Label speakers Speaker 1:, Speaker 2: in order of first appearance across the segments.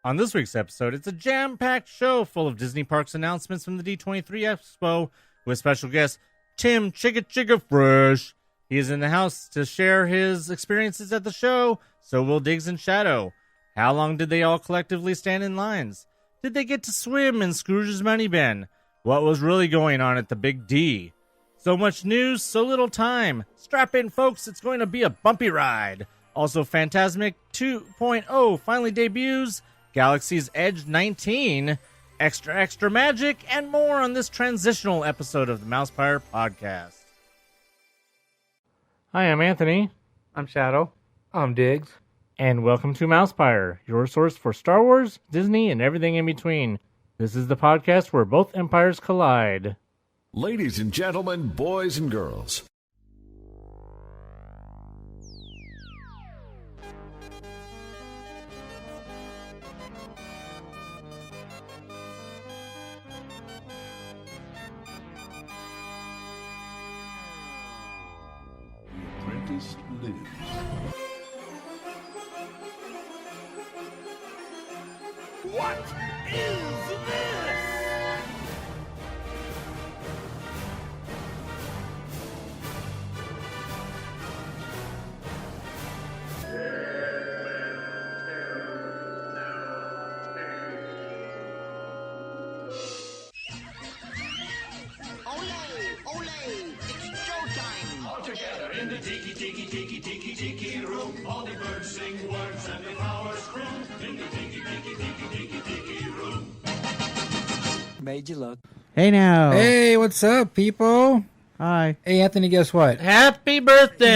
Speaker 1: On this week's episode, it's a jam-packed show full of Disney Parks announcements from the D23 Expo with special guest Tim Chicka Fresh. He is in the house to share his experiences at the show, so will Diggs and Shadow. How long did they all collectively stand in lines? Did they get to swim in Scrooge's money bin? What was really going on at the Big D? So much news, so little time. Strap in, folks. It's going to be a bumpy ride. Also, Fantasmic 2.0 finally debuts. Galaxy's Edge 19. Extra magic and more on this transitional episode of the MousePIRE Podcast. Hi, I'm Anthony.
Speaker 2: I'm Shadow. I'm Diggs.
Speaker 1: And welcome to MousePIRE, your source for Star Wars, Disney, and everything in between. This is the podcast where both empires collide.
Speaker 3: Ladies and gentlemen, boys and girls. The apprentice lives.
Speaker 4: What is this?
Speaker 5: It's showtime!
Speaker 4: All together in the tiki room. All the birds sing words and the flowers croon. In the tiki room.
Speaker 2: Made you look.
Speaker 6: Hey now.
Speaker 2: Hey, what's up, people?
Speaker 6: Hi.
Speaker 2: Hey, Anthony, guess what?
Speaker 1: Happy birthday!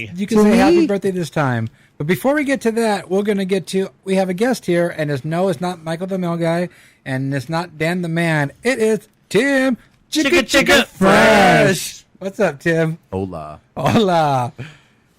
Speaker 2: Yes, you can say happy birthday this time. But before we get to that, we have a guest here, and it's not Michael the Mail Guy, and it's not Dan the Man. It is Tim
Speaker 1: Chicka
Speaker 2: Fresh. What's up, Tim?
Speaker 7: Hola.
Speaker 2: Hola.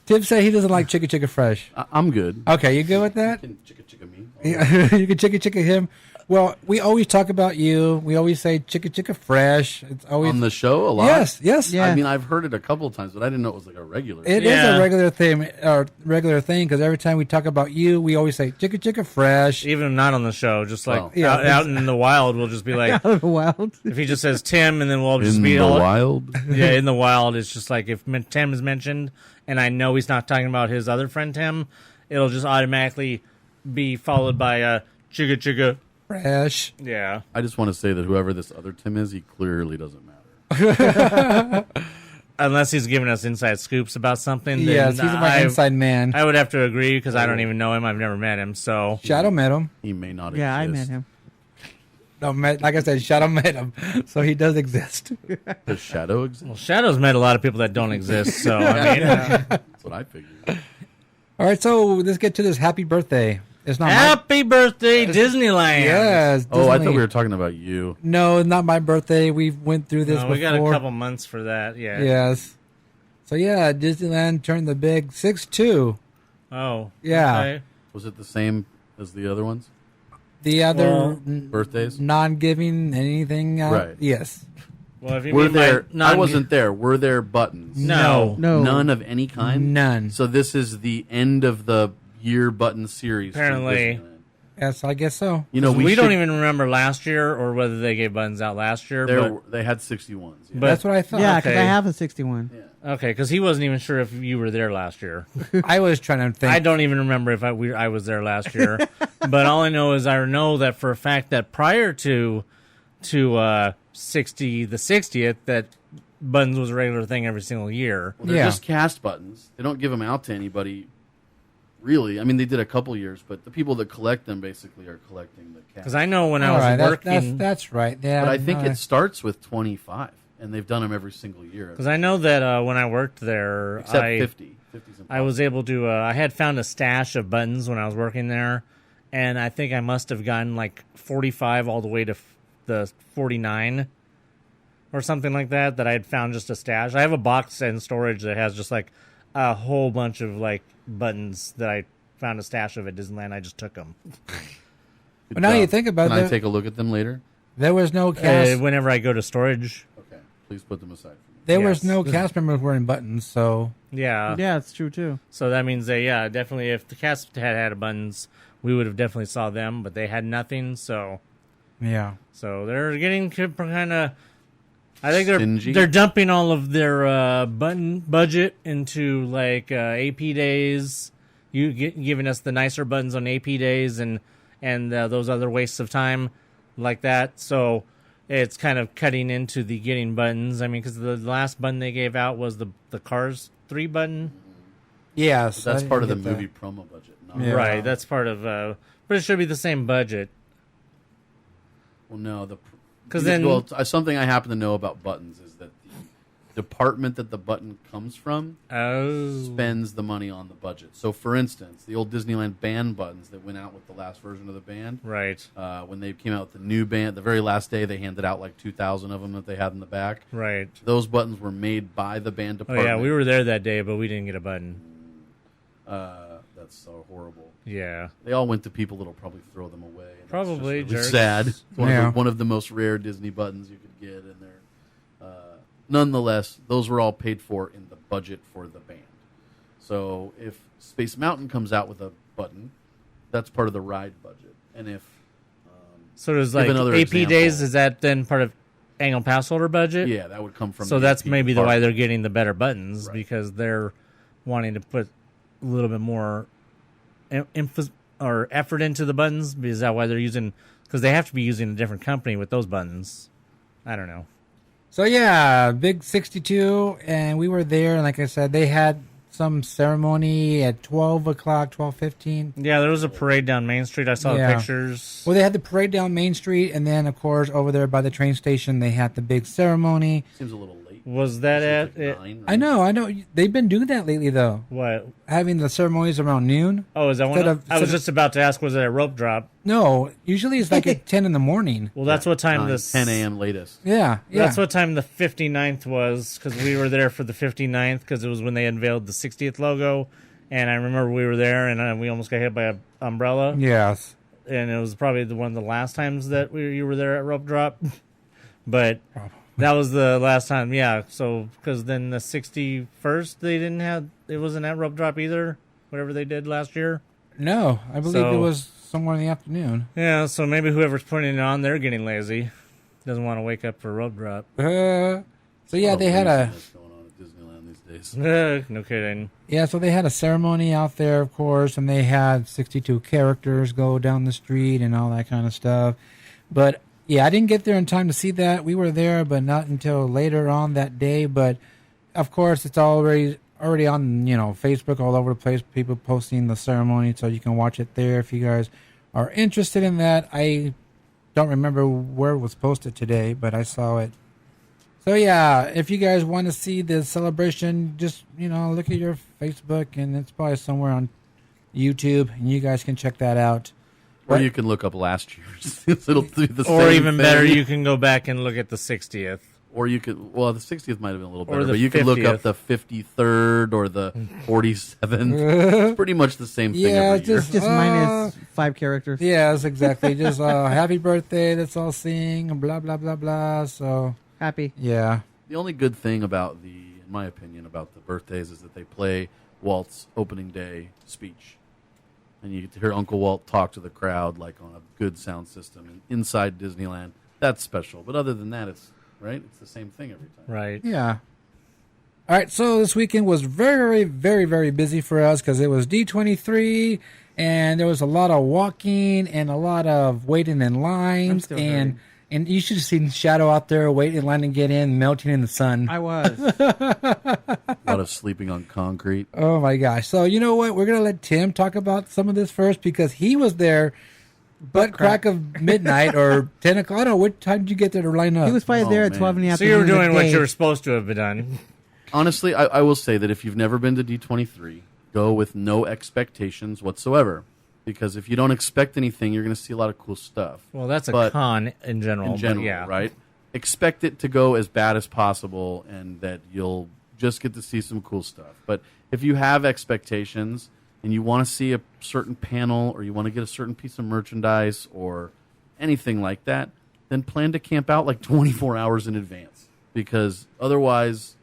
Speaker 2: Tim said he doesn't like Chicka Fresh.
Speaker 7: I'm good.
Speaker 2: Okay, you good with that?
Speaker 7: You can chicka me.
Speaker 2: You can chicka him. Well, we always talk about you. We always say Chicka Fresh. It's always
Speaker 7: On the show a lot?
Speaker 2: Yes.
Speaker 6: Yeah.
Speaker 7: I mean, I've heard it a couple of times, but I didn't know it was like a regular.
Speaker 2: It is
Speaker 1: Yeah.
Speaker 2: a regular thing because every time we talk about you, we always say Chicka Fresh.
Speaker 1: Even not on the show, just like
Speaker 7: Oh.
Speaker 2: Yeah.
Speaker 1: out in the wild, we'll just be like,
Speaker 6: Out of the wild.
Speaker 1: if he just says Tim, and then we'll just
Speaker 7: In
Speaker 1: be
Speaker 7: the
Speaker 1: all,
Speaker 7: wild?
Speaker 1: yeah, in the wild. It's just like if Tim is mentioned, and I know he's not talking about his other friend Tim, it'll just automatically be followed by a Chicka.
Speaker 2: Fresh.
Speaker 1: Yeah.
Speaker 7: I just want to say that whoever this other Tim is, he clearly doesn't matter.
Speaker 1: Unless he's giving us inside scoops about something. Then
Speaker 2: Yes, he's my inside man.
Speaker 1: I would have to agree because I don't even know him. I've never met him. So
Speaker 2: Shadow met him.
Speaker 7: He may not
Speaker 6: Yeah, I met
Speaker 7: exist.
Speaker 6: him.
Speaker 2: No, like I said, Shadow met him, so he does exist.
Speaker 7: Does Shadow exist?
Speaker 1: well, Shadow's met a lot of people that don't exist. So I mean,
Speaker 7: That's what I figured.
Speaker 2: All right, so let's get to this happy birthday. It's not
Speaker 1: happy birthday, Disneyland!
Speaker 2: my yes.
Speaker 7: Oh, I
Speaker 2: Disneyland.
Speaker 7: thought we were talking about you.
Speaker 2: No, not my birthday. We went through this
Speaker 1: No,
Speaker 2: before.
Speaker 1: we got a couple months for that. Yeah.
Speaker 2: Yes. So yeah, Disneyland turned the big 6-2.
Speaker 1: Oh.
Speaker 2: Yeah.
Speaker 1: Okay.
Speaker 7: Was it the same as the other ones?
Speaker 2: The other
Speaker 1: Well,
Speaker 7: Birthdays?
Speaker 2: non-giving anything out.
Speaker 7: Right.
Speaker 2: Yes.
Speaker 1: Well, if you
Speaker 7: Were
Speaker 1: mean by
Speaker 7: there? I
Speaker 1: non-
Speaker 7: wasn't there. Were there buttons?
Speaker 1: No.
Speaker 6: No.
Speaker 7: None of any kind?
Speaker 2: None.
Speaker 7: So this is the end of the year button series. from
Speaker 1: Apparently.
Speaker 7: Disneyland.
Speaker 2: Yes, I guess so.
Speaker 7: You know,
Speaker 1: we
Speaker 7: should-
Speaker 1: don't even remember last year or whether they gave buttons out last year.
Speaker 7: They had 61s. Yeah.
Speaker 1: But
Speaker 2: That's what I thought.
Speaker 6: Yeah, because
Speaker 1: Okay.
Speaker 6: I have a 61.
Speaker 1: okay, because he wasn't even sure if you were there last year.
Speaker 2: I was trying to think.
Speaker 1: I don't even remember if I was there last year. But all I know is I know that for a fact that prior to 60th, that buttons was a regular thing every single year.
Speaker 7: Well, they're
Speaker 2: Yeah.
Speaker 7: just cast buttons. They don't give them out to anybody, really. I mean, they did a couple years, but the people that collect them basically are collecting the cast.
Speaker 1: Because I know when I
Speaker 2: All
Speaker 1: was
Speaker 2: right,
Speaker 1: working,
Speaker 2: that's right. Yeah,
Speaker 7: But I think
Speaker 2: no,
Speaker 7: it starts with 25, and they've done them every single year.
Speaker 1: because I know that when I worked there,
Speaker 7: Except
Speaker 1: I
Speaker 7: 50. 50's
Speaker 1: I was
Speaker 7: impossible.
Speaker 1: able to. I had found a stash of buttons when I was working there, and I think I must have gotten like 45 all the way to the 49 or something like that. That I had found just a stash. I have a box in storage that has just like a whole bunch of like buttons that I found a stash of at Disneyland. I just took them.
Speaker 7: Good
Speaker 2: But now
Speaker 7: job.
Speaker 2: you think about
Speaker 7: Can I
Speaker 2: it,
Speaker 7: take a look at them later?
Speaker 2: there was no cast.
Speaker 1: Whenever I go to storage.
Speaker 7: Okay. Please put them aside for me.
Speaker 2: There
Speaker 1: Yes.
Speaker 2: was no cast members wearing buttons, so
Speaker 1: Yeah.
Speaker 6: Yeah, it's true too.
Speaker 1: So that means that, yeah, definitely if the cast had buttons, we would have definitely saw them, but they had nothing. So they're getting kind of. I think
Speaker 7: Stingy?
Speaker 1: they're dumping all of their button budget into like AP days. Giving us the nicer buttons on AP days and those other wastes of time like that. So it's kind of cutting into the getting buttons. I mean, because the last button they gave out was the Cars 3 button.
Speaker 2: Yes,
Speaker 7: That's part of the movie promo budget.
Speaker 2: Yeah.
Speaker 1: Right, that's part of... but it should be the same budget.
Speaker 7: Well, no.
Speaker 1: Because then...
Speaker 7: Well, something I happen to know about buttons is that the department that the button comes from spends the money on the budget. So, for instance, the old Disneyland band buttons that went out with the last version of the band.
Speaker 1: Right.
Speaker 7: When they came out with the new band, the very last day, they handed out like 2,000 of them that they had in the back.
Speaker 1: Right.
Speaker 7: Those buttons were made by the band department.
Speaker 1: Oh, yeah, we were there that day, but we didn't get a button.
Speaker 7: That's so horrible.
Speaker 1: Yeah.
Speaker 7: They all went to people that'll probably throw them away. And
Speaker 1: Probably,
Speaker 7: it's just
Speaker 1: jerks.
Speaker 7: really sad. One of the most rare Disney buttons you could get, and they're nonetheless, those were all paid for in the budget for the band. So if Space Mountain comes out with a button, that's part of the ride budget. And if
Speaker 1: so, there's like AP days. Is that then part of annual pass holder budget?
Speaker 7: Yeah, that would come from.
Speaker 1: So
Speaker 7: the
Speaker 1: that's
Speaker 7: AP
Speaker 1: maybe the why
Speaker 7: department.
Speaker 1: they're getting the better buttons,
Speaker 7: Right.
Speaker 1: because they're wanting to put a little bit more emphasis or effort into the buttons. Is that why they're using? Because they have to be using a different company with those buttons. I don't know.
Speaker 2: So yeah, Big 62, and we were there, and like I said, they had some ceremony at 12 o'clock, 12:15.
Speaker 1: Yeah, there was a parade down Main Street. I saw
Speaker 2: Yeah.
Speaker 1: pictures.
Speaker 2: Well, they had the parade down Main Street, and then, of course, over there by the train station, they had the big ceremony.
Speaker 7: Seems a little late.
Speaker 1: Was that at
Speaker 7: Seems like
Speaker 1: it?
Speaker 7: 9,
Speaker 2: I know. They've been doing that lately, though.
Speaker 1: What?
Speaker 2: Having the ceremonies around noon.
Speaker 1: Oh, is that one?
Speaker 2: Instead of-
Speaker 1: I was
Speaker 2: instead of-
Speaker 1: just about to ask. Was it a rope drop?
Speaker 2: No, usually it's like at 10 in the morning.
Speaker 1: Well, that's what time
Speaker 7: 9,
Speaker 1: this
Speaker 7: 10 a.m. latest.
Speaker 2: Yeah.
Speaker 1: That's what time the 59th was, because we were there for the 59th, because it was when they unveiled the 60th logo, and I remember we were there, and we almost got hit by an umbrella,
Speaker 2: Yes.
Speaker 1: and it was probably one of the last times that you were there at rope drop, but that was the last time, yeah. So because then the 61st it wasn't at rope drop either, whatever they did last year.
Speaker 2: No, I believe
Speaker 1: So-
Speaker 2: it was somewhere in the afternoon.
Speaker 1: Yeah, so maybe whoever's putting it on, they're getting lazy, doesn't want to wake up for rope drop.
Speaker 2: So yeah, they had a
Speaker 7: What's going on at Disneyland these days?
Speaker 1: No kidding.
Speaker 2: so they had a ceremony out there, of course, and they had 62 characters go down the street and all that kind of stuff. But yeah, I didn't get there in time to see that. We were there, but not until later on that day. But of course, it's already on Facebook all over the place. People posting the ceremony, so you can watch it there if you guys are interested in that. I don't remember where it was posted today, but I saw it. So yeah, if you guys want to see the celebration, just look at your Facebook, and it's probably somewhere on YouTube, and you guys can check that out.
Speaker 7: Or you can look up last year's. It'll do the
Speaker 1: Or
Speaker 7: same
Speaker 1: even better,
Speaker 7: thing.
Speaker 1: you can go back and look at the 60th.
Speaker 7: Or you could, the 60th might have been a little
Speaker 1: Or
Speaker 7: better,
Speaker 1: the
Speaker 7: but you can look
Speaker 1: 50th.
Speaker 7: up the 53rd or the 47th. It's pretty much the same thing every year.
Speaker 6: Just minus 5 characters.
Speaker 2: Yes, exactly. Just happy birthday. Let's all sing. Blah blah blah blah. So
Speaker 6: Happy.
Speaker 2: yeah.
Speaker 7: The only good thing about in my opinion, about the birthdays is that they play Walt's opening day speech. And you get to hear Uncle Walt talk to the crowd like on a good sound system and inside Disneyland. That's special. But other than that, it's the same thing every time.
Speaker 1: Right.
Speaker 2: Yeah. All right, so this weekend was very, very, very busy for us because it was D23, and there was a lot of walking and a lot of waiting in lines,
Speaker 6: still
Speaker 2: and you should have seen Shadow out there waiting in line to get in, melting in the sun.
Speaker 6: I was.
Speaker 7: A lot of sleeping on concrete.
Speaker 2: Oh my gosh! So you know what? We're gonna let Tim talk about some of this first because he was there, butt crack of midnight or 10 o'clock. I don't know what time did you get there to line up.
Speaker 6: He was probably there at
Speaker 7: man.
Speaker 6: 12 in the
Speaker 1: So
Speaker 6: afternoon.
Speaker 1: you were doing what
Speaker 6: day.
Speaker 1: you were supposed to have been done.
Speaker 7: Honestly, I will say that if you've never been to D23, go with no expectations whatsoever. Because if you don't expect anything, you're going to see a lot of cool stuff.
Speaker 1: Well, that's a
Speaker 7: But
Speaker 1: con in general.
Speaker 7: in general,
Speaker 1: but yeah.
Speaker 7: right? Expect it to go as bad as possible and that you'll just get to see some cool stuff. But if you have expectations and you want to see a certain panel or you want to get a certain piece of merchandise or anything like that, then plan to camp out like 24 hours in advance. Because otherwise,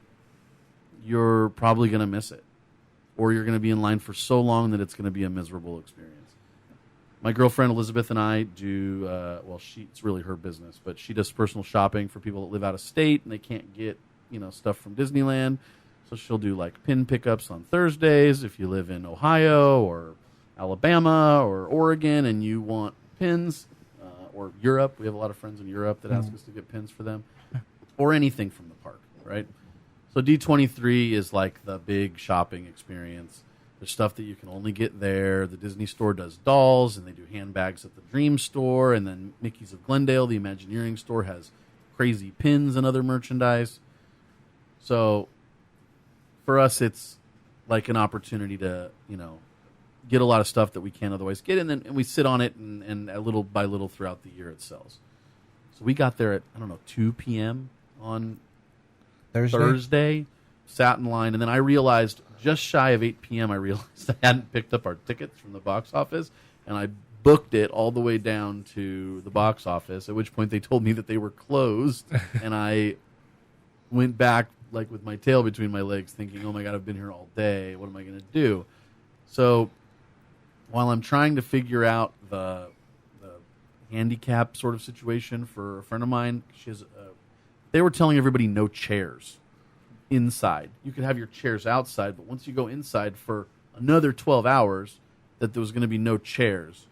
Speaker 7: you're probably going to miss it. Or you're going to be in line for so long that it's going to be a miserable experience. My girlfriend Elizabeth and I do, it's really her business, but she does personal shopping for people that live out of state and they can't get, stuff from Disneyland. So she'll do like pin pickups on Thursdays if you live in Ohio or Alabama or Oregon and you want pins, or Europe. We have a lot of friends in Europe that ask us to get pins for them, or anything from the park, right? So D23 is like the big shopping experience. There's stuff that you can only get there. The Disney store does dolls, and they do handbags at the Dream store, and then Mickey's of Glendale, the Imagineering store, has crazy pins and other merchandise. So for us, it's like an opportunity to, get a lot of stuff that we can't otherwise get, and we sit on it, and little by little throughout the year it sells. So we got there at, 2 p.m. on Thursday, sat in line, and then I realized just shy of 8 p.m. I realized I hadn't picked up our tickets from the box office, and I booked it all the way down to the box office, at which point they told me that they were closed, and I went back like with my tail between my legs thinking, oh my God, I've been here all day. What am I going to do? So while I'm trying to figure out the handicap sort of situation for a friend of mine, they were telling everybody no chairs inside. You could have your chairs outside, but once you go inside for another 12 hours, that there was going to be no chairs.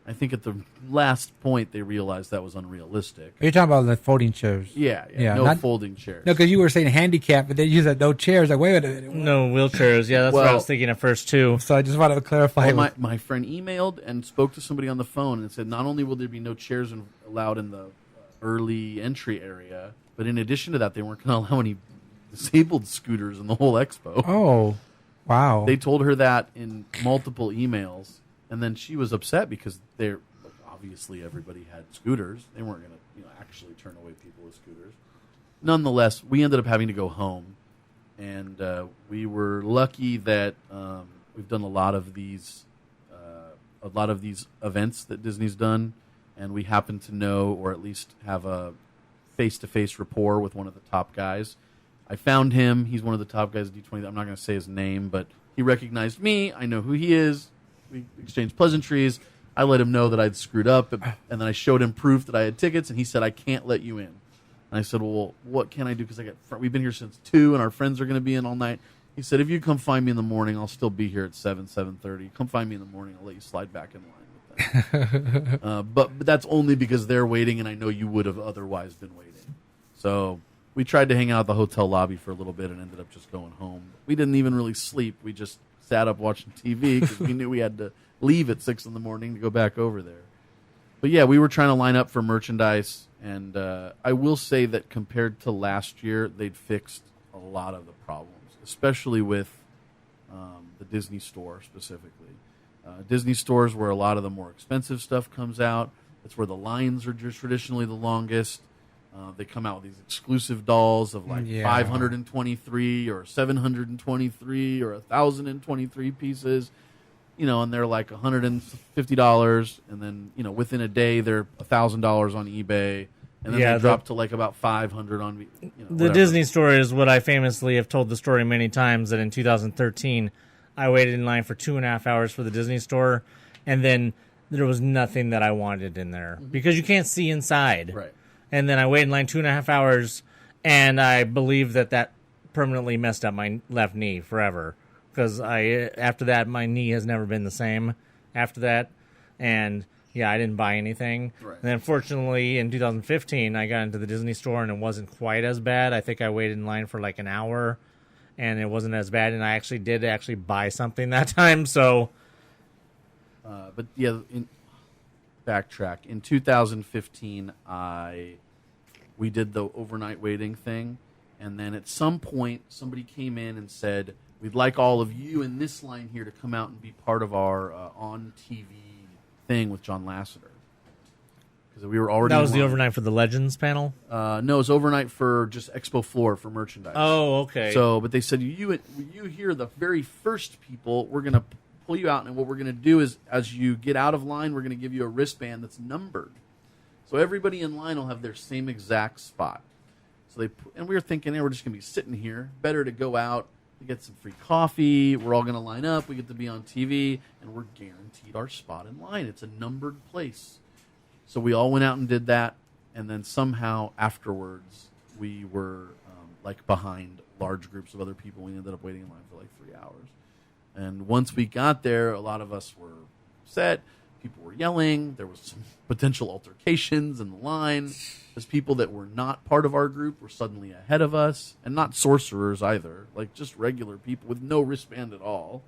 Speaker 7: I think at the last point they realized that was unrealistic.
Speaker 2: Are you talking about the folding chairs?
Speaker 7: Yeah, folding chairs.
Speaker 2: No, because you were saying handicap, but then you said no chairs. Like, wait a minute.
Speaker 1: No wheelchairs. Yeah, that's what I was thinking at first, too.
Speaker 2: So I just want to clarify.
Speaker 7: Well, my friend emailed and spoke to somebody on the phone and said not only will there be no chairs allowed in the early entry area, but in addition to that, they weren't going to allow any disabled scooters in the whole expo.
Speaker 2: Oh, wow.
Speaker 7: They told her that in multiple emails. And then she was upset because obviously everybody had scooters. They weren't going to actually turn away people with scooters. Nonetheless, we ended up having to go home, and we were lucky that we've done a lot of these events that Disney's done, and we happen to know or at least have a face-to-face rapport with one of the top guys. I found him. He's one of the top guys at D23. I'm not going to say his name, but he recognized me. I know who he is. We exchanged pleasantries. I let him know that I'd screwed up, and then I showed him proof that I had tickets, and he said, I can't let you in. And I said, well, what can I do? Because we've been here since 2, and our friends are going to be in all night. He said, if you come find me in the morning, I'll still be here at 7:30. Come find me in the morning. I'll let you slide back in line with them. But that's only because they're waiting, and I know you would have otherwise been waiting. So we tried to hang out at the hotel lobby for a little bit and ended up just going home. We didn't even really sleep. We just sat up watching TV because we knew we had to leave at 6 in the morning to go back over there. But yeah, we were trying to line up for merchandise, and I will say that compared to last year, they'd fixed a lot of the problems, especially with the Disney store specifically. Disney stores where a lot of the more expensive stuff comes out. It's where the lines are just traditionally the longest. They come out with these exclusive dolls of like 523 or 723 or 1,023 pieces, and they're like $150, and then within a day they're $1,000 on eBay, and then they drop to like about 500 on.
Speaker 1: The Disney store is what I famously have told the story many times, that in 2013 I waited in line for 2.5 hours for the Disney store, and then there was nothing that I wanted in there because you can't see inside.
Speaker 7: Right.
Speaker 1: And then I waited in line 2.5 hours, and I believe that permanently messed up my left knee forever. Because after that, my knee has never been the same after that. And, I didn't buy anything.
Speaker 7: Right.
Speaker 1: And then, fortunately, in 2015, I got into the Disney store, and it wasn't quite as bad. I think I waited in line for like an hour, and it wasn't as bad. And I actually did buy something that time, so...
Speaker 7: backtrack. In 2015, we did the overnight waiting thing, and then at some point, somebody came in and said, we'd like all of you in this line here to come out and be part of our on-TV thing with John Lasseter. Because we were already...
Speaker 1: That was the overnight for the Legends panel?
Speaker 7: No, it was overnight for just Expo floor for merchandise.
Speaker 1: Oh, okay.
Speaker 7: So, but they said, you here, the very first people, we're going to pull you out, and what we're going to do is, as you get out of line, we're going to give you a wristband that's numbered. So everybody in line will have their same exact spot. So and we were thinking, we're just going to be sitting here. Better to go out, We get some free coffee. We're all going to line up. We get to be on TV, and we're guaranteed our spot in line. It's a numbered place. So we all went out and did that, and then somehow afterwards we were behind large groups of other people. We ended up waiting in line for 3 hours. And once we got there, a lot of us were upset. People were yelling. There was some potential altercations in the line. There's people that were not part of our group were suddenly ahead of us, and not sorcerers either, just regular people with no wristband at all.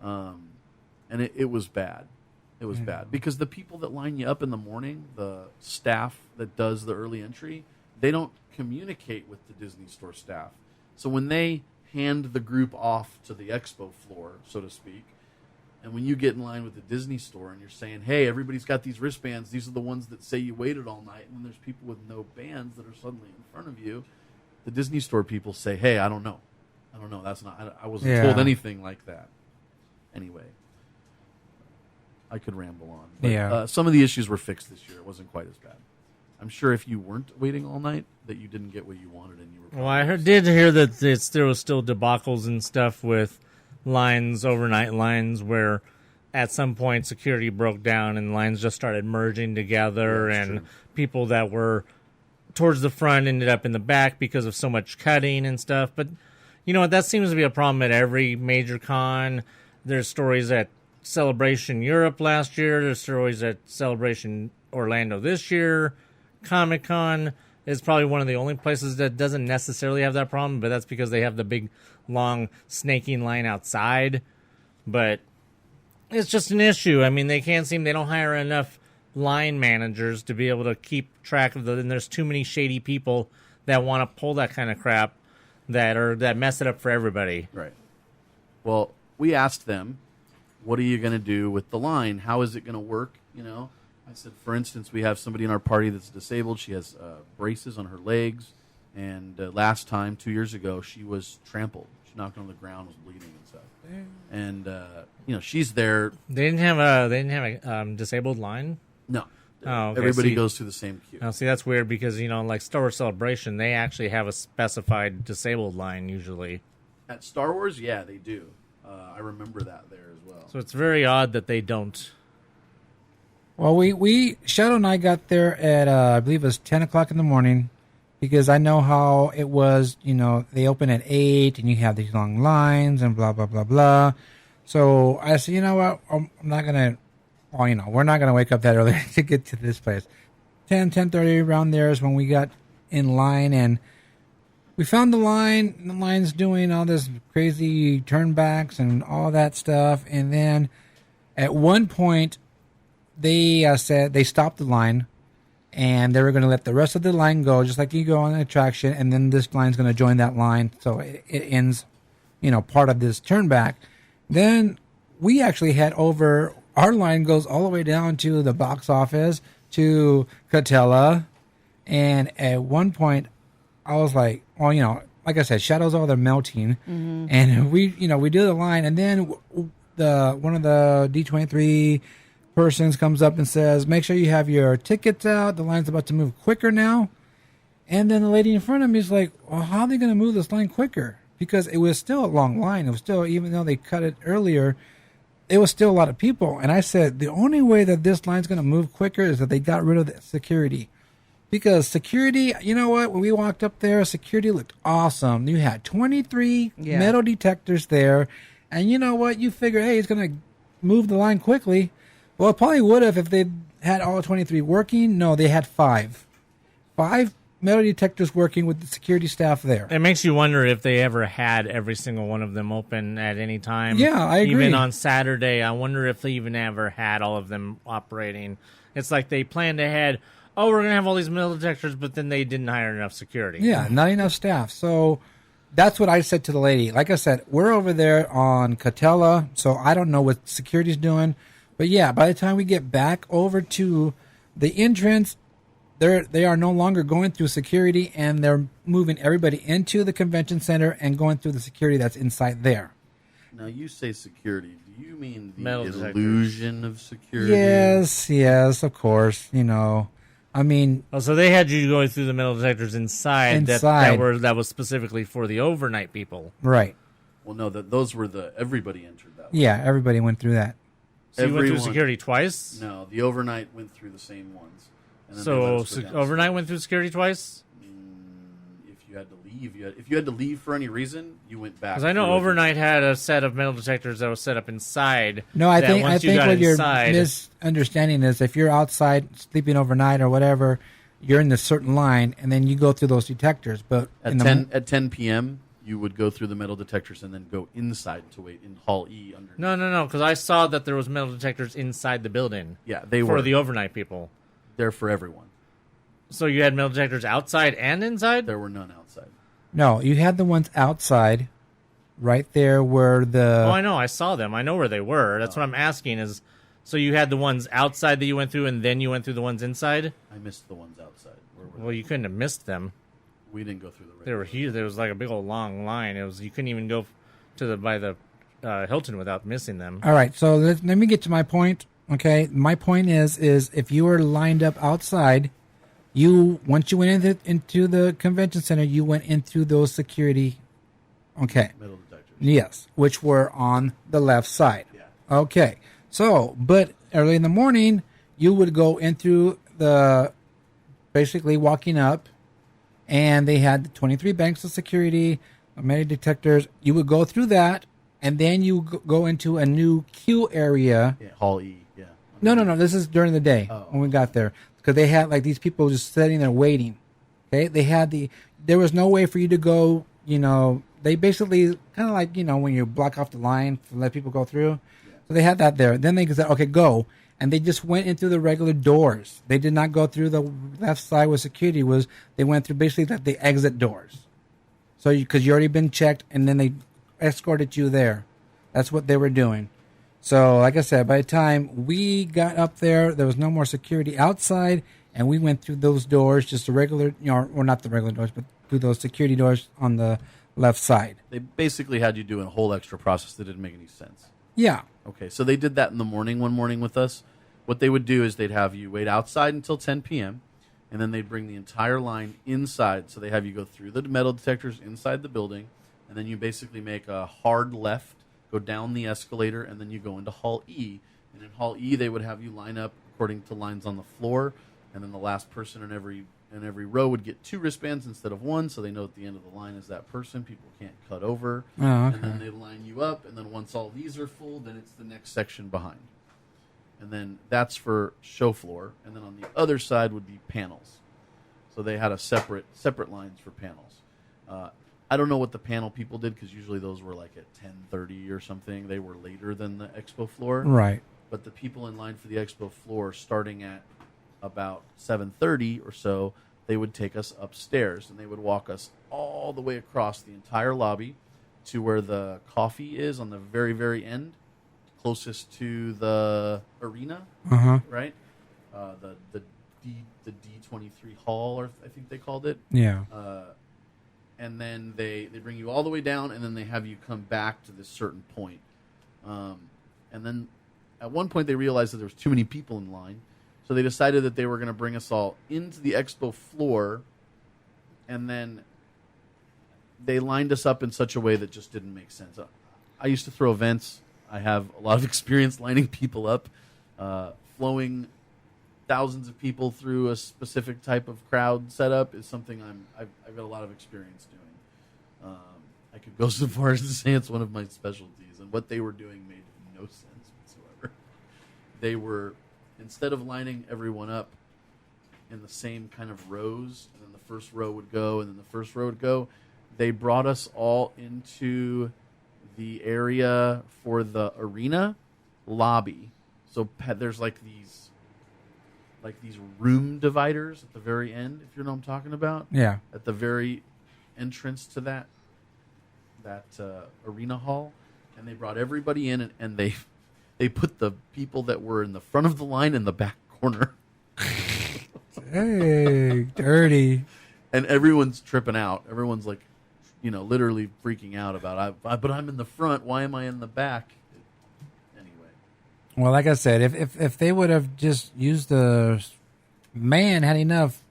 Speaker 7: And it was bad. It was bad because the people that line you up in the morning, the staff that does the early entry, they don't communicate with the Disney Store staff. So when they hand the group off to the expo floor, so to speak, and when you get in line with the Disney Store and you're saying, hey, everybody's got these wristbands, these are the ones that say you waited all night, and then there's people with no bands that are suddenly in front of you, the Disney Store people say, hey, I don't know. That's not, I wasn't told anything like that. Anyway, I could ramble on. But, some of the issues were fixed this year. It wasn't quite as bad. I'm sure if you weren't waiting all night, that you didn't get what you wanted, and you were.
Speaker 1: Well, I did hear that there was still debacles and stuff with lines, overnight lines, where at some point security broke down and lines just started merging together, and people that were towards the front ended up in the back because of so much cutting and stuff. But you know what? That seems to be a problem at every major con. There's stories at Celebration Europe last year. There's stories at Celebration Orlando this year. Comic-Con is probably one of the only places that doesn't necessarily have that problem, but that's because they have the big, long, snaking line outside. But it's just an issue. I mean, they don't hire enough line managers to be able to keep track of and there's too many shady people that want to pull that kind of crap that mess it up for everybody.
Speaker 7: Right. Well, we asked them, what are you going to do with the line? How is it going to work? I said, for instance, we have somebody in our party that's disabled. She has braces on her legs. And last time, 2 years ago, she was trampled. She knocked on the ground, was bleeding and stuff. And, she's there.
Speaker 1: They didn't have a disabled line?
Speaker 7: No.
Speaker 1: Oh, okay.
Speaker 7: Everybody goes through the same queue.
Speaker 1: Oh, see, that's weird because, like Star Wars Celebration, they actually have a specified disabled line usually.
Speaker 7: At Star Wars, yeah, they do. I remember that there as well.
Speaker 1: So it's very odd that they don't.
Speaker 2: Well, we Shadow and I got there at I believe it was 10 o'clock in the morning, because I know how it was. They open at 8 and you have these long lines and blah blah blah blah. So I said, you know what, I'm not gonna. Well, we're not gonna wake up that early to get to this place. 10:30 around there is when we got in line, and we found the line. The line's doing all this crazy turnbacks and all that stuff, and then at one point, they said they stopped the line, and they were going to let the rest of the line go, just like you go on an attraction, and then this line's going to join that line, so it ends, part of this turnback. Then we actually head over. Our line goes all the way down to the box office, to Catella, and at one point, I was like, well, like I said, shadows over there melting, and we do the line, and then one of the D23 persons comes up and says, make sure you have your tickets out. The line's about to move quicker now. And then the lady in front of me is like, well, how are they going to move this line quicker? Because it was still a long line. It was still, even though they cut it earlier, it was still a lot of people. And I said, the only way that this line's going to move quicker is that they got rid of the security. Because security, you know what? When we walked up there, security looked awesome. You had 23 metal detectors there. And you know what? You figure, hey, it's going to move the line quickly. Well, it probably would have if they had all 23 working. No, they had 5. 5 metal detectors working with the security staff there.
Speaker 1: It makes you wonder if they ever had every single one of them open at any time.
Speaker 2: Yeah, I agree.
Speaker 1: Even on Saturday, I wonder if they even ever had all of them operating. It's like they planned ahead, we're going to have all these metal detectors, but then they didn't hire enough security.
Speaker 2: Yeah, not enough staff. So that's what I said to the lady. Like I said, we're over there on Catella, so I don't know what security's doing. But yeah, by the time we get back over to the entrance, they are no longer going through security, and they're moving everybody into the convention center and going through the security that's inside there.
Speaker 7: Now, you say security. Do you mean the
Speaker 1: Metal detectors.
Speaker 7: illusion of security?
Speaker 2: Yes, of course. I mean...
Speaker 1: Oh, so they had you going through the metal detectors inside. That was specifically for the overnight people.
Speaker 2: Right.
Speaker 7: Well, no, those were everybody entered that way.
Speaker 2: Yeah, everybody went through that.
Speaker 1: So you went through
Speaker 7: Everyone-
Speaker 1: security twice?
Speaker 7: No, the overnight went through the same ones. And then they
Speaker 1: So
Speaker 7: let us go downstairs.
Speaker 1: overnight went through security twice?
Speaker 7: If you had to leave, if you had to leave for any reason, you went back.
Speaker 1: Because I know
Speaker 7: through
Speaker 1: overnight had a set of metal detectors that was set up inside.
Speaker 2: No, I
Speaker 1: that
Speaker 2: think
Speaker 1: once you got
Speaker 2: what you're
Speaker 1: inside,
Speaker 2: misunderstanding is if you're outside sleeping overnight or whatever, you're in this certain line, and then you go through those detectors. But
Speaker 7: at 10 p.m., you would go through the metal detectors and then go inside to wait in Hall E. Underneath.
Speaker 1: No, because I saw that there was metal detectors inside the building.
Speaker 7: Yeah, they
Speaker 1: for
Speaker 7: were
Speaker 1: the overnight people.
Speaker 7: there for everyone.
Speaker 1: So you had metal detectors outside and inside?
Speaker 7: There were none outside.
Speaker 2: No, you had the ones outside, right there where the.
Speaker 1: Oh, I know. I saw them. I know where they were. That's what I'm asking is, so you had the ones outside that you went through, and then you went through the ones inside?
Speaker 7: I missed the ones outside. Where were
Speaker 1: Well,
Speaker 7: they?
Speaker 1: you couldn't have missed them.
Speaker 7: We didn't go through the
Speaker 1: They were
Speaker 7: regular.
Speaker 1: huge. There was like a big old long line. You couldn't even go to by the Hilton without missing them.
Speaker 2: All right, so let me get to my point. Okay, my point is if you were lined up outside, once you went into the convention center, you went into those security. Okay.
Speaker 7: Metal detectors.
Speaker 2: Yes, which were on the left side.
Speaker 7: Yeah.
Speaker 2: Okay. So, but early in the morning, you would go in through basically walking up, and they had 23 banks of security, metal detectors. You would go through that, and then you go into a new queue area.
Speaker 7: Yeah, Hall E. Yeah.
Speaker 2: No. This is during the day when we got there, because they had like these people just sitting there waiting. Okay, there was no way for you to go. They basically kind of like when you block off the line to let people go through. Yeah. So they had that there. Then they said, "Okay, go," and they just went into the regular doors. They did not go through the left side where security was. They went through basically the exit doors. So because you already been checked, and then they escorted you there. That's what they were doing. So, like I said, by the time we got up there was no more security outside, and we went through those doors, just the regular, or not the regular doors, but through those security doors on the left side.
Speaker 7: They basically had you do a whole extra process that didn't make any sense.
Speaker 2: Yeah.
Speaker 7: Okay, so they did that in the morning, one morning with us. What they would do is they'd have you wait outside until 10 p.m., and then they'd bring the entire line inside. So they have you go through the metal detectors inside the building, and then you basically make a hard left, go down the escalator, and then you go into Hall E. And in Hall E, they would have you line up according to lines on the floor, and then the last person in every row would get 2 wristbands instead of 1, so they know at the end of the line is that person. People can't cut over.
Speaker 2: Oh, okay.
Speaker 7: And then they line you up, and then once all these are full, then it's the next section behind. And then that's for show floor, and then on the other side would be panels. So they had a separate lines for panels. I don't know what the panel people did, because usually those were like at 10:30 or something. They were later than the expo floor.
Speaker 2: Right.
Speaker 7: But the people in line for the expo floor, starting at about 7:30 or so, they would take us upstairs, and they would walk us all the way across the entire lobby to where the coffee is on the very, very end, closest to the arena, right? The D23 hall, or I think they called it.
Speaker 2: Yeah.
Speaker 7: And then they bring you all the way down, and then they have you come back to this certain point. And then at one point they realized that there was too many people in line, so they decided that they were going to bring us all into the expo floor, and then they lined us up in such a way that just didn't make sense. I used to throw events. I have a lot of experience lining people up, flowing thousands of people through a specific type of crowd setup is something I've got a lot of experience doing. I could go so far as to say it's one of my specialties, and what they were doing made no sense whatsoever. They were, instead of lining everyone up in the same kind of rows, and then the first row would go, and then the first row would go, they brought us all into the area for the arena lobby. So there's like these room dividers at the very end, if you know what I'm talking about.
Speaker 2: Yeah.
Speaker 7: At the very entrance to that arena hall, and they brought everybody in, and they put the people that were in the front of the line in the back corner.
Speaker 2: Hey, dirty.
Speaker 7: And everyone's tripping out. Everyone's like, literally freaking out about, but I'm in the front. Why am I in the back? Anyway.
Speaker 2: Well, like I said, if they would have just used had enough,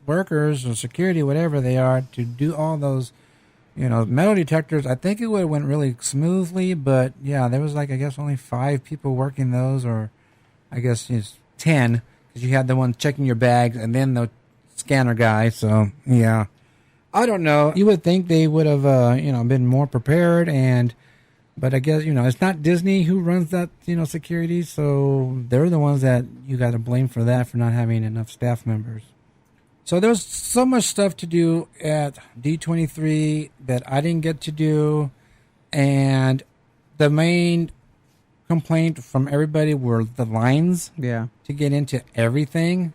Speaker 2: workers or security, whatever they are, to do all those Metal detectors, I think it would have went really smoothly, but yeah, there was like, I guess only 5 people working those, or I guess 10, because you had the one checking your bags and then the scanner guy. So yeah, I don't know. You would think they would have, been more prepared, but I guess, it's not Disney who runs that, security. So they're the ones that you got to blame for that, for not having enough staff members. So there was so much stuff to do at D23 that I didn't get to do. And the main complaint from everybody were the lines
Speaker 6: Yeah.
Speaker 2: to get into everything.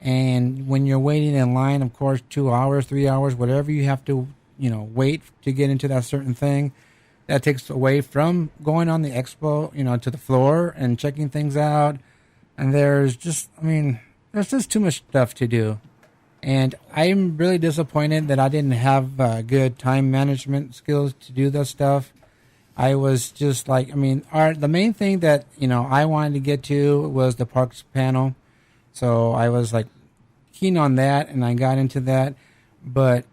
Speaker 2: And when you're waiting in line, of course, 2 hours, 3 hours, whatever you have to, wait to get into that certain thing, that takes away from going on the expo, to the floor and checking things out. And there's just too much stuff to do. And I'm really disappointed that I didn't have good time management skills to do that stuff. I was just like, the main thing that, I wanted to get to was the parks panel. So I was like keen on that, and I got into that. But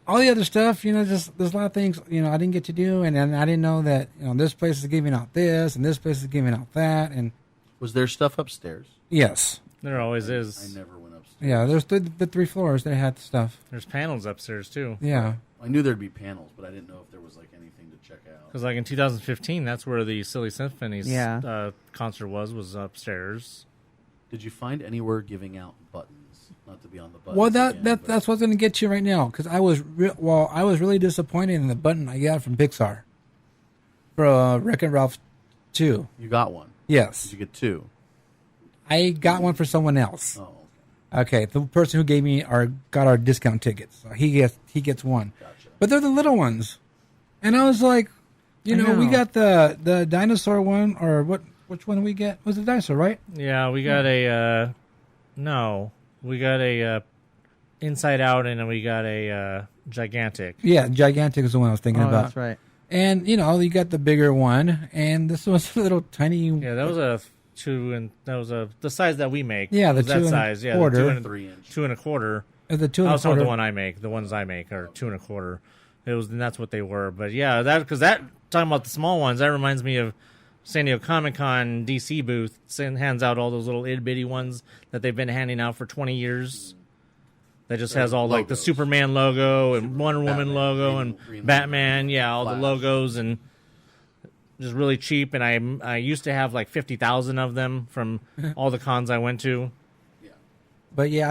Speaker 2: all the other stuff, just there's a lot of things, I didn't get to do. And I didn't know that, this place is giving out this and this place is giving out that. And
Speaker 7: Was there stuff upstairs?
Speaker 2: yes.
Speaker 1: There always
Speaker 7: I
Speaker 1: is.
Speaker 7: never went upstairs.
Speaker 2: Yeah, there's the 3 floors that had stuff.
Speaker 1: There's panels upstairs too.
Speaker 2: Yeah.
Speaker 7: I knew there'd be panels, but I didn't know if there was like anything to check out.
Speaker 1: Because like in 2015, that's where the Silly Symphonies
Speaker 6: Yeah.
Speaker 1: concert was upstairs.
Speaker 7: Did you find anywhere giving out buttons? Not to be on the buttons.
Speaker 2: Well,
Speaker 7: again, but-
Speaker 2: that's what's going to get you right now, because I was really disappointed in the button I got from Pixar for Wreck-It Ralph 2.
Speaker 7: You got one.
Speaker 2: Yes,
Speaker 7: Did you get 2?
Speaker 2: I got one for someone else.
Speaker 7: Oh,
Speaker 2: Okay, the person who gave me got our discount tickets, so he gets one.
Speaker 7: gotcha.
Speaker 2: But they're the little ones, and I was like, we
Speaker 6: know.
Speaker 2: got the dinosaur one, or what? Which one did we get? Was it dinosaur, right?
Speaker 1: Yeah, we got we got a Inside Out, and then we got a Gigantic.
Speaker 2: Yeah, gigantic is the one I was thinking
Speaker 6: Oh,
Speaker 2: about.
Speaker 6: that's right.
Speaker 2: And you got the bigger one, and this was a little tiny.
Speaker 1: Yeah, that was a 2, and that was the size that we make.
Speaker 2: Yeah, the
Speaker 1: Was that
Speaker 2: 2
Speaker 1: size. Yeah,
Speaker 2: quarter.
Speaker 1: the 2 and
Speaker 7: 3-inch.
Speaker 1: 2 and a quarter.
Speaker 2: The 2
Speaker 1: I
Speaker 2: and a
Speaker 1: was talking
Speaker 2: quarter.
Speaker 1: the one I make. The ones I make are 2 and a quarter. And that's what they were. But yeah, talking about the small ones, that reminds me of San Diego Comic-Con DC booth. Hands out all those little itty bitty ones that they've been handing out for 20 years. That just has all like the
Speaker 7: Logos.
Speaker 1: Superman logo and Wonder Woman
Speaker 7: Batman,
Speaker 1: logo
Speaker 7: Green
Speaker 1: and Batman. Yeah, all
Speaker 7: Flash.
Speaker 1: the logos, and just really cheap. And I used to have like 50,000 of them from all the cons I went to.
Speaker 2: But yeah,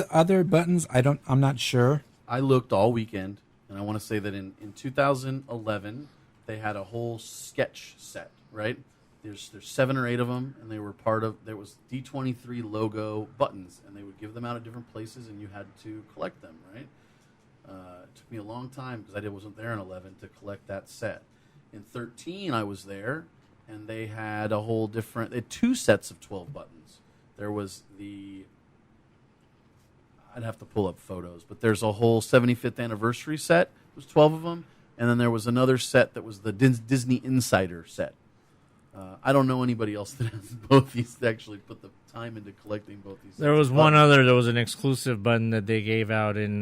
Speaker 2: other buttons, I'm not sure.
Speaker 7: I looked all weekend, and I want to say that in 2011 they had a whole sketch set. Right? There's 7 or 8 of them, and they were there was D23 logo buttons, and they would give them out at different places, and you had to collect them. Right? It took me a long time because I wasn't there in 11 to collect that set. In 13, I was there, and they had they had 2 sets of 12 buttons. There was I'd have to pull up photos, but there's a whole 75th anniversary set. It was 12 of them, and then there was another set that was the Disney Insider set. I don't know anybody else that has both these that actually put the time into collecting both these.
Speaker 1: There was one other. There was an exclusive button that they gave out in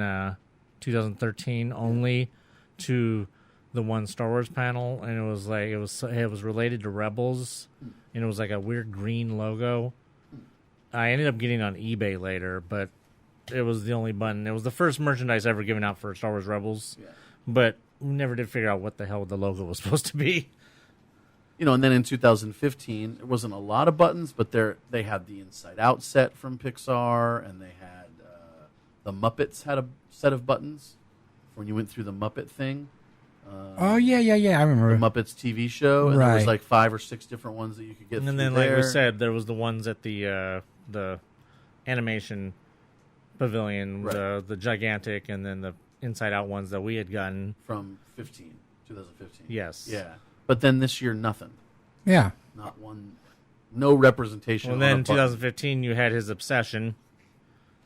Speaker 1: 2013 only to the one Star Wars panel, and it was related to Rebels, and it was like a weird green logo. I ended up getting it on eBay later, but it was the only button. It was the first merchandise ever given out for Star Wars Rebels, but we never did figure out what the hell the logo was supposed to be.
Speaker 7: And then in 2015, it wasn't a lot of buttons, but they had the Inside Out set from Pixar, and they had the Muppets had a set of buttons when you went through the Muppet thing.
Speaker 2: Oh yeah, I remember.
Speaker 7: The Muppets TV show, and there was
Speaker 2: Right.
Speaker 7: like 5 or 6 different ones that you could get.
Speaker 1: And
Speaker 7: through
Speaker 1: then,
Speaker 7: there.
Speaker 1: like we said, there was the ones at the animation pavilion,
Speaker 7: Right.
Speaker 1: the gigantic, and then the Inside Out ones that we had gotten.
Speaker 7: from 2015.
Speaker 1: Yes.
Speaker 7: Yeah, but then this year nothing,
Speaker 2: Yeah.
Speaker 7: not one, no representation.
Speaker 1: Well,
Speaker 7: on
Speaker 1: then
Speaker 7: a
Speaker 1: in
Speaker 7: button.
Speaker 1: 2015, you had his obsession,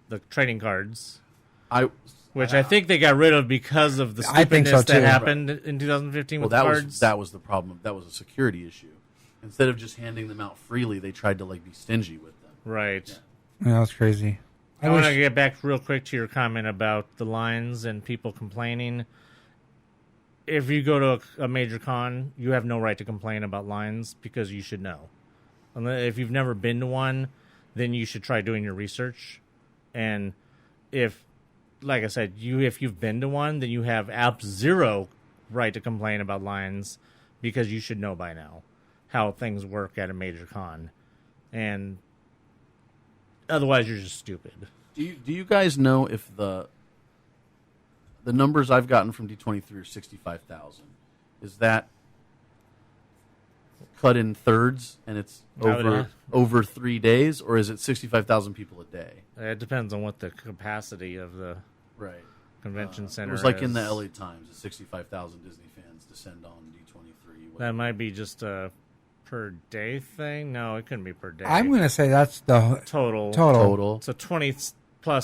Speaker 1: the trading cards,
Speaker 7: I
Speaker 1: which I think they got rid of because of the
Speaker 2: I think so,
Speaker 1: stupidness that
Speaker 2: too.
Speaker 1: happened in 2015
Speaker 7: well
Speaker 1: with
Speaker 7: that
Speaker 1: cards.
Speaker 7: was the problem. That was a security issue. Instead of just handing them out freely, they tried to like be stingy with them.
Speaker 1: Right.
Speaker 2: Yeah, that was crazy.
Speaker 1: I want to get back real quick to your comment about the lines and people complaining. if you go to a major con, you have no right to complain about lines because you should know. If you've never been to one, then you should try doing your research. And if, like I said, if you've been to one, then you have zero right to complain about lines because you should know by now how things work at a major con. And otherwise, you're just stupid.
Speaker 7: Do you guys know if the numbers I've gotten from D23 are 65,000? Is that cut in thirds and it's over 3 days, or is it 65,000 people a day?
Speaker 1: It depends on what the capacity of the convention center is.
Speaker 7: It was like in the LA Times, 65,000 Disney fans descend on D23.
Speaker 1: That might be just a per day thing. No, it couldn't be per day.
Speaker 2: I'm going to say that's the
Speaker 1: total. So 20+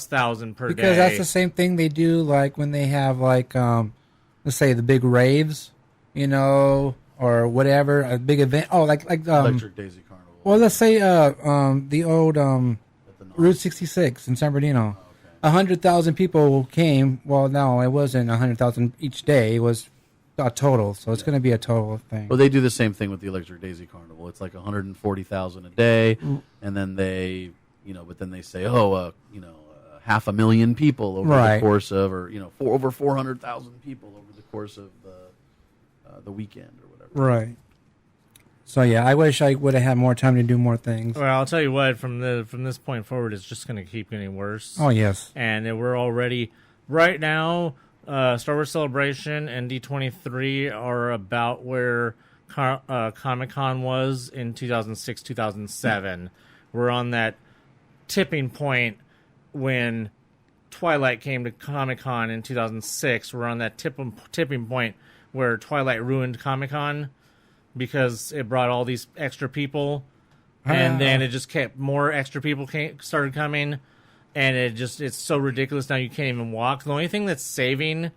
Speaker 1: thousand per day.
Speaker 2: Because that's the same thing they do, like when they have like, let's say the big raves, or whatever, a big event. Oh, like
Speaker 7: Electric Daisy Carnival.
Speaker 2: Well, let's say the old Route 66 in San Bernardino. 100,000 people came. Well, no, it wasn't 100,000 each day. It was a total, so it's going to be a total thing.
Speaker 7: Well, they do the same thing with the Electric Daisy Carnival. It's like 140,000 a day, and then they, but then they say, 500,000 people over the course of, or over 400,000 people over the course of the weekend or whatever.
Speaker 2: Right. So yeah, I wish I would have had more time to do more things.
Speaker 1: Well, I'll tell you what. From this point forward, it's just going to keep getting worse.
Speaker 2: Oh yes.
Speaker 1: And we're already right now. Star Wars Celebration and D23 are about where Comic-Con was in 2006, 2007. We're on that tipping point when Twilight came to Comic-Con in 2006. We're on that tipping point where Twilight ruined Comic-Con because it brought all these extra people, and then it just kept more extra people started coming. And it's so ridiculous now you can't even walk. The only thing that's saving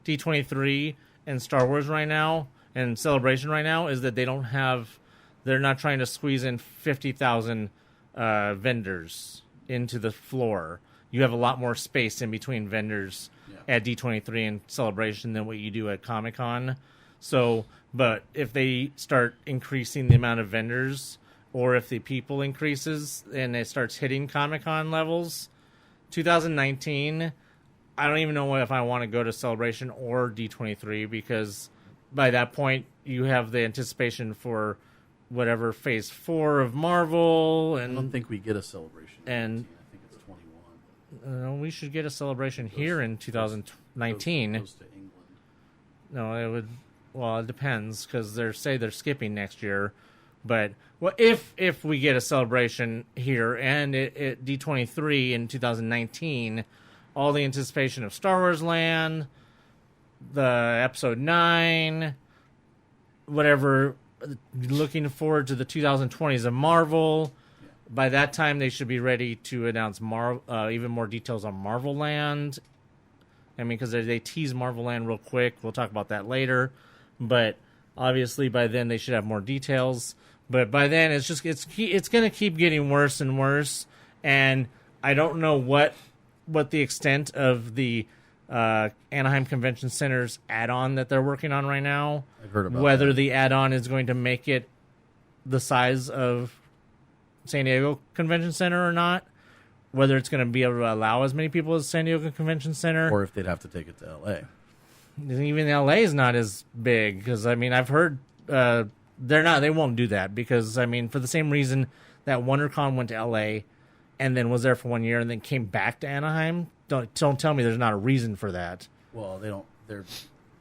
Speaker 1: D23 and Star Wars right now and Celebration right now is that they're not trying to squeeze in 50,000 vendors into the floor. You have a lot more space in between vendors at D23 and Celebration than what you do at Comic-Con. So, but if they start increasing the amount of vendors, or if the people increases and it starts hitting Comic-Con levels, 2019, I don't even know if I want to go to Celebration or D23, because by that point you have the anticipation for whatever Phase 4 of Marvel. And
Speaker 7: I don't think we get a Celebration.
Speaker 1: And
Speaker 7: I think it's 21.
Speaker 1: We should get a Celebration here in 2019.
Speaker 7: Goes to England.
Speaker 1: No, it would. Well, it depends, because they're skipping next year. But if we get a Celebration here and at D23 in 2019, all the anticipation of Star Wars Land, the Episode 9, whatever, looking forward to the 2020s of Marvel. By that time, they should be ready to announce even more details on Marvel Land. I mean, because they tease Marvel Land real quick. We'll talk about that later. But obviously, by then they should have more details. But by then, it's going to keep getting worse and worse. And I don't know what the extent of the Anaheim Convention Center's add-on that they're working on right now.
Speaker 7: I've heard about
Speaker 1: whether
Speaker 7: that.
Speaker 1: the add-on is going to make it the size of San Diego Convention Center or not. Whether it's going to be able to allow as many people as San Diego Convention Center,
Speaker 7: or if they'd have to take it to LA.
Speaker 1: Even LA is not as big, because I've heard they won't do that, because for the same reason that WonderCon went to LA and then was there for 1 year and then came back to Anaheim. Don't tell me there's not a reason for that.
Speaker 7: Well, they don't.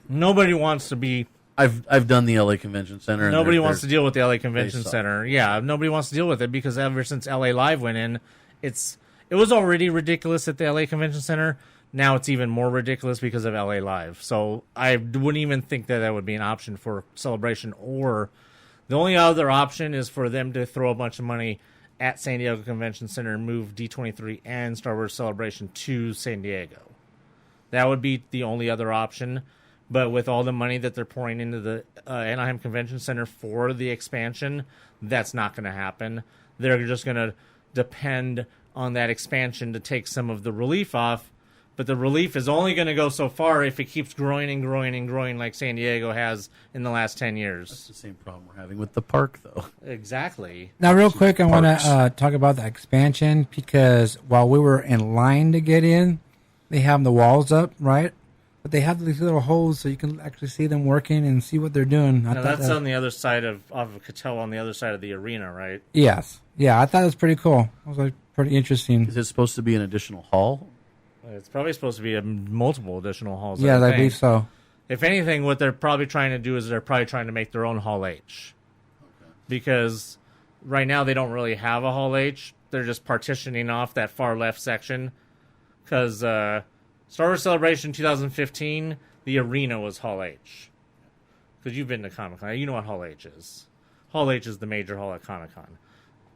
Speaker 1: Nobody wants to be.
Speaker 7: I've done the LA Convention Center. And
Speaker 1: nobody wants to deal with the LA Convention Center. Yeah, nobody wants to deal with it, because ever since LA Live went in, it was already ridiculous at the LA Convention Center. Now it's even more ridiculous because of LA Live. So I wouldn't even think that would be an option for Celebration. Or the only other option is for them to throw a bunch of money at San Diego Convention Center and move D23 and Star Wars Celebration to San Diego. That would be the only other option. But with all the money that they're pouring into the Anaheim Convention Center for the expansion, that's not going to happen. They're just going to depend on that expansion to take some of the relief off But the relief is only going to go so far if it keeps growing and growing and growing like San Diego has in the last 10 years.
Speaker 7: That's the same problem we're having with the park, though.
Speaker 1: Exactly.
Speaker 2: Now, real quick, I want
Speaker 7: Parks.
Speaker 2: to talk about the expansion because while we were in line to get in, they have the walls up, right? But they have these little holes so you can actually see them working and see what they're doing.
Speaker 1: Now, that's on the other side of Cattell, on the other side of the arena, right?
Speaker 2: Yes. Yeah, I thought it was pretty cool. It was like pretty interesting.
Speaker 7: Is it supposed to be an additional hall?
Speaker 1: It's probably supposed to be a multiple additional halls.
Speaker 2: Yeah, I
Speaker 1: think.
Speaker 2: believe so.
Speaker 1: If anything, what they're probably trying to do is they're probably trying to make their own Hall H. Because right now they don't really have a Hall H. They're just partitioning off that far left section. Because Star Wars Celebration 2015, the arena was Hall H. Because you've been to Comic-Con. You know what Hall H is. Hall H is the major hall at Comic-Con.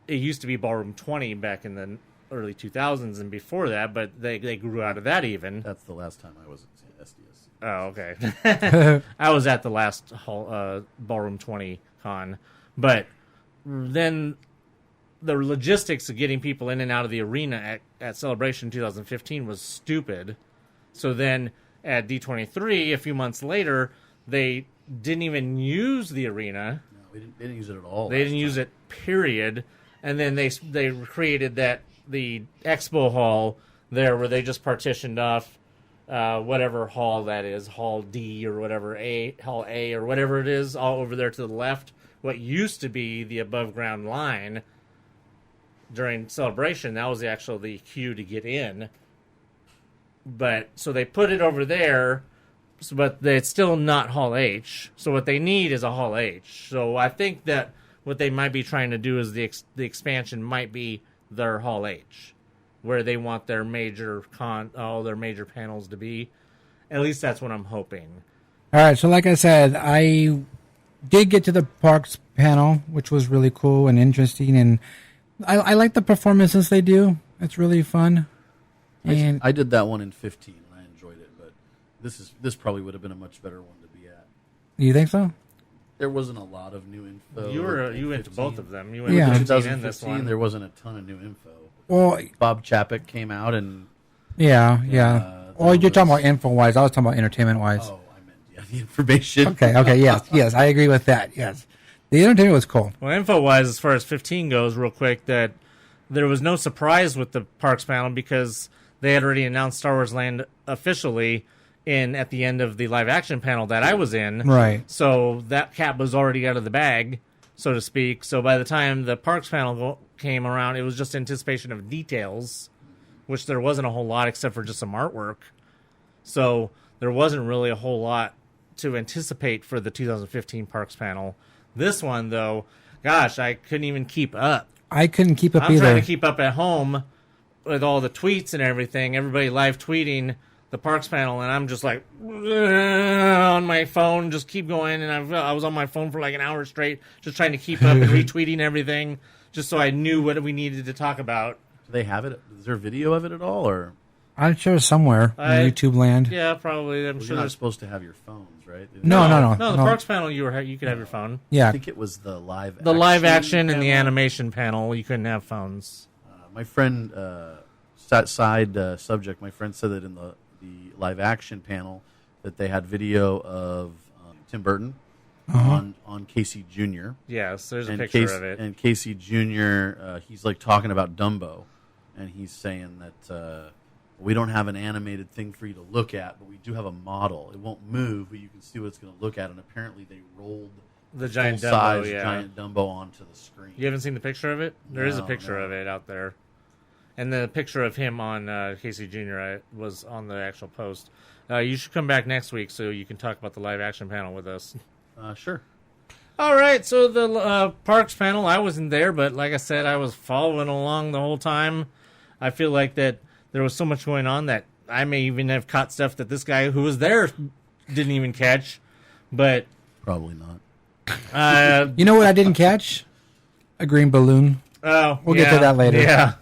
Speaker 1: It used to be Ballroom 20 back in the early 2000s and before that, but they grew out of that even.
Speaker 7: That's the last time I was at SDS.
Speaker 1: Oh, okay. I was at the last Ballroom 20 con. But then the logistics of getting people in and out of the arena at Celebration 2015 was stupid. So then at D23, a few months later, they didn't even use the arena.
Speaker 7: No, they didn't use it at all.
Speaker 1: They didn't use it, period. And then they created the expo hall there where they just partitioned off whatever hall that is, Hall D or whatever, Hall A or whatever it is, all over there to the left. What used to be the above ground line during Celebration, that was the queue to get in. But so they put it over there, but it's still not Hall H. So what they need is a Hall H. So I think that what they might be trying to do is the expansion might be their Hall H, where they want their all their major panels to be. At least that's what I'm hoping.
Speaker 2: All right, so like I said, I did get to the parks panel, which was really cool and interesting, and I like the performances they do. It's really fun. And
Speaker 7: I did that one in 15 and I enjoyed it, but this probably would have been a much better one to be at.
Speaker 2: you think so?
Speaker 7: There wasn't a lot of new info.
Speaker 1: You went to
Speaker 7: 15.
Speaker 1: both of them. You went
Speaker 2: Yeah.
Speaker 1: to
Speaker 7: In
Speaker 1: 15 and this
Speaker 7: 2015,
Speaker 1: one.
Speaker 7: there wasn't a ton of new info.
Speaker 2: Well,
Speaker 7: Bob Chapek came out and
Speaker 2: yeah.
Speaker 7: there
Speaker 2: You're talking
Speaker 7: was-
Speaker 2: about info-wise. I was talking about entertainment-wise.
Speaker 7: I meant the information.
Speaker 2: Okay, yes, I agree with that, yes. The entertainment was cool.
Speaker 1: Well, info-wise, as far as 15 goes, real quick, that there was no surprise with the parks panel because they had already announced Star Wars Land officially at the end of the live-action panel that I was in.
Speaker 2: Right.
Speaker 1: So that cap was already out of the bag, so to speak. So by the time the parks panel came around, it was just anticipation of details, which there wasn't a whole lot except for just some artwork. So there wasn't really a whole lot to anticipate for the 2015 parks panel. This one, though, gosh, I couldn't even keep up.
Speaker 2: I couldn't keep up
Speaker 1: I'm
Speaker 2: either.
Speaker 1: trying to keep up at home with all the tweets and everything, everybody live tweeting the parks panel, and I'm just like on my phone, just keep going, and I was on my phone for like an hour straight, just trying to keep up and retweeting everything, just so I knew what we needed to talk about.
Speaker 7: Do they have it? Is there video of it at all? Or
Speaker 2: I'm sure somewhere in YouTube land.
Speaker 1: Yeah, probably. I'm
Speaker 7: well,
Speaker 1: sure
Speaker 7: you're not
Speaker 1: there's.
Speaker 7: supposed to have your phones, right?
Speaker 2: No.
Speaker 1: No, the parks panel you could have your phone.
Speaker 2: Yeah.
Speaker 7: I think it was the live
Speaker 1: Action and the
Speaker 7: panel.
Speaker 1: animation panel, you couldn't have phones.
Speaker 7: My friend, side subject, my friend said that in the live action panel that they had video of Tim Burton on Casey Jr.
Speaker 1: Yes, there's a
Speaker 7: and
Speaker 1: picture of it.
Speaker 7: And Casey Jr., he's like talking about Dumbo, and he's saying that we don't have an animated thing for you to look at, but we do have a model. It won't move, but you can see what it's going to look at. And apparently they rolled
Speaker 1: The giant Dumbo,
Speaker 7: full-size
Speaker 1: yeah.
Speaker 7: giant Dumbo onto the screen.
Speaker 1: You haven't seen the picture of it? There is a
Speaker 7: No,
Speaker 1: picture
Speaker 7: no.
Speaker 1: of it out there. And the picture of him on Casey Jr. Was on the actual post. You should come back next week so you can talk about the live action panel with us.
Speaker 7: Sure.
Speaker 1: All right, so the parks panel, I wasn't there, but like I said, I was following along the whole time. I feel like that there was so much going on that I may even have caught stuff that this guy who was there didn't even catch. But
Speaker 7: Probably not.
Speaker 2: You know what I didn't catch? A green balloon.
Speaker 1: oh,
Speaker 2: We'll get to that later.
Speaker 1: Yeah.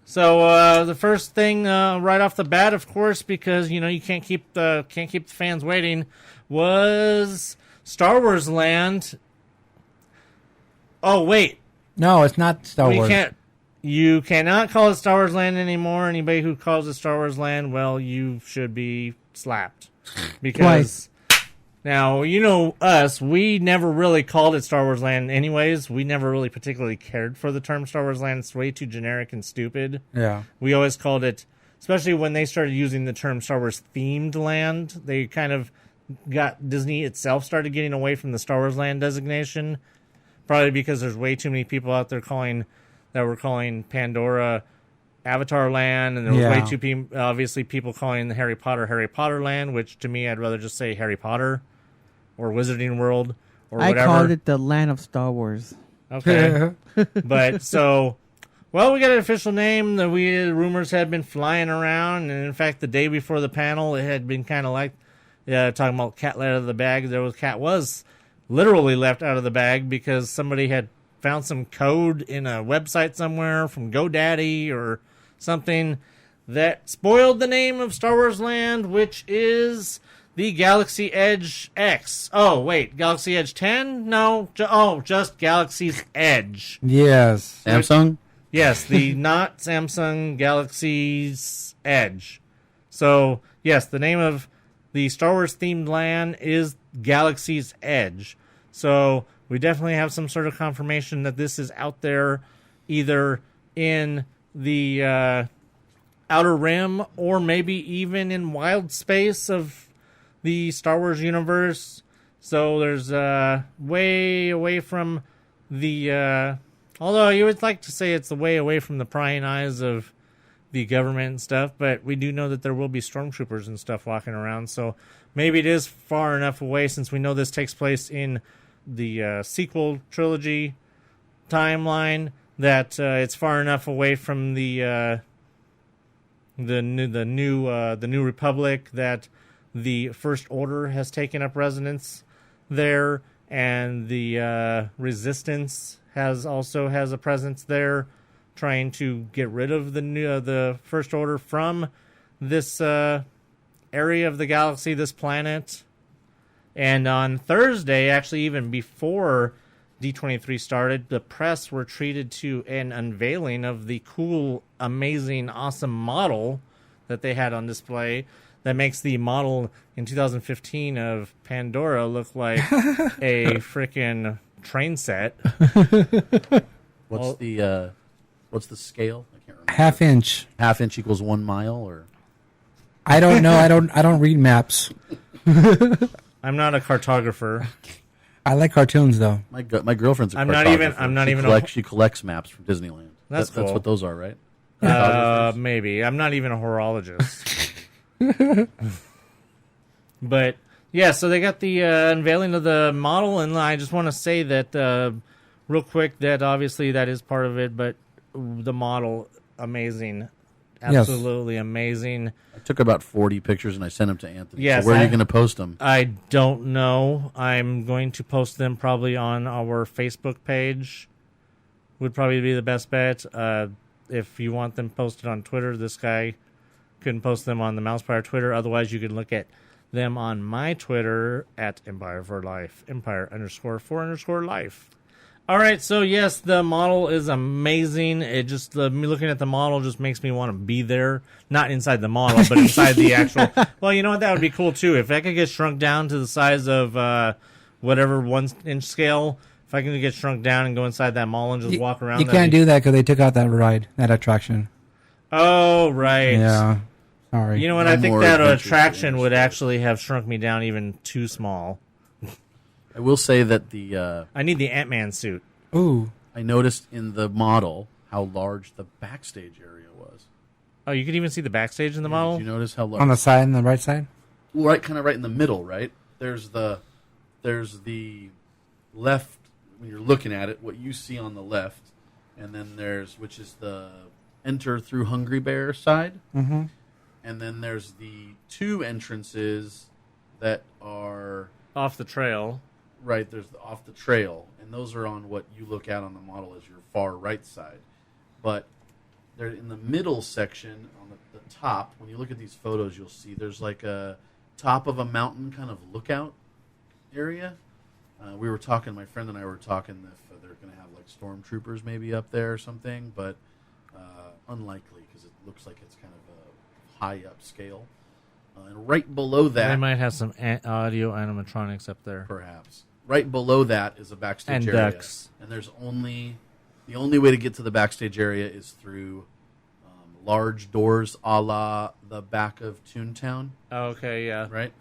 Speaker 1: So the first thing right off the bat, of course, because you can't keep the fans waiting, was Star Wars Land. Oh wait,
Speaker 2: No, it's not Star
Speaker 1: we
Speaker 2: Wars.
Speaker 1: can't. You cannot call it Star Wars Land anymore. Anybody who calls it Star Wars Land, well, you should be slapped. Because now, you know us, we never really called it Star Wars Land anyways. We never really particularly cared for the term Star Wars Land. It's way too generic and stupid.
Speaker 2: Yeah.
Speaker 1: We always called it, especially when they started using the term Star Wars themed land, they kind of got, Disney itself started getting away from the Star Wars Land designation. Probably because there's way too many people out there that were calling Pandora Avatar Land, and there was way too obviously people calling the Harry Potter Land, which to me I'd rather just say Harry Potter or Wizarding World or whatever.
Speaker 6: I called it the Land of Star Wars.
Speaker 1: Okay. But so, well, we got an official name. The rumors had been flying around, and in fact, the day before the panel, it had been kind of like talking about cat let out of the bag. Cat was literally left out of the bag because somebody had found some code in a website somewhere from GoDaddy or something that spoiled the name of Star Wars Land, which is the Galaxy Edge X. Oh, wait, Galaxy Edge 10? No, just Galaxy's Edge.
Speaker 2: Yes.
Speaker 7: Samsung?
Speaker 1: Yes, the not Samsung Galaxy's Edge. So, yes, the name of the Star Wars themed land is Galaxy's Edge. So, we definitely have some sort of confirmation that this is out there either in the Outer Rim or maybe even in wild space of the Star Wars universe. So there's way away from the... although you would like to say it's the way away from the prying eyes of the government and stuff, but we do know that there will be stormtroopers and stuff walking around. So maybe it is far enough away since we know this takes place in the sequel trilogy timeline that it's far enough away from the new Republic that the First Order has taken up residence there, and the Resistance has a presence there, trying to get rid of the First Order from this area of the galaxy, this planet. And on Thursday, actually even before D23 started, the press were treated to an unveiling of the cool, amazing, awesome model that they had on display that makes the model in 2015 of Pandora look like a freaking train set.
Speaker 7: What's the scale? I can't remember.
Speaker 2: Half inch.
Speaker 7: Half inch equals 1 mile, or
Speaker 2: I don't know. I don't read maps.
Speaker 1: I'm not a cartographer.
Speaker 2: I like cartoons though.
Speaker 7: my girlfriend's a
Speaker 1: I'm
Speaker 7: cartographer.
Speaker 1: not even
Speaker 7: She collects maps from Disneyland.
Speaker 1: That's cool.
Speaker 7: That's what those are, right?
Speaker 1: Maybe. I'm not even a horologist. But, yeah, so they got the unveiling of the model, and I just want to say that real quick that obviously that is part of it, but the model, amazing. Absolutely amazing.
Speaker 7: I took about 40 pictures and I sent them to Anthony.
Speaker 1: Yes,
Speaker 7: so where are you going to post them?
Speaker 1: I don't know. I'm going to post them probably on our Facebook page. Would probably be the best bet. If you want them posted on Twitter, this guy couldn't post them on the MousePIRE Twitter. Otherwise, you can look at them on my Twitter at Empire for Life. Empire_for_life. All right, so yes, the model is amazing. It just me looking at the model just makes me want to be there. Not inside the model, but inside the actual. Well, you know what? That would be cool too. If I could get shrunk down to the size of whatever 1-inch scale. If I can get shrunk down and go inside that mall and just walk around.
Speaker 2: You can't do that because they took out that ride, that attraction.
Speaker 1: Oh, right.
Speaker 2: Yeah. Sorry.
Speaker 1: You know what?
Speaker 7: No
Speaker 1: I think
Speaker 7: more
Speaker 1: that
Speaker 7: adventures
Speaker 1: attraction
Speaker 7: in
Speaker 1: would
Speaker 7: space.
Speaker 1: actually have shrunk me down even too small.
Speaker 7: I will say that the
Speaker 1: I need the Ant-Man suit.
Speaker 2: Ooh.
Speaker 7: I noticed in the model how large the backstage area was.
Speaker 1: Oh, you can even see the backstage in the model?
Speaker 7: Did you notice how large?
Speaker 2: On the side and the right side?
Speaker 7: Right, kind of right in the middle, right? There's the left, when you're looking at it, what you see on the left, and then which is the enter through Hungry Bear side.
Speaker 2: Mm-hmm.
Speaker 7: And then there's the 2 entrances that are
Speaker 1: Off the trail.
Speaker 7: right. There's off the trail, and those are on what you look at on the model as your far right side. But they're in the middle section on the top. When you look at these photos, you'll see there's like a top of a mountain kind of lookout area. We were talking, my friend and I were talking if they're going to have like stormtroopers maybe up there or something, but unlikely because it looks like it's kind of a high up scale. And right below that,
Speaker 1: They might have some audio animatronics up there.
Speaker 7: perhaps. Right below that is a backstage
Speaker 1: And
Speaker 7: area,
Speaker 1: ducks.
Speaker 7: and there's the only way to get to the backstage area is through large doors, a la the back of Toontown,
Speaker 1: Okay, yeah.
Speaker 7: right?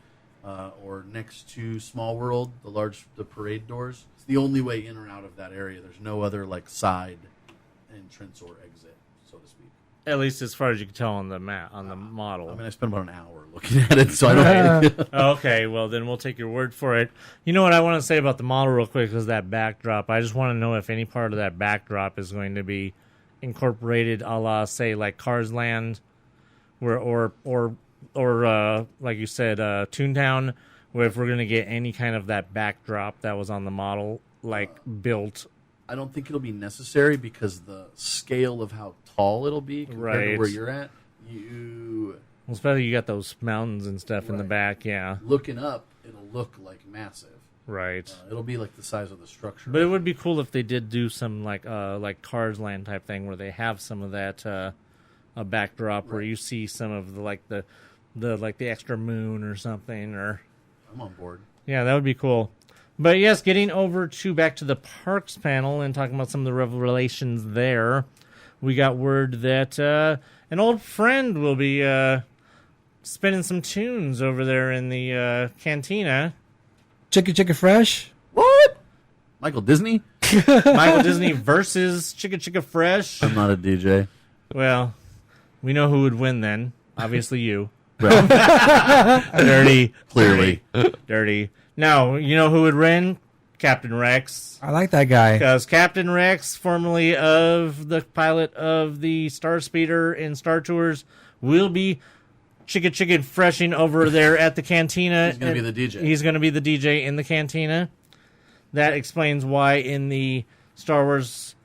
Speaker 7: Or next to Small World, the parade doors. It's the only way in or out of that area. There's no other like side entrance or exit, so to speak.
Speaker 1: At least as far as you can tell on the model.
Speaker 7: I mean, I spent about an hour looking at it, so I don't.
Speaker 1: Okay, well, then we'll take your word for it. You know what I want to say about the model real quick is that backdrop. I just want to know if any part of that backdrop is going to be incorporated a la, say, like Cars Land or like you said, Toontown, where if we're going to get any kind of that backdrop that was on the model, like, built.
Speaker 7: I don't think it'll be necessary because the scale of how tall it'll be compared to
Speaker 1: Right.
Speaker 7: where you're at, you
Speaker 1: Well, especially you got those mountains and stuff in the
Speaker 7: Right.
Speaker 1: back, yeah.
Speaker 7: looking up, it'll look like massive.
Speaker 1: Right.
Speaker 7: It'll be like the size of the structure.
Speaker 1: But it would be cool if they did do some like Cars Land type thing where they have some of that a backdrop where you see some of the extra moon or something, or
Speaker 7: I'm on board.
Speaker 1: yeah, that would be cool. But yes, getting over to back to the parks panel and talking about some of the revelations there, we got word that an old friend will be spinning some tunes over there in the cantina.
Speaker 2: Chicka Fresh.
Speaker 7: What? Michael Disney?
Speaker 1: Michael Disney versus Chicka Fresh.
Speaker 7: I'm not a DJ.
Speaker 1: Well, we know who would win then. Obviously you. Dirty.
Speaker 7: Clearly.
Speaker 1: Dirty. Now, you know who would win? Captain Rex.
Speaker 2: I like that guy.
Speaker 1: Because Captain Rex, formerly of the pilot of the Star Speeder in Star Tours, will be Chicka freshing over there at the cantina.
Speaker 7: He's going to be the DJ.
Speaker 1: He's going to be the DJ in the cantina. That explains why in the Star Wars,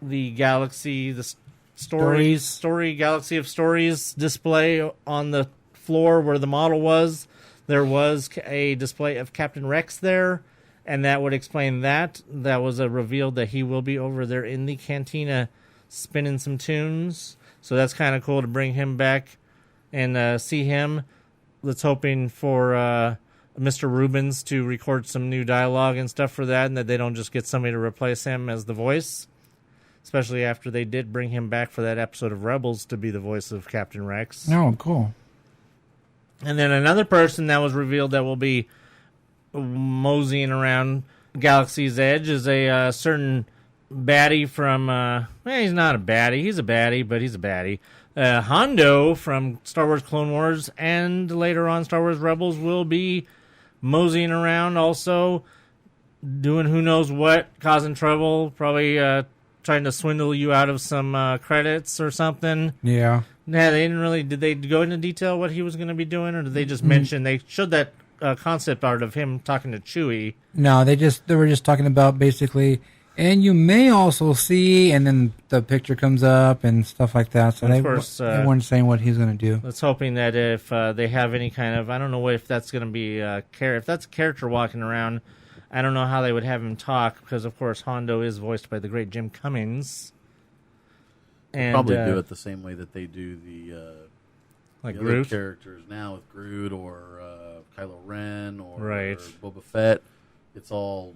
Speaker 1: the Galaxy, the story Galaxy of Stories display on the floor where the model was, there was a display of Captain Rex there, and that would explain that. That was a reveal that he will be over there in the cantina spinning some tunes. So that's kind of cool to bring him back and see him. Let's hoping for Mr. Rubens to record some new dialogue and stuff for that, and that they don't just get somebody to replace him as the voice. Especially after they did bring him back for that episode of Rebels to be the voice of Captain Rex.
Speaker 2: Oh, cool.
Speaker 1: And then another person that was revealed that will be moseying around Galaxy's Edge is a certain baddie from... he's not a baddie. He's a baddie, but he's a baddie. Hondo from Star Wars Clone Wars and later on Star Wars Rebels will be moseying around also, doing who knows what, causing trouble, probably trying to swindle you out of some credits or something.
Speaker 2: Yeah.
Speaker 1: Yeah, they didn't really... Did they go into detail what he was going to be doing, or did they just mention... They showed that concept art of him talking to Chewie.
Speaker 2: No, they were just talking about basically, and you may also see, and then the picture comes up and stuff like that. So
Speaker 1: Of
Speaker 2: they
Speaker 1: course,
Speaker 2: they weren't saying what he's going to do.
Speaker 1: Let's hoping that if they have any kind of... I don't know if that's going to be... if that's a character walking around, I don't know how they would have him talk, because, of course, Hondo is voiced by the great Jim Cummings. And,
Speaker 7: Probably do it the same way that they do the
Speaker 1: like
Speaker 7: the
Speaker 1: Groot?
Speaker 7: other characters now with Groot or Kylo Ren or
Speaker 1: Right.
Speaker 7: Boba Fett. It's all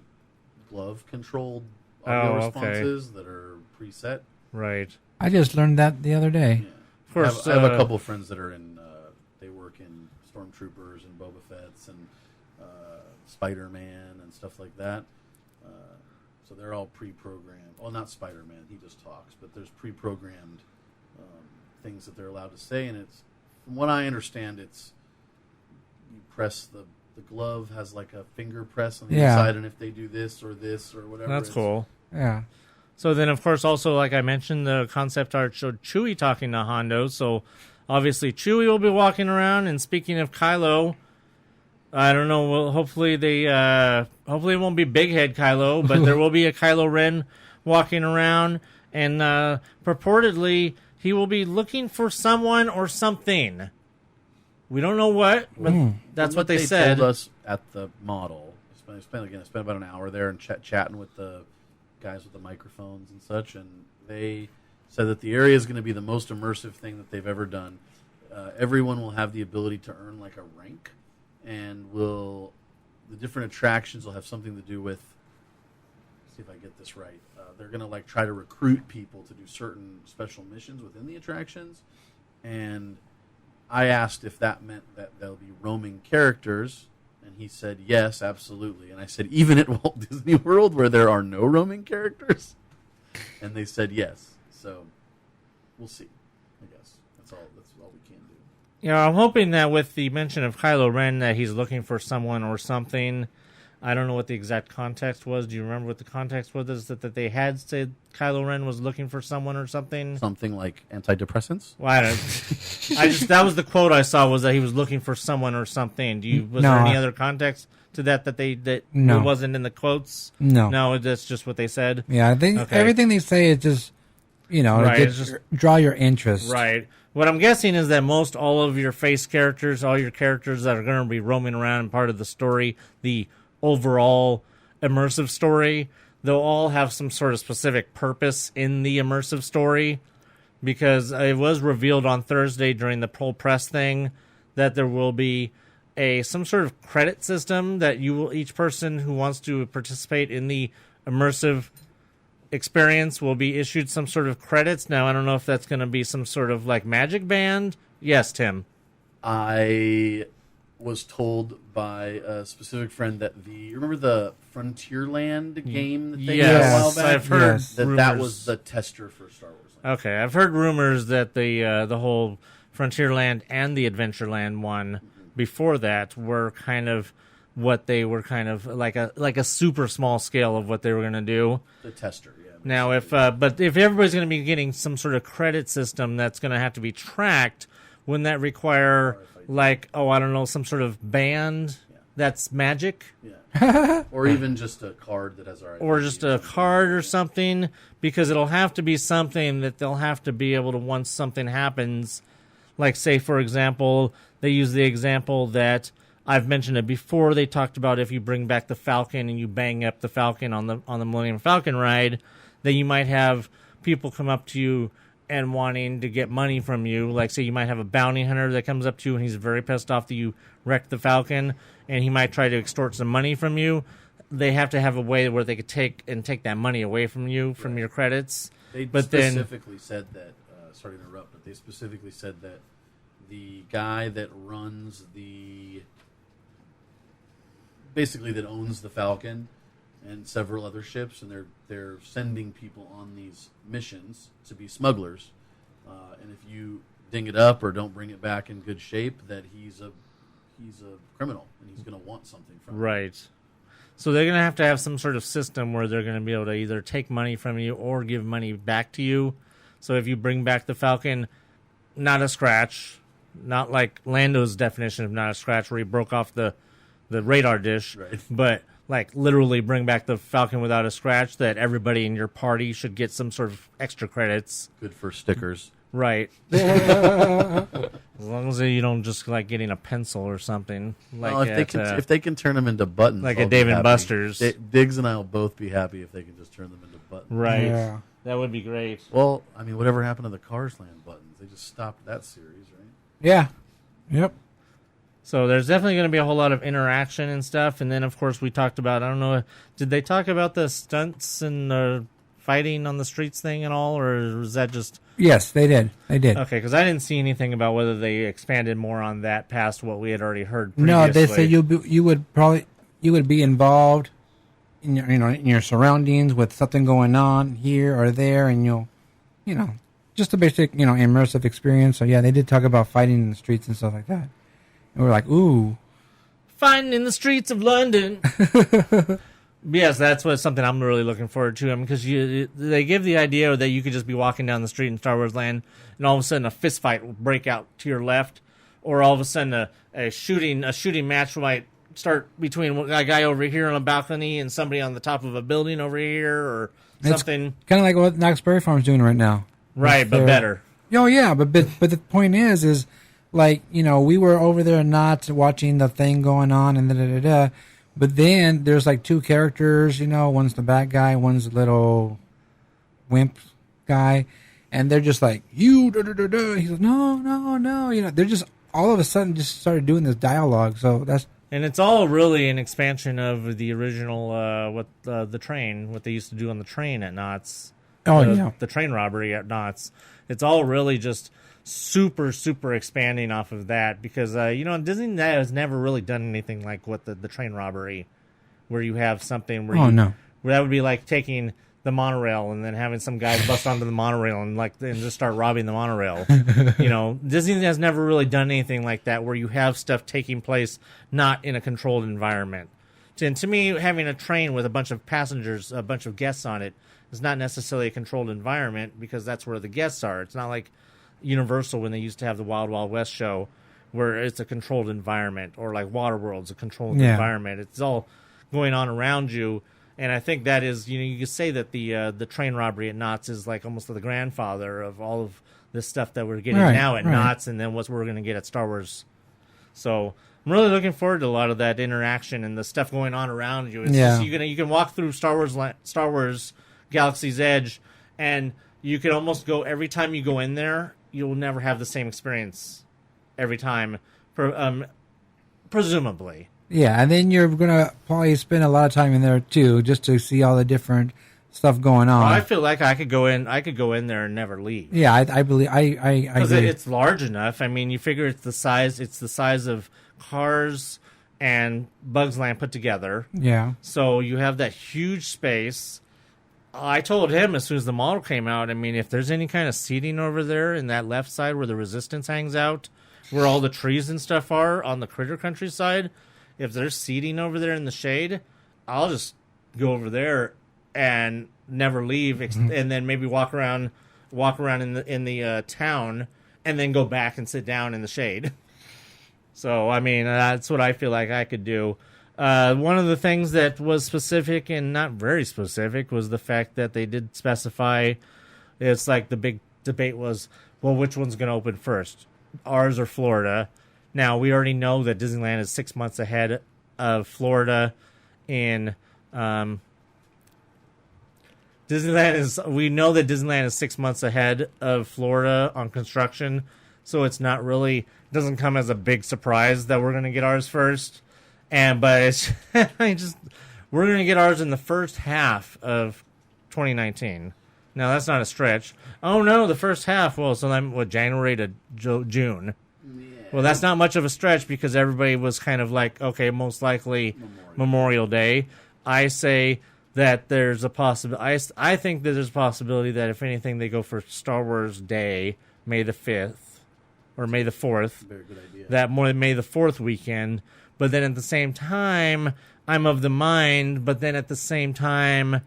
Speaker 7: glove-controlled audio responses that are preset.
Speaker 1: Right.
Speaker 2: I just learned that the other day.
Speaker 1: Of course,
Speaker 7: I have a couple of friends that are in. They work in Stormtroopers and Boba Fett's and Spider-Man and stuff like that. So they're all pre-programmed. Well, not Spider-Man; he just talks. But there's pre-programmed things that they're allowed to say, and it's, from what I understand, it's you press the glove has like a finger press on the inside, and if they do this or whatever,
Speaker 1: That's cool.
Speaker 2: Yeah.
Speaker 1: So then, of course, also, like I mentioned, the concept art showed Chewie talking to Hondo. So obviously, Chewie will be walking around. And speaking of Kylo, I don't know. Well, hopefully hopefully it won't be Big Head Kylo, but there will be a Kylo Ren walking around, and purportedly he will be looking for someone or something. We don't know what, but that's what they said.
Speaker 7: Told us at the model. I spent about an hour there and chatting with the guys with the microphones and such, and they said that the area is going to be the most immersive thing that they've ever done. Everyone will have the ability to earn like a rank, and the different attractions will have something to do with. Let's see if I get this right. They're going to like try to recruit people to do certain special missions within the attractions, and I asked if that meant that there'll be roaming characters, and he said yes, absolutely. And I said even at Walt Disney World where there are no roaming characters, and they said yes. So we'll see. I guess that's all we can do.
Speaker 1: You know, I'm hoping that with the mention of Kylo Ren that he's looking for someone or something. I don't know what the exact context was. Do you remember what the context was? Is that they had said Kylo Ren was looking for someone or something?
Speaker 7: Something like antidepressants?
Speaker 1: Well, that was the quote I saw, was that he was looking for someone or something. Was there any other context to that
Speaker 2: no.
Speaker 1: it wasn't in the quotes?
Speaker 2: No,
Speaker 1: that's just what they said.
Speaker 2: Yeah, I think everything they say is just to draw your interest.
Speaker 1: Right. What I'm guessing is that most all of your face characters, all your characters that are going to be roaming around and part of the story, the overall immersive story, they'll all have some sort of specific purpose in the immersive story, because it was revealed on Thursday during the pro press thing that there will be some sort of credit system that each person who wants to participate in the immersive experience will be issued some sort of credits. Now I don't know if that's going to be some sort of like magic band. Yes, Tim.
Speaker 7: I was told by a specific friend that remember the Frontierland game that they did a while back?
Speaker 1: I've heard
Speaker 7: that was the tester for Star Wars Land.
Speaker 1: Okay, I've heard rumors that the whole Frontierland and the Adventureland one before that were kind of what they were kind of like a super small scale of what they were going to do.
Speaker 7: The tester, yeah.
Speaker 1: Now, if everybody's going to be getting some sort of credit system that's going to have to be tracked, wouldn't that require some sort of band that's magic?
Speaker 7: Yeah. Or even just a card that has our identity.
Speaker 1: Or just a card or something, because it'll have to be something that they'll have to be able to, once something happens, like say, for example, they use the example that I've mentioned it before. They talked about if you bring back the Falcon and you bang up the Falcon on the Millennium Falcon ride, that you might have people come up to you and wanting to get money from you. Like, say you might have a bounty hunter that comes up to you and he's very pissed off that you wrecked the Falcon, and he might try to extort some money from you. They have to have a way where they could take that money away from you, from your credits.
Speaker 7: They specifically said that, sorry to interrupt, but they specifically said that the guy that runs basically that owns the Falcon and several other ships, and they're sending people on these missions to be smugglers. And if you ding it up or don't bring it back in good shape, that he's a criminal and he's going to want something from you.
Speaker 1: Right. So they're going to have some sort of system where they're going to be able to either take money from you or give money back to you. So if you bring back the Falcon, not a scratch, not like Lando's definition of not a scratch where he broke off the radar dish,
Speaker 7: right,
Speaker 1: but like literally bring back the Falcon without a scratch, that everybody in your party should get some sort of extra credits.
Speaker 7: Good for stickers.
Speaker 1: Right. As long as you don't just like getting a pencil or something. Like
Speaker 7: well, if they can turn them into buttons,
Speaker 1: like
Speaker 7: I'll
Speaker 1: a Dave
Speaker 7: be
Speaker 1: and Buster's.
Speaker 7: Diggs and I will both be happy if they can just turn them into buttons.
Speaker 1: Right.
Speaker 2: Yeah.
Speaker 1: That would be great.
Speaker 7: Well, I mean, whatever happened to the Cars Land buttons? They just stopped that series, right?
Speaker 2: Yeah. Yep.
Speaker 1: So there's definitely going to be a whole lot of interaction and stuff. And then, of course, we talked about, I don't know, did they talk about the stunts and the fighting on the streets thing and all, or was that just...
Speaker 2: Yes, they did. They did.
Speaker 1: Okay, because I didn't see anything about whether they expanded more on that past what we had already heard previously.
Speaker 2: No, they said you would be involved in your surroundings with something going on here or there, and you'll just a basic immersive experience. So yeah, they did talk about fighting in the streets and stuff like that. And we're like, ooh,
Speaker 1: fighting in the streets of London. Yes, that's something I'm really looking forward to. Because they give the idea that you could just be walking down the street in Star Wars Land, and all of a sudden a fist fight will break out to your left, or all of a sudden a shooting match might start between a guy over here on a balcony and somebody on the top of a building over here, or something.
Speaker 2: Kind of like what Knox Berry Farm's doing right now.
Speaker 1: Right, but better.
Speaker 2: Oh yeah, but the point is like we were over there not watching the thing going on and but then there's like two characters, one's the bad guy, one's the little wimp guy, and they're just like, you, da, da, da, da. He's like, no, no, no. You know, they're just all of a sudden just started doing this dialogue. So that's.
Speaker 1: And it's all really an expansion of the original, the train, what they used to do on the train at Knott's.
Speaker 2: Oh, yeah.
Speaker 1: The train robbery at Knott's. It's all really just super, super expanding off of that because, Disney has never really done anything like what the train robbery, where you have something where where that would be like taking the monorail and then having some guy bust onto the monorail and just start robbing the monorail. Disney has never really done anything like that where you have stuff taking place not in a controlled environment. And to me, having a train with a bunch of passengers, a bunch of guests on it, is not necessarily a controlled environment because that's where the guests are. It's not like Universal when they used to have the Wild Wild West show where it's a controlled environment, or like Waterworld's a controlled environment. It's all going on around you. And I think that is, you could say that the train robbery at Knott's is like almost the grandfather of all of this stuff that we're getting now at Knott's, and then what we're going to get at Star Wars. So I'm really looking forward to a lot of that interaction and the stuff going on around you. It's just, you can walk through Star Wars Galaxy's Edge, and you can almost go every time you go in there. You'll never have the same experience every time, presumably.
Speaker 2: Yeah, and then you're gonna probably spend a lot of time in there too, just to see all the different stuff going on.
Speaker 1: Well, I feel like I could go in there and never leave.
Speaker 2: Yeah, I believe I
Speaker 1: because
Speaker 2: agree.
Speaker 1: it's large enough. I mean, you figure it's the size of Cars and Bugs Land put together.
Speaker 2: Yeah.
Speaker 1: So you have that huge space. I told him as soon as the model came out, I mean, if there's any kind of seating over there in that left side where the Resistance hangs out, where all the trees and stuff are on the Critter Country side, if there's seating over there in the shade, I'll just go over there and never leave, and then maybe walk around in the town, and then go back and sit down in the shade. So, I mean, that's what I feel like I could do. One of the things that was specific and not very specific was the fact that they did specify, it's like the big debate was, well, which one's going to open first, ours or Florida? Now, we already know that Disneyland is 6 months ahead of Florida in we know that Disneyland is 6 months ahead of Florida on construction, so it doesn't come as a big surprise that we're going to get ours first. But it's we're going to get ours in the first half of 2019. Now, that's not a stretch. Oh, no, the first half. Well, so then January to June. Yeah. Well, that's not much of a stretch because everybody was kind of like, okay, most likely Memorial Day. I say that there's a possibility. I think that there's a possibility that if anything, they go for Star Wars Day, May the 5th or May the 4th. Very good idea. That more than May the 4th weekend. But then at the same time, I'm of the mind. But then at the same time,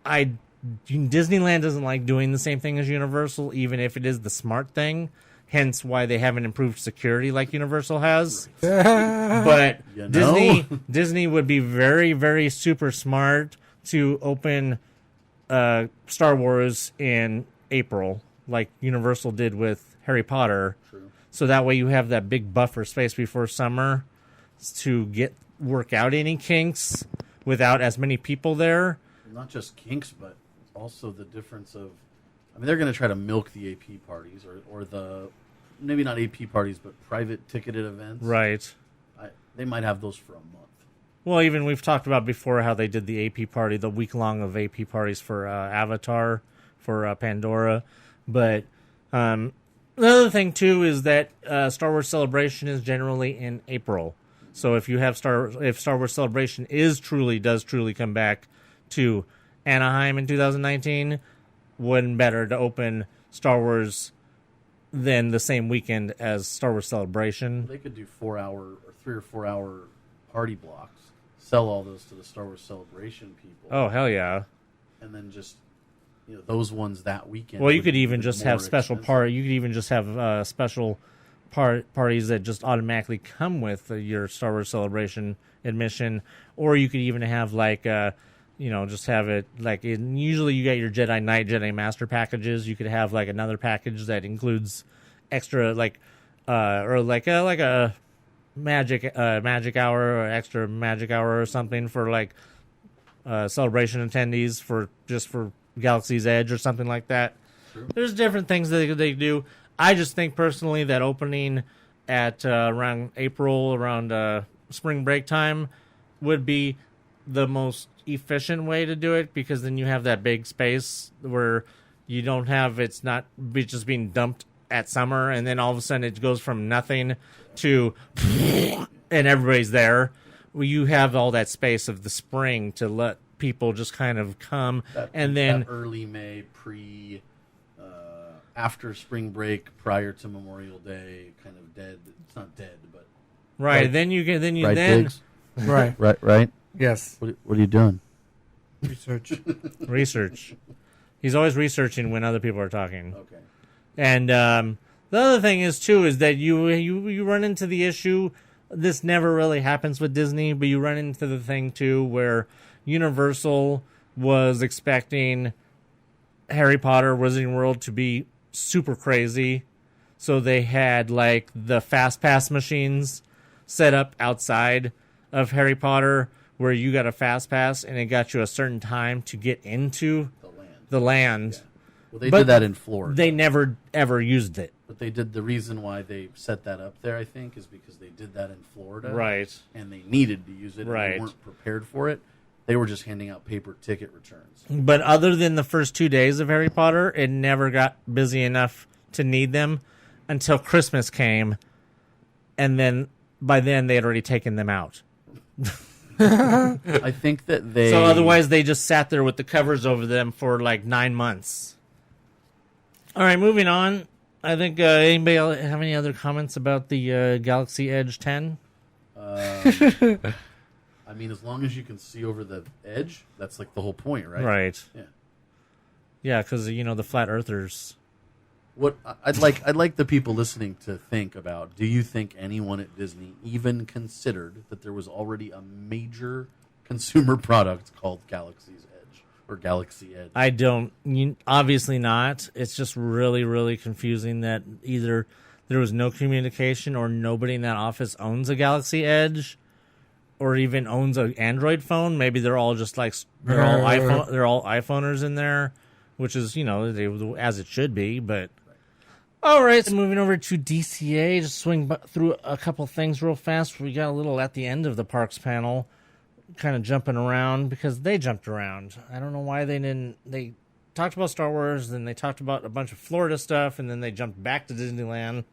Speaker 1: Disneyland doesn't like doing the same thing as Universal, even if it is the smart thing. Hence why they haven't improved security like Universal has. But Disney would be very, very super smart to open Star Wars in April, like Universal did with Harry Potter. True. So that way you have that big buffer space before summer to work out any kinks without as many people there.
Speaker 7: Not just kinks, but also the difference of, I mean, they're going to try to milk the AP parties or the, maybe not AP parties, but private ticketed events.
Speaker 1: Right.
Speaker 7: They might have those for a month.
Speaker 1: Well, even we've talked about before how they did the AP party, the week long of AP parties for Avatar, for Pandora. But the other thing, too, is that Star Wars Celebration is generally in April. So if you have if Star Wars Celebration does truly come back to Anaheim in 2019, wouldn't better to open Star Wars than the same weekend as Star Wars Celebration.
Speaker 7: They could do 3 or 4 hour party blocks, sell all those to the Star Wars Celebration people.
Speaker 1: Oh, hell yeah.
Speaker 7: And then just, those ones that weekend.
Speaker 1: Well, you could even just have special You could even just have special parties that just automatically come with your Star Wars Celebration admission, or you could even have just have it usually you get your Jedi Knight, Jedi Master packages. You could have like another package that includes extra or a magic hour or extra magic hour or something for Celebration attendees for Galaxy's Edge or something like that. There's different things that they do. I just think personally that opening at around April, around spring break time, would be the most efficient way to do it, because then you have that big space where you don't have it's not just being dumped at summer, and then all of a sudden it goes from nothing to and everybody's there. Well, you have all that space of the spring to let people just kind of come, and then
Speaker 7: that early May after spring break, prior to Memorial Day, kind of dead. It's not dead, but
Speaker 1: right. Then you get
Speaker 7: right,
Speaker 1: then
Speaker 7: Diggs?
Speaker 2: Right.
Speaker 7: right.
Speaker 2: Yes.
Speaker 7: What are you doing?
Speaker 2: Research.
Speaker 1: He's always researching when other people are talking.
Speaker 7: Okay.
Speaker 1: And the other thing is too is that you run into the issue. This never really happens with Disney, but you run into the thing too where Universal was expecting Harry Potter Wizarding World to be super crazy, so they had like the fast pass machines set up outside of Harry Potter where you got a fast pass and it got you a certain time to get into the land.
Speaker 7: Yeah. Well, they did that in Florida.
Speaker 1: They never ever used it.
Speaker 7: But they did. The reason why they set that up there, I think, is because they did that in Florida.
Speaker 1: Right.
Speaker 7: And they needed to use it.
Speaker 1: Right.
Speaker 7: And they weren't prepared for it. They were just handing out paper ticket returns.
Speaker 1: But other than the first 2 days of Harry Potter, it never got busy enough to need them until Christmas came. And then by then they had already taken them out.
Speaker 7: I think that they...
Speaker 1: So otherwise they just sat there with the covers over them for like 9 months. All right, moving on. I think anybody else have any other comments about the Galaxy Edge 10?
Speaker 7: I mean, as long as you can see over the edge, that's like the whole point, right?
Speaker 1: Right.
Speaker 7: Yeah.
Speaker 1: Yeah, because the flat earthers.
Speaker 7: What I'd like the people listening to think about: do you think anyone at Disney even considered that there was already a major consumer product called Galaxy's Edge or Galaxy Edge?
Speaker 1: I don't. Obviously not. It's just really, really confusing that either there was no communication or nobody in that office owns a Galaxy Edge, or even owns an Android phone. Maybe they're all just like they're all iPhoners in there, which is as it should be. But all right, so moving over to DCA, just swing through a couple things real fast. We got a little at the end of the parks panel, kind of jumping around because they jumped around. I don't know why they didn't. They talked about Star Wars, then they talked about a bunch of Florida stuff, and then they jumped back to Disneyland.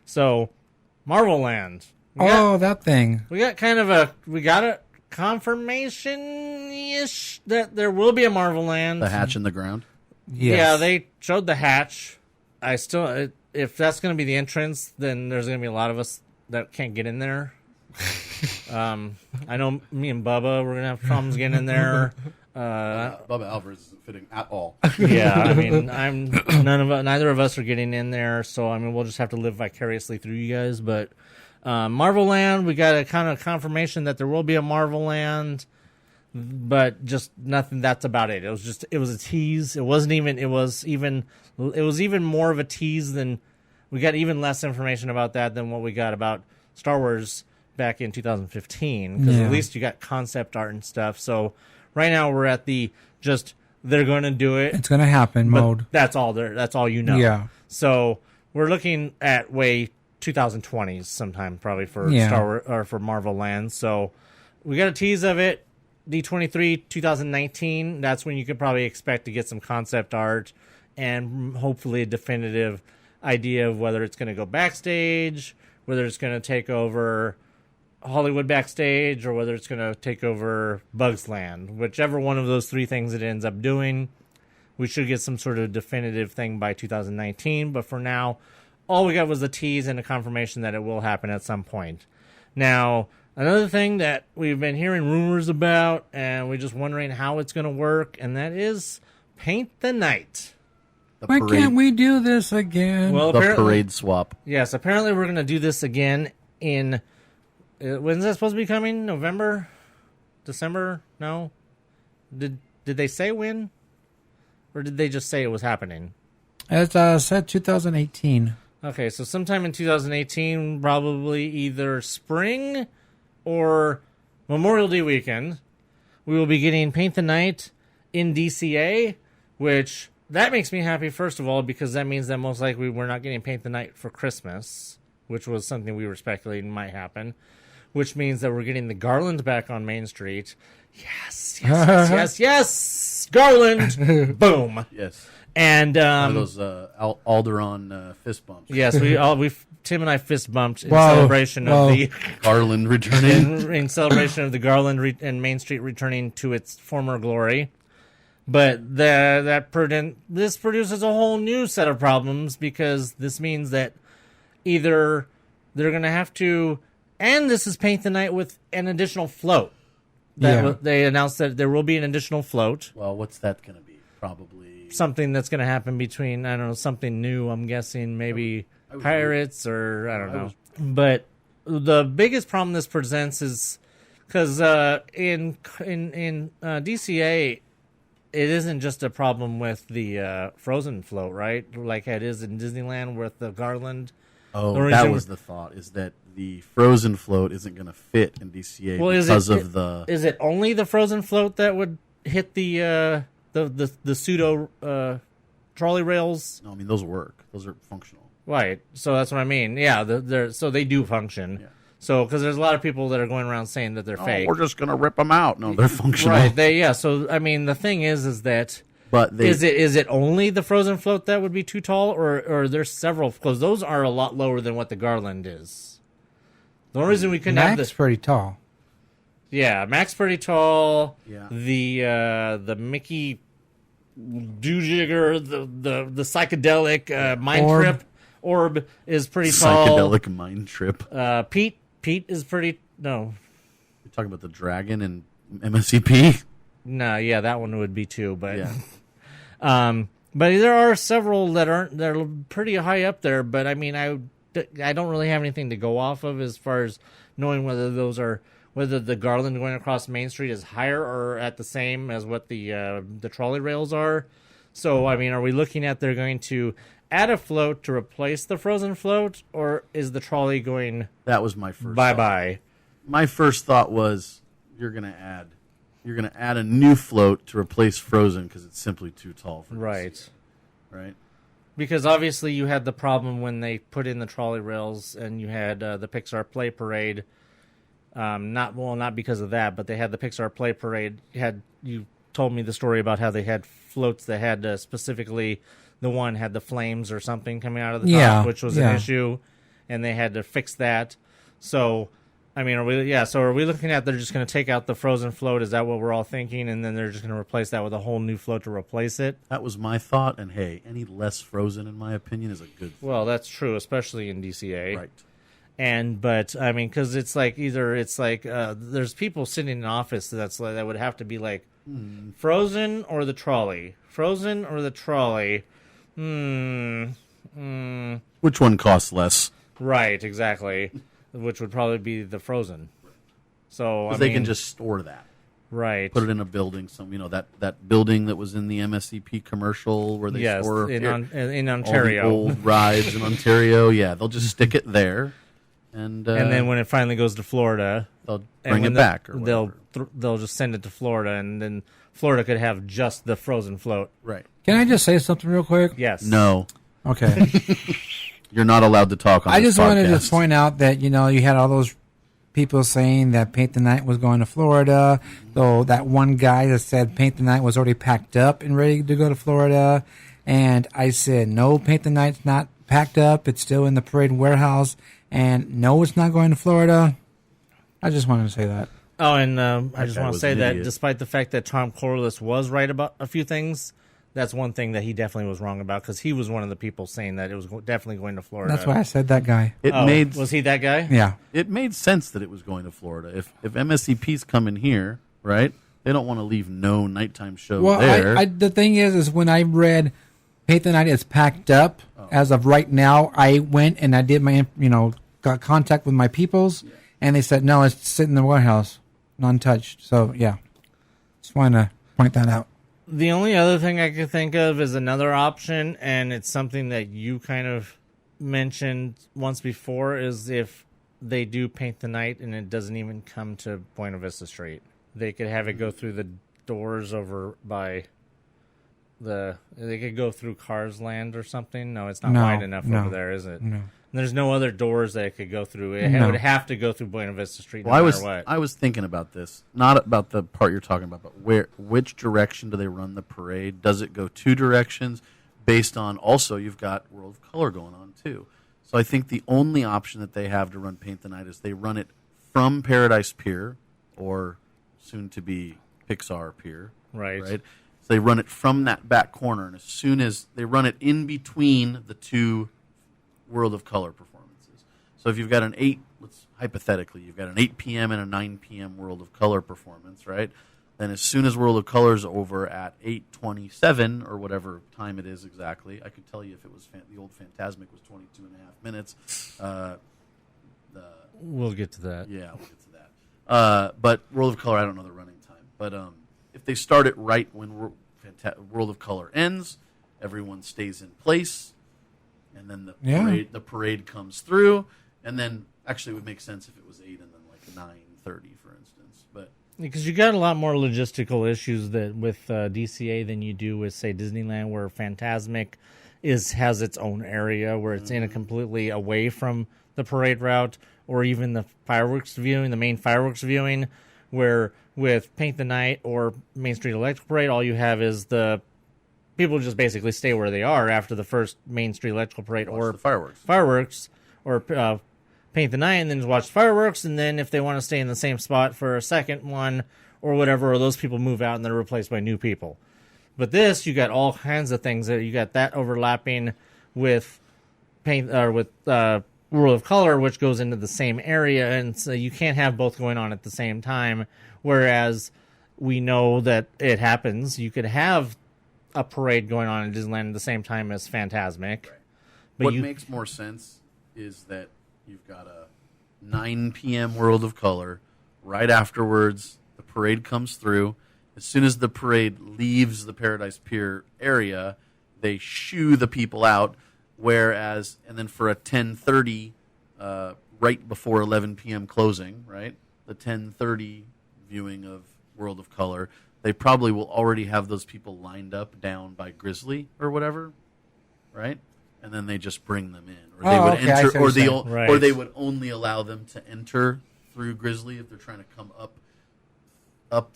Speaker 1: So, Marvel Land.
Speaker 2: That thing.
Speaker 1: We got a confirmation-ish that there will be a Marvel Land.
Speaker 7: The hatch in the ground.
Speaker 2: Yes.
Speaker 1: Yeah, they showed the hatch. If that's going to be the entrance, then there's going to be a lot of us that can't get in there. I know me and Bubba, we're going to have problems getting in there.
Speaker 7: Bubba Alvarez isn't fitting at all.
Speaker 1: Yeah, I mean, neither of us are getting in there, so I mean, we'll just have to live vicariously through you guys. But Marvel Land, we got a kind of confirmation that there will be a Marvel Land, but just nothing. That's about it. It was a tease. It was even more of a tease than we got. Even less information about that than what we got about Star Wars back in 2015, because at least you got concept art and stuff. So right now we're at the they're going to do it.
Speaker 2: It's going to happen mode.
Speaker 1: That's all you know.
Speaker 2: Yeah.
Speaker 1: So we're looking at 2020s sometime probably for Star Wars or for Marvel Land. So we got a tease of it. D23 2019. That's when you could probably expect to get some concept art and hopefully a definitive idea of whether it's going to go backstage, whether it's going to take over Hollywood backstage, or whether it's going to take over Bugs Land. Whichever one of those three things it ends up doing, we should get some sort of definitive thing by 2019. But for now, all we got was a tease and a confirmation that it will happen at some point. Now, another thing that we've been hearing rumors about, and we're just wondering how it's going to work, and that is Paint the Night.
Speaker 2: Why can't we do this again?
Speaker 1: Well,
Speaker 7: The parade swap.
Speaker 1: Yes, apparently we're going to do this again in... when's that supposed to be coming? November? December? No? Did they say when? Or did they just say it was happening?
Speaker 2: It's said 2018.
Speaker 1: Okay, so sometime in 2018, probably either spring or Memorial Day weekend, we will be getting Paint the Night in DCA, which that makes me happy, first of all, because that means that most likely we're not getting Paint the Night for Christmas, which was something we were speculating might happen, which means that we're getting the Garland back on Main Street. Yes, yes, yes, yes, yes! Garland! Boom!
Speaker 7: Yes.
Speaker 1: And
Speaker 7: One of those Alderon fist bumps.
Speaker 1: yes, Tim and I fist bumped in celebration of the
Speaker 7: Garland returning.
Speaker 1: in celebration of the Garland and Main Street returning to its former glory. But this produces a whole new set of problems, because this means that either they're going to have to, and this is Paint the Night with an additional float. They announced that there will be an additional float.
Speaker 7: Well, what's that going to be? Probably
Speaker 1: Something that's going to happen between, I don't know, something new, I'm guessing, maybe pirates or I don't know. But the biggest problem this presents is because in DCA, it isn't just a problem with the Frozen float, right? Like it is in Disneyland with the Garland.
Speaker 7: Oh, that was the thought, is that the Frozen float isn't going to fit in DCA
Speaker 1: Is it only the Frozen float that would hit the pseudo trolley rails?
Speaker 7: No, I mean, those work. Those are functional.
Speaker 1: Right. So that's what I mean. Yeah, so they do function. Yeah. So, because there's a lot of people that are going around saying that they're fake.
Speaker 7: We're just going to rip them out. No, they're functional.
Speaker 1: Right. So, I mean, the thing is that... But is it only the Frozen float that would be too tall, or there's several? Because those are a lot lower than what the Garland is. The only reason we couldn't have
Speaker 2: Mac's pretty tall.
Speaker 1: Yeah, Mac's pretty tall.
Speaker 7: Yeah.
Speaker 1: The Mickey Doojigger, the psychedelic mind trip orb is pretty tall.
Speaker 7: Psychedelic mind trip.
Speaker 1: Pete is pretty. No,
Speaker 7: you're talking about the dragon and MSCP.
Speaker 1: No, yeah, that one would be too, but
Speaker 7: yeah.
Speaker 1: But there are several that are pretty high up there. But I mean, I don't really have anything to go off of as far as knowing whether the Garland going across Main Street is higher or at the same as what the trolley rails are. So I mean, are we looking at they're going to add a float to replace the Frozen float, or is the trolley going?
Speaker 7: That was my first.
Speaker 1: Bye.
Speaker 7: My first thought was you're going to add a new float to replace Frozen because it's simply too tall for
Speaker 1: right.
Speaker 7: Right.
Speaker 1: Because obviously you had the problem when they put in the trolley rails, and you had the Pixar Play Parade. Not because of that, but they had the Pixar Play Parade. You told me the story about how they had floats that had specifically the one had the flames or something coming out of the top, which was an issue, and they had to fix that. So, I mean, are we looking at they're just going to take out the Frozen float? Is that what we're all thinking? And then they're just going to replace that with a whole new float to replace it?
Speaker 7: That was my thought. And hey, any less Frozen, in my opinion, is a good thing.
Speaker 1: Well, that's true, especially in DCA.
Speaker 7: Right.
Speaker 1: But I mean, because it's like there's people sitting in office that would have to be like Frozen or the trolley, Frozen or the trolley.
Speaker 7: Which one costs less?
Speaker 1: Right, exactly. Which would probably be the Frozen. So
Speaker 7: they can just store that.
Speaker 1: Right.
Speaker 7: Put it in a building. That building that was in the MSCP commercial where they store
Speaker 1: in Ontario.
Speaker 7: All the old rides in Ontario. Yeah, they'll just stick it there. And
Speaker 1: then when it finally goes to Florida,
Speaker 7: they'll bring it back. Or
Speaker 1: they'll just send it to Florida, and then Florida could have just the Frozen float.
Speaker 7: Right.
Speaker 2: Can I just say something real quick?
Speaker 1: Yes.
Speaker 7: No.
Speaker 2: Okay.
Speaker 7: You're not allowed to talk on
Speaker 2: I
Speaker 7: this
Speaker 2: just
Speaker 7: podcast.
Speaker 2: wanted to point out that, you had all those people saying that Paint the Night was going to Florida, though that one guy that said Paint the Night was already packed up and ready to go to Florida. And I said, no, Paint the Night's not packed up. It's still in the parade warehouse. And no, it's not going to Florida. I just wanted to say that.
Speaker 1: Oh, and I just want to say that despite the fact that Tom Corliss was right about a few things, that's one thing that he definitely was wrong about, because he was one of the people saying that it was definitely going to Florida.
Speaker 2: That's why I said that guy.
Speaker 1: Was he that guy?
Speaker 2: Yeah.
Speaker 7: It made sense that it was going to Florida. If MSCP's coming here, right, they don't want to leave no nighttime show there.
Speaker 2: Well, the thing is when I read Paint the Night is packed up, as of right now, I went and I did my, got contact with my peoples, and they said, no, it's sitting in the warehouse, untouched. So, yeah. Just want to point that out.
Speaker 1: The only other thing I could think of is another option, and it's something that you kind of mentioned once before, is if they do Paint the Night and it doesn't even come to Buena Vista Street. They could have it go through the doors over by they could go through Cars Land or something. No, it's not
Speaker 2: No,
Speaker 1: wide enough
Speaker 2: no,
Speaker 1: over there, is it?
Speaker 2: No.
Speaker 1: There's no other doors that it could go through. It
Speaker 2: No.
Speaker 1: would have to go through Buena Vista Street no
Speaker 7: Well,
Speaker 1: matter what.
Speaker 7: I was thinking about this, not about the part you're talking about, but which direction do they run the parade? Does it go two directions? Based on also, you've got World of Color going on too. So I think the only option that they have to run Paint the Night is they run it from Paradise Pier, or soon to be Pixar Pier.
Speaker 1: Right.
Speaker 7: So they run it from that back corner, and as soon as they run it in between the two World of Color performances. So if you've got hypothetically, you've got an 8 p.m. and a 9 p.m. World of Color performance, right? Then as soon as World of Color is over at 8:27 or whatever time it is exactly, I could tell you if it was the old Fantasmic was 22 and a half minutes.
Speaker 1: We'll get to that.
Speaker 7: Yeah, we'll get to that. But World of Color, I don't know the running time. But if they start it right when World of Color ends, everyone stays in place, and then the parade comes through, and then actually it would make sense if it was 8 and then like 9:30, for instance. But
Speaker 1: because you got a lot more logistical issues that with DCA than you do with, say, Disneyland, where Fantasmic has its own area where it's in a completely away from the parade route, or even the fireworks viewing, the main fireworks viewing, where with Paint the Night or Main Street Electric Parade, all you have is the people just basically stay where they are after the first Main Street Electrical Parade or
Speaker 7: the fireworks.
Speaker 1: Or Paint the Night, and then just watch fireworks, and then if they want to stay in the same spot for a second one or whatever, or those people move out and they're replaced by new people. But this, you got all kinds of things that you got that overlapping with World of Color, which goes into the same area, and so you can't have both going on at the same time. Whereas we know that it happens. You could have a parade going on in Disneyland at the same time as Fantasmic.
Speaker 7: Right.
Speaker 1: But
Speaker 7: what makes more sense is that you've got a 9 p.m. World of Color. Right afterwards, the parade comes through. As soon as the parade leaves the Paradise Pier area, they shoo the people out. Whereas, and then for a 10:30, right before 11 p.m. closing, right, the 10:30 viewing of World of Color, they probably will already have those people lined up down by Grizzly or whatever, right? And then they just bring them in, or they would
Speaker 2: okay,
Speaker 7: enter,
Speaker 1: Right.
Speaker 7: or they would only allow them to enter through Grizzly if they're trying to come up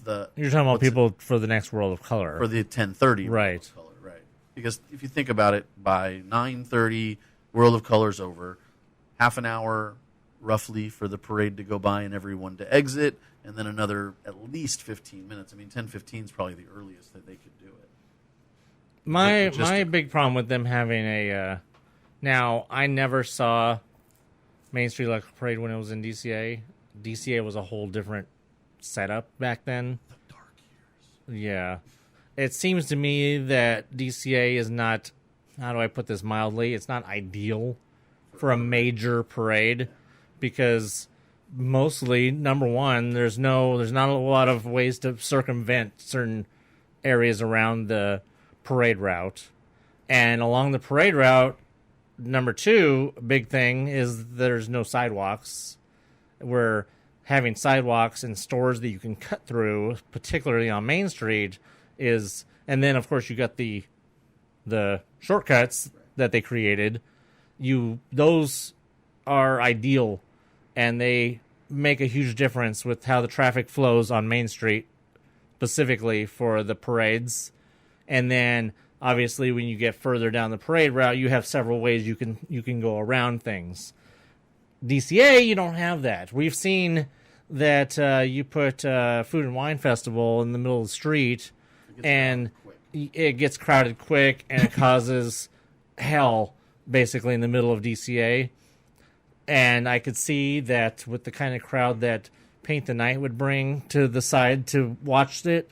Speaker 7: the.
Speaker 1: you're talking about people for the next World of Color.
Speaker 7: For the 10:30
Speaker 1: Right.
Speaker 7: World of Color, right? Because if you think about it, by 9:30, World of Color's over. Half an hour, roughly, for the parade to go by and everyone to exit, and then another at least 15 minutes. I mean, 10:15 is probably the earliest that they could do it.
Speaker 1: My big problem with them having a now, I never saw Main Street Electric Parade when it was in DCA. DCA was a whole different setup back then.
Speaker 7: The dark years.
Speaker 1: Yeah. It seems to me that DCA is not, how do I put this mildly, it's not ideal for a major parade because mostly, number one, there's not a lot of ways to circumvent certain areas around the parade route. And along the parade route, number two, big thing is there's no sidewalks. We're having sidewalks and stores that you can cut through, particularly on Main Street, and then of course you got the shortcuts that they created. Those are ideal, and they make a huge difference with how the traffic flows on Main Street, specifically for the parades. And then obviously when you get further down the parade route, you have several ways you can go around things. DCA, you don't have that. We've seen that you put Food and Wine Festival in the middle of the street, and it gets crowded quick, and it causes hell, basically, in the middle of DCA. And I could see that with the kind of crowd that Paint the Night would bring to the side to watch it,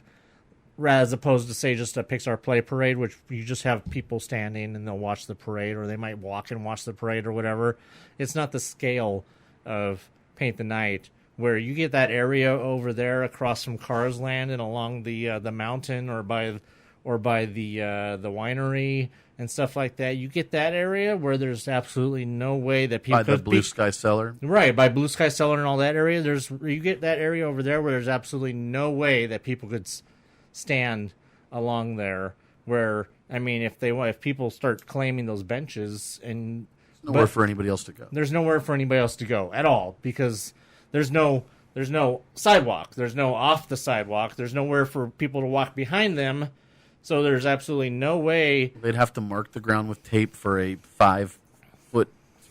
Speaker 1: as opposed to, say, just a Pixar Play Parade, which you just have people standing and they'll watch the parade, or they might walk and watch the parade or whatever. It's not the scale of Paint the Night, where you get that area over there across from Cars Land and along the mountain or by the winery and stuff like that. You get that area where there's absolutely no way that people
Speaker 7: By the Blue Sky Cellar.
Speaker 1: Right, by Blue Sky Cellar and all that area. You get that area over there where there's absolutely no way that people could stand along there Where I mean, if people start claiming those benches, and
Speaker 7: Nowhere for anybody else to go.
Speaker 1: there's nowhere for anybody else to go at all because there's no sidewalk, there's no off the sidewalk, there's nowhere for people to walk behind them. So there's absolutely no way.
Speaker 7: They'd have to mark the ground with tape for a 5-foot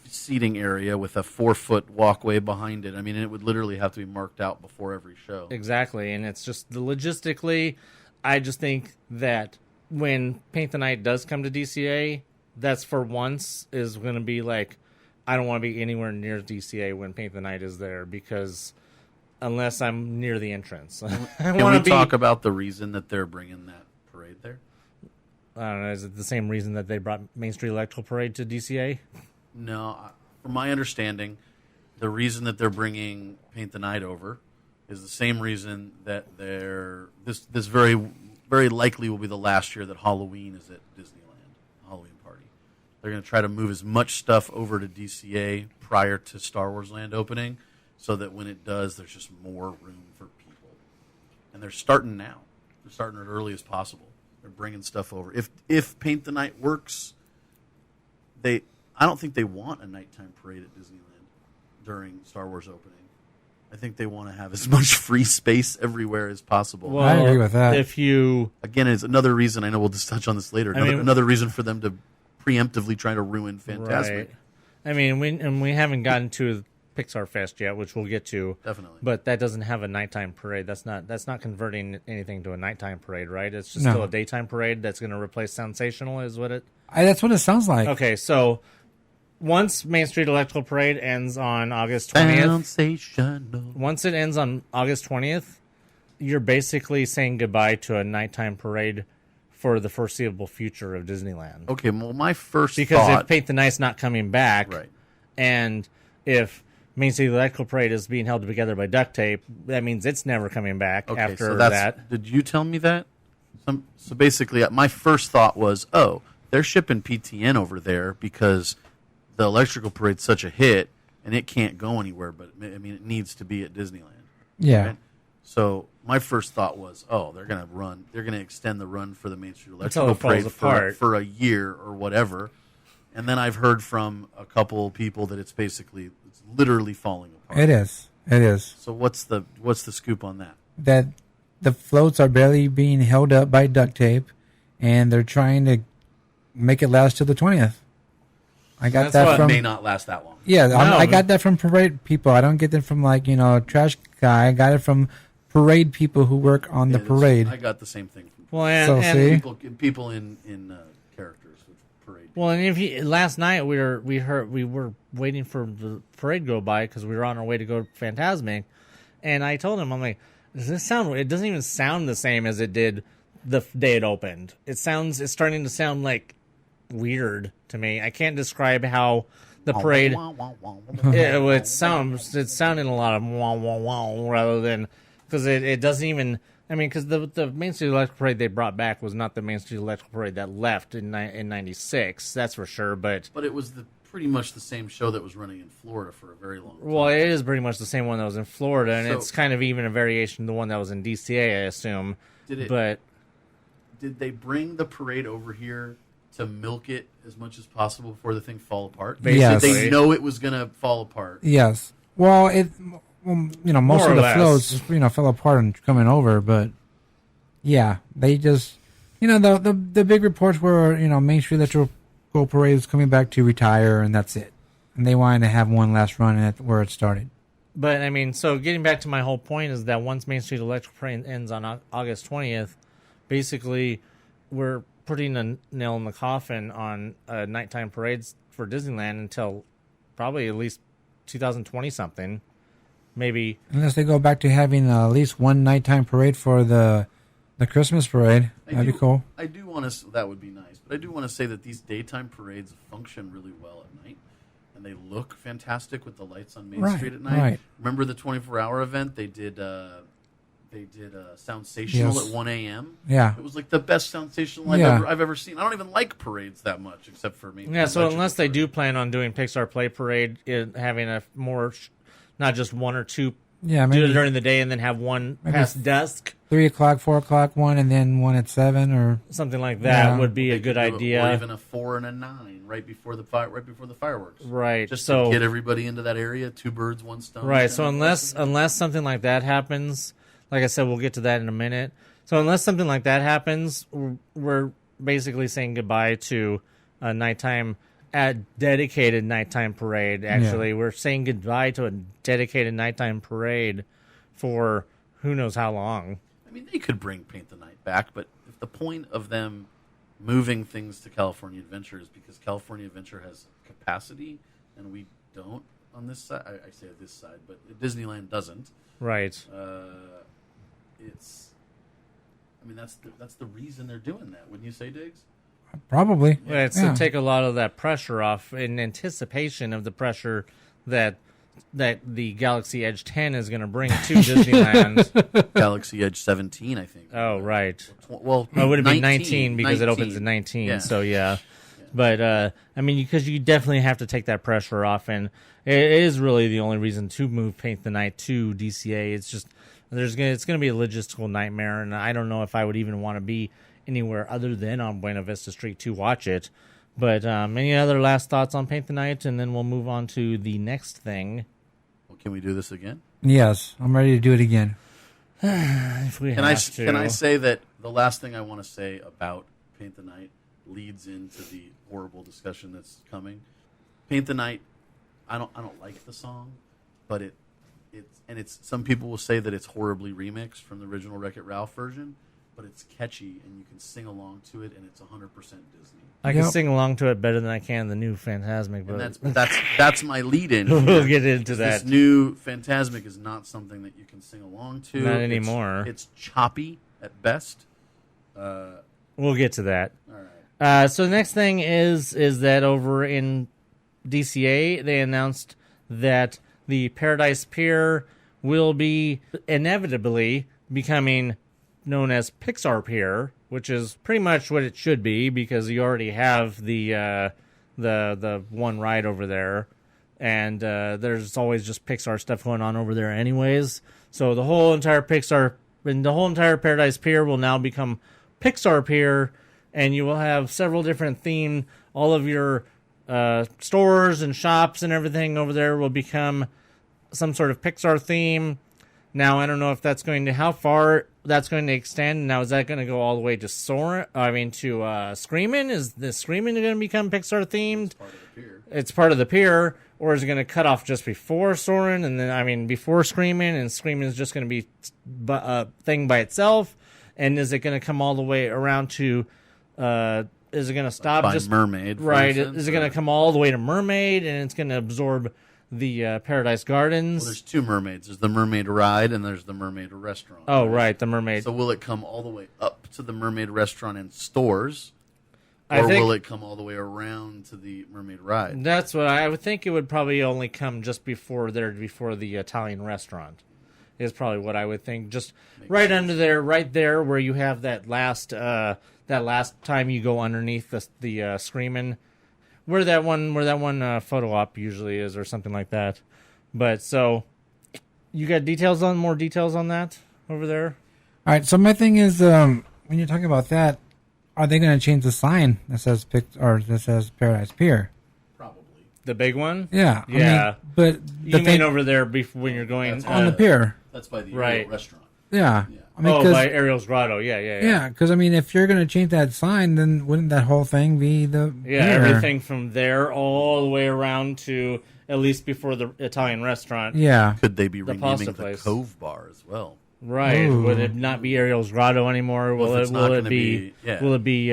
Speaker 7: seating area with a 4-foot walkway behind it. I mean, it would literally have to be marked out before every show.
Speaker 1: Exactly, and it's just logistically, I just think that when Paint the Night does come to DCA, that's for once is going to be like, I don't want to be anywhere near DCA when Paint the Night is there because unless I'm near the entrance.
Speaker 7: Can we talk about the reason that they're bringing that parade there?
Speaker 1: I don't know, is it the same reason that they brought Main Street Electrical Parade to DCA?
Speaker 7: No, from my understanding, the reason that they're bringing Paint the Night over is the same reason that this very, very likely will be the last year that Halloween is at Disneyland, Halloween party. They're going to try to move as much stuff over to DCA prior to Star Wars Land opening so that when it does, there's just more room for people. And they're starting now. They're starting as early as possible. They're bringing stuff over. If Paint the Night works, I don't think they want a nighttime parade at Disneyland during Star Wars opening. I think they want to have as much free space everywhere as possible.
Speaker 1: Well,
Speaker 2: I agree with that.
Speaker 7: Again, it's another reason, I know we'll just touch on this later, another reason for them to preemptively try to ruin Fantasmic.
Speaker 1: Right. I mean, we haven't gotten to Pixar Fest yet, which we'll get to.
Speaker 7: Definitely.
Speaker 1: But that doesn't have a nighttime parade. That's not converting anything to a nighttime parade, right? It's just still a daytime parade that's going to replace Sensational, is what it...
Speaker 2: That's what it sounds like.
Speaker 1: Okay, so once Main Street Electrical Parade ends on August 20th...
Speaker 7: Sensational.
Speaker 1: Once it ends on August 20th, you're basically saying goodbye to a nighttime parade for the foreseeable future of Disneyland.
Speaker 7: Okay, well, my first
Speaker 1: because
Speaker 7: thought...
Speaker 1: if Paint the Night's not coming back,
Speaker 7: right,
Speaker 1: and if Main Street Electrical Parade is being held together by duct tape, that means it's never coming back after that.
Speaker 7: Did you tell me that? So basically, my first thought was, they're shipping PTN over there because the electrical parade's such a hit, and it can't go anywhere, but, I mean, it needs to be at Disneyland.
Speaker 2: Yeah.
Speaker 7: Right? So my first thought was, they're going to extend the run for the Main Street Electrical Parade for a year or whatever. And then I've heard from a couple people that it's literally falling apart.
Speaker 2: It is.
Speaker 7: So what's the scoop on that?
Speaker 2: That the floats are barely being held up by duct tape, and they're trying to make it last till the 20th. I got that from...
Speaker 7: It may not last that long.
Speaker 2: Yeah, I got that from parade people. I don't get them from trash guy. I got it from parade people who work on the parade.
Speaker 7: I got the same thing from
Speaker 1: well, and
Speaker 7: people in characters with parade.
Speaker 1: Well, and last night we were waiting for the parade go by because we were on our way to go to Fantasmic, and I told him, I'm like, does this sound? It doesn't even sound the same as it did the day it opened. It's starting to sound like weird to me. I can't describe how the parade. It sounded a lot of wah wah wah rather than because it doesn't even. I mean, because the Main Street Electrical Parade they brought back was not the Main Street Electrical Parade that left in '96. That's for sure. But
Speaker 7: it was pretty much the same show that was running in Florida for a very long time.
Speaker 1: Well, it is pretty much the same one that was in Florida, and it's kind of even a variation of the one that was in DCA, I assume. Did
Speaker 7: they bring the parade over here to milk it as much as possible before the thing fall apart?
Speaker 2: Yes.
Speaker 7: Did they know it was going to fall apart?
Speaker 2: Yes. Well, most of the floats, fell apart and coming over, but yeah, they just, the big reports were, Main Street Electrical Parade is coming back to retire, and that's it. And they wanted to have one last run at where it started.
Speaker 1: But I mean, so getting back to my whole point is that once Main Street Electrical Parade ends on August 20th, basically we're putting a nail in the coffin on nighttime parades for Disneyland until probably at least 2020 something. Maybe
Speaker 2: unless they go back to having at least one nighttime parade for the Christmas parade, that'd be cool.
Speaker 7: I do want to. That would be nice, but I do want to say that these daytime parades function really well at night, and they look fantastic with the lights on Main Street at night.
Speaker 2: Right.
Speaker 7: Remember the 24-hour event they did? They did Soundsational at 1 a.m.
Speaker 2: Yeah,
Speaker 7: it was like the best Soundsational I've ever seen. I don't even like parades that much, except for me.
Speaker 1: Yeah, so unless they do plan on doing Pixar Play Parade, having a more. Not just one or two do it during the day and then have one past dusk.
Speaker 2: 3 o'clock, 4 o'clock one, and then one at 7, or
Speaker 1: something like that
Speaker 2: Yeah.
Speaker 1: would be a
Speaker 7: They
Speaker 1: good
Speaker 7: could do it,
Speaker 1: idea.
Speaker 7: or even a 4 and a 9 right before the fireworks.
Speaker 1: Right.
Speaker 7: Just
Speaker 1: so
Speaker 7: to get everybody into that area. 2 birds, 1 stone.
Speaker 1: right. So unless something like that happens, like I said, we'll get to that in a minute. So unless something like that happens, we're basically saying goodbye to a nighttime, dedicated nighttime parade. Actually, we're saying goodbye to a dedicated nighttime parade for who knows how long.
Speaker 7: I mean, they could bring Paint the Night back, but if the point of them moving things to California Adventure is because California Adventure has capacity and we don't on this side. I say this side, but Disneyland doesn't.
Speaker 1: Right.
Speaker 7: That's the reason they're doing that. Wouldn't you say, Diggs?
Speaker 2: probably.
Speaker 1: Yeah, it's to take a lot of that pressure off in anticipation of the pressure that the Galaxy Edge 10 is going to bring to Disneyland.
Speaker 7: Galaxy Edge 17, I think.
Speaker 1: Oh, right.
Speaker 7: Well,
Speaker 1: Oh, it would have been 19 because it opens at 19.
Speaker 7: Yeah.
Speaker 1: So, yeah. But, I mean, because you definitely have to take that pressure off. And it is really the only reason to move Paint the Night to DCA. It's just, it's going to be a logistical nightmare. And I don't know if I would even want to be anywhere other than on Buena Vista Street to watch it. But any other last thoughts on Paint the Night? And then we'll move on to the next thing.
Speaker 7: Well, can we do this again?
Speaker 2: Yes, I'm ready to do it again.
Speaker 1: If we
Speaker 7: Can
Speaker 1: have to.
Speaker 7: I say that the last thing I want to say about Paint the Night leads into the horrible discussion that's coming. Paint the Night, I don't like the song, but it's some people will say that it's horribly remixed from the original Wreck-It Ralph version, but it's catchy and you can sing along to it and it's 100% Disney.
Speaker 1: I can sing along to it better than I can the new Fantasmic. But
Speaker 7: And that's my lead-in.
Speaker 1: we'll get into that.
Speaker 7: This new Fantasmic is not something that you can sing along to.
Speaker 1: Not anymore.
Speaker 7: It's choppy at best.
Speaker 1: We'll get to that.
Speaker 7: All right.
Speaker 1: So the next thing is that over in DCA, they announced that the Paradise Pier will be inevitably becoming known as Pixar Pier, which is pretty much what it should be because you already have the one ride over there, and there's always just Pixar stuff going on over there anyways. So the whole entire Paradise Pier will now become Pixar Pier, and you will have several different themed. All of your stores and shops and everything over there will become some sort of Pixar theme. Now, I don't know if that's how far that's going to extend. Now, is that going to go all the way to Screamin'? Is the Screamin' going to become Pixar themed? It's part of the pier. Or is it going to cut off just before Soarin'? And then, before Screamin', and Screamin' is just going to be a thing by itself? And is it going to come all the way around to, is it going to stop
Speaker 7: By
Speaker 1: just
Speaker 7: Mermaid, for
Speaker 1: right?
Speaker 7: instance,
Speaker 1: Is it going to come all the way to Mermaid, and it's going to absorb the Paradise Gardens?
Speaker 7: Well, there's 2 mermaids. There's the Mermaid Ride and there's the Mermaid Restaurant.
Speaker 1: Oh, right, the Mermaid.
Speaker 7: So will it come all the way up to the Mermaid Restaurant and stores,
Speaker 1: I
Speaker 7: or
Speaker 1: think-
Speaker 7: will it come all the way around to the Mermaid Ride?
Speaker 1: That's what I would think. It would probably only come just before the Italian restaurant. Is probably what I would think. Just right under there, right there, where you have that last time you go underneath the Screamin', where that one photo op usually is, or something like that. But so, you got more details on that over there?
Speaker 2: All right, so my thing is, when you're talking about that, are they going to change the sign that says Paradise Pier?
Speaker 7: Probably.
Speaker 1: The big one?
Speaker 2: Yeah.
Speaker 1: Yeah.
Speaker 2: But
Speaker 1: You mean over there when you're going
Speaker 2: on the pier?
Speaker 7: That's by the
Speaker 1: Right.
Speaker 7: Ariel Restaurant.
Speaker 2: Yeah.
Speaker 1: by Ariel's Grotto. Yeah.
Speaker 2: Yeah, because if you're going to change that sign, then wouldn't that whole thing be the
Speaker 1: Yeah,
Speaker 2: pier?
Speaker 1: everything from there all the way around to at least before the Italian restaurant.
Speaker 2: Yeah.
Speaker 7: Could they be
Speaker 1: The
Speaker 7: renaming
Speaker 1: pasta
Speaker 7: the
Speaker 1: place.
Speaker 7: Cove Bar as well?
Speaker 1: Right.
Speaker 2: Ooh.
Speaker 1: Would it not be Ariel's Grotto anymore?
Speaker 7: Well, if it's not
Speaker 1: Will it
Speaker 7: gonna
Speaker 1: be?
Speaker 7: yeah.
Speaker 1: Will it be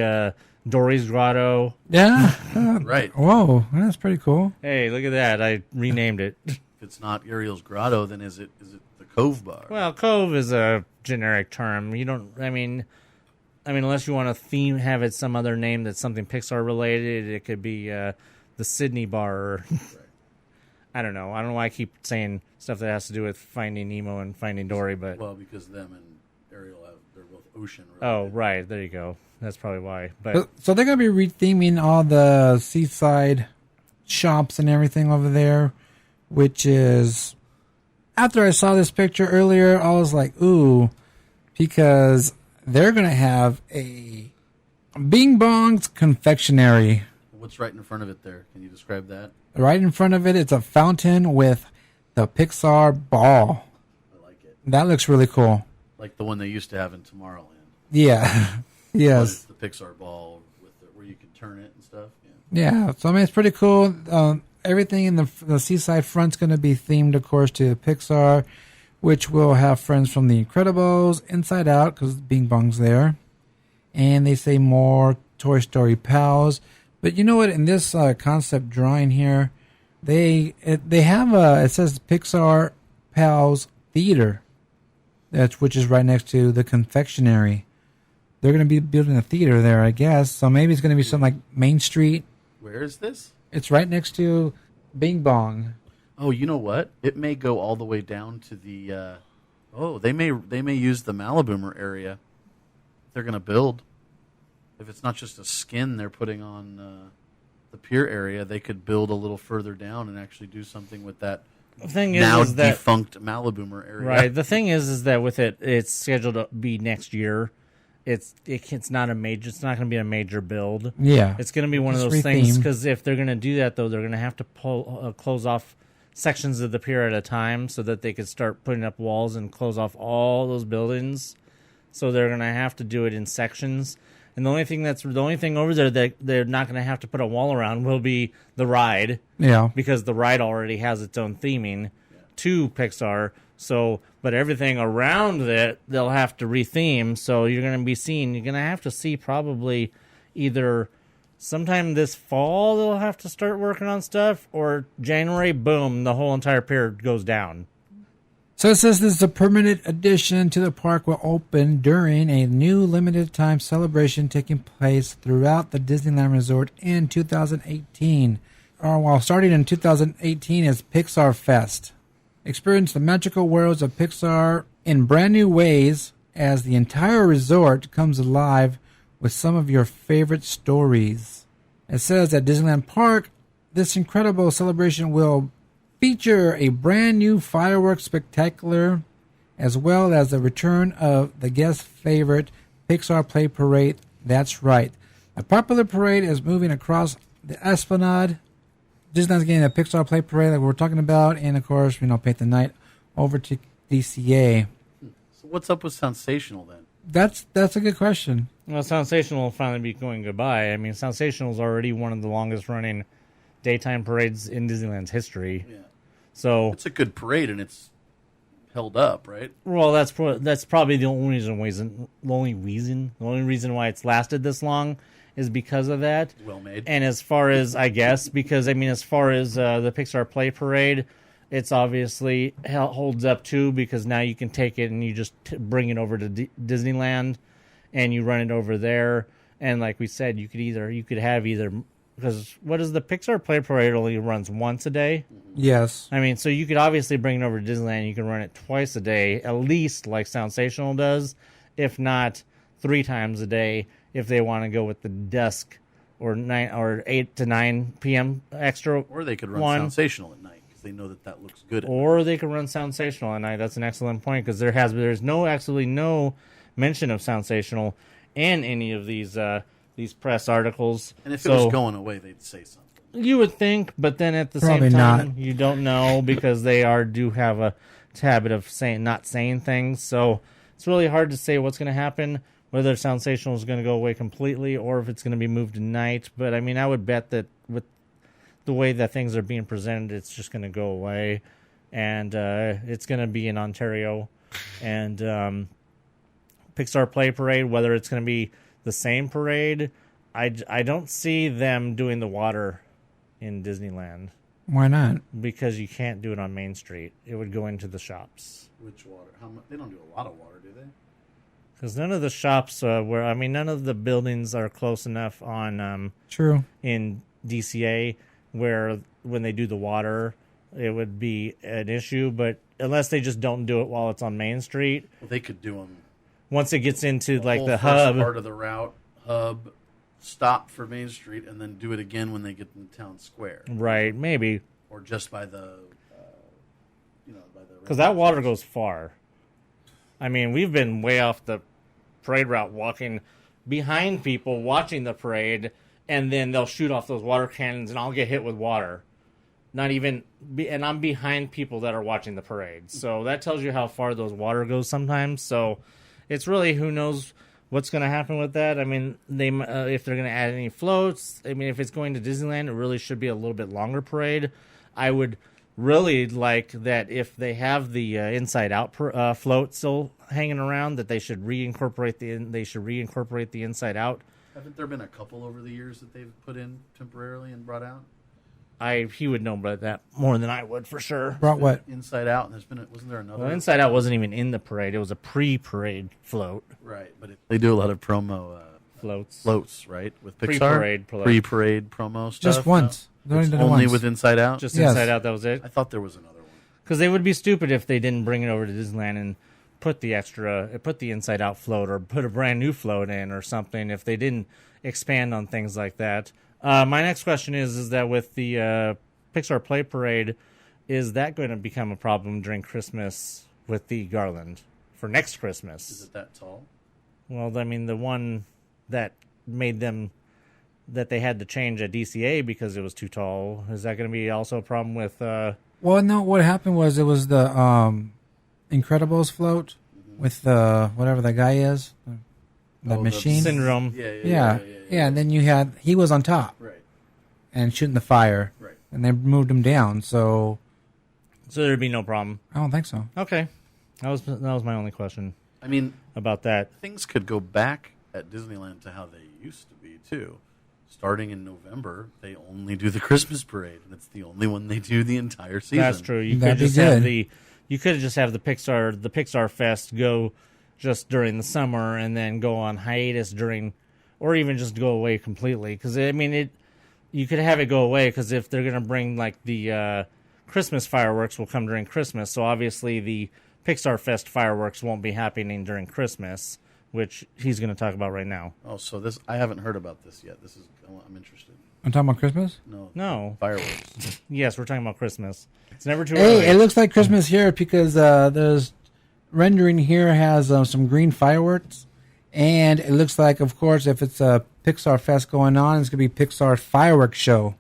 Speaker 1: Dory's Grotto?
Speaker 2: Yeah.
Speaker 7: Right.
Speaker 2: Whoa, that's pretty cool.
Speaker 1: Hey, look at that! I renamed it.
Speaker 7: If it's not Ariel's Grotto, then is it the Cove Bar?
Speaker 1: Well, Cove is a generic term. You don't. I mean, unless you want to have it some other name that's something Pixar related, it could be the Sydney Bar. Or I don't know. I don't know why I keep saying stuff that has to do with Finding Nemo and Finding Dory, but
Speaker 7: Well, because them and Ariel they're both ocean related.
Speaker 1: oh, right, there you go. That's probably why. But
Speaker 2: So they're going to be retheming all the seaside shops and everything over there, which is, after I saw this picture earlier, I was like, ooh, because they're going to have a Bing Bong's confectionery.
Speaker 7: What's right in front of it there? Can you describe that?
Speaker 2: Right in front of it, it's a fountain with the Pixar ball.
Speaker 7: I like it.
Speaker 2: That looks really cool.
Speaker 7: Like the one they used to have in Tomorrowland.
Speaker 2: Yeah. Yes.
Speaker 7: The Pixar ball where you can turn it and stuff.
Speaker 2: Yeah. So, I mean, it's pretty cool. Everything in the seaside front's going to be themed, of course, to Pixar, which will have friends from The Incredibles, Inside Out, because Bing Bong's there. And they say more Toy Story pals. But you know what? In this concept drawing here, they have it says Pixar Pals Theater, which is right next to the confectionery. They're going to be building a theater there, I guess. So maybe it's going to be something like Main Street.
Speaker 7: Where is this?
Speaker 2: It's right next to Bing Bong.
Speaker 7: Oh, you know what? It may go all the way down to the. They may use the Maliboomer area. They're going to build. If it's not just a skin they're putting on the pier area, they could build a little further down and actually do something with that.
Speaker 1: The thing
Speaker 7: now
Speaker 1: is that,
Speaker 7: defunct Maliboomer area.
Speaker 1: Right. The thing is that with it's scheduled to be next year. It's not going to be a major build.
Speaker 2: Yeah.
Speaker 1: It's going to be one of
Speaker 2: Just
Speaker 1: those things,
Speaker 2: retheme.
Speaker 1: because if they're going to do that, though, they're going to have to close off sections of the pier at a time so that they could start putting up walls and close off all those buildings. So they're going to have to do it in sections. And the only thing over there that they're not going to have to put a wall around will be the ride.
Speaker 2: Yeah.
Speaker 1: Because the ride already has its own theming to Pixar. So, but everything around it, they'll have to retheme. So you're going to have to see probably either sometime this fall they'll have to start working on stuff, or January, boom, the whole entire pier goes down.
Speaker 2: So it says this is a permanent addition to the park will open during a new limited time celebration taking place throughout the Disneyland Resort in 2018. While starting in 2018 is Pixar Fest. Experience the magical worlds of Pixar in brand new ways as the entire resort comes alive with some of your favorite stories. It says at Disneyland Park, this incredible celebration will feature a brand new fireworks spectacular, as well as the return of the guest favorite Pixar Play Parade. That's right. A popular parade is moving across the Esplanade. Disneyland's getting a Pixar Play Parade like we're talking about, and of course, paint the night over to DCA.
Speaker 7: So what's up with Sensational then?
Speaker 2: That's a good question.
Speaker 1: Well, Sensational will finally be going goodbye. I mean, Sensational is already one of the longest running daytime parades in Disneyland's history.
Speaker 7: Yeah.
Speaker 1: So
Speaker 7: It's a good parade and it's held up, right?
Speaker 1: well, that's probably the only reason why it's lasted this long is because of that.
Speaker 7: Well made.
Speaker 1: And as far as as far as the Pixar Play Parade, it's obviously holds up too, because now you can take it and you just bring it over to Disneyland and you run it over there. And like we said, you could have either, because what is the Pixar Play Parade only runs once a day?
Speaker 2: Yes.
Speaker 1: I mean, so you could obviously bring it over to Disneyland. You can run it twice a day, at least, like Sensational does, if not 3 times a day, if they want to go with the dusk or 8 to 9 p.m. extra.
Speaker 7: Or they could run
Speaker 1: one.
Speaker 7: Sensational at night because they know that looks good.
Speaker 1: Or they could run Sensational at night. That's an excellent point, because there's absolutely no mention of Sensational in any of these press articles.
Speaker 7: And if it was going away, they'd say something.
Speaker 1: You would think, but then at the
Speaker 2: Probably
Speaker 1: same time,
Speaker 2: not.
Speaker 1: you don't know, because they do have a habit of not saying things. So it's really hard to say what's going to happen, whether Sensational is going to go away completely or if it's going to be moved to night. But I mean, I would bet that with the way that things are being presented, it's just going to go away, and it's going to be in Ontario. And Pixar Play Parade, whether it's going to be the same parade, I don't see them doing the water in Disneyland,
Speaker 2: Why not?
Speaker 1: because you can't do it on Main Street. It would go into the shops.
Speaker 7: Which water? How much? They don't do a lot of water, do they?
Speaker 1: Because none of the shops none of the buildings are close enough on
Speaker 2: True.
Speaker 1: in DCA where when they do the water, it would be an issue. But unless they just don't do it while it's on Main Street,
Speaker 7: Well, they could do them.
Speaker 1: once it gets into like
Speaker 7: whole
Speaker 1: the
Speaker 7: first
Speaker 1: hub,
Speaker 7: part of the route, hub, stop for Main Street, and then do it again when they get in Town Square,
Speaker 1: right? Maybe
Speaker 7: or just by the, by the.
Speaker 1: because that water goes far. I mean, we've been way off the parade route, walking behind people, watching the parade, and then they'll shoot off those water cannons, and I'll get hit with water. And I'm behind people that are watching the parade. So that tells you how far those water goes sometimes. So it's really who knows what's going to happen with that. I mean, if they're going to add any floats. I mean, if it's going to Disneyland, it really should be a little bit longer parade. I would really like that if they have the Inside Out float still hanging around, that they should reincorporate the Inside Out.
Speaker 7: Haven't there been a couple over the years that they've put in temporarily and brought out?
Speaker 1: He would know about that more than I would, for sure.
Speaker 2: Brought what?
Speaker 7: Inside Out, and wasn't there another?
Speaker 1: Well, Inside Out wasn't even in the parade. It was a pre-parade float.
Speaker 7: Right, but they do a lot of promo floats, right? With Pixar? Pre-parade promo stuff.
Speaker 2: Just once.
Speaker 7: It's only with Inside Out?
Speaker 1: Just Inside Out, that was it?
Speaker 7: I thought there was another one.
Speaker 1: Because they would be stupid if they didn't bring it over to Disneyland and put the Inside Out float or put a brand new float in or something if they didn't expand on things like that. My next question is that with the Pixar Play Parade, is that going to become a problem during Christmas with the garland for next Christmas?
Speaker 7: Is it that tall?
Speaker 1: Well, I mean, the one that made them that they had to change at DCA because it was too tall, is that going to be also a problem with...
Speaker 2: Well, no, what happened was it was the Incredibles float with whatever that guy is, the machine.
Speaker 1: Syndrome.
Speaker 2: Yeah, and then he was on top.
Speaker 7: Right.
Speaker 2: And shooting the fire.
Speaker 7: Right.
Speaker 2: And they moved him down, so
Speaker 1: there'd be no problem.
Speaker 2: I don't think so.
Speaker 1: Okay. That was my only question.
Speaker 7: I mean,
Speaker 1: about that.
Speaker 7: Things could go back at Disneyland to how they used to be, too. Starting in November, they only do the Christmas parade, and it's the only one they do the entire season.
Speaker 1: That's true. You could just have the Pixar Fest go just during the summer and then go on hiatus during, or even just go away completely. Because I mean, you could have it go away because if they're going to bring like the Christmas fireworks will come during Christmas, so obviously the Pixar Fest fireworks won't be happening during Christmas, which he's going to talk about right now.
Speaker 7: Oh, so I haven't heard about this yet. I'm interested.
Speaker 2: I'm talking about Christmas?
Speaker 1: No.
Speaker 7: Fireworks.
Speaker 1: Yes, we're talking about Christmas. It's never too early.
Speaker 2: Hey, it looks like Christmas here because there's rendering here has some green fireworks, and it looks like, of course, if it's a Pixar Fest going on, it's going to be Pixar fireworks show.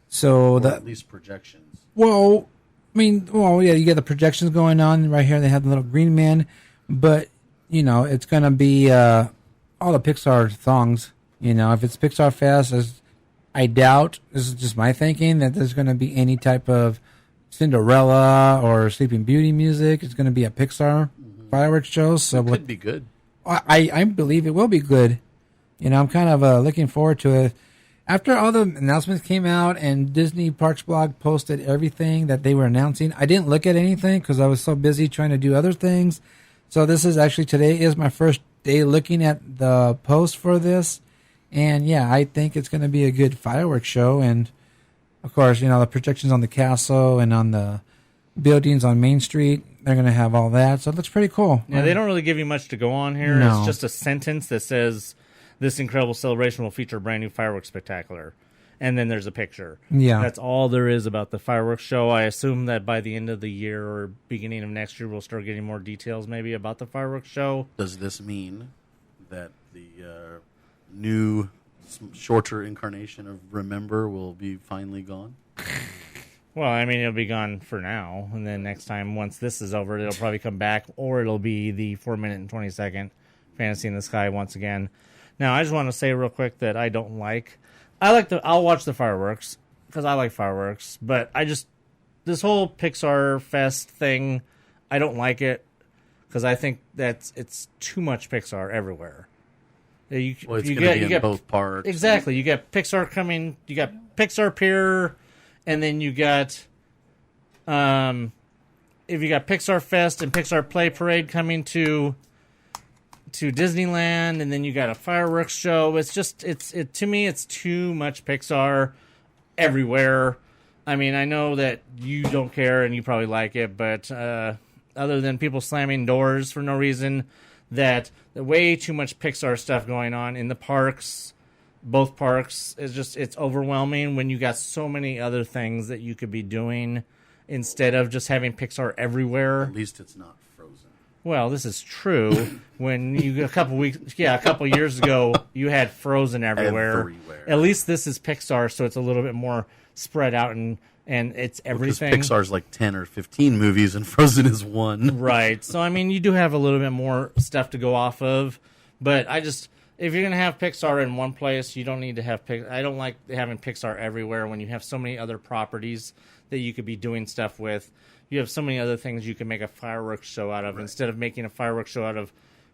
Speaker 2: So
Speaker 7: at least projections.
Speaker 2: Well, yeah, you get the projections going on right here. They have the little green man, but it's going to be all the Pixar songs. If it's Pixar Fest, I doubt, this is just my thinking, that there's going to be any type of Cinderella or Sleeping Beauty music. It's going to be a Pixar fireworks show. So
Speaker 7: it could be good.
Speaker 2: I believe it will be good. I'm kind of looking forward to it. After all the announcements came out and Disney Parks blog posted everything that they were announcing, I didn't look at anything because I was so busy trying to do other things. So today is my first day looking at the post for this. And yeah, I think it's going to be a good fireworks show. And of course, the projections on the castle and on the buildings on Main Street, they're going to have all that. So it looks pretty cool.
Speaker 1: Yeah, they don't really give you much to go on here.
Speaker 2: No.
Speaker 1: It's just a sentence that says, "This incredible celebration will feature a brand new fireworks spectacular." And then there's a picture.
Speaker 2: Yeah.
Speaker 1: That's all there is about the fireworks show. I assume that by the end of the year or beginning of next year, we'll start getting more details maybe about the fireworks show.
Speaker 7: Does this mean that the new, shorter incarnation of Remember will be finally gone?
Speaker 1: Well, I mean, it'll be gone for now. And then next time, once this is over, it'll probably come back, or it'll be the 4-minute and 20-second Fantasy in the Sky once again. Now, I just want to say real quick that I'll watch the fireworks because I like fireworks, but this whole Pixar Fest thing, I don't like it because I think it's too much Pixar everywhere. You get
Speaker 7: both parks.
Speaker 1: Exactly. You get Pixar coming, you got Pixar Pier, and then you got if you got Pixar Fest and Pixar Play Parade coming to Disneyland, and then you got a fireworks show. It's just to me it's too much Pixar everywhere. I mean, I know that you don't care and you probably like it, but other than people slamming doors for no reason, that the way too much Pixar stuff going on in the parks, both parks, it's overwhelming when you got so many other things that you could be doing instead of just having Pixar everywhere.
Speaker 7: At least it's not Frozen.
Speaker 1: Well, this is true. When you a couple years ago, you had Frozen everywhere. At least this is Pixar, so it's a little bit more spread out and it's everything.
Speaker 7: Because Pixar's like 10 or 15 movies, and Frozen is one.
Speaker 1: Right. So I mean, you do have a little bit more stuff to go off of, but if you're gonna have Pixar in one place, you don't need to have I don't like having Pixar everywhere when you have so many other properties that you could be doing stuff with. You have so many other things you can make a fireworks show out of, right, instead of making a fireworks show out of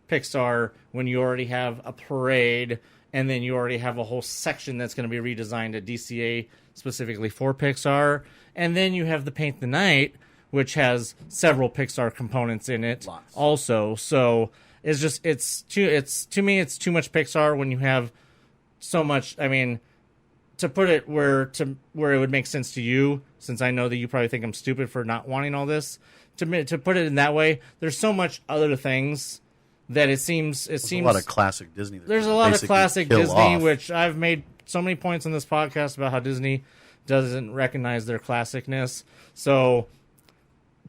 Speaker 1: Pixar when you already have a parade and then you already have a whole section that's going to be redesigned at DCA specifically for Pixar. And then you have the Paint the Night, which has several Pixar components in it. Lots. Also. So it's to me, it's too much Pixar when you have so much. I mean, to put it where it would make sense to you, since I know that you probably think I'm stupid for not wanting all this, to put it in that way, there's so much other things that it seems a lot
Speaker 7: of classic Disney.
Speaker 1: There's a lot of classic Disney, which I've made so many points on this podcast about how Disney doesn't recognize their classicness. So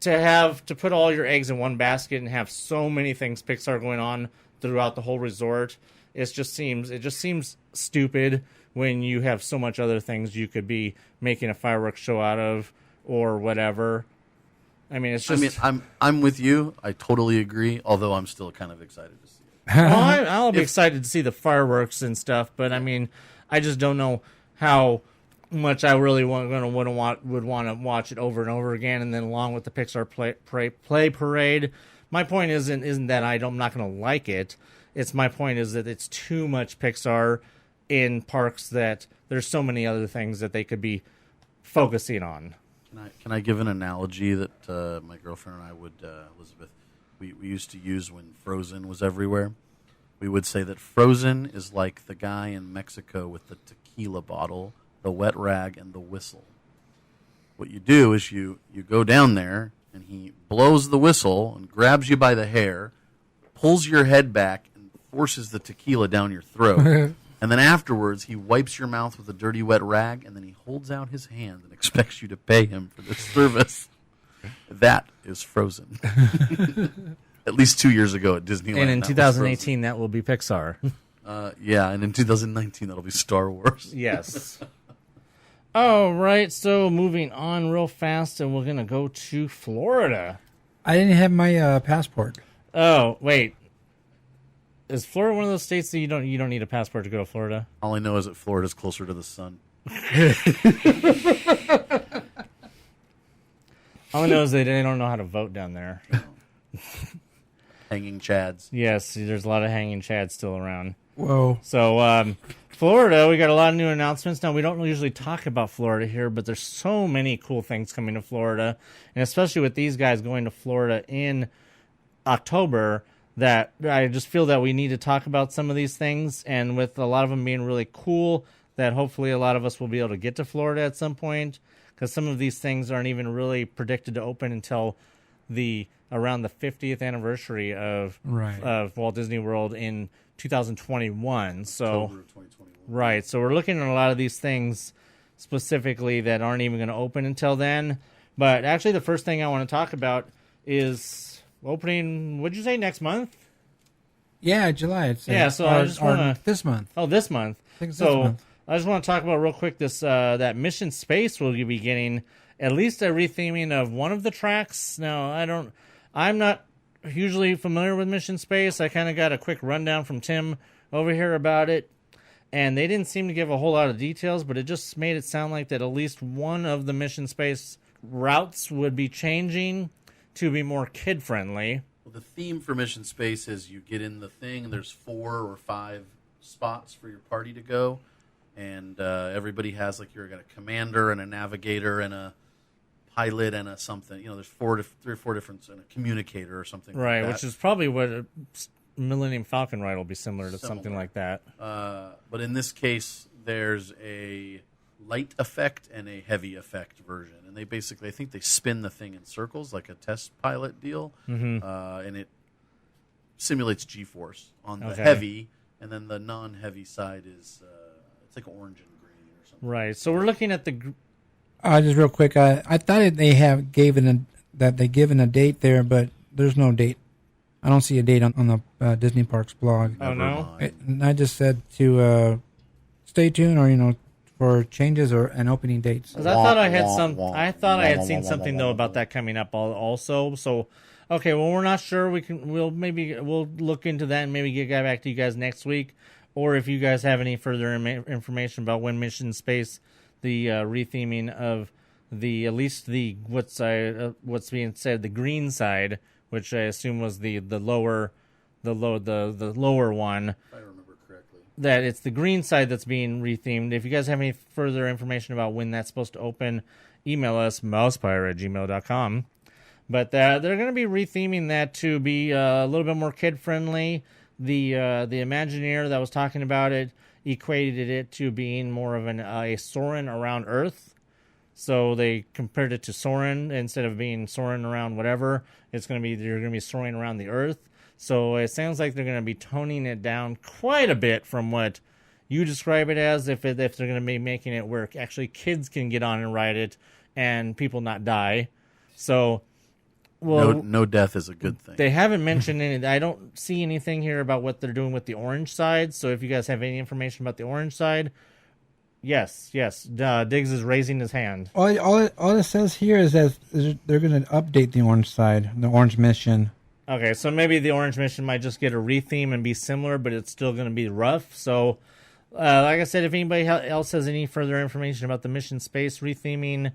Speaker 1: to put all your eggs in one basket and have so many things Pixar going on throughout the whole resort, it just seems stupid when you have so much other things you could be making a fireworks show out of or whatever. I mean, it's just.
Speaker 7: I mean, I'm with you. I totally agree. Although I'm still kind of excited to see it.
Speaker 1: Well, I'll be excited to see the fireworks and stuff, but I mean, I just don't know how much I really would want to watch it over and over again, and then along with the Pixar play parade. My point isn't that I'm not going to like it. My point is that it's too much Pixar in parks that there's so many other things that they could be focusing on.
Speaker 7: Can I give an analogy that my girlfriend and I would, Elizabeth, we used to use when Frozen was everywhere? We would say that Frozen is like the guy in Mexico with the tequila bottle, the wet rag, and the whistle. What you do is you go down there, and he blows the whistle and grabs you by the hair, pulls your head back, and forces the tequila down your throat. And then afterwards, he wipes your mouth with a dirty, wet rag, and then he holds out his hand and expects you to pay him for this service. That is Frozen. At least 2 years ago at Disneyland.
Speaker 1: And in 2018, that will be Pixar.
Speaker 7: Yeah, and in 2019, that'll be Star Wars.
Speaker 1: Yes. All right, so moving on real fast, and we're going to go to Florida.
Speaker 2: I didn't have my passport.
Speaker 1: Oh, wait. Is Florida one of those states that you don't need a passport to go to Florida?
Speaker 7: All I know is that Florida's closer to the sun.
Speaker 1: All I know is they don't know how to vote down there.
Speaker 7: Hanging chads.
Speaker 1: Yes, there's a lot of hanging chads still around.
Speaker 2: Whoa.
Speaker 1: So, Florida, we got a lot of new announcements. Now, we don't usually talk about Florida here, but there's so many cool things coming to Florida, and especially with these guys going to Florida in October, that I just feel that we need to talk about some of these things, and with a lot of them being really cool, that hopefully a lot of us will be able to get to Florida at some point, because some of these things aren't even really predicted to open until around the 50th anniversary of Walt Disney World in 2021. So
Speaker 7: October of 2021.
Speaker 1: Right. So we're looking at a lot of these things specifically that aren't even going to open until then. But actually, the first thing I want to talk about is opening, what'd you say, next month?
Speaker 2: Yeah, July. It's,
Speaker 1: so I just want to...
Speaker 2: This month.
Speaker 1: Oh, this month.
Speaker 2: I think it's
Speaker 1: so
Speaker 2: this month.
Speaker 1: I just want to talk about real quick this that Mission Space will be getting at least a retheming of one of the tracks. Now, I'm not hugely familiar with Mission Space. I kind of got a quick rundown from Tim over here about it, and they didn't seem to give a whole lot of details, but it just made it sound like that at least one of the Mission Space routes would be changing to be more kid-friendly.
Speaker 7: Well, the theme for Mission Space is you get in the thing, there's 4 or 5 spots for your party to go, and everybody has, like, you're got a commander and a navigator and a pilot and a something. You know, there's 3 or 4 different, and a communicator or something
Speaker 1: right,
Speaker 7: like that.
Speaker 1: Which is probably what a Millennium Falcon ride will be similar to something like that.
Speaker 7: But in this case, there's a light effect and a heavy effect version. And they basically, I think they spin the thing in circles like a test pilot deal.
Speaker 1: Mm-hmm.
Speaker 7: And it simulates G-force on the heavy, and then the non-heavy side is, it's like orange and green or something.
Speaker 1: Right, so we're looking at the...
Speaker 2: just real quick, I thought they have given a date there, but there's no date I don't see a date on the Disney Parks blog.
Speaker 1: Oh, no?
Speaker 2: And I just said to stay tuned, or for changes and opening dates.
Speaker 1: 'Cause I thought I had seen something though about that coming up also. So, okay, well, we're not sure. We'll look into that and maybe get back to you guys next week, or if you guys have any further information about when Mission Space, the retheming of at least the what's being said, the green side, which I assume was the lower one.
Speaker 7: If I remember correctly.
Speaker 1: That it's the green side that's being rethemed. If you guys have any further information about when that's supposed to open, email us, mousepire@gmail.com. But they're going to be retheming that to be a little bit more kid-friendly. The Imagineer that was talking about it equated it to being more of a Soarin' around Earth. So they compared it to Soarin'. Instead of being Soarin' around whatever, you're going to be soaring around the Earth. So it sounds like they're going to be toning it down quite a bit from what you describe it as, if they're going to be making it where actually kids can get on and ride it and people not die. So, well,
Speaker 7: no death is a good thing.
Speaker 1: They haven't mentioned any. I don't see anything here about what they're doing with the orange side. So if you guys have any information about the orange side, yes. Diggs is raising his hand.
Speaker 2: All it says here is that they're going to update the orange side, the orange mission.
Speaker 1: Okay, so maybe the orange mission might just get a retheme and be similar, but it's still going to be rough. So, like I said, if anybody else has any further information about the Mission Space retheming,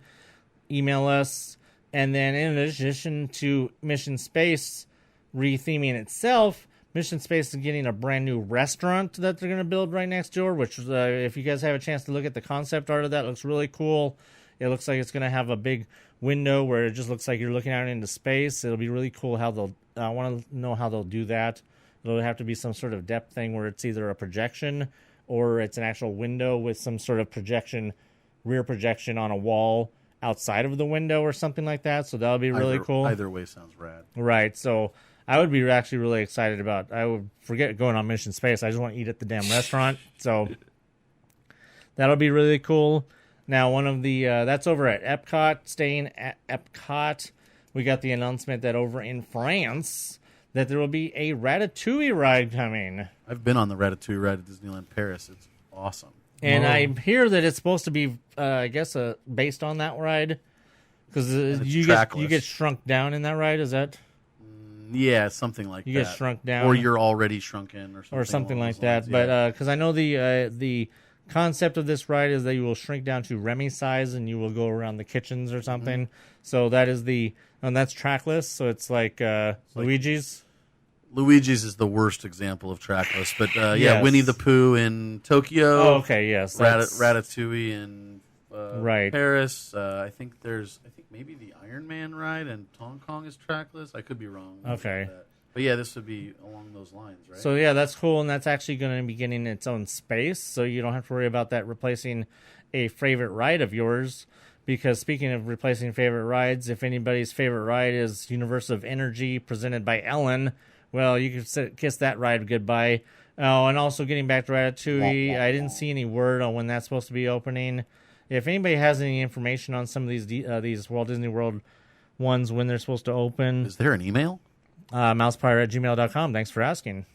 Speaker 1: email us. And then in addition to Mission Space retheming itself, Mission Space is getting a brand new restaurant that they're going to build right next door, which if you guys have a chance to look at the concept art of that, it looks really cool. It looks like it's going to have a big window where it just looks like you're looking out into space. It'll be really cool how I want to know how they'll do that. It'll have to be some sort of depth thing where it's either a projection or it's an actual window with some sort of rear projection on a wall outside of the window or something like that. So that'll be really cool.
Speaker 7: Either way sounds rad.
Speaker 1: Right. So I would be actually really excited about. I would forget going on Mission Space. I just want to eat at the damn restaurant. So that'll be really cool. Now, one of the that's over at Epcot. Staying at Epcot, we got the announcement that over in France that there will be a Ratatouille ride coming.
Speaker 7: I've been on the Ratatouille ride at Disneyland Paris. It's awesome.
Speaker 1: And I hear that it's supposed to be, I guess, based on that ride, because you get shrunk down in that ride. Is that?
Speaker 7: Yeah, something like that.
Speaker 1: You get shrunk down,
Speaker 7: or you're already shrunken, or something
Speaker 1: like that. Lines, but because I know the concept of this ride is that you will shrink down to Remy size and you will go around the kitchens or something. Mm-hmm. So that is and that's trackless. So it's like Luigi's.
Speaker 7: Luigi's is the worst example of trackless, but
Speaker 1: yes.
Speaker 7: Winnie the Pooh in Tokyo.
Speaker 1: Oh, okay, yes.
Speaker 7: Ratatouille in
Speaker 1: right.
Speaker 7: Paris. I think maybe the Iron Man ride and Hong Kong is trackless. I could be wrong.
Speaker 1: Okay.
Speaker 7: But yeah, this would be along those lines, right?
Speaker 1: So yeah, that's cool, and that's actually going to be getting its own space, so you don't have to worry about that replacing a favorite ride of yours. Because speaking of replacing favorite rides, if anybody's favorite ride is Universe of Energy presented by Ellen, well, you can kiss that ride goodbye. Oh, and also getting back to Ratatouille, I didn't see any word on when that's supposed to be opening. If anybody has any information on some of these Walt Disney World ones, when they're supposed to open.
Speaker 7: Is there an email?
Speaker 1: mousepire@gmail.com. Thanks for asking.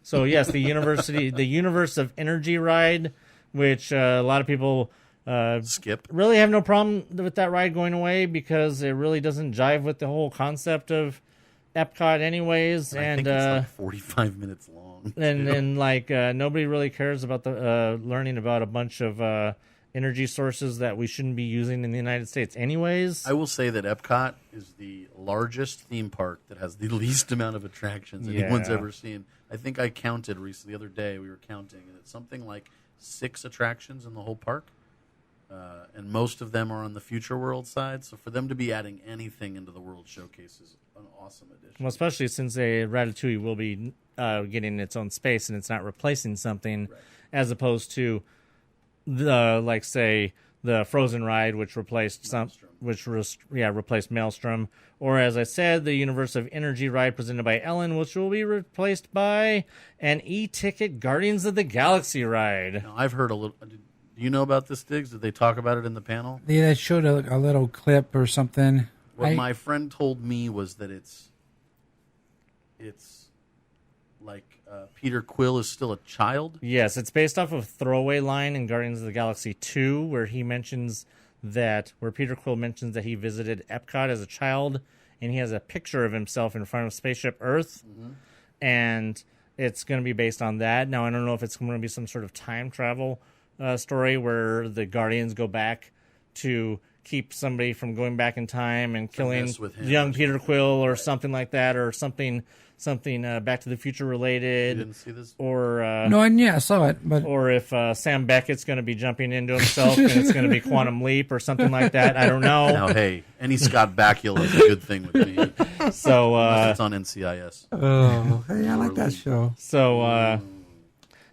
Speaker 1: So, yes, the Universe of Energy ride, which a lot of people
Speaker 7: skip.
Speaker 1: Really have no problem with that ride going away because it really doesn't jive with the whole concept of Epcot anyways.
Speaker 7: I think it's like 45 minutes long.
Speaker 1: And nobody really cares about the learning about a bunch of energy sources that we shouldn't be using in the United States anyways.
Speaker 7: I will say that Epcot is the largest theme park that has the least amount of attractions anyone's ever seen. I think I counted recently, the other day we were counting, and it's something like 6 attractions in the whole park. And most of them are on the Future World side. So for them to be adding anything into the World Showcase is an awesome addition.
Speaker 1: Well, especially since Ratatouille will be getting its own space and it's not replacing something, right, as opposed to the Frozen ride, which replaced replaced Maelstrom, or as I said, the Universe of Energy ride presented by Ellen, which will be replaced by an e-ticket Guardians of the Galaxy ride.
Speaker 7: Now, I've heard a little. Do you know about this, Diggs? Did they talk about it in the panel?
Speaker 2: Yeah, they showed a little clip or something.
Speaker 7: What my friend told me was that it's like Peter Quill is still a child?
Speaker 1: Yes, it's based off of a throwaway line in Guardians of the Galaxy 2 where Peter Quill mentions that he visited Epcot as a child, and he has a picture of himself in front of Spaceship Earth, and it's going to be based on that. Now, I don't know if it's going to be some sort of time travel story where the Guardians go back to keep somebody from going back in time and killing young Peter Quill or something like that, or something Back to the Future related.
Speaker 7: You didn't see this?
Speaker 1: Or
Speaker 2: I saw it, but
Speaker 1: or if Sam Beckett's going to be jumping into himself and it's going to be Quantum Leap or something like that. I don't know.
Speaker 7: Now, hey, any Scott Bakula is a good thing with me.
Speaker 1: So
Speaker 7: Unless it's on NCIS.
Speaker 2: oh, hey, I like that show.
Speaker 1: So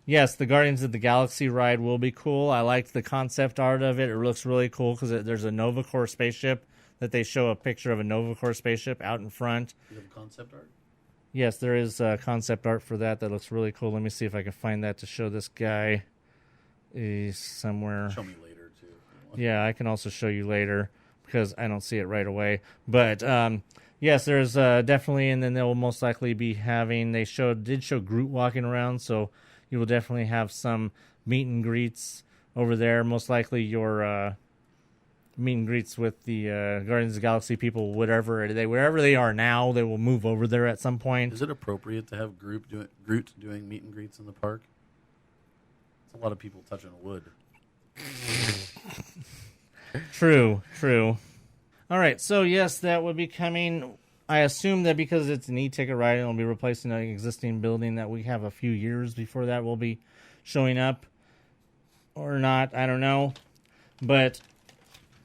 Speaker 1: yes, the Guardians of the Galaxy ride will be cool. I liked the concept art of it. It looks really cool because there's a Nova Corps spaceship that they show a picture of a Nova Corps spaceship out in front.
Speaker 7: You have concept art?
Speaker 1: Yes, there is concept art for that. That looks really cool. Let me see if I can find that to show this guy. He's somewhere.
Speaker 7: Show me later, too.
Speaker 1: Yeah, I can also show you later because I don't see it right away. But yes, there's definitely, and then they will most likely be having. They did show Groot walking around, so you will definitely have some meet and greets over there. Most likely your meet and greets with the Guardians of the Galaxy people, wherever they are now, they will move over there at some point.
Speaker 7: Is it appropriate to have Groot doing meet and greets in the park? It's a lot of people touching wood.
Speaker 1: True. All right, so yes, that would be coming. I assume that because it's an e-ticket ride, it'll be replacing an existing building that we have a few years before that will be showing up. Or not, I don't know. But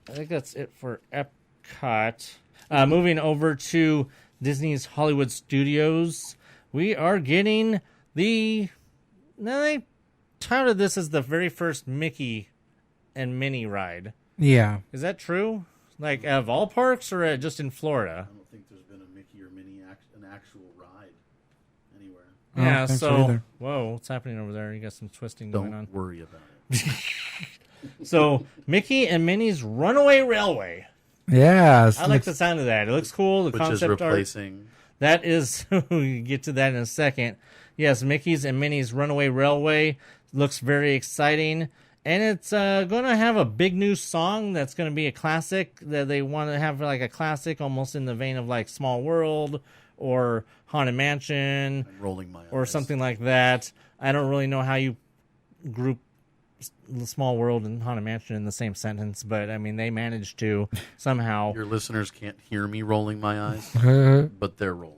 Speaker 1: I think that's it for Epcot. Moving over to Disney's Hollywood Studios, we are getting they touted this as the very first Mickey and Minnie ride.
Speaker 2: Yeah.
Speaker 1: Is that true? Like, of all parks or just in Florida?
Speaker 7: I don't think there's been a Mickey or Minnie an actual ride anywhere.
Speaker 2: I don't
Speaker 1: Yeah,
Speaker 2: think so
Speaker 1: so,
Speaker 2: either.
Speaker 1: whoa, what's happening over there? You got some twisting going on.
Speaker 7: Don't worry about it.
Speaker 1: So, Mickey and Minnie's Runaway Railway.
Speaker 2: Yeah.
Speaker 1: I like the sound of that. It looks cool. The
Speaker 7: Which is
Speaker 1: concept art.
Speaker 7: replacing...
Speaker 1: That is, we get to that in a second. Yes, Mickey's and Minnie's Runaway Railway looks very exciting. And it's going to have a big new song that's going to be a classic. That they want to have like a classic almost in the vein of like Small World or Haunted Mansion.
Speaker 7: I'm rolling my eyes.
Speaker 1: Or something like that. I don't really know how you group the Small World and Haunted Mansion in the same sentence, but I mean they managed to somehow.
Speaker 7: Your listeners can't hear me rolling my eyes, but they're rolling.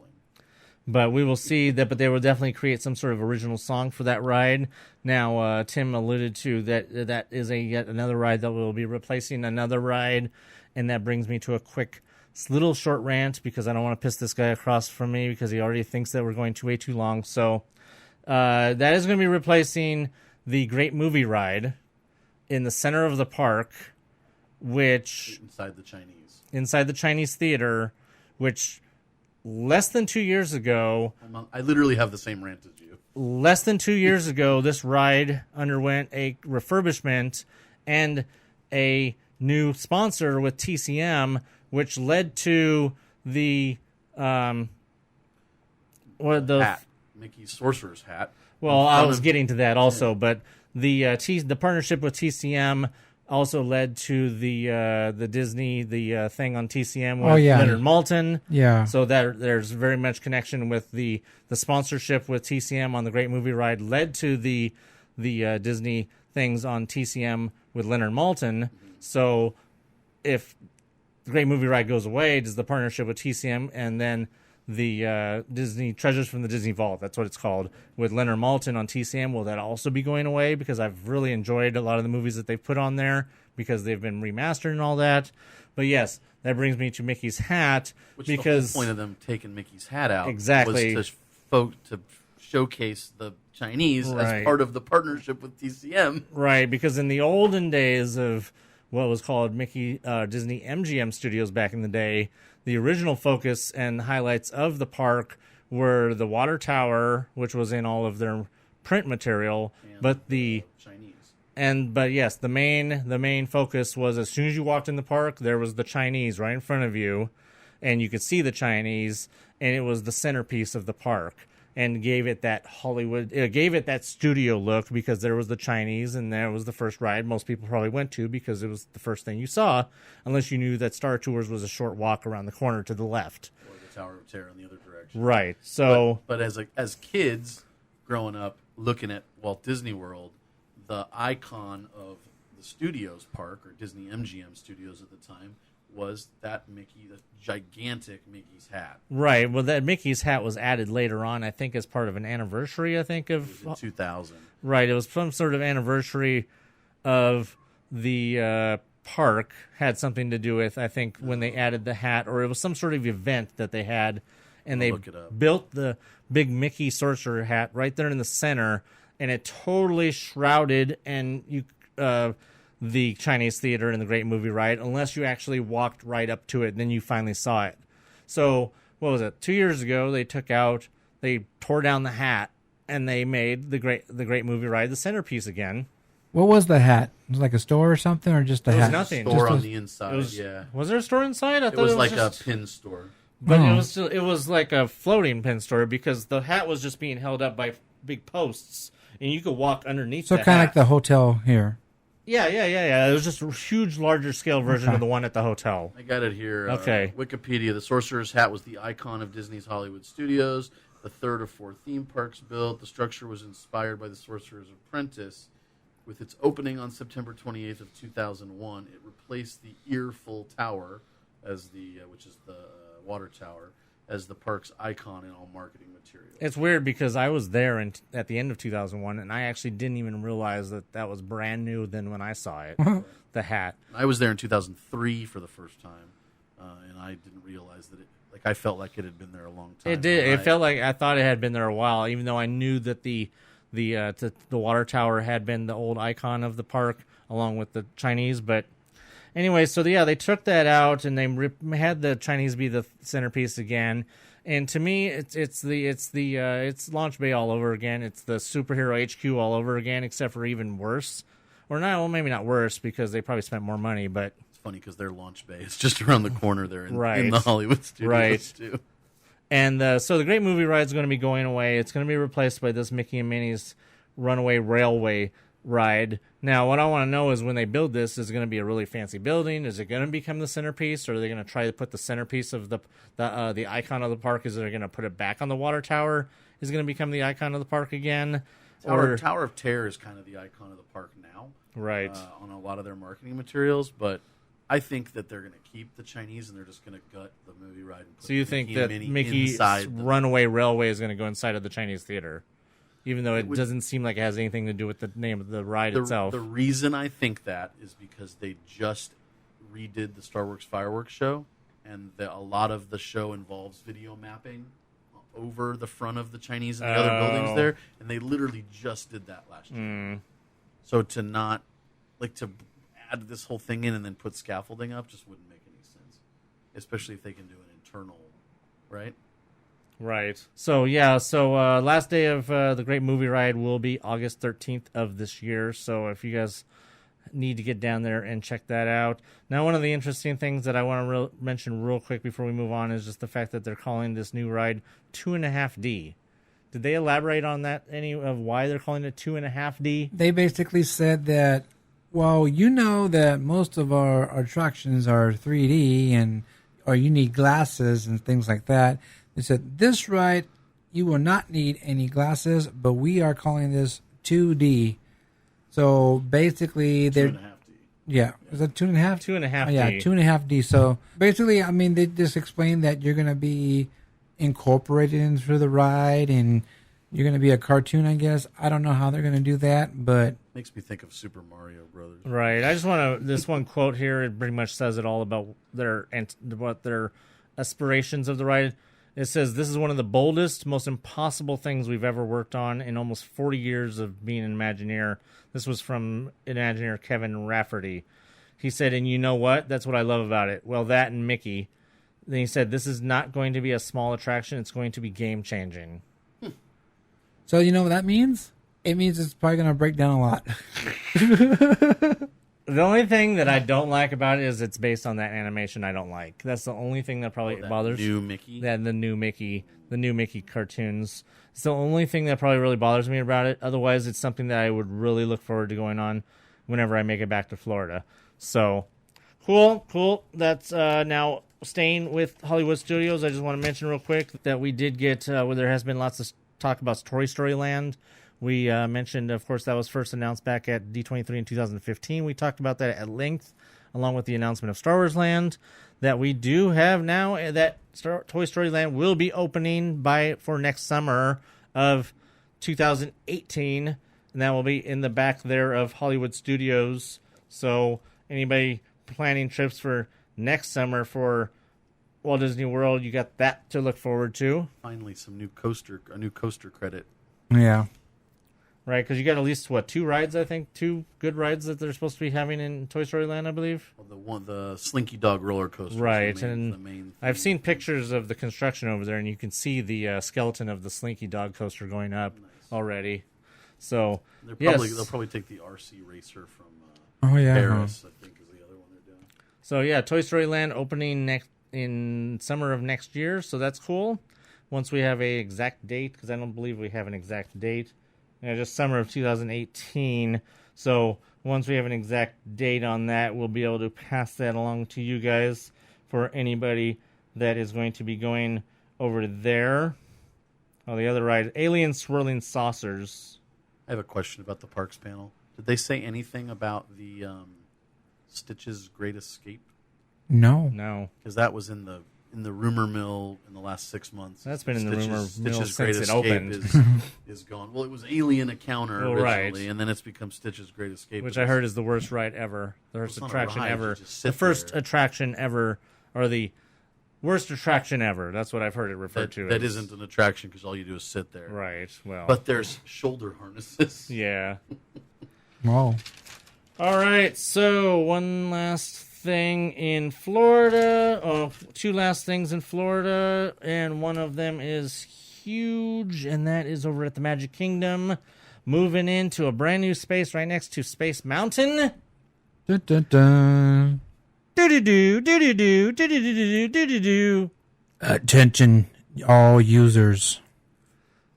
Speaker 1: But we will see that. But they will definitely create some sort of original song for that ride. Now, Tim alluded to that is yet another ride that will be replacing another ride, and that brings me to a quick little short rant because I don't want to piss this guy across from me because he already thinks that we're going way too long. So that is going to be replacing the Great Movie Ride in the center of the park, which
Speaker 7: Inside the Chinese
Speaker 1: theater, which less than 2 years ago,
Speaker 7: I literally have the same rant as you.
Speaker 1: less than 2 years ago, this ride underwent a refurbishment and a new sponsor with TCM, which led to the
Speaker 7: hat. Mickey's Sorcerer's Hat.
Speaker 1: Well, I was getting to that also, but the partnership with TCM also led to the Disney thing on TCM with Leonard Maltin.
Speaker 2: Yeah.
Speaker 1: So that there's very much connection with the sponsorship with TCM on the Great Movie Ride led to the Disney things on TCM with Leonard Maltin. So if the Great Movie Ride goes away, does the partnership with TCM and then the Disney Treasures from the Disney Vault, that's what it's called, with Leonard Maltin on TCM, will that also be going away? Because I've really enjoyed a lot of the movies that they've put on there because they've been remastered and all that. But yes, that brings me to Mickey's hat. Because
Speaker 7: the whole point of them taking Mickey's hat out
Speaker 1: exactly
Speaker 7: was to showcase the Chinese as part of the partnership with TCM.
Speaker 1: Right, because in the olden days of what was called Disney MGM Studios back in the day, the original focus and highlights of the park were the water tower, which was in all of their print material, but
Speaker 7: Chinese.
Speaker 1: But yes, the main focus was as soon as you walked in the park, there was the Chinese right in front of you, and you could see the Chinese, and it was the centerpiece of the park, and gave it that Hollywood, it gave it that studio look because there was the Chinese, and there was the first ride most people probably went to because it was the first thing you saw, unless you knew that Star Tours was a short walk around the corner to the left.
Speaker 7: Or the Tower of Terror in the other direction.
Speaker 1: Right. So,
Speaker 7: but as kids growing up looking at Walt Disney World, the icon of the Studios park, or Disney MGM Studios at the time, was that Mickey, the gigantic Mickey's hat.
Speaker 1: right. Well, that Mickey's hat was added later on, I think, as part of an anniversary, I think,
Speaker 7: It
Speaker 1: of...
Speaker 7: was in 2000.
Speaker 1: Right. It was some sort of anniversary of the park. Had something to do with, I think, when they added the hat, or it was some sort of event that they had, and they
Speaker 7: look it up.
Speaker 1: built the big Mickey sorcerer hat right there in the center, and it totally shrouded the Chinese theater and the Great Movie Ride, unless you actually walked right up to it, then you finally saw it. So, what was it? 2 years ago, they tore down the hat, and they made the Great Movie Ride the centerpiece again.
Speaker 2: What was the hat? Was it like a store or something, or just a
Speaker 1: It was
Speaker 2: hat?
Speaker 1: nothing.
Speaker 7: Store
Speaker 1: Just
Speaker 7: on
Speaker 1: a-
Speaker 7: the inside, yeah.
Speaker 1: Was there a store inside? I
Speaker 7: It
Speaker 1: thought
Speaker 7: was like
Speaker 1: just,
Speaker 7: a pin store.
Speaker 1: but
Speaker 2: Oh.
Speaker 1: it was like a floating pin store because the hat was just being held up by big posts, and you could walk underneath.
Speaker 2: So
Speaker 1: the
Speaker 2: kind of
Speaker 1: hat.
Speaker 2: like the hotel here.
Speaker 1: Yeah. It was just a huge, larger scale version of the one at the hotel.
Speaker 7: I got it here.
Speaker 1: Okay.
Speaker 7: Wikipedia. The Sorcerer's Hat was the icon of Disney's Hollywood Studios. The third of 4 theme parks built. The structure was inspired by The Sorcerer's Apprentice. With its opening on September 28th of 2001, it replaced the Earful Tower, as which is the water tower, as the park's icon in all marketing materials.
Speaker 1: It's weird because I was there at the end of 2001, and I actually didn't even realize that was brand new then when I saw it, the hat.
Speaker 7: I was there in 2003 for the first time, and I didn't realize that I felt like it had been there a long time.
Speaker 1: It did. It felt like I thought it had been there a while, even though I knew that the water tower had been the old icon of the park along with the Chinese. But anyway, so they took that out and they had the Chinese be the centerpiece again. And to me, it's Launch Bay all over again. It's the superhero HQ all over again, except for even worse. Or not, well, maybe not worse because they probably spent more money, but
Speaker 7: It's funny because their launch bay is just around the corner there in
Speaker 1: Right.
Speaker 7: the Hollywood Studios
Speaker 1: Right.
Speaker 7: too.
Speaker 1: And so the Great Movie Ride is going to be going away. It's going to be replaced by this Mickey and Minnie's Runaway Railway ride. Now, what I want to know is when they build this, is it going to be a really fancy building? Is it going to become the centerpiece, or are they going to try to put the centerpiece of the icon of the park? Is they going to put it back on the water tower? Is it going to become the icon of the park again?
Speaker 7: Tower of Terror is kind of the icon of the park now,
Speaker 1: Right.
Speaker 7: on a lot of their marketing materials. But I think that they're going to keep the Chinese and they're just going to gut the movie ride. And put
Speaker 1: So you think that
Speaker 7: Minnie
Speaker 1: Mickey's
Speaker 7: inside the-
Speaker 1: Runaway Railway is going to go inside of the Chinese theater? Even though it
Speaker 7: would-
Speaker 1: doesn't seem like it has anything to do with the name of the ride itself.
Speaker 7: The reason I think that is because they just redid the Star Wars fireworks show, and a lot of the show involves video mapping over the front of the Chinese and the other buildings there, and they literally just did that last year. So to add this whole thing in and then put scaffolding up just wouldn't make any sense, especially if they can do an internal, right?
Speaker 1: Right. So, last day of the Great Movie Ride will be August 13th of this year. So if you guys need to get down there and check that out. Now, one of the interesting things that I want to mention real quick before we move on is just the fact that they're calling this new ride 2.5D. Did they elaborate on that, any of why they're calling it 2.5D?
Speaker 2: They basically said that, well, you know that most of our attractions are 3D or you need glasses and things like that. They said, this ride, you will not need any glasses, but we are calling this 2D. So basically, they're
Speaker 7: 2.5D.
Speaker 2: yeah. Is that 2.5?
Speaker 1: 2.5D.
Speaker 2: Oh, yeah, 2.5D. So basically, I mean, they just explained that you're going to be incorporated into the ride and you're going to be a cartoon, I guess. I don't know how they're going to do that, but
Speaker 7: Makes me think of Super Mario Brothers.
Speaker 1: Right. I just want to, this one quote here, it pretty much says it all about what their aspirations of the ride. It says, this is one of the boldest, most impossible things we've ever worked on in almost 40 years of being an Imagineer. This was from Imagineer Kevin Rafferty. He said, and you know what? That's what I love about it. Well, that and Mickey. Then he said, this is not going to be a small attraction. It's going to be game-changing.
Speaker 2: so you know what that means? It means it's probably going to break down a lot.
Speaker 1: The only thing that I don't like about it is it's based on that animation I don't like. That's the only thing that probably bothers
Speaker 7: New Mickey.
Speaker 1: the new Mickey cartoons. It's the only thing that probably really bothers me about it. Otherwise, it's something that I would really look forward to going on whenever I make it back to Florida. So, cool. That's now staying with Hollywood Studios. I just want to mention real quick that we did get, where there has been lots of talk about Toy Story Land. We mentioned, of course, that was first announced back at D23 in 2015. We talked about that at length, along with the announcement of Star Wars Land, that we do have now that Toy Story Land will be opening for next summer of 2018, and that will be in the back there of Hollywood Studios. So anybody planning trips for next summer for Walt Disney World, you got that to look forward to.
Speaker 7: Finally, a new coaster credit.
Speaker 2: Yeah.
Speaker 1: Right, because you got at least, 2 rides, I think? 2 good rides that they're supposed to be having in Toy Story Land, I believe?
Speaker 7: Well, the Slinky Dog roller coaster.
Speaker 1: Right,
Speaker 7: the main
Speaker 1: and I've seen pictures of the construction over there, and you can see the skeleton of the Slinky Dog coaster going up already. So,
Speaker 7: they'll probably take the RC Racer from Paris, I think, is the other one they're doing.
Speaker 1: So, yeah, Toy Story Land opening in summer of next year, so that's cool. Once we have a exact date, because I don't believe we have an exact date. Just summer of 2018. So once we have an exact date on that, we'll be able to pass that along to you guys for anybody that is going to be going over there. Oh, the other ride, Alien Swirling Saucers.
Speaker 7: I have a question about the parks panel. Did they say anything about the Stitch's Great Escape?
Speaker 2: No.
Speaker 7: Because that was in the rumor mill in the last 6 months.
Speaker 1: That's been in the rumor mill
Speaker 7: Stitch's
Speaker 1: since
Speaker 7: Great
Speaker 1: it
Speaker 7: Escape
Speaker 1: opened.
Speaker 7: is gone. Well, it was Alien Encounter originally, and then it's become Stitch's Great Escape.
Speaker 1: Which I heard is the worst ride ever. The worst attraction ever. The first attraction ever, or the worst attraction ever. That's what I've heard it referred to.
Speaker 7: That isn't an attraction because all you do is sit there.
Speaker 1: Right, well.
Speaker 7: But there's shoulder harnesses.
Speaker 1: Yeah.
Speaker 2: Whoa.
Speaker 1: All right, so one last thing in Florida. 2 last things in Florida, and one of them is huge, and that is over at the Magic Kingdom, moving into a brand new space right next to Space Mountain.
Speaker 2: Dun, dun, dun.
Speaker 1: Do-do-do, do-do-do, do-do-do, do-do-do.
Speaker 2: Attention, all users.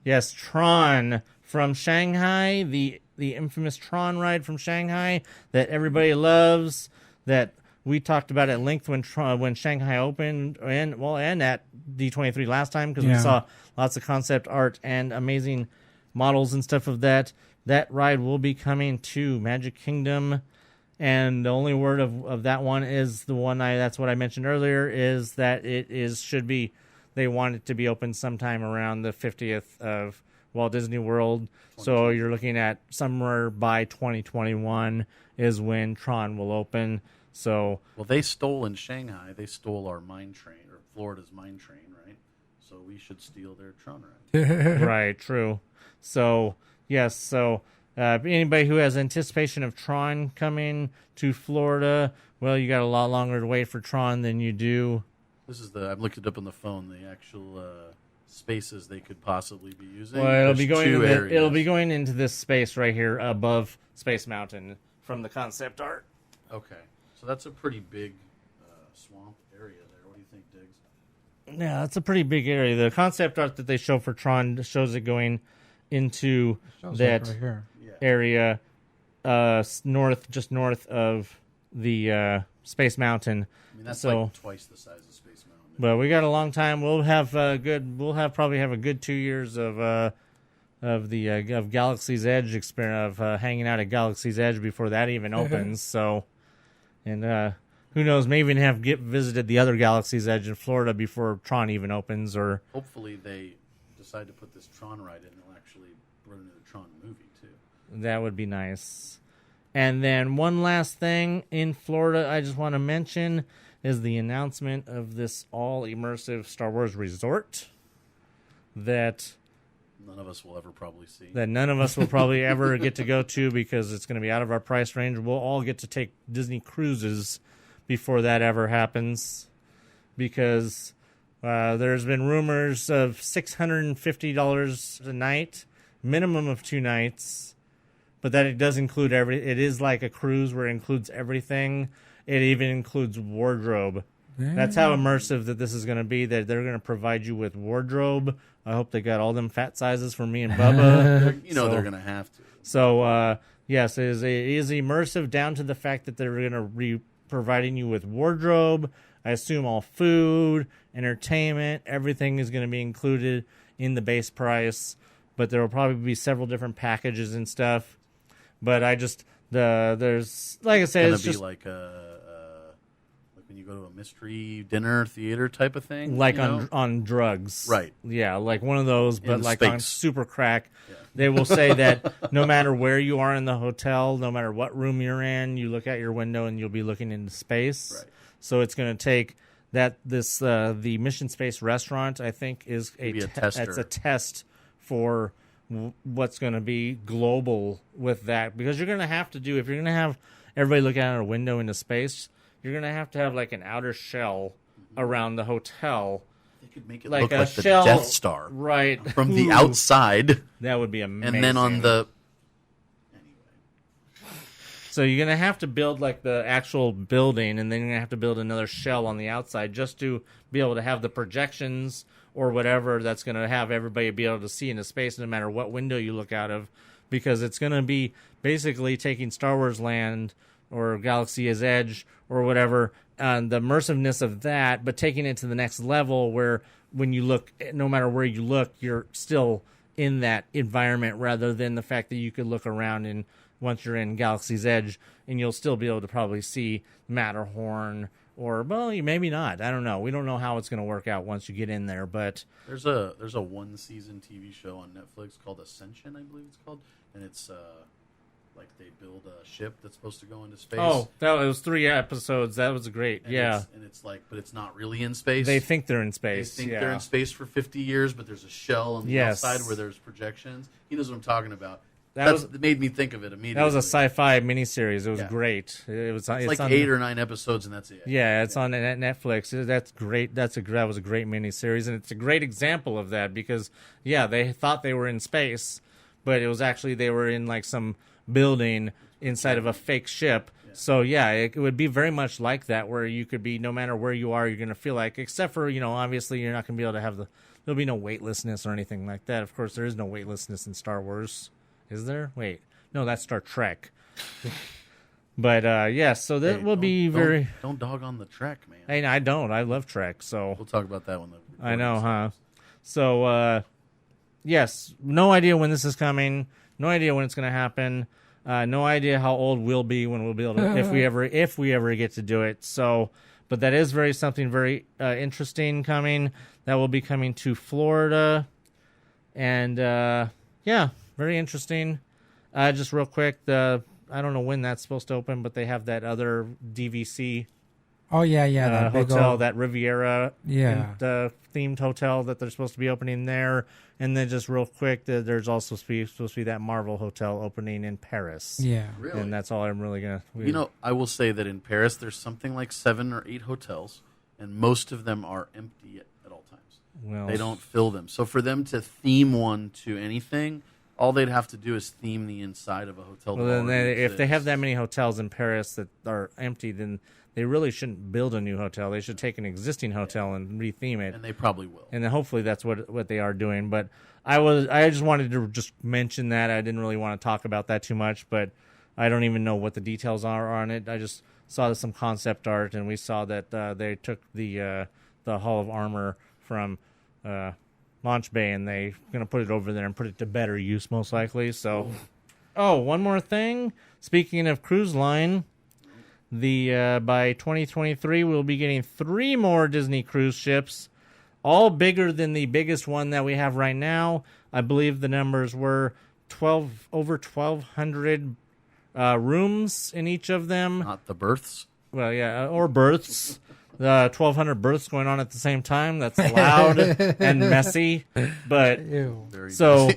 Speaker 1: Yes, Tron from Shanghai, the infamous Tron ride from Shanghai that everybody loves, that we talked about at length when Shanghai opened, and at D23 last time, because we saw lots of concept art and amazing models and stuff of that. That ride will be coming to Magic Kingdom, and the only word of that one is the one that's what I mentioned earlier, is that they want it to be open sometime around the 50th of Walt Disney World. So you're looking at somewhere by 2021 is when Tron will open. So,
Speaker 7: well, they stole in Shanghai. They stole our mine train, or Florida's mine train, right? So we should steal their Tron ride.
Speaker 1: Right, true. So, yes. So, anybody who has anticipation of Tron coming to Florida, well, you got a lot longer to wait for Tron than you do.
Speaker 7: I've looked it up on the phone. The actual spaces they could possibly be using.
Speaker 1: Well, it'll be going into this space right here above Space Mountain from the concept art.
Speaker 7: Okay. So that's a pretty big swamp area there. What do you think, Diggs?
Speaker 1: Yeah, that's a pretty big area. The concept art that they show for Tron shows it going into that
Speaker 2: right here.
Speaker 1: area just north of the Space Mountain.
Speaker 7: I mean, that's
Speaker 1: so,
Speaker 7: like twice the size of Space Mountain.
Speaker 1: But we got a long time. We'll probably have a good 2 years of Galaxy's Edge experience, of hanging out at Galaxy's Edge before that even opens. So. And who knows, may even have visited the other Galaxy's Edge in Florida before Tron even opens. Or
Speaker 7: hopefully they decide to put this Tron ride in. They'll actually run into the Tron movie, too.
Speaker 1: That would be nice. And then one last thing in Florida I just want to mention is the announcement of this all-immersive Star Wars resort that
Speaker 7: none of us will ever probably see.
Speaker 1: That none of us will probably ever get to go to because it's going to be out of our price range. We'll all get to take Disney cruises before that ever happens, because there's been rumors of $650 a night, minimum of 2 nights, but that it does include it is like a cruise where it includes everything. It even includes wardrobe. That's how immersive that this is going to be, that they're going to provide you with wardrobe. I hope they got all them fat sizes for me and Bubba.
Speaker 7: They're going to have to.
Speaker 1: So, yes, it is immersive down to the fact that they're going to be providing you with wardrobe. I assume all food, entertainment, everything is going to be included in the base price. But there will probably be several different packages and stuff. But there's, like I said, it's
Speaker 7: just like when you go to a mystery dinner theater type of thing,
Speaker 1: like on drugs,
Speaker 7: right?
Speaker 1: Yeah, like one of those, but like
Speaker 7: space.
Speaker 1: on super crack. Yeah. They will say that no matter where you are in the hotel, no matter what room you're in, you look out your window and you'll be looking into space. Right. So it's going to take the Mission Space restaurant, I think, is it's a test for what's going to be global with that, because you're going to have to do, if you're going to have everybody looking out a window into space, you're going to have like an outer shell around the hotel.
Speaker 7: They could make it
Speaker 1: like
Speaker 7: look
Speaker 1: a
Speaker 7: like
Speaker 1: shell,
Speaker 7: the Death Star,
Speaker 1: right?
Speaker 7: From the outside.
Speaker 1: That would be amazing.
Speaker 7: And then on the
Speaker 1: So you're going to have to build like the actual building, and then you're going to have to build another shell on the outside just to be able to have the projections or whatever that's going to have everybody be able to see into space no matter what window you look out of, because it's going to be basically taking Star Wars Land or Galaxy's Edge or whatever, the immersiveness of that, but taking it to the next level where when you look, no matter where you look, you're still in that environment, rather than the fact that you could look around and once you're in Galaxy's Edge and you'll still be able to probably see Matterhorn, or, well, you maybe not. I don't know. We don't know how it's going to work out once you get in there, but
Speaker 7: there's a one season TV show on Netflix called Ascension, I believe it's called, and it's like they build a ship that's supposed to go into space.
Speaker 1: Oh, that was 3 episodes. That was great.
Speaker 7: And
Speaker 1: yeah.
Speaker 7: It's like, but it's not really in space.
Speaker 1: They think they're in space.
Speaker 7: They think they're in space for 50 years, but there's a shell on the outside where there's projections. He knows what I'm talking about. That made me think of it immediately.
Speaker 1: That was a sci-fi miniseries. It was great. It's
Speaker 7: like 8 or 9 episodes, and that's it.
Speaker 1: Yeah, it's on Netflix. That's great. That was a great miniseries, and it's a great example of that because, they thought they were in space, but it was actually they were in like some building inside of a fake ship. Yeah. So, it would be very much like that, where you could be, no matter where you are, you're going to feel like, except for, obviously you're not going to be able to have there'll be no weightlessness or anything like that. Of course, there is no weightlessness in Star Wars. Is there? Wait. No, that's Star Trek. But, so that will be very...
Speaker 7: Don't dog on the Trek, man.
Speaker 1: Hey, I don't. I love Trek, so...
Speaker 7: We'll talk about that one.
Speaker 1: I know, huh? So, yes, no idea when this is coming. No idea when it's going to happen. No idea how old we'll be when we'll be able to... if we ever get to do it. So, but that is something very interesting coming. That will be coming to Florida. And, very interesting. Just real quick, I don't know when that's supposed to open, but they have that other DVC.
Speaker 2: Oh yeah, that
Speaker 1: hotel, that Riviera,
Speaker 2: the
Speaker 1: themed hotel that they're supposed to be opening there. And then just real quick, there's also supposed to be that Marvel hotel opening in Paris.
Speaker 2: Yeah,
Speaker 7: really.
Speaker 1: And that's all I'm really gonna.
Speaker 7: I will say that in Paris, there's something like 7 or 8 hotels, and most of them are empty at all times.
Speaker 1: Well,
Speaker 7: they don't fill them. So for them to theme one to anything, all they'd have to do is theme the inside of a hotel.
Speaker 1: Well, then if they have that many hotels in Paris that are empty, then they really shouldn't build a new hotel. They should take an existing hotel and retheme it.
Speaker 7: And they probably will.
Speaker 1: And then hopefully that's what they are doing. But I just wanted to just mention that. I didn't really want to talk about that too much, but I don't even know what the details are on it. I just saw some concept art, and we saw that they took the Hall of Armor from Launch Bay, and they're going to put it over there and put it to better use, most likely. So, one more thing. Speaking of cruise line, by 2023, we'll be getting 3 more Disney cruise ships, all bigger than the biggest one that we have right now. I believe the numbers were over 1,200 rooms in each of them.
Speaker 7: Not the berths.
Speaker 1: Well, yeah, or berths. 1,200 berths going on at the same time. That's loud and messy. But so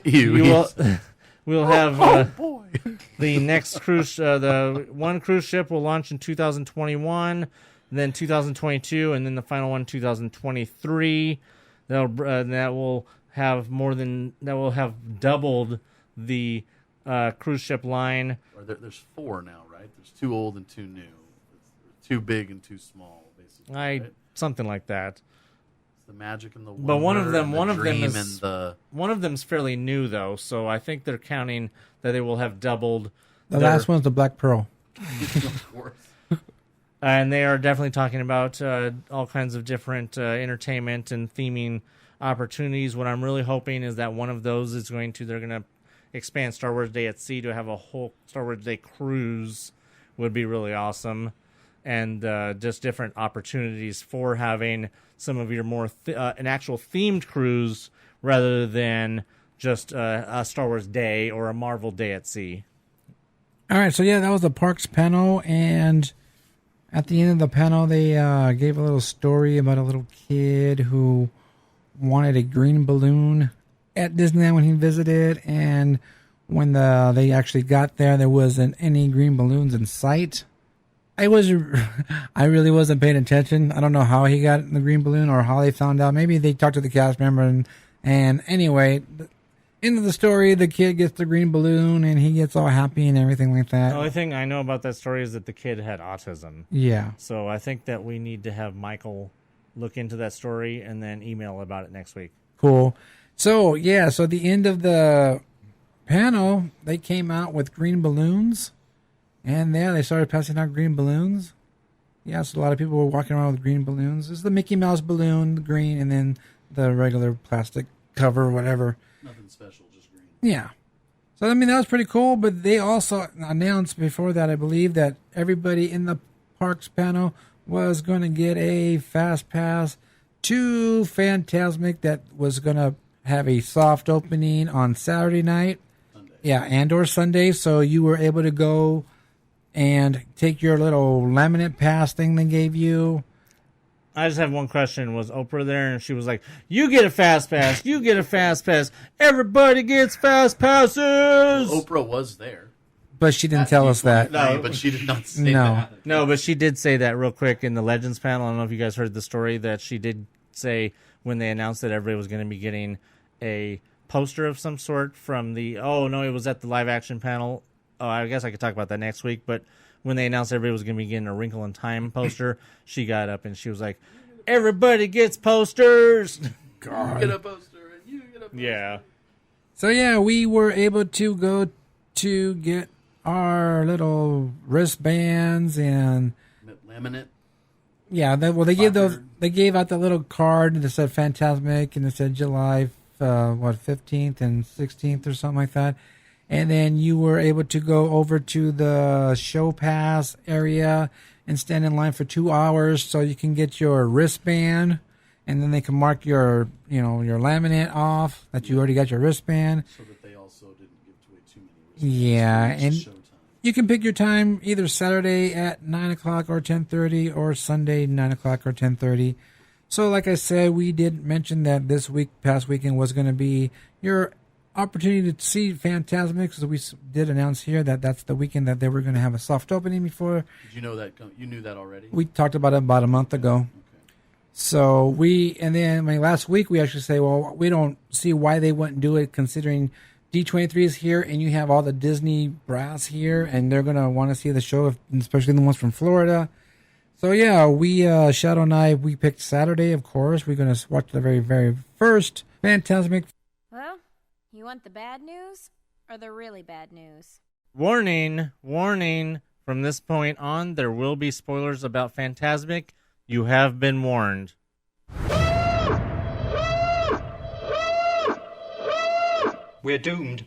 Speaker 1: we'll have the next cruise. The one cruise ship will launch in 2021, then 2022, and then the final one 2023. That will have doubled the cruise ship line.
Speaker 7: Or there's 4 now, right? There's 2 old and 2 new. 2 big and 2 small, basically. Right?
Speaker 1: Something like that.
Speaker 7: It's the magic and the wonder.
Speaker 1: But one of them
Speaker 7: is
Speaker 1: one of them's fairly new though, so I think they're counting that they will have doubled.
Speaker 2: The last one's the Black Pearl.
Speaker 7: Of course.
Speaker 1: And they are definitely talking about all kinds of different entertainment and theming opportunities. What I'm really hoping is that one of those is they're going to expand Star Wars Day at Sea to have a whole Star Wars Day cruise. Would be really awesome. And just different opportunities for having some of your more an actual themed cruise rather than just a Star Wars Day or a Marvel Day at Sea.
Speaker 2: All right, so yeah, that was the parks panel, and at the end of the panel, they gave a little story about a little kid who wanted a green balloon at Disneyland when he visited, and when they actually got there, there wasn't any green balloons in sight. I really wasn't paying attention. I don't know how he got the green balloon or how they found out. Maybe they talked to the cast member, and anyway, end of the story, the kid gets the green balloon and he gets all happy and everything like that.
Speaker 1: The only thing I know about that story is that the kid had autism.
Speaker 2: Yeah.
Speaker 1: So I think that we need to have Michael look into that story and then email about it next week.
Speaker 2: Cool. So, yeah, so at the end of the panel, they came out with green balloons. And there they started passing out green balloons. Yeah, so a lot of people were walking around with green balloons. This is the Mickey Mouse balloon, the green, and then the regular plastic cover, whatever.
Speaker 7: Nothing special, just green.
Speaker 2: Yeah. So, I mean, that was pretty cool, but they also announced before that, I believe, that everybody in the parks panel was going to get a fast pass to Fantasmic that was going to have a soft opening on Saturday night.
Speaker 7: Sunday.
Speaker 2: Yeah, and or Sunday, so you were able to go and take your little laminate pass thing they gave you.
Speaker 1: I just have one question. Was Oprah there? And she was like, you get a fast pass. You get a fast pass. Everybody gets fast passes.
Speaker 7: Well, Oprah was there.
Speaker 2: But she didn't tell us that.
Speaker 7: No, but she did not say
Speaker 2: No.
Speaker 7: that.
Speaker 1: No, but she did say that real quick in the Legends panel. I don't know if you guys heard the story that she did say when they announced that everybody was going to be getting a poster of some sort from the... Oh, no, it was at the live action panel. Oh, I guess I could talk about that next week. But when they announced everybody was going to be getting a Wrinkle in Time poster, she got up and she was like, everybody gets posters.
Speaker 2: God.
Speaker 7: You get a poster and you get a poster.
Speaker 1: Yeah.
Speaker 2: So, yeah, we were able to go to get our little wristbands and...
Speaker 7: Laminate.
Speaker 2: Yeah, they gave out the little card that said Fantasmic and it said July 15th and 16th or something like that. And then you were able to go over to the show pass area and stand in line for 2 hours so you can get your wristband, and then they can mark your laminate off that you already got your wristband.
Speaker 7: So that they also didn't give away too many wristbands.
Speaker 2: Yeah, and
Speaker 7: Showtime.
Speaker 2: you can pick your time either Saturday at 9 o'clock or 10:30 or Sunday 9 o'clock or 10:30. So like I said, we did mention that this past weekend was going to be your opportunity to see Fantasmic, so we did announce here that that's the weekend that they were going to have a soft opening before.
Speaker 7: Did you know that? You knew that already?
Speaker 2: We talked about it about a month ago.
Speaker 7: Okay.
Speaker 2: So last week we actually say, well, we don't see why they wouldn't do it considering D23 is here and you have all the Disney brass here and they're going to want to see the show, especially the ones from Florida. So yeah, Shadow and I, we picked Saturday, of course. We're going to watch the very, very first Fantasmic.
Speaker 8: Well, you want the bad news or the really bad news?
Speaker 1: Warning, warning. From this point on, there will be spoilers about Fantasmic. You have been warned.
Speaker 9: We're doomed.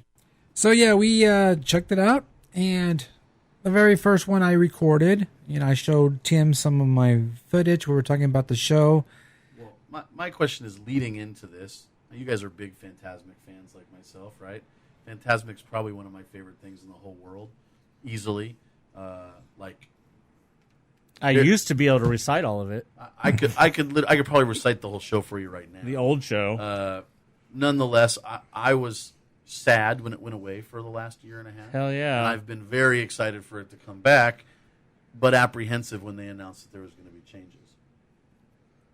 Speaker 2: So yeah, we checked it out, and the very first one I recorded, I showed Tim some of my footage. We were talking about the show.
Speaker 7: Well, my question is leading into this. You guys are big Fantasmic fans like myself, right? Fantasmic's probably one of my favorite things in the whole world, easily.
Speaker 1: I used to be able to recite all of it.
Speaker 7: I could probably recite the whole show for you right now.
Speaker 1: The old show.
Speaker 7: Nonetheless, I was sad when it went away for the last year and a half.
Speaker 1: Hell yeah.
Speaker 7: And I've been very excited for it to come back, but apprehensive when they announced that there was going to be changes.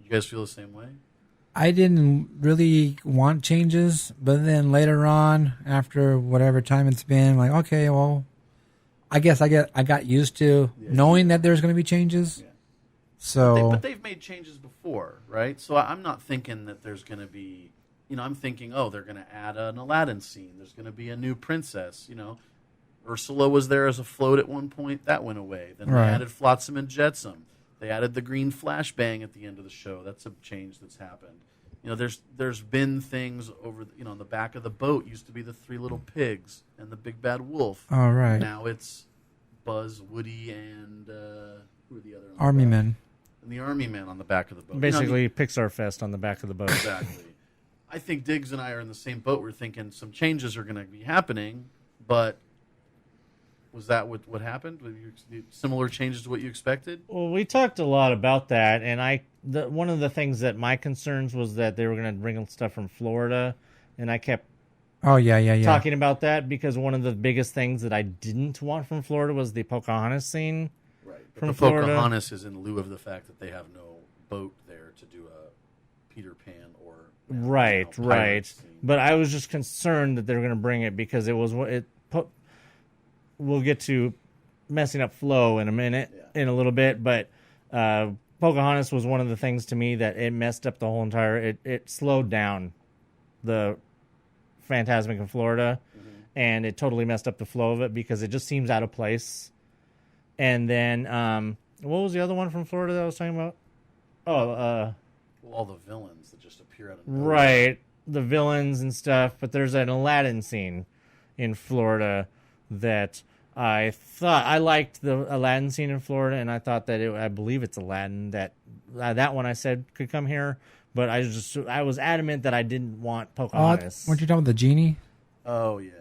Speaker 7: You guys feel the same way?
Speaker 2: I didn't really want changes, but then later on, after whatever time it's been, like, okay, well, I guess I got used to knowing that there's going to be changes.
Speaker 7: Yeah.
Speaker 2: So,
Speaker 7: But they've made changes before, right? So I'm not thinking that there's going to be, I'm thinking, oh, they're going to add an Aladdin scene. There's going to be a new princess, Ursula was there as a float at one point. That went away. Then they added Flotsam and Jetsam. They added the green flashbang at the end of the show. That's a change that's happened. There's been things over, on the back of the boat used to be the 3 little pigs and the big bad wolf.
Speaker 2: all right,
Speaker 7: Now it's Buzz, Woody, and who are the other?
Speaker 2: Army men.
Speaker 7: And the Army men on the back of the boat.
Speaker 1: Basically, Pixar Fest on the back of the boat.
Speaker 7: Exactly. I think Diggs and I are in the same boat. We're thinking some changes are going to be happening, but was that what happened? Were similar changes to what you expected?
Speaker 1: Well, we talked a lot about that, and one of the things that my concerns was that they were going to bring stuff from Florida, and I kept talking about that because one of the biggest things that I didn't want from Florida was the Pocahontas scene.
Speaker 7: Right.
Speaker 1: From
Speaker 7: the
Speaker 1: Florida.
Speaker 7: Pocahontas is in lieu of the fact that they have no boat there to do a Peter Pan or
Speaker 1: right.
Speaker 7: scene.
Speaker 1: But I was just concerned that they were going to bring it because we'll get to messing up flow in a minute, in a little bit, but Pocahontas was one of the things to me that it messed up the whole entire. It slowed down the Fantasmic in Florida, and it totally messed up the flow of it because it just seems out of place. And then, what was the other one from Florida that I was talking about?
Speaker 7: Well, all the villains that just appear out of nowhere.
Speaker 1: Right, the villains and stuff. But there's an Aladdin scene in Florida that I thought I liked the Aladdin scene in Florida, and I thought that I believe it's Aladdin that one I said could come here, but I was adamant that I didn't want Pocahontas.
Speaker 2: Weren't you talking about the genie?
Speaker 7: Oh yeah.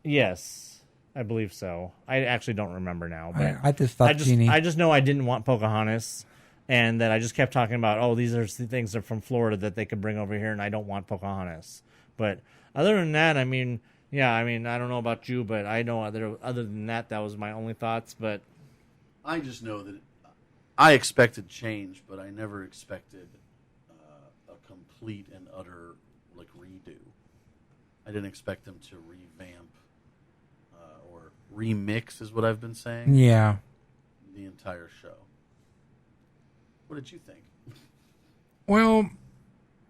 Speaker 1: Yes, I believe so. I actually don't remember now, but
Speaker 2: I just thought genie.
Speaker 1: I just know I didn't want Pocahontas, and that I just kept talking about, oh, these are things that are from Florida that they could bring over here, and I don't want Pocahontas. But other than that, I mean, I don't know about you, but I know other than that was my only thoughts. But
Speaker 7: I just know that I expected change, but I never expected a complete and utter redo. I didn't expect them to revamp or remix, is what I've been saying.
Speaker 2: Yeah.
Speaker 7: The entire show. What did you think?
Speaker 2: Well,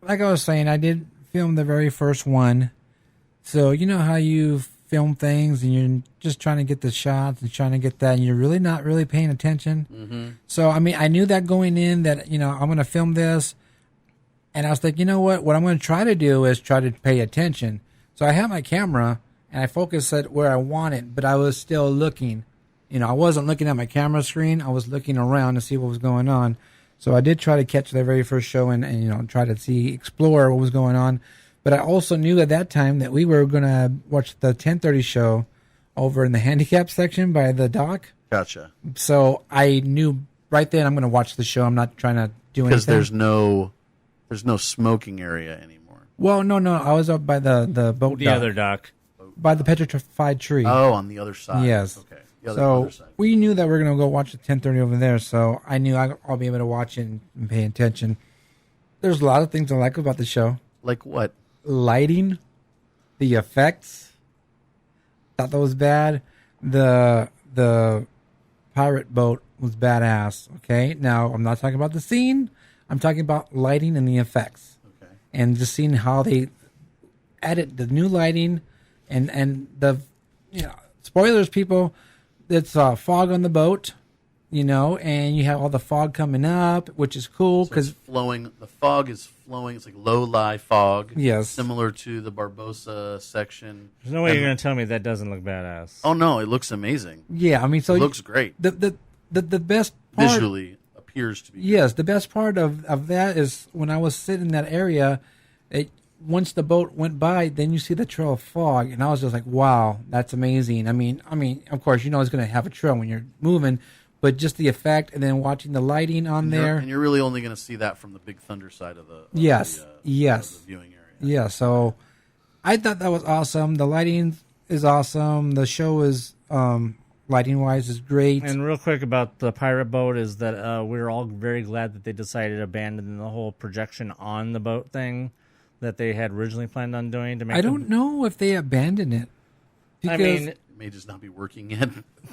Speaker 2: like I was saying, I did film the very first one. So, you know how you film things and you're just trying to get the shots and trying to get that, and you're really not really paying attention.
Speaker 7: Mm-hmm.
Speaker 2: So, I mean, I knew that going in that, I'm going to film this. And I was like, you know what I'm going to try to do is try to pay attention. So I had my camera and I focused it where I want it, but I was still looking. I wasn't looking at my camera screen. I was looking around to see what was going on. So I did try to catch the very first show and try to explore what was going on. But I also knew at that time that we were going to watch the 10:30 show over in the handicap section by the dock.
Speaker 7: Gotcha.
Speaker 2: So I knew right then I'm going to watch the show. I'm not trying to do anything.
Speaker 7: Because there's no smoking area anymore.
Speaker 2: Well, no. I was up by the boat
Speaker 1: the
Speaker 2: dock.
Speaker 1: other dock.
Speaker 2: By the petrified tree.
Speaker 7: Oh, on the other side.
Speaker 2: Yes.
Speaker 7: Okay.
Speaker 2: So
Speaker 7: other side.
Speaker 2: we knew that we were going to go watch the 10:30 over there. So I knew I'll be able to watch it and pay attention. There's a lot of things I like about the show.
Speaker 7: Like what?
Speaker 2: Lighting, the effects. Thought that was bad. The pirate boat was badass. Okay, now I'm not talking about the scene. I'm talking about lighting and the effects.
Speaker 7: Okay.
Speaker 2: And just seeing how they added the new lighting and the spoilers, people. It's fog on the boat. And you have all the fog coming up, which is cool because
Speaker 7: flowing. The fog is flowing. It's like low-lie fog.
Speaker 2: Yes,
Speaker 7: similar to the Barbosa section.
Speaker 1: There's no way you're going to tell me that doesn't look badass.
Speaker 7: Oh no, it looks amazing.
Speaker 2: Yeah, I mean, so
Speaker 7: it looks great.
Speaker 2: The best part,
Speaker 7: visually appears to be.
Speaker 2: Yes, the best part of that is when I was sitting in that area. Once the boat went by, then you see the trail of fog, and I was just like, "Wow, that's amazing." I mean, of course, it's going to have a trail when you're moving. But just the effect, and then watching the lighting on there.
Speaker 7: And you're really only going to see that from the Big Thunder side of the
Speaker 2: yes.
Speaker 7: Of the viewing area.
Speaker 2: Yeah, so I thought that was awesome. The lighting is awesome. The show is a lighting wise is great.
Speaker 1: And real quick about the pirate boat is that we're all very glad that they decided to abandon the whole projection on the boat thing that they had originally planned on doing. To make
Speaker 2: I don't know if they abandoned it.
Speaker 1: I mean,
Speaker 7: It may just not be working yet.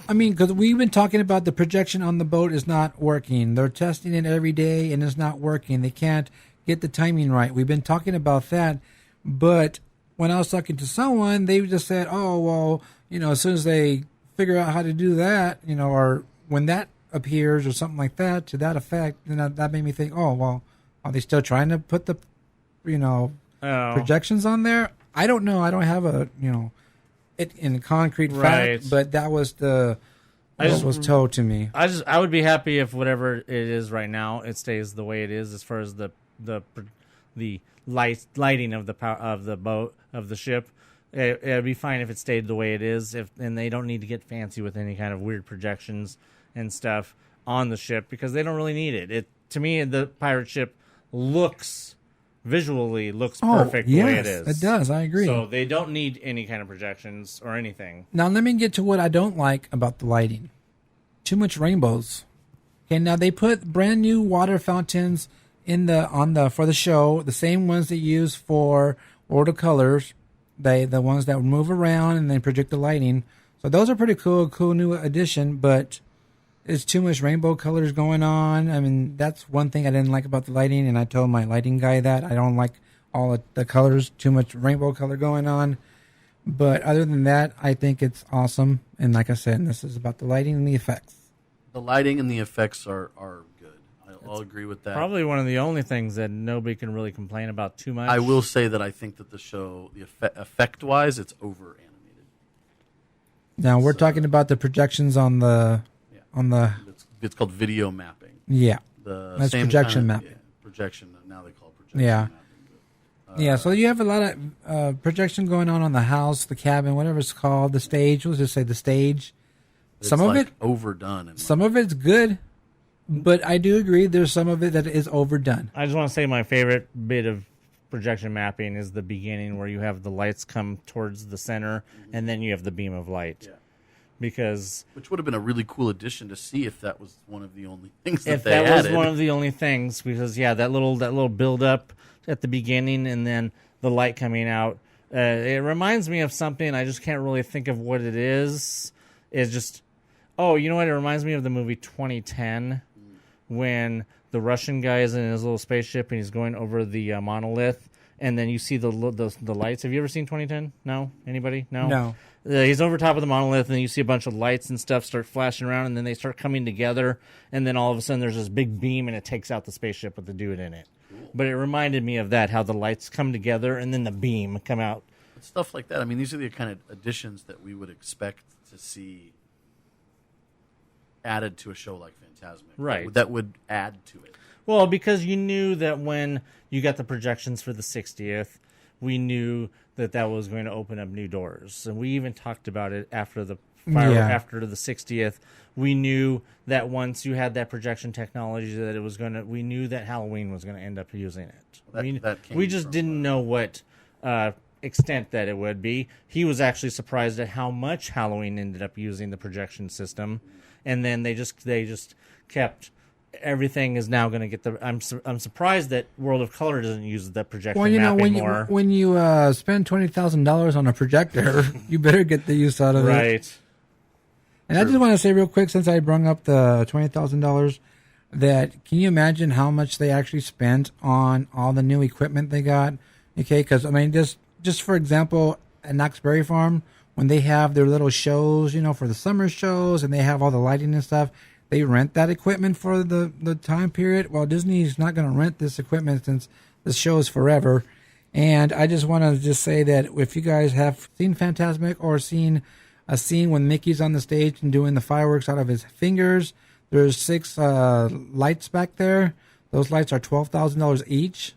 Speaker 2: I mean, because we've been talking about the projection on the boat is not working. They're testing it every day, and it's not working. They can't get the timing right. We've been talking about that, but when I was talking to someone, they just said, "Oh, well, as soon as they figure out how to do that, or when that appears or something like that to that effect," then that made me think, "Oh, well, are they still trying to put the, projections on there?" I don't know. I don't have it in concrete fact, but that was what was told to me.
Speaker 1: I would be happy if whatever it is right now, it stays the way it is as far as the lighting of the boat of the ship. It'd be fine if it stayed the way it is. And they don't need to get fancy with any kind of weird projections and stuff on the ship because they don't really need it. To me, the pirate ship visually looks perfect the way it is.
Speaker 2: It does. I agree.
Speaker 1: So they don't need any kind of projections or anything.
Speaker 2: Now let me get to what I don't like about the lighting. Too much rainbows. Okay, now they put brand new water fountains for the show, the same ones they use for World of Colors. The ones that move around and then project the lighting. So those are pretty cool new addition, but there's too much rainbow colors going on. I mean, that's one thing I didn't like about the lighting, and I told my lighting guy that. I don't like all of the colors, too much rainbow color going on. But other than that, I think it's awesome. And like I said, this is about the lighting and the effects.
Speaker 7: The lighting and the effects are good. I'll agree with that.
Speaker 1: Probably one of the only things that nobody can really complain about too much.
Speaker 7: I will say that I think that the show, effect-wise, it's over-animated.
Speaker 2: Now, we're talking about the projections on the...
Speaker 7: It's called video mapping.
Speaker 2: Yeah.
Speaker 7: That's
Speaker 2: projection mapping.
Speaker 7: Yeah, projection. Now they call it projection mapping.
Speaker 2: Yeah, so you have a lot of projection going on the house, the cabin, whatever it's called, the stage. We'll just say the stage. Some of it
Speaker 7: overdone.
Speaker 2: Some of it's good, but I do agree there's some of it that is overdone.
Speaker 1: I just want to say my favorite bit of projection mapping is the beginning where you have the lights come towards the center, and then you have the beam of light. Yeah.
Speaker 7: Which would have been a really cool addition to see if that was one of the only things that they added.
Speaker 1: If that was one of the only things, because that little build up at the beginning and then the light coming out, it reminds me of something. I just can't really think of what it is. It's just, you know what? It reminds me of the movie 2010 when the Russian guy is in his little spaceship and he's going over the monolith. And then you see the lights. Have you ever seen 2010? No? Anybody? No. He's over top of the monolith, and you see a bunch of lights and stuff start flashing around, and then they start coming together, and then all of a sudden there's this big beam, and it takes out the spaceship with the dude in it. Cool. But it reminded me of that, how the lights come together, and then the beam come out.
Speaker 7: Stuff like that. I mean, these are the kind of additions that we would expect to see added to a show like Fantasmic.
Speaker 1: Right.
Speaker 7: That would add to it.
Speaker 1: Well, because you knew that when you got the projections for the 60th, we knew that was going to open up new doors. And we even talked about it after the after the 60th. We knew that once you had that projection technology that we knew that Halloween was going to end up using it. We just didn't know what extent that it would be. He was actually surprised at how much Halloween ended up using the projection system. And then they just kept... Everything is now going to get the. I'm surprised that World of Color doesn't use that projection mapping more.
Speaker 2: When you spend $20,000 on a projector, you better get the use out of it.
Speaker 1: Right.
Speaker 2: And True. I just want to say real quick, since I brung up the $20,000, that can you imagine how much they actually spent on all the new equipment they got? Okay, because I mean, just for example, at Knott's Berry Farm, when they have their little shows, for the summer shows, and they have all the lighting and stuff. They rent that equipment for the time period. Well, Disney's not going to rent this equipment since the show is forever. And I just want to say that if you guys have seen Fantasmic or seen a scene when Mickey's on the stage and doing the fireworks out of his fingers, there's 6 lights back there. Those lights are $12,000 each.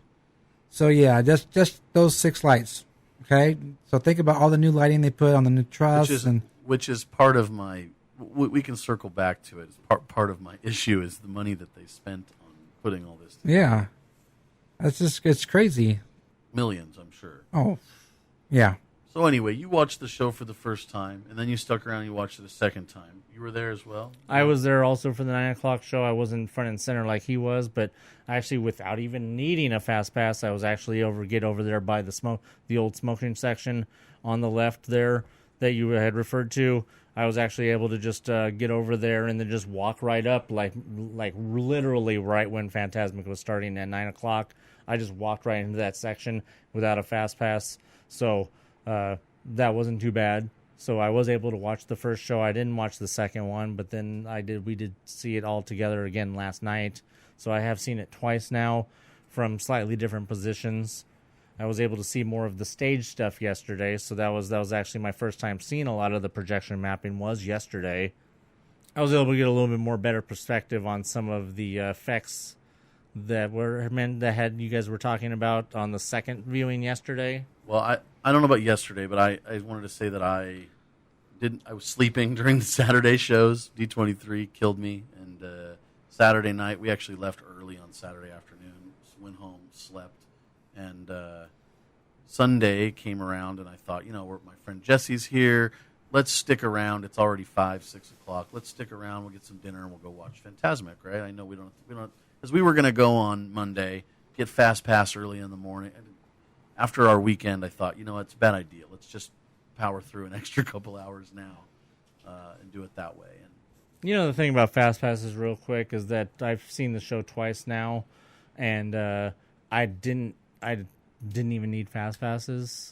Speaker 2: So yeah, just those 6 lights. Okay, so think about all the new lighting they put on the new truss,
Speaker 7: which is part of my. We can circle back to it. Part of my issue is the money that they spent on putting all this together.
Speaker 2: Yeah. It's crazy.
Speaker 7: Millions, I'm sure.
Speaker 2: Oh, yeah.
Speaker 7: So anyway, you watched the show for the first time, and then you stuck around and you watched it a second time. You were there as well?
Speaker 1: I was there also for the 9 o'clock show. I wasn't front and center like he was, but actually without even needing a fast pass, I was actually get over there by the old smoking section on the left there that you had referred to. I was actually able to just get over there and then just walk right up, like literally right when Fantasmic was starting at 9 o'clock. I just walked right into that section without a fast pass, so that wasn't too bad. So I was able to watch the first show. I didn't watch the second one, but then we did see it all together again last night. So I have seen it twice now from slightly different positions. I was able to see more of the stage stuff yesterday, so that was actually my first time seeing a lot of the projection mapping was yesterday. I was able to get a little bit more better perspective on some of the effects that you guys were talking about on the second viewing yesterday.
Speaker 7: Well, I don't know about yesterday, but I wanted to say that I was sleeping during the Saturday shows. D23 killed me, and Saturday night, we actually left early on Saturday afternoon, went home, slept, and Sunday came around, and I thought, my friend Jesse's here. Let's stick around. It's already 5, 6 o'clock. Let's stick around. We'll get some dinner, and we'll go watch Fantasmic, right? I know we don't, because we were going to go on Monday, get Fast Pass early in the morning. After our weekend, I thought, it's a bad idea. Let's just power through an extra couple hours now and do it that way. And
Speaker 1: the thing about Fast Passes real quick is that I've seen the show twice now, and I didn't even need Fast Passes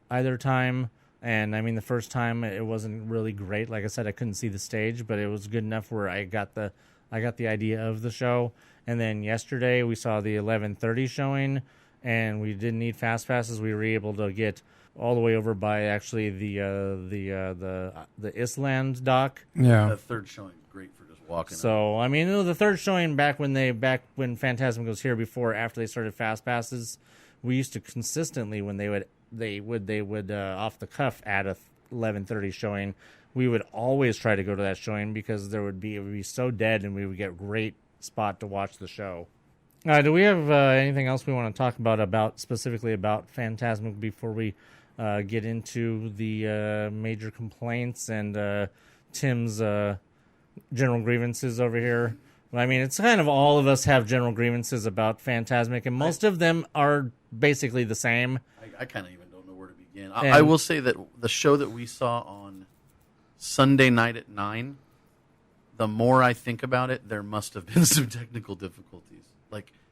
Speaker 1: either time. And I mean, the first time it wasn't really great. Like I said, I couldn't see the stage, but it was good enough where I got the idea of the show. And then yesterday we saw the 11:30 showing, and we didn't need Fast Passes. We were able to get all the way over by actually the Island dock.
Speaker 2: Yeah.
Speaker 7: the third showing is great for just walking.
Speaker 1: So I mean, the third showing back when Fantasmic was here after they started Fast Passes, we used to consistently when they would off the cuff add a 11:30 showing. We would always try to go to that showing because it would be so dead, and we would get a great spot to watch the show. Do we have anything else we want to talk about specifically about Fantasmic before we get into the major complaints and Tim's general grievances over here? I mean, it's kind of all of us have general grievances about Fantasmic, and most of them are basically the same.
Speaker 7: I kind of even don't know where to begin. I will say that the show that we saw on Sunday night at 9, the more I think about it, there must have been some technical difficulties.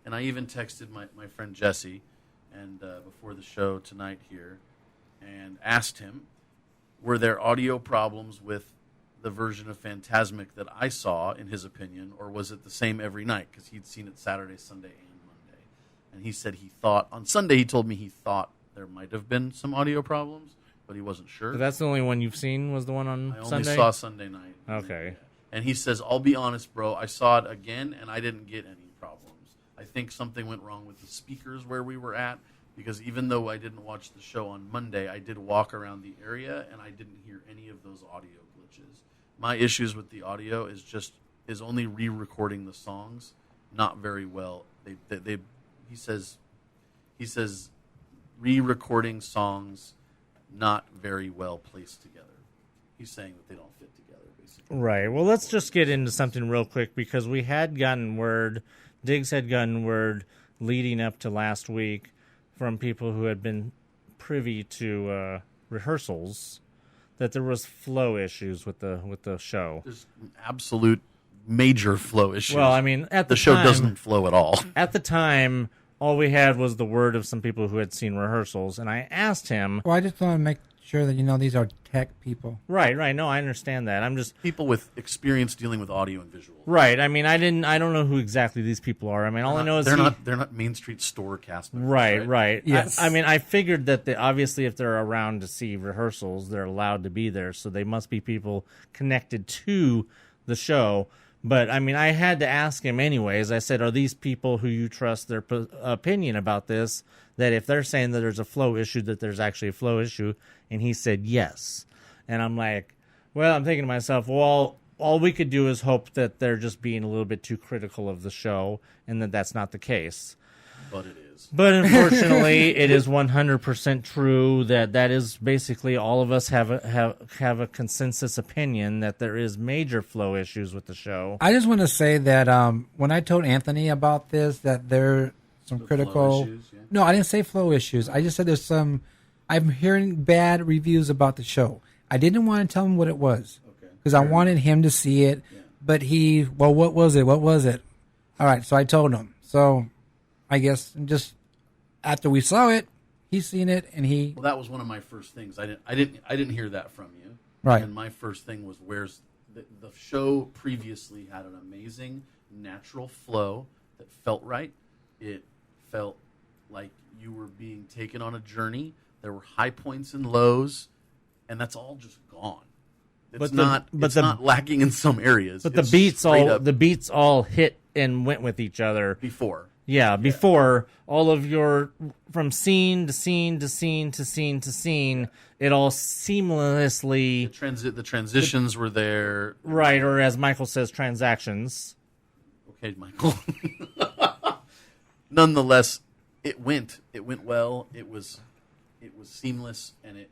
Speaker 7: And I even texted my friend Jesse and before the show tonight here and asked him, were there audio problems with the version of Fantasmic that I saw, in his opinion, or was it the same every night? Because he'd seen it Saturday, Sunday, and Monday. And he said on Sunday he told me he thought there might have been some audio problems, but he wasn't sure.
Speaker 1: So that's the only one you've seen was the one on
Speaker 7: Sunday? I
Speaker 1: Sunday?
Speaker 7: only saw Sunday night.
Speaker 1: Okay.
Speaker 7: And he says, I'll be honest, bro, I saw it again, and I didn't get any problems. I think something went wrong with the speakers where we were at, because even though I didn't watch the show on Monday, I did walk around the area, and I didn't hear any of those audio glitches. My issues with the audio is only re-recording the songs, not very well. He says re-recording songs not very well placed together. He's saying that they don't fit together, basically.
Speaker 1: Right. Well, let's just get into something real quick, because we had gotten word, Diggs had gotten word leading up to last week from people who had been privy to rehearsals that there was flow issues with the show.
Speaker 7: There's absolute major flow issues.
Speaker 1: Well, I mean, at the
Speaker 7: show
Speaker 1: time,
Speaker 7: doesn't flow at all.
Speaker 1: At the time, all we had was the word of some people who had seen rehearsals, and I asked him.
Speaker 2: Well, I just want to make sure that these are tech people.
Speaker 1: Right. No, I understand that. I'm just
Speaker 7: people with experience dealing with audio and visual.
Speaker 1: Right. I mean, I don't know who exactly these people are. I mean, all I know is
Speaker 7: they're not Main Street store cast members.
Speaker 1: Right.
Speaker 2: Yes.
Speaker 1: I mean, I figured that obviously if they're around to see rehearsals, they're allowed to be there, so they must be people connected to the show. But, I mean, I had to ask him anyways. I said, are these people who you trust their opinion about this, that if they're saying that there's a flow issue, that there's actually a flow issue? And he said yes. And I'm like, well, I'm thinking to myself, well, all we could do is hope that they're just being a little bit too critical of the show and that that's not the case.
Speaker 7: But it is. is.
Speaker 1: But unfortunately, it is 100% true that is basically all of us have a consensus opinion that there is major flow issues with the show.
Speaker 2: I just want to say that when I told Anthony about this, that there some critical.
Speaker 7: Flow issues, yeah.
Speaker 2: No, I didn't say flow issues. I just said there's some. I'm hearing bad reviews about the show. I didn't want to tell him what it was because I wanted him to see it. Yeah. But what was it? What was it? All right, so I told him. So I guess just after we saw it, he's seen it, and he.
Speaker 7: Well, that was one of my first things. I didn't hear that from you.
Speaker 2: Right.
Speaker 7: And my first thing was where's the show previously had an amazing natural flow that felt right. It felt like you were being taken on a journey. There were high points and lows, and that's all just gone. It's not lacking in some areas.
Speaker 1: But the beats all hit and went with each other
Speaker 7: before.
Speaker 1: Yeah, before all of your from scene to scene to scene to scene to scene, it all seamlessly
Speaker 7: the transitions were there.
Speaker 1: Right, or as Michael says, transactions.
Speaker 7: Okay, Michael. Nonetheless, it went well. It was seamless, and it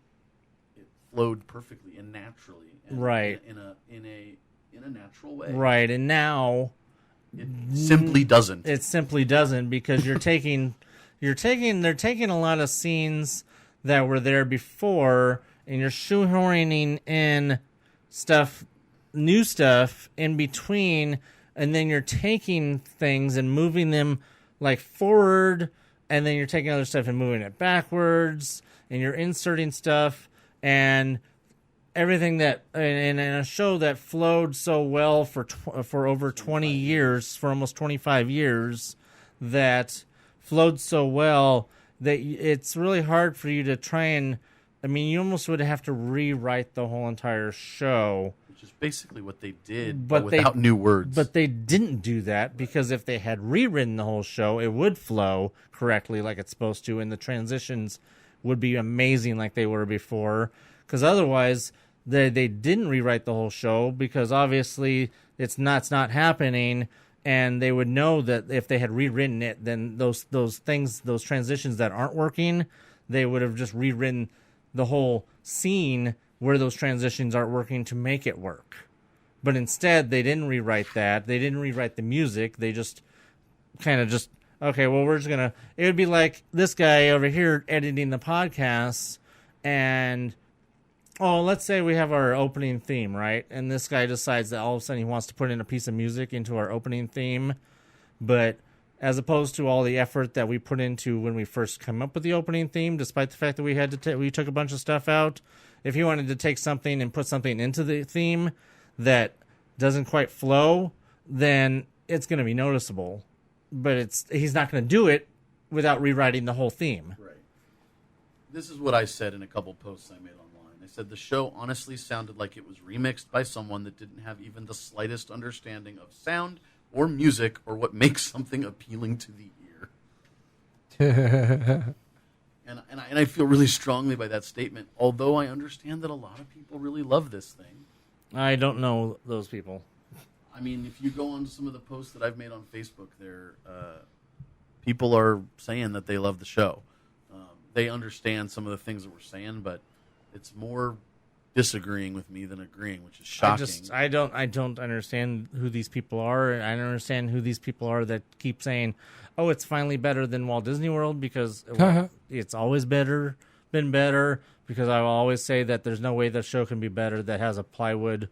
Speaker 7: flowed perfectly and naturally, and
Speaker 1: right,
Speaker 7: in a natural way.
Speaker 1: Right, and now
Speaker 7: it simply doesn't.
Speaker 1: It simply doesn't because they're taking a lot of scenes that were there before, and you're shoehorning in new stuff in between, and then you're taking things and moving them like forward, and then you're taking other stuff and moving it backwards, and you're inserting stuff and everything that in a show that flowed so well for over 20 years, for almost 25 years, that flowed so well that it's really hard for you to try and, I mean, you almost would have to rewrite the whole entire show.
Speaker 7: Which is basically what they did, but without new words.
Speaker 1: But they didn't do that because if they had rewritten the whole show, it would flow correctly like it's supposed to, and the transitions would be amazing like they were before. Because otherwise, they didn't rewrite the whole show because obviously it's not happening, and they would know that if they had rewritten it, then those transitions that aren't working, they would have just rewritten the whole scene where those transitions aren't working to make it work. But instead, they didn't rewrite that. They didn't rewrite the music. They just kind of just, okay, well, we're just going to... It would be like this guy over here editing the podcast, and... Oh, let's say we have our opening theme, right? And this guy decides that all of a sudden he wants to put in a piece of music into our opening theme. But as opposed to all the effort that we put into when we first come up with the opening theme, despite the fact that we had to we took a bunch of stuff out, if he wanted to take something and put something into the theme that doesn't quite flow, then it's going to be noticeable. But he's not going to do it without rewriting the whole theme.
Speaker 7: Right. This is what I said in a couple posts I made online. I said the show honestly sounded like it was remixed by someone that didn't have even the slightest understanding of sound or music or what makes something appealing to the ear. and I feel really strongly by that statement, although I understand that a lot of people really love this thing.
Speaker 1: I don't know those people.
Speaker 7: I mean, if you go on to some of the posts that I've made on Facebook, people are saying that they love the show. They understand some of the things that we're saying, but it's more disagreeing with me than agreeing, which is shocking.
Speaker 1: I don't understand who these people are. I don't understand who these people are that keep saying, "Oh, it's finally better than Walt Disney World," because it's always been better. Because I will always say that there's no way the show can be better that has a plywood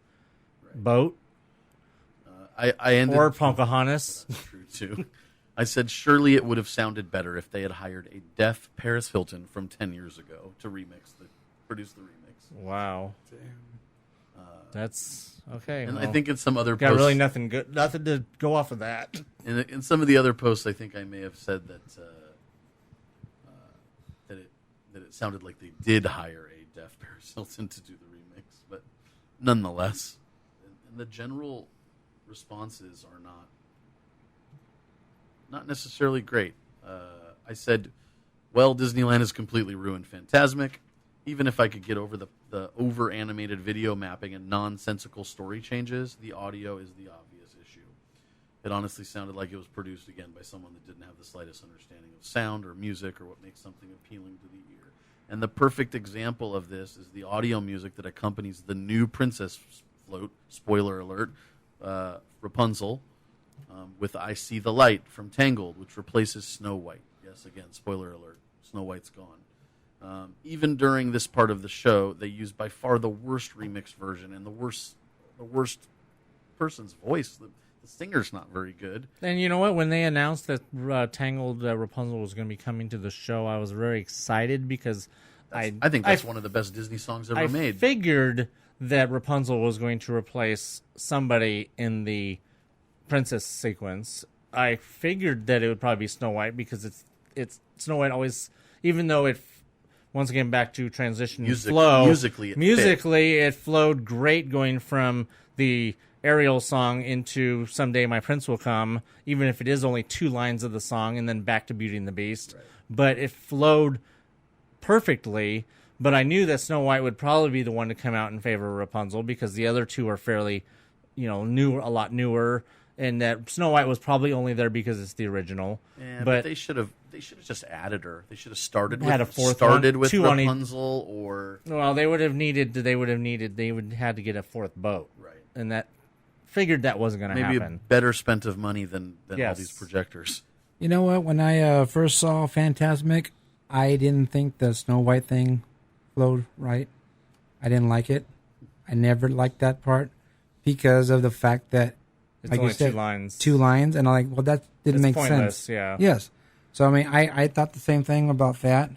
Speaker 1: boat.
Speaker 7: I ended
Speaker 1: or Pocahontas.
Speaker 7: That's true too. I said surely it would have sounded better if they had hired a deaf Paris Hilton from 10 years ago to produce the remix.
Speaker 1: Wow. That's okay.
Speaker 7: And I think in some other
Speaker 1: got
Speaker 7: posts,
Speaker 1: really nothing to go off of that.
Speaker 7: In some of the other posts, I think I may have said that that it sounded like they did hire a deaf Paris Hilton to do the remix, but nonetheless, and the general responses are not necessarily great. I said, well, Disneyland has completely ruined Fantasmic. Even if I could get over the over-animated video mapping and nonsensical story changes, the audio is the obvious issue. It honestly sounded like it was produced again by someone that didn't have the slightest understanding of sound or music or what makes something appealing to the ear. And the perfect example of this is the audio music that accompanies the new Princess Float, spoiler alert, Rapunzel, with I See the Light from Tangled, which replaces Snow White. Yes, again, spoiler alert, Snow White's gone. Even during this part of the show, they used by far the worst remixed version and the worst person's voice. The singer's not very good.
Speaker 1: And you know what? When they announced that Tangled Rapunzel was going to be coming to the show, I was very excited because I
Speaker 7: think that's one of the best Disney songs ever made.
Speaker 1: I figured that Rapunzel was going to replace somebody in the princess sequence. I figured that it would probably be Snow White because it's Snow White always, even though it, once again back to transition flow. Musically, it flowed great going from the Ariel song into Someday My Prince Will Come, even if it is only 2 lines of the song, and then back to Beauty and the Beast. Right. But it flowed perfectly, but I knew that Snow White would probably be the one to come out in favor of Rapunzel because the other two are fairly, new, a lot newer, and that Snow White was probably only there because it's the original.
Speaker 7: Yeah, but they should have just added her. They should have started with Rapunzel, or
Speaker 1: well, they would have had to get a fourth boat,
Speaker 7: right?
Speaker 1: And that figured that wasn't going to happen.
Speaker 7: Maybe a better spent of money than all these projectors.
Speaker 2: You know what? When I first saw Fantasmic, I didn't think the Snow White thing flowed right. I didn't like it. I never liked that part because of the fact that,
Speaker 1: it's
Speaker 2: like
Speaker 1: only
Speaker 2: you said,
Speaker 1: 2 lines,
Speaker 2: and I'm like, well, that didn't make
Speaker 1: pointless,
Speaker 2: sense.
Speaker 1: Yeah.
Speaker 2: Yes. So I mean, I thought the same thing about that,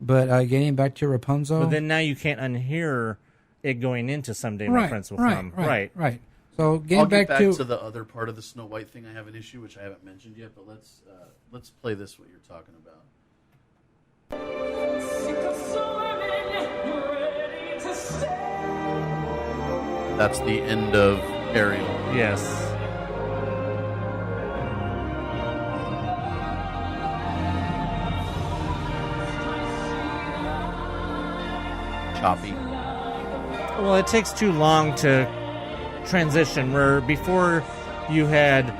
Speaker 2: but getting back to Rapunzel.
Speaker 1: But then now you can't unhear it going into Someday My Prince Will Come.
Speaker 2: Right. So
Speaker 7: I'll get back to the other part of the Snow White thing. I have an issue which I haven't mentioned yet, but let's play this. What you're talking about. That's the end of Ariel.
Speaker 1: Yes.
Speaker 7: Choppy.
Speaker 1: Well, it takes too long to transition, where before you had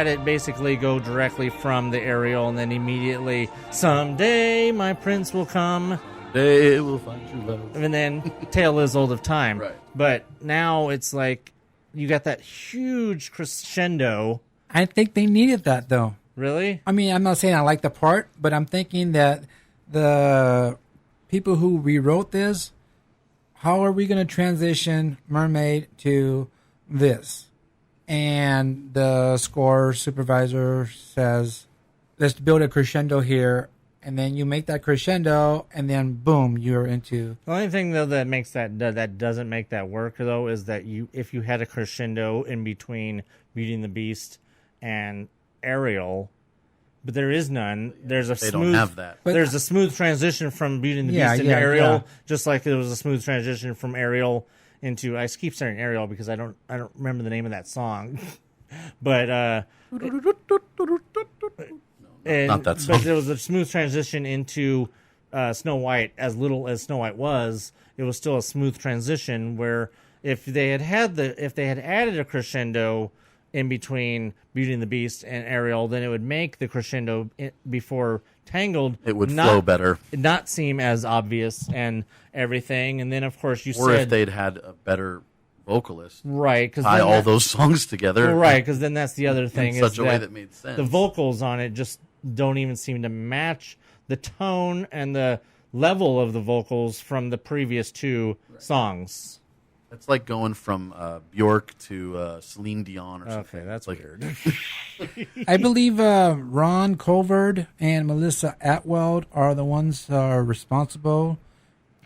Speaker 1: it basically go directly from the Ariel and then immediately Someday My Prince Will Come,
Speaker 7: they will find true love,
Speaker 1: and then Tale is Old of Time.
Speaker 7: Right.
Speaker 1: But now it's like you got that huge crescendo.
Speaker 2: I think they needed that though.
Speaker 1: Really?
Speaker 2: I mean, I'm not saying I like the part, but I'm thinking that the people who rewrote this, how are we going to transition Mermaid to this? And the score supervisor says, let's build a crescendo here. And then you make that crescendo, and then boom, you're into.
Speaker 1: The only thing though that makes that doesn't make that work though is that if you had a crescendo in between Beauty and the Beast and Ariel, but there is none. There's a
Speaker 7: don't have that.
Speaker 1: There's a smooth transition from Beauty and the Beast into Ariel, just like there was a smooth transition from Ariel into. I keep saying Ariel because I don't remember the name of that song, but
Speaker 7: not that song.
Speaker 1: But there was a smooth transition into Snow White. As little as Snow White was, it was still a smooth transition. Where if they had added a crescendo in between Beauty and the Beast and Ariel, then it would make the crescendo before Tangled.
Speaker 7: It would flow better.
Speaker 1: Not seem as obvious and everything. And then, of course,
Speaker 7: or if they'd had a better vocalist,
Speaker 1: right?
Speaker 7: Tie all those songs together,
Speaker 1: well, right? Because then that's the other thing
Speaker 7: in such a way that made sense.
Speaker 1: The vocals on it just don't even seem to match the tone and the level of the vocals from the previous 2 songs.
Speaker 7: It's like going from Bjork to Celine Dion or something.
Speaker 1: Okay, that's
Speaker 7: like
Speaker 1: weird.
Speaker 2: I believe Ron Colvard and Melissa Atwell are the ones responsible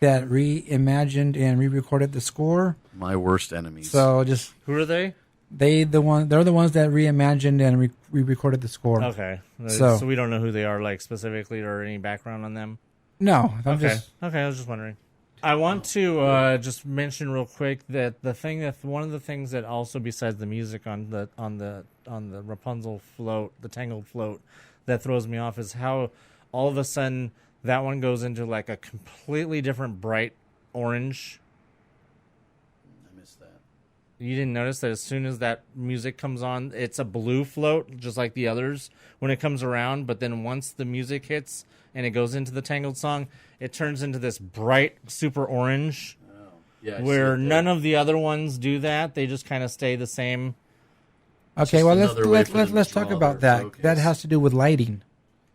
Speaker 2: that reimagined and re-recorded the score.
Speaker 7: My worst enemies.
Speaker 2: So just
Speaker 1: who are they?
Speaker 2: They're the ones that reimagined and re-recorded the score.
Speaker 1: Okay, so we don't know who they are, like specifically, or any background on them.
Speaker 2: No.
Speaker 1: Okay, I was just wondering. I want to just mention real quick that one of the things that also, besides the music on the Rapunzel float, the Tangled float, that throws me off is how all of a sudden that one goes into like a completely different bright orange.
Speaker 7: I missed that.
Speaker 1: You didn't notice that as soon as that music comes on, it's a blue float, just like the others when it comes around. But then once the music hits and it goes into the Tangled song, it turns into this bright, super orange.
Speaker 7: Oh, yeah.
Speaker 1: Where none of the other ones do that. They just kind of stay the same.
Speaker 2: Okay, well let's talk about that.
Speaker 7: Focus.
Speaker 2: That has to do with lighting.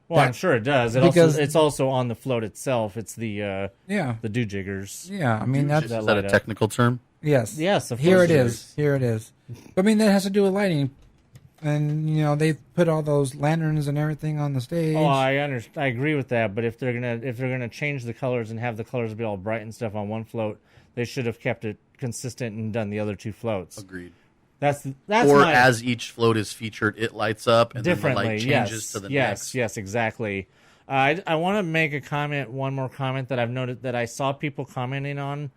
Speaker 1: Well, I'm sure it does. It's also on the float itself. It's the do-jiggers.
Speaker 2: Yeah, I mean that's
Speaker 7: Is that a technical term?
Speaker 2: yes.
Speaker 1: Yes, of
Speaker 2: Here
Speaker 1: course
Speaker 2: it
Speaker 1: it
Speaker 2: is. Here it is. I mean that has to do with lighting, and they put all those lanterns and everything on the stage.
Speaker 1: Oh, I agree with that. But if they're gonna change the colors and have the colors be all bright and stuff on one float, they should have kept it consistent and done the other two floats.
Speaker 7: Agreed.
Speaker 1: That's
Speaker 7: or as each float is featured, it lights up and then the light changes to the next.
Speaker 1: Yes, exactly. I want to make one more comment that I've noted that I saw people commenting on,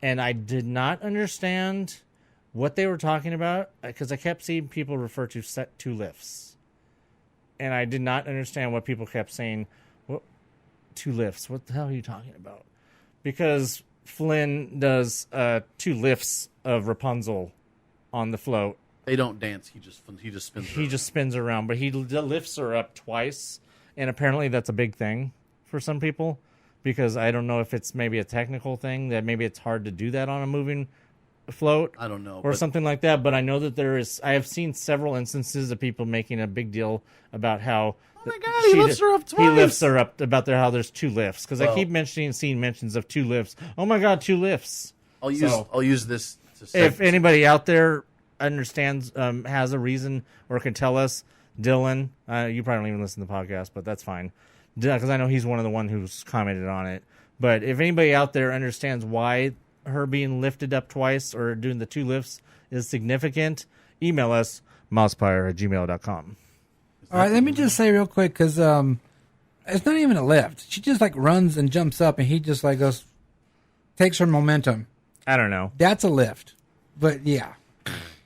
Speaker 1: and I did not understand what they were talking about because I kept seeing people refer to set two lifts, and I did not understand what people kept saying. What two lifts? What the hell are you talking about? Because Flynn does two lifts of Rapunzel on the float.
Speaker 7: They don't dance. He just spins.
Speaker 1: He just spins around, but he lifts her up twice, and apparently that's a big thing for some people. Because I don't know if it's maybe a technical thing that maybe it's hard to do that on a moving float.
Speaker 7: I don't know,
Speaker 1: or something like that. But I know that I have seen several instances of people making a big deal about how.
Speaker 7: Oh my God! He lifts her up twice.
Speaker 1: He lifts her up about how there's two lifts because I keep seeing mentions of two lifts. Oh my God, two lifts!
Speaker 7: I'll use this.
Speaker 1: If anybody out there understands, has a reason, or can tell us, Dylan, you probably don't even listen to the podcast, but that's fine, because I know he's one of the one who's commented on it. But if anybody out there understands why her being lifted up twice or doing the two lifts is significant, email us, mousepire@gmail.com.
Speaker 2: All right, let me just say real quick, because it's not even a lift. She just runs and jumps up, and he just goes, takes her momentum.
Speaker 1: I don't know.
Speaker 2: That's a lift. But yeah.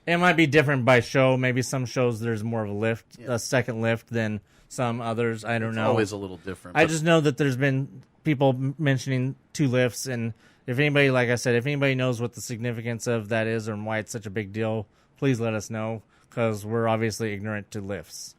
Speaker 1: It might be different by show. Maybe some shows there's more of a lift, a second lift than some others. I don't know.
Speaker 7: It's always a little different.
Speaker 1: I just know that there's been people mentioning two lifts, and if anybody, like I said, if anybody knows what the significance of that is or why it's such a big deal, please let us know, because we're obviously ignorant to lifts.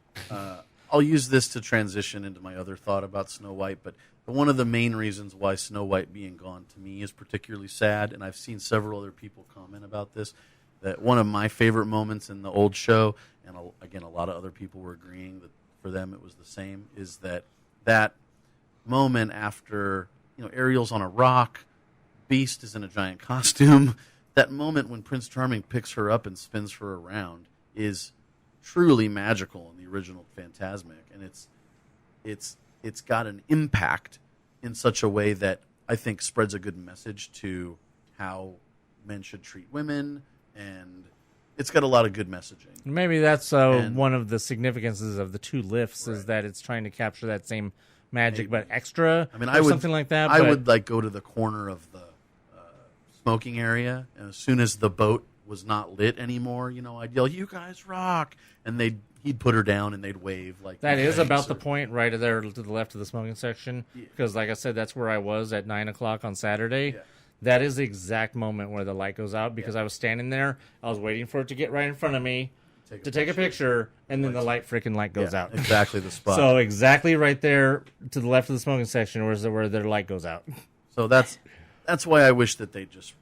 Speaker 7: I'll use this to transition into my other thought about Snow White, but one of the main reasons why Snow White being gone to me is particularly sad, and I've seen several other people comment about this, that one of my favorite moments in the old show, and again, a lot of other people were agreeing that for them it was the same, is that moment after Ariel's on a rock, Beast is in a giant costume, that moment when Prince Charming picks her up and spins her around is truly magical in the original Fantasmic, and it's got an impact in such a way that I think spreads a good message to how men should treat women, and it's got a lot of good messaging.
Speaker 1: Maybe that's one of the significances of the two lifts, is that it's trying to capture that same magic, but extra.
Speaker 7: I mean,
Speaker 1: something like that.
Speaker 7: I would go to the corner of the smoking area, and as soon as the boat was not lit anymore, I'd yell, "You guys rock!" and he'd put her down and they'd wave like
Speaker 1: that. Is about the point right there to the left of the smoking section, because like I said, that's where I was at 9:00 on Saturday.
Speaker 7: Yeah.
Speaker 1: That is the exact moment where the light goes out, because I was standing there, I was waiting for it to get right in front of me to take a picture, and then the freaking light goes out.
Speaker 7: Exactly the spot.
Speaker 1: So exactly right there to the left of the smoking section where their light goes out.
Speaker 7: So that's why I wish that they just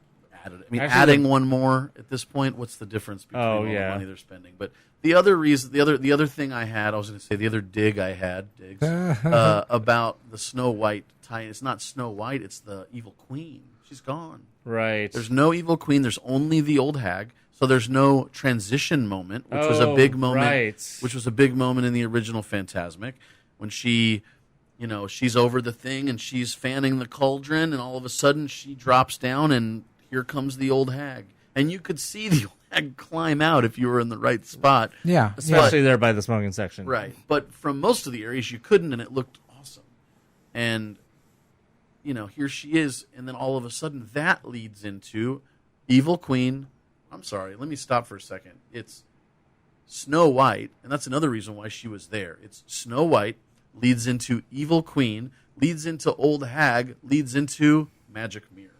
Speaker 7: added it. I mean, adding one more at this point, what's the difference between all the money they're spending? But the other reason, the other thing I had, I was going to say the other dig I had about the Snow White tie. It's not Snow White; it's the evil queen. She's gone.
Speaker 1: Right.
Speaker 7: There's no evil queen. There's only the old hag. So there's no transition moment, which was a big moment.
Speaker 1: Right.
Speaker 7: Which was a big moment in the original Fantasmic, when she, she's over the thing and she's fanning the cauldron, and all of a sudden she drops down, and here comes the old hag, and you could see the old hag climb out if you were in the right spot.
Speaker 2: Yeah,
Speaker 1: especially there by the smoking section.
Speaker 7: Right. But from most of the areas you couldn't, and it looked awesome. And here she is, and then all of a sudden that leads into evil queen. I'm sorry, let me stop for a second. It's Snow White, and that's another reason why she was there. It's Snow White leads into evil queen, leads into old hag, leads into magic mirror.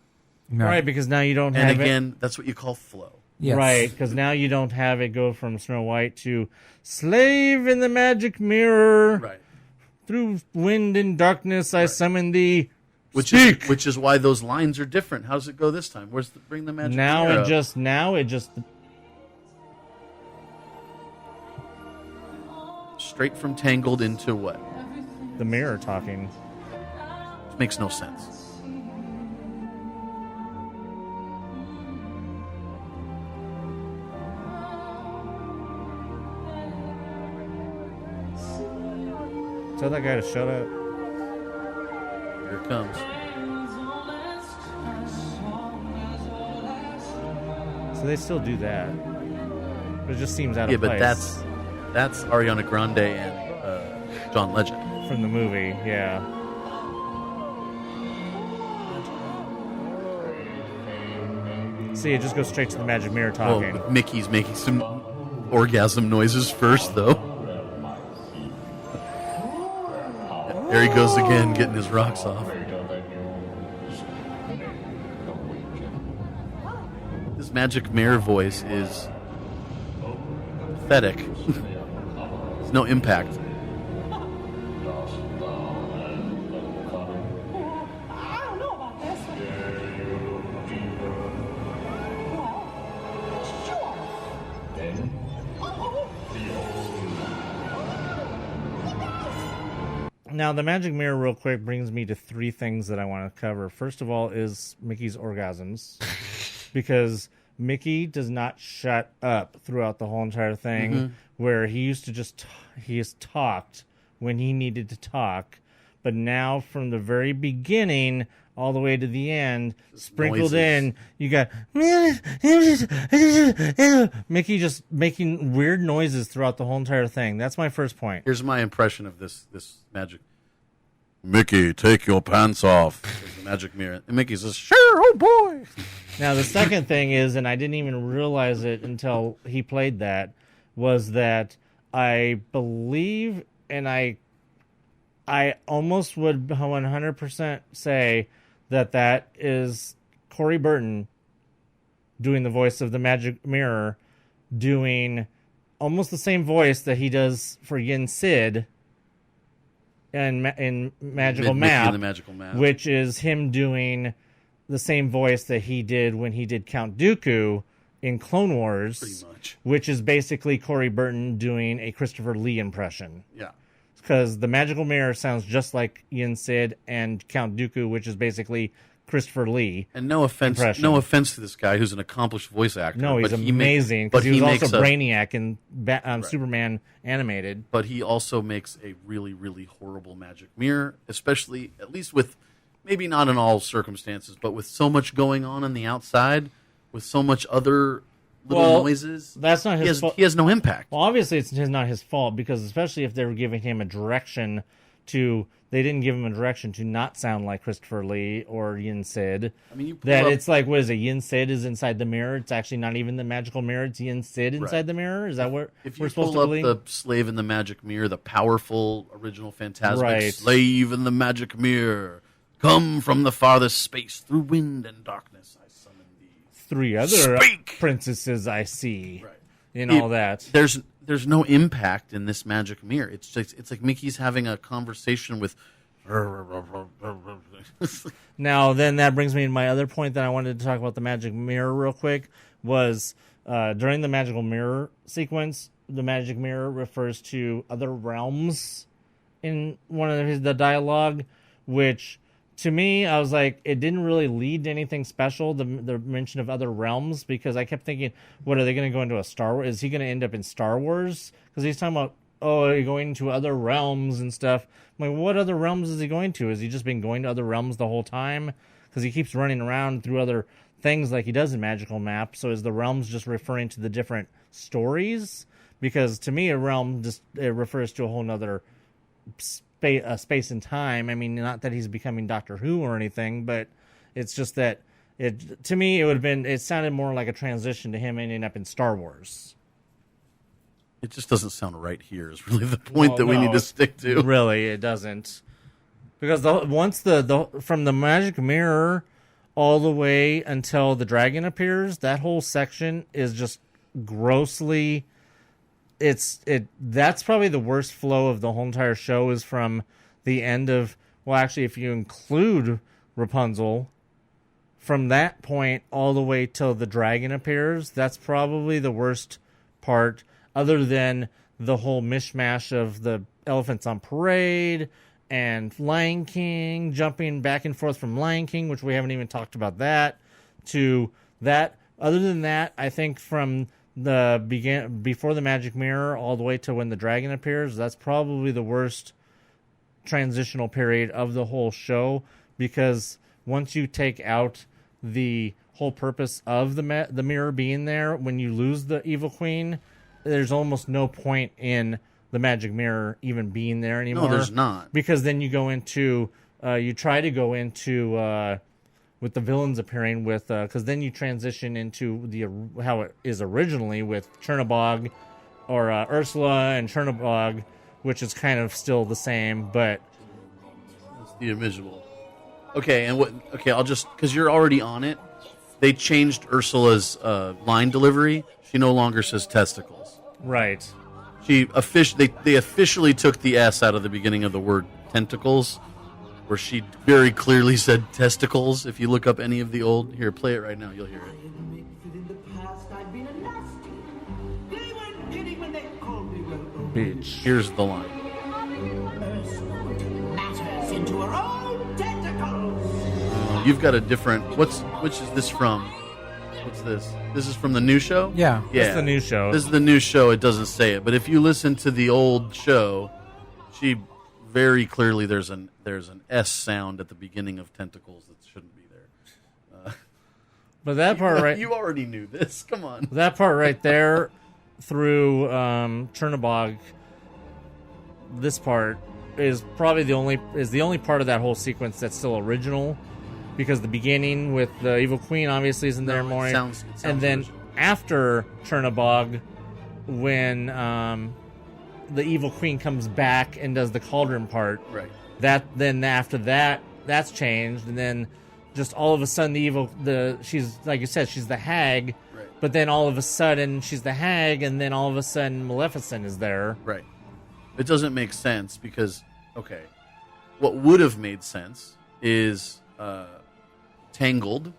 Speaker 2: No.
Speaker 1: Right, because now you don't
Speaker 7: And
Speaker 1: have
Speaker 7: again, that's what you call flow.
Speaker 2: Yes.
Speaker 1: Right, because now you don't have it go from Snow White to slave in the magic mirror.
Speaker 7: Right.
Speaker 1: Through wind and darkness, I summon thee.
Speaker 7: Which
Speaker 1: Speak!
Speaker 7: is why those lines are different. How does it go this time? Bring the magic
Speaker 1: Now
Speaker 7: mirror
Speaker 1: it
Speaker 7: up?
Speaker 1: just
Speaker 7: straight from Tangled into what?
Speaker 1: the mirror talking.
Speaker 7: Makes no sense.
Speaker 1: Tell that guy to shut up.
Speaker 7: Here it comes.
Speaker 1: So they still do that. But it just seems out of
Speaker 7: Yeah,
Speaker 1: place.
Speaker 7: but that's Ariana Grande and John Legend.
Speaker 1: From the movie, yeah. See, it just goes straight to the magic mirror talking.
Speaker 7: Oh, Mickey's making some orgasm noises first, though. There he goes again, getting his rocks off. This magic mirror voice is pathetic. There's no impact.
Speaker 1: Now, the magic mirror, real quick, brings me to three things that I want to cover. First of all is Mickey's orgasms. Because Mickey does not shut up throughout the whole entire thing, where he used to just, he has talked when he needed to talk. But now, from the very beginning all the way to the end, sprinkled
Speaker 7: noises.
Speaker 1: in, you got Mickey just making weird noises throughout the whole entire thing. That's my first point.
Speaker 7: Here's my impression of this magic. Mickey, take your pants off. Says the magic mirror. And Mickey says, sure, oh boy.
Speaker 1: Now, the second thing is, and I didn't even realize it until he played that, was that I believe, and I almost would 100% say that is Corey Burton doing the voice of the magic mirror, doing almost the same voice that he does for Yin Sid in Magical
Speaker 7: Mickey
Speaker 1: Map,
Speaker 7: and the Magical Map.
Speaker 1: which is him doing the same voice that he did when he did Count Dooku in Clone Wars,
Speaker 7: Pretty much.
Speaker 1: which is basically Corey Burton doing a Christopher Lee impression.
Speaker 7: Yeah.
Speaker 1: Because the magical mirror sounds just like Yin Sid and Count Dooku, which is basically Christopher Lee.
Speaker 7: And no offense to this guy who's an accomplished voice actor.
Speaker 1: No, he's
Speaker 7: but
Speaker 1: amazing.
Speaker 7: But
Speaker 1: Because he was also
Speaker 7: makes
Speaker 1: Brainiac in Superman animated.
Speaker 7: But he also makes a really, really horrible magic mirror, especially, at least with, maybe not in all circumstances, but with so much going on the outside, with so much other little noises.
Speaker 1: That's not his fault.
Speaker 7: He has no impact.
Speaker 1: Well, obviously, it's not his fault, because especially if they were giving him a direction to, they didn't give him a direction to not sound like Christopher Lee or Yin Sid.
Speaker 7: I mean, you pull
Speaker 1: that
Speaker 7: up-
Speaker 1: it's like, what is it? Yin Sid is inside the mirror. It's actually not even the magical mirror. It's Yin Sid inside the mirror. Is that what
Speaker 7: If
Speaker 1: we're
Speaker 7: you
Speaker 1: supposed
Speaker 7: pull
Speaker 1: to
Speaker 7: up
Speaker 1: believe?
Speaker 7: the Slave in the Magic Mirror, the powerful original Fantasmic
Speaker 1: Right.
Speaker 7: Slave in the Magic Mirror, come from the farthest space through wind and darkness, I summon thee.
Speaker 1: Three other
Speaker 7: Speak!
Speaker 1: princesses I see,
Speaker 7: Right.
Speaker 1: and all that.
Speaker 7: There's no impact in this magic mirror. It's like Mickey's having a conversation with.
Speaker 1: Now, then that brings me to my other point that I wanted to talk about the magic mirror real quick. Was during the magical mirror sequence, the magic mirror refers to other realms in one of the dialogue, which to me, I was like, it didn't really lead to anything special, the mention of other realms, because I kept thinking, what, are they going to go into a Star Wars? Is he going to end up in Star Wars? Because he's talking about, oh, are you going to other realms and stuff? I'm like, what other realms is he going to? Has he just been going to other realms the whole time? Because he keeps running around through other things like he does in Magical Map. So is the realms just referring to the different stories? Because to me, a realm just it refers to a whole nother space and time. I mean, not that he's becoming Doctor Who or anything, but it's just that to me, it sounded more like a transition to him ending up in Star Wars.
Speaker 7: It just doesn't sound right here. Is really the point that we need to stick to.
Speaker 1: Really, it doesn't, because once from the magic mirror all the way until the dragon appears. That whole section is just grossly. That's probably the worst flow of the whole entire show, is from the end of, well, actually, if you include Rapunzel, from that point all the way till the dragon appears. That's probably the worst part, other than the whole mishmash of the elephants on parade and Lion King, jumping back and forth from Lion King, which we haven't even talked about that, to that. Other than that, I think from the before the magic mirror all the way to when the dragon appears, that's probably the worst transitional period of the whole show, because once you take out the whole purpose of the mirror being there, when you lose the evil queen, there's almost no point in the magic mirror even being there anymore.
Speaker 7: No, there's not.
Speaker 1: Because then you go into, you try to go into, with the villains appearing with, because then you transition into how it is originally with Chernabog, or Ursula and Chernabog, which is kind of still the same, but
Speaker 7: it's the visual. Okay, and I'll just, because you're already on it, they changed Ursula's line delivery. She no longer says testicles.
Speaker 1: Right.
Speaker 7: They officially took the S out of the beginning of the word tentacles, where she very clearly said testicles. If you look up any of the old, here, play it right now, you'll hear it.
Speaker 1: Bitch.
Speaker 7: Here's the line.
Speaker 5: Into her own tentacles.
Speaker 7: You've got a different. Which is this from? What's this? This is from the new show?
Speaker 2: Yeah.
Speaker 1: It's the new show.
Speaker 7: This is the new show. It doesn't say it, but if you listen to the old show, she very clearly there's an S sound at the beginning of tentacles that shouldn't be there.
Speaker 1: But that part right,
Speaker 7: you already knew this. Come on.
Speaker 1: That part right there, through Chernabog, this part is probably the only part of that whole sequence that's still original, because the beginning with the evil queen obviously isn't there anymore.
Speaker 7: It sounds
Speaker 1: and then
Speaker 7: original.
Speaker 1: After Chernabog, when the evil queen comes back and does the cauldron part,
Speaker 7: right?
Speaker 1: Then after that, that's changed, and then just all of a sudden she's, like you said, she's the hag,
Speaker 7: right?
Speaker 1: But then all of a sudden she's the hag, and then all of a sudden Maleficent is there,
Speaker 7: right? It doesn't make sense because, okay, what would have made sense is Tangled.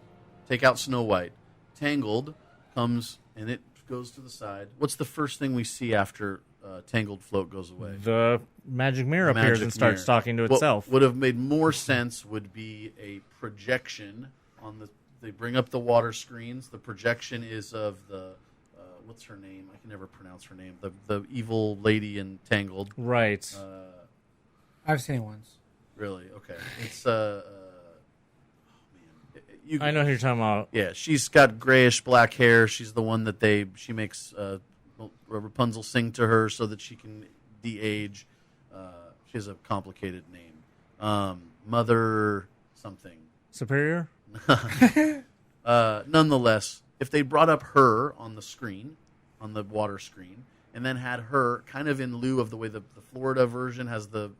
Speaker 7: Take out Snow White. Tangled comes and it goes to the side. What's the first thing we see after Tangled float goes away?
Speaker 1: The magic mirror appears and starts talking to itself.
Speaker 7: What would have made more sense would be a projection on the. They bring up the water screens. The projection is of the. What's her name? I can never pronounce her name. The evil lady in Tangled.
Speaker 1: Right.
Speaker 2: I've seen it once.
Speaker 7: Really? Okay. It's
Speaker 1: I know who you're talking about.
Speaker 7: Yeah, she's got grayish black hair. She's the one that she makes Rapunzel sing to her so that she can de-age. She has a complicated name. Mother something.
Speaker 1: Superior?
Speaker 7: Nonetheless, if they brought up her on the screen, on the water screen, and then had her kind of in lieu of the way the Florida version has the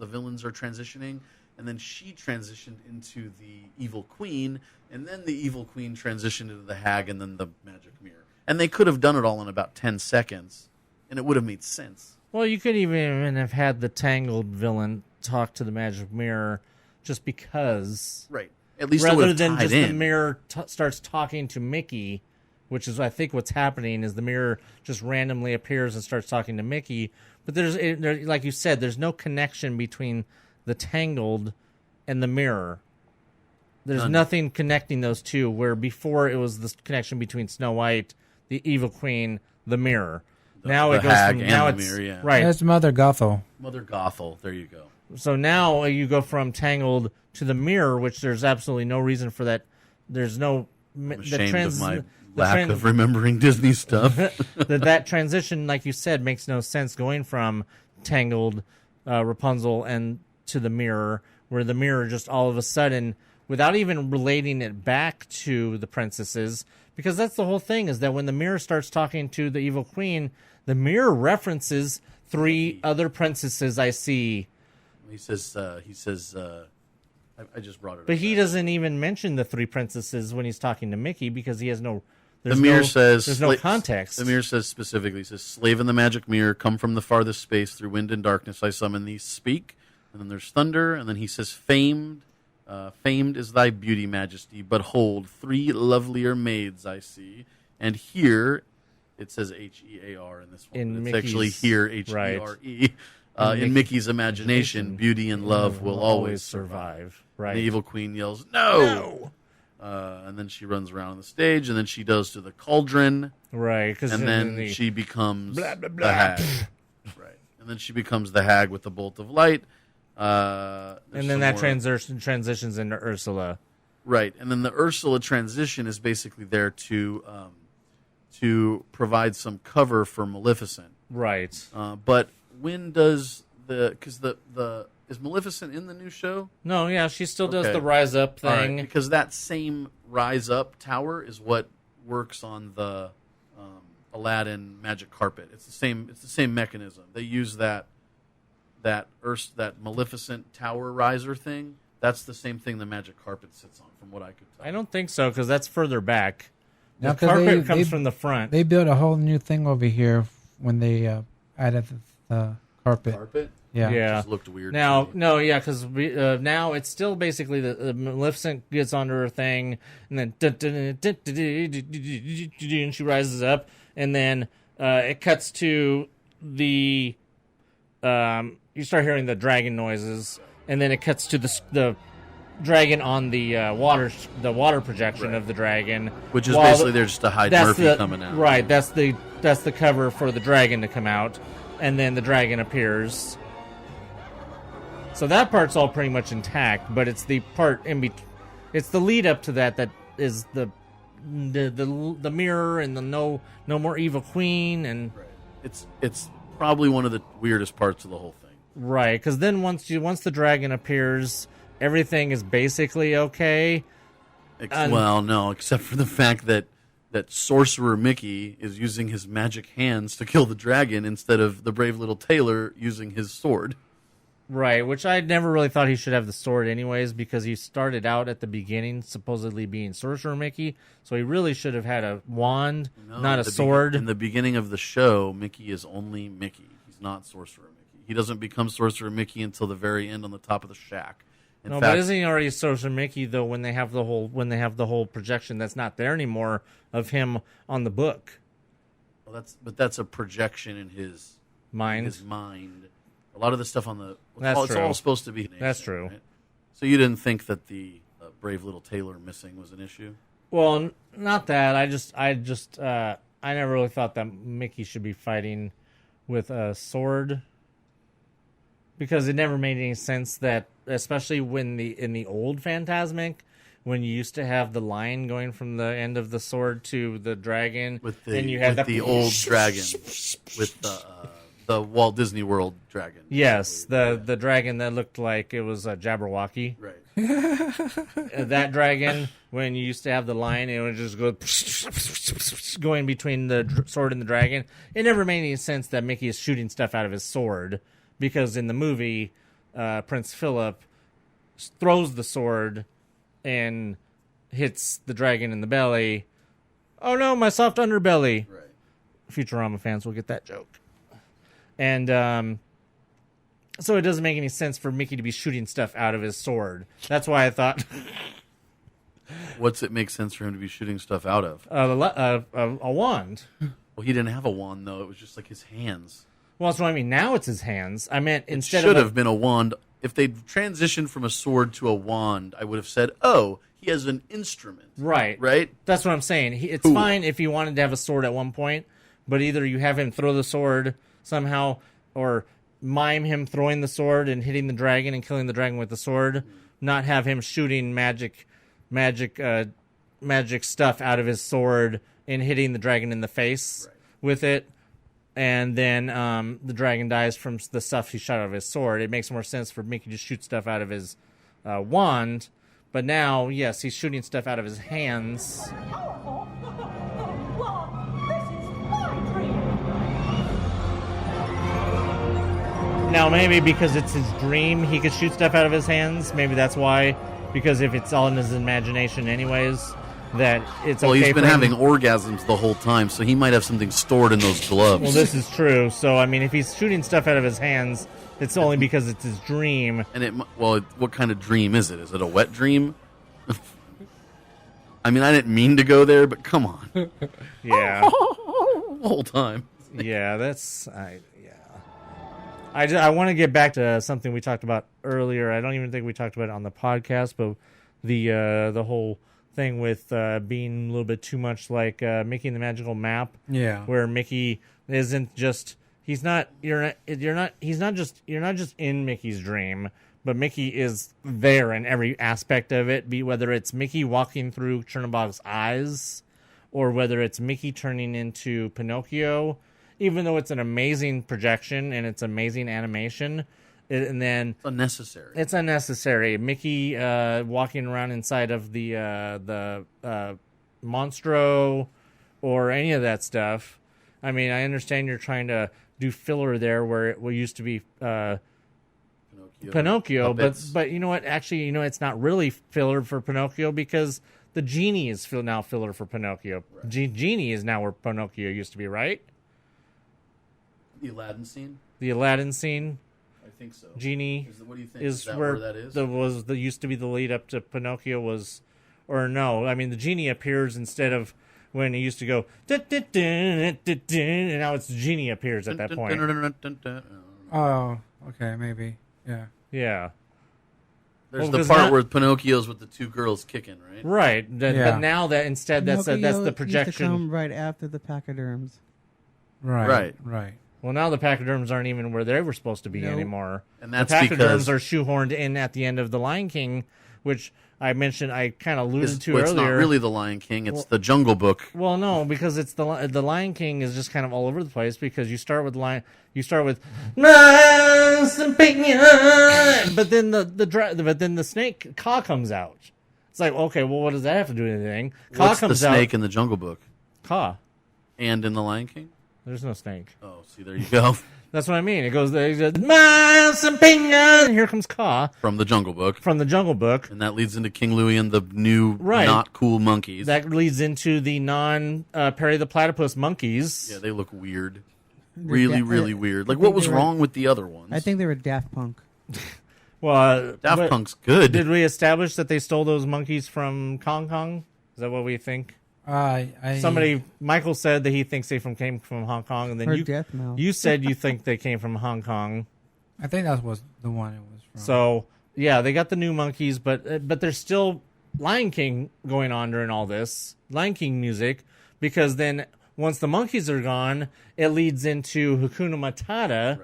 Speaker 7: villains are transitioning, and then she transitioned into the evil queen, and then the evil queen transitioned into the hag, and then the magic mirror. And they could have done it all in about 10 seconds, and it would have made sense.
Speaker 1: Well, you could even have had the Tangled villain talk to the magic mirror just because.
Speaker 7: Right. At least
Speaker 1: rather
Speaker 7: it would have
Speaker 1: than
Speaker 7: tied
Speaker 1: just
Speaker 7: in.
Speaker 1: the mirror starts talking to Mickey, which is I think what's happening is the mirror just randomly appears and starts talking to Mickey. But there, like you said, there's no connection between the Tangled and the mirror. There's nothing connecting those two, where before it was the connection between Snow White, the evil queen, the mirror. Now it goes from now it's
Speaker 7: mirror, yeah.
Speaker 1: right.
Speaker 2: That's Mother Gothel.
Speaker 7: Mother Gothel. There you go.
Speaker 1: So now you go from Tangled to the mirror, which there's absolutely no reason for that. There's no
Speaker 7: I'm ashamed of my lack of remembering Disney stuff.
Speaker 1: that transition, like you said, makes no sense going from Tangled, Rapunzel, and to the mirror, where the mirror just all of a sudden, without even relating it back to the princesses, because that's the whole thing, is that when the mirror starts talking to the evil queen, the mirror references 3 other princesses I see.
Speaker 7: He says, I just brought it up.
Speaker 1: But he doesn't even mention the three princesses when he's talking to Mickey because he has no.
Speaker 7: The mirror says
Speaker 1: there's no context.
Speaker 7: The mirror says specifically, says, "Slave in the magic mirror, come from the farthest space through wind and darkness. I summon thee, speak." And then there's thunder, and then he says, "Famed, famed is thy beauty, majesty. But hold, three lovelier maids I see, and here." It says Hear in this one.
Speaker 1: In
Speaker 7: it's
Speaker 1: Mickey's,
Speaker 7: actually here, Here. In Mickey's imagination, beauty and love will always survive.
Speaker 1: Right.
Speaker 7: The evil queen yells, "No!" And then she runs around on the stage, and then she does to the cauldron.
Speaker 1: Right.
Speaker 7: And then she becomes the hag. Right. And then she becomes the hag with the bolt of light.
Speaker 1: And then that transitions into Ursula.
Speaker 7: Right. And then the Ursula transition is basically there to provide some cover for Maleficent.
Speaker 1: Right.
Speaker 7: But when does because is Maleficent in the new show?
Speaker 1: No, yeah, she still does the rise up thing.
Speaker 7: Right, because that same rise up tower is what works on the Aladdin magic carpet. It's the same mechanism. They use that Maleficent tower riser thing. That's the same thing the magic carpet sits on, from what I could tell.
Speaker 1: I don't think so, because that's further back. The
Speaker 2: No, 'cause
Speaker 1: carpet comes from the front.
Speaker 2: They built a whole new thing over here when they added the carpet.
Speaker 7: Carpet?
Speaker 2: Yeah.
Speaker 1: Yeah.
Speaker 7: It just looked weird.
Speaker 1: Now,
Speaker 7: to me.
Speaker 1: no, yeah, because now it's still basically the Maleficent gets onto her thing, and then and she rises up, and then it cuts to the you start hearing the dragon noises, and then it cuts to the dragon on the water projection of the dragon,
Speaker 7: which is basically they're just to hide Murphy coming out.
Speaker 1: Right, that's the cover for the dragon to come out, and then the dragon appears. So that part's all pretty much intact, but it's the part in between. It's the lead up to that is the mirror and the no more evil queen, and
Speaker 7: it's probably one of the weirdest parts of the whole thing.
Speaker 1: Right, because then once the dragon appears, everything is basically okay.
Speaker 7: Well, no, except for the fact that Sorcerer Mickey is using his magic hands to kill the dragon instead of the brave little tailor using his sword.
Speaker 1: Right, which I never really thought he should have the sword anyways, because he started out at the beginning supposedly being Sorcerer Mickey, so he really should have had a wand, not a sword.
Speaker 7: In the beginning of the show, Mickey is only Mickey. He's not Sorcerer Mickey. He doesn't become Sorcerer Mickey until the very end on the top of the shack. In fact,
Speaker 1: but isn't he already Sorcerer Mickey though? When they have the whole projection that's not there anymore of him on the book.
Speaker 7: Well, that's a projection in his
Speaker 1: mind.
Speaker 7: A lot of the stuff on the
Speaker 1: it's
Speaker 7: all supposed to be.
Speaker 1: That's true.
Speaker 7: Right? So you didn't think that the brave little tailor missing was an issue?
Speaker 1: Well, not that. I never really thought that Mickey should be fighting with a sword, because it never made any sense that, especially in the old Fantasmic, when you used to have the line going from the end of the sword to the dragon, and you had
Speaker 7: the old dragon with the Walt Disney World dragon.
Speaker 1: Yes, the dragon that looked like it was a Jabberwocky.
Speaker 7: Right.
Speaker 1: That dragon, when you used to have the line, it would just go going between the sword and the dragon. It never made any sense that Mickey is shooting stuff out of his sword, because in the movie, Prince Philip throws the sword and hits the dragon in the belly. Oh no, my soft underbelly.
Speaker 7: Right.
Speaker 1: Futurama fans will get that joke. And so it doesn't make any sense for Mickey to be shooting stuff out of his sword. That's why I thought...
Speaker 7: What's it make sense for him to be shooting stuff out of?
Speaker 1: A wand.
Speaker 7: Well, he didn't have a wand, though. It was just like his hands.
Speaker 1: Well, that's what I mean. Now it's his hands. I meant instead
Speaker 7: should have been a wand. If they'd transitioned from a sword to a wand, I would have said, oh, he has an instrument.
Speaker 1: Right.
Speaker 7: Right?
Speaker 1: That's what I'm saying. It's fine if you wanted to have a sword at one point, but either you have him throw the sword somehow, or mime him throwing the sword and hitting the dragon and killing the dragon with the sword, not have him shooting magic stuff out of his sword and hitting the dragon in the face with it, and then the dragon dies from the stuff he shot out of his sword. It makes more sense for Mickey to shoot stuff out of his wand, but now, yes, he's shooting stuff out of his hands. Now, maybe because it's his dream, he could shoot stuff out of his hands. Maybe that's why. Because if it's all in his imagination anyways, that it's
Speaker 7: Well,
Speaker 1: okay
Speaker 7: he's been
Speaker 1: for him.
Speaker 7: having orgasms the whole time, so he might have something stored in those gloves.
Speaker 1: Well, this is true. So, I mean, if he's shooting stuff out of his hands, it's only because it's his dream.
Speaker 7: And what kind of dream is it? Is it a wet dream? I mean, I didn't mean to go there, but come on.
Speaker 1: Yeah.
Speaker 7: The whole time.
Speaker 1: Yeah, I want to get back to something we talked about earlier. I don't even think we talked about it on the podcast, but the whole thing with being a little bit too much like Mickey and the Magical Map.
Speaker 2: Yeah.
Speaker 1: Where Mickey isn't just you're not just in Mickey's dream, but Mickey is there in every aspect of it, whether it's Mickey walking through Chernobog's eyes or whether it's Mickey turning into Pinocchio. Even though it's an amazing projection and it's amazing animation, and then
Speaker 7: It's unnecessary.
Speaker 1: It's unnecessary. Mickey walking around inside of the Monstro or any of that stuff. I mean, I understand you're trying to do filler there where it used to be Pinocchio, but you know what? Actually, it's not really filler for Pinocchio because the genie is now filler for Pinocchio. Right. Genie is now where Pinocchio used to be, right?
Speaker 7: The Aladdin scene?
Speaker 1: The Aladdin scene.
Speaker 7: I think so.
Speaker 1: Genie
Speaker 7: what do you think?
Speaker 1: is
Speaker 7: Is that
Speaker 1: where
Speaker 7: that is?
Speaker 1: Used to be the lead up to Pinocchio or no. I mean, the genie appears instead of when he used to go, and now it's the genie appears at that point.
Speaker 2: Oh, okay, maybe. Yeah.
Speaker 1: Yeah.
Speaker 7: There's the part where Pinocchio's with the two girls kicking, right?
Speaker 1: Right. But now that instead that's the projection.
Speaker 6: Used to come right after the pachyderms.
Speaker 2: Right.
Speaker 1: Well, now the pachyderms aren't even where they were supposed to be anymore.
Speaker 7: And that's
Speaker 1: the pachyderms
Speaker 7: because
Speaker 1: are shoehorned in at the end of The Lion King, which I mentioned, I kind of alluded to
Speaker 7: it's
Speaker 1: earlier.
Speaker 7: Not really The Lion King, it's the Jungle Book.
Speaker 1: Well, no, because it's the Lion King is just kind of all over the place because you start with but then the snake Ka comes out. It's like, okay, well, what does that have to do with anything?
Speaker 7: What's the snake in the Jungle Book?
Speaker 1: Ka.
Speaker 7: And in The Lion King?
Speaker 1: There's no snake.
Speaker 7: Oh, see, there you go.
Speaker 1: That's what I mean. It goes, and here comes Ka.
Speaker 7: From the Jungle Book.
Speaker 1: And
Speaker 7: that leads into King Louie and the new not cool monkeys.
Speaker 1: That leads into the Perry the Platypus monkeys.
Speaker 7: Yeah, they look weird. Really weird. Like, what was wrong with the other ones?
Speaker 6: I think they were Daft Punk.
Speaker 1: Well,
Speaker 7: Daft Punk's good.
Speaker 1: Did we establish that they stole those monkeys from Hong Kong? Is that what we think? Michael said that he thinks they came from Hong Kong, and then you said you think they came from Hong Kong.
Speaker 2: I think that was the one it was from.
Speaker 1: So yeah, they got the new monkeys, but there's still Lion King going on during all this Lion King music, because then once the monkeys are gone, it leads into Hakuna Matata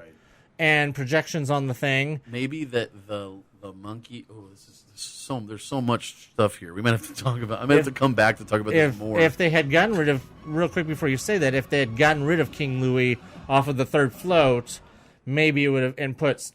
Speaker 1: and projections on the thing.
Speaker 7: Maybe that the monkey. Oh, there's so much stuff here. We might have to talk about. I might have to come back to talk about this more.
Speaker 1: If they had gotten rid of, real quick before you say that, if they had gotten rid of King Louie off of the third float, maybe it would have and put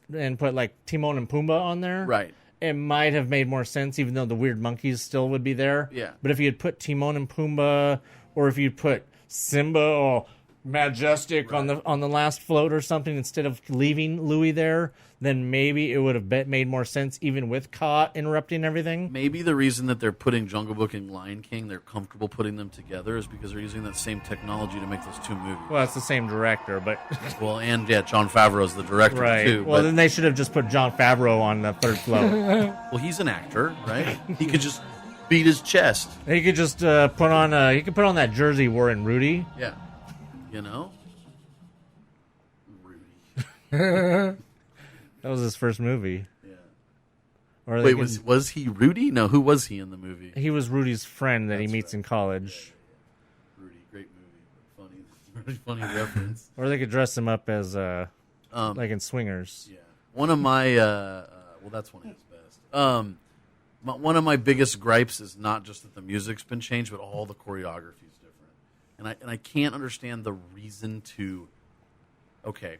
Speaker 1: like Timon and Pumbaa on there.
Speaker 7: Right.
Speaker 1: It might have made more sense, even though the weird monkeys still would be there.
Speaker 7: Yeah.
Speaker 1: But if you had put Timon and Pumbaa, or if you'd put Simba or Majestic on the last float or something instead of leaving Louie there, then maybe it would have made more sense, even with Ka interrupting everything.
Speaker 7: Maybe the reason that they're putting Jungle Book and Lion King, they're comfortable putting them together, is because they're using that same technology to make those two movies.
Speaker 1: Well, it's the same director, but
Speaker 7: well, and Jon Favreau's the director too.
Speaker 1: Well, then they should have just put Jon Favreau on the third float.
Speaker 7: Well, he's an actor, right? He could just beat his chest.
Speaker 1: He could just put on that jersey he wore in Rudy.
Speaker 7: Yeah. You know?
Speaker 1: Rudy. That was his first movie.
Speaker 7: Yeah.
Speaker 1: Or
Speaker 7: wait, was he Rudy? No, who was he in the movie?
Speaker 1: He was Rudy's friend that he meets in college.
Speaker 7: Yeah. Rudy, great movie. Funny reference.
Speaker 1: Or they could dress him up as like in Swingers.
Speaker 7: Yeah. One of my well, that's one of his best. One of my biggest gripes is not just that the music's been changed, but all the choreography is different. And I can't understand the reason to. Okay,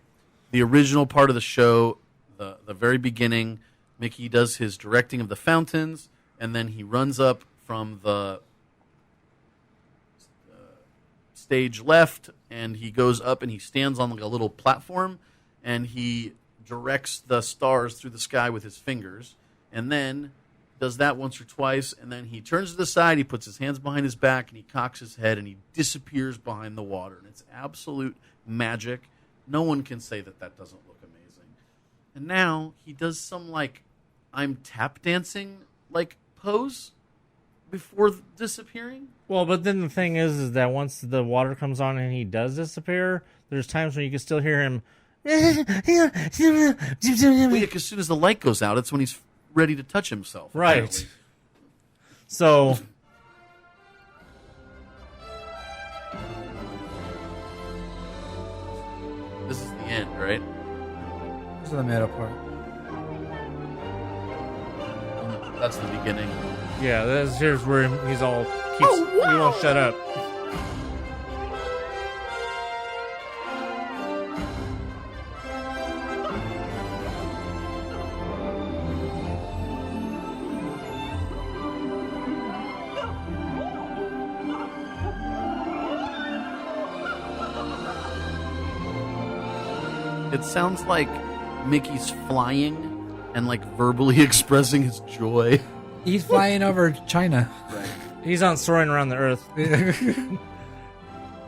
Speaker 7: the original part of the show, the very beginning, Mickey does his directing of the fountains, and then he runs up from the stage left, and he goes up and he stands on like a little platform, and he directs the stars through the sky with his fingers, and then does that once or twice, and then he turns to the side, he puts his hands behind his back, and he cocks his head, and he disappears behind the water. And it's absolute magic. No one can say that doesn't look amazing. And now he does some, like, I'm tap dancing, like, pose before disappearing.
Speaker 1: Well, but then the thing is that once the water comes on and he does disappear, there's times when you can still hear him.
Speaker 7: Well, yeah, 'cause as soon as the light goes out, it's when he's ready to touch himself.
Speaker 1: Right.
Speaker 7: Apparently.
Speaker 1: So
Speaker 7: this is the end, right?
Speaker 2: This is the middle part.
Speaker 7: That's the beginning.
Speaker 1: yeah, here's where he's all he won't shut up.
Speaker 7: It sounds like Mickey's flying and like verbally expressing his joy.
Speaker 2: He's flying over China.
Speaker 1: He's on soaring around the earth.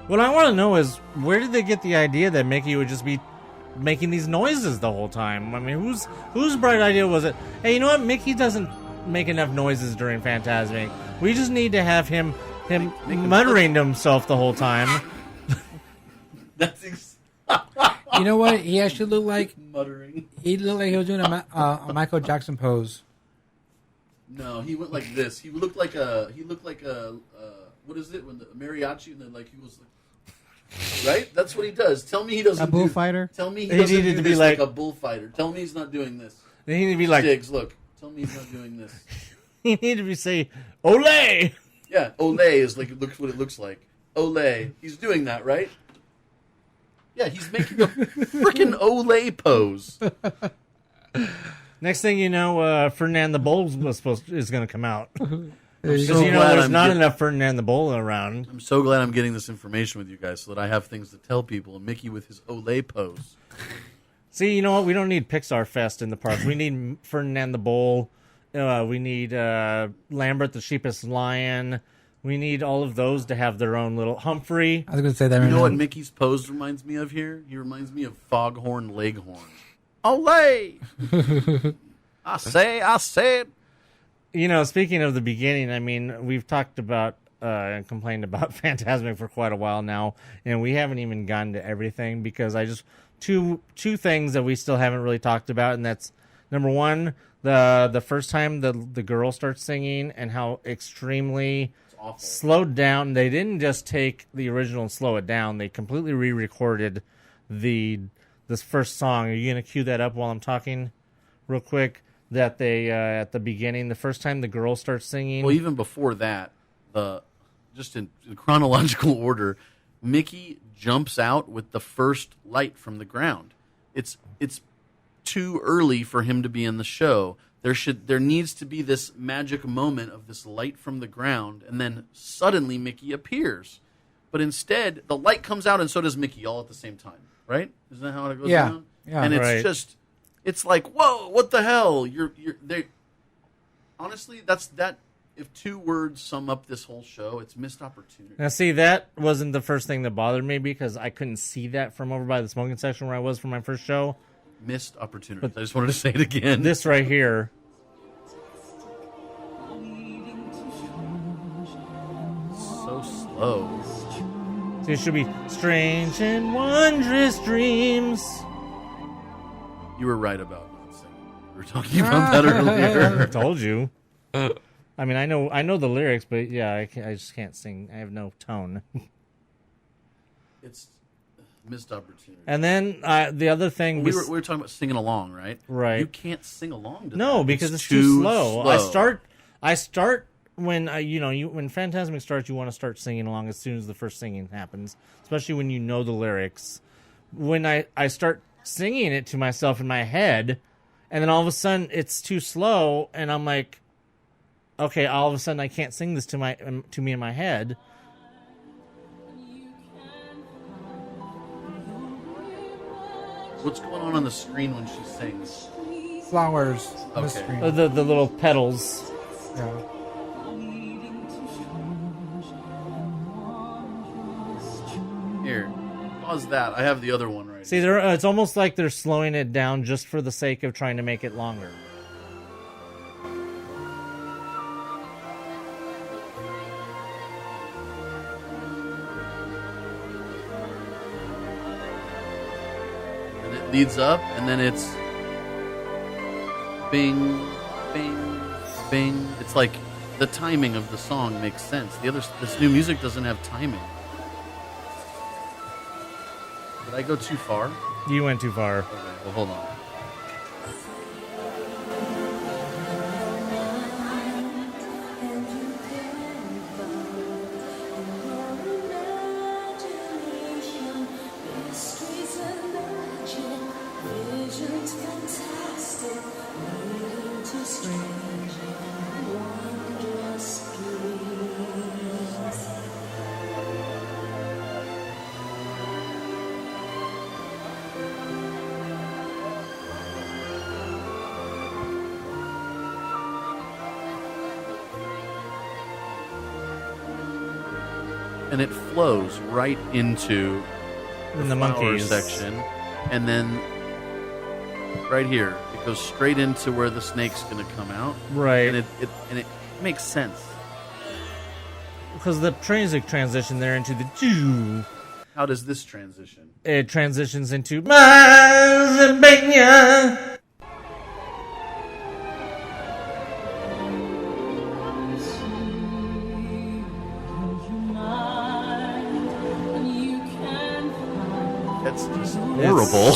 Speaker 1: What I want to know is, where did they get the idea that Mickey would just be making these noises the whole time? I mean, whose bright idea was it? Hey, you know what? Mickey doesn't make enough noises during Fantasmic. We just need to have him muttering to himself the whole time.
Speaker 7: That's
Speaker 2: You know what? He actually looked like
Speaker 7: muttering.
Speaker 2: he looked like he was doing a Michael Jackson pose.
Speaker 7: No, he went like this. He looked like a what is it when the mariachi and then like he was like, right? That's what he does. Tell me he doesn't.
Speaker 6: A bullfighter?
Speaker 7: Tell me he
Speaker 1: He
Speaker 7: doesn't
Speaker 1: needed
Speaker 7: do
Speaker 1: to be
Speaker 7: this
Speaker 1: like-
Speaker 7: like a bullfighter. Tell me he's not doing this.
Speaker 1: They need to be like,
Speaker 7: Diggs, look. Tell me he's not doing this.
Speaker 1: he need to be say, "Olay!"
Speaker 7: Yeah, Olay is like looks what it looks like. Olay. He's doing that, right? Yeah, he's making a freaking Olay pose.
Speaker 1: Next thing you know, Ferdinand the Bull is going to come out. Because
Speaker 7: so
Speaker 1: you know
Speaker 7: glad
Speaker 1: there's
Speaker 7: I'm
Speaker 1: not
Speaker 7: get-
Speaker 1: enough Ferdinand the Bull around.
Speaker 7: I'm so glad I'm getting this information with you guys so that I have things to tell people. And Mickey with his Olay pose.
Speaker 1: See, you know what? We don't need Pixar Fest in the parks. We need Ferdinand the Bull. We need Lambert the Sheepish Lion. We need all of those to have their own little Humphrey.
Speaker 2: I was going to say that
Speaker 7: You
Speaker 2: right
Speaker 7: know
Speaker 2: now.
Speaker 7: what Mickey's pose reminds me of here? He reminds me of Foghorn Leghorn. Olay! I say it.
Speaker 1: You know, speaking of the beginning, I mean, we've talked about and complained about Fantasmic for quite a while now, and we haven't even gotten to everything because I just two things that we still haven't really talked about, and that's number one, the first time the girl starts singing and how extremely slowed down. They didn't just take the original and slow it down; they completely re-recorded this first song. Are you gonna cue that up while I'm talking, real quick? That they at the beginning, the first time the girl starts singing.
Speaker 7: Well, even before that, just in chronological order, Mickey jumps out with the first light from the ground. It's too early for him to be in the show. There needs to be this magic moment of this light from the ground, and then suddenly Mickey appears. But instead, the light comes out, and so does Mickey, all at the same time. Right? Isn't that how it goes down?
Speaker 2: Yeah.
Speaker 7: And it's
Speaker 1: Right.
Speaker 7: just, it's like, whoa, what the hell? They. Honestly, that's that. If two words sum up this whole show, it's missed opportunity.
Speaker 1: Now, see, that wasn't the first thing that bothered me because I couldn't see that from over by the smoking section where I was for my first show.
Speaker 7: Missed opportunities. I just wanted to say it again.
Speaker 1: This right here.
Speaker 7: So slow.
Speaker 1: See, it should be strange and wondrous dreams.
Speaker 7: You were right about not singing. We were talking about that earlier.
Speaker 1: I told you. I mean, I know the lyrics, but yeah, I just can't sing. I have no tone.
Speaker 7: It's missed opportunity.
Speaker 1: And then the other thing
Speaker 7: we were talking about singing along, right?
Speaker 1: Right.
Speaker 7: You can't sing along to
Speaker 1: no,
Speaker 7: that.
Speaker 1: because it's too slow. I start when when Fantasmic starts, you want to start singing along as soon as the first singing happens, especially when you know the lyrics. When I start singing it to myself in my head, and then all of a sudden it's too slow, and I'm like, okay, all of a sudden I can't sing this to me in my head.
Speaker 7: What's going on the screen when she sings?
Speaker 2: Flowers on the
Speaker 7: Okay.
Speaker 2: screen.
Speaker 1: The little petals.
Speaker 2: Yeah.
Speaker 7: Here, pause that. I have the other one right
Speaker 1: See,
Speaker 7: here.
Speaker 1: it's almost like they're slowing it down just for the sake of trying to make it longer.
Speaker 7: And it leads up, and then it's bing, bing, bing. It's like the timing of the song makes sense. This new music doesn't have timing. Did I go too far?
Speaker 1: You went too far.
Speaker 7: Okay, well, hold on. And it flows right into
Speaker 1: In the
Speaker 7: flower
Speaker 1: monkeys
Speaker 7: section, and then right here it goes straight into where the snake's going to come out.
Speaker 1: Right.
Speaker 7: And it makes sense.
Speaker 1: Because the music transition there into the Jew.
Speaker 7: How does this transition?
Speaker 1: It transitions into Mazabenya.
Speaker 7: That's just horrible.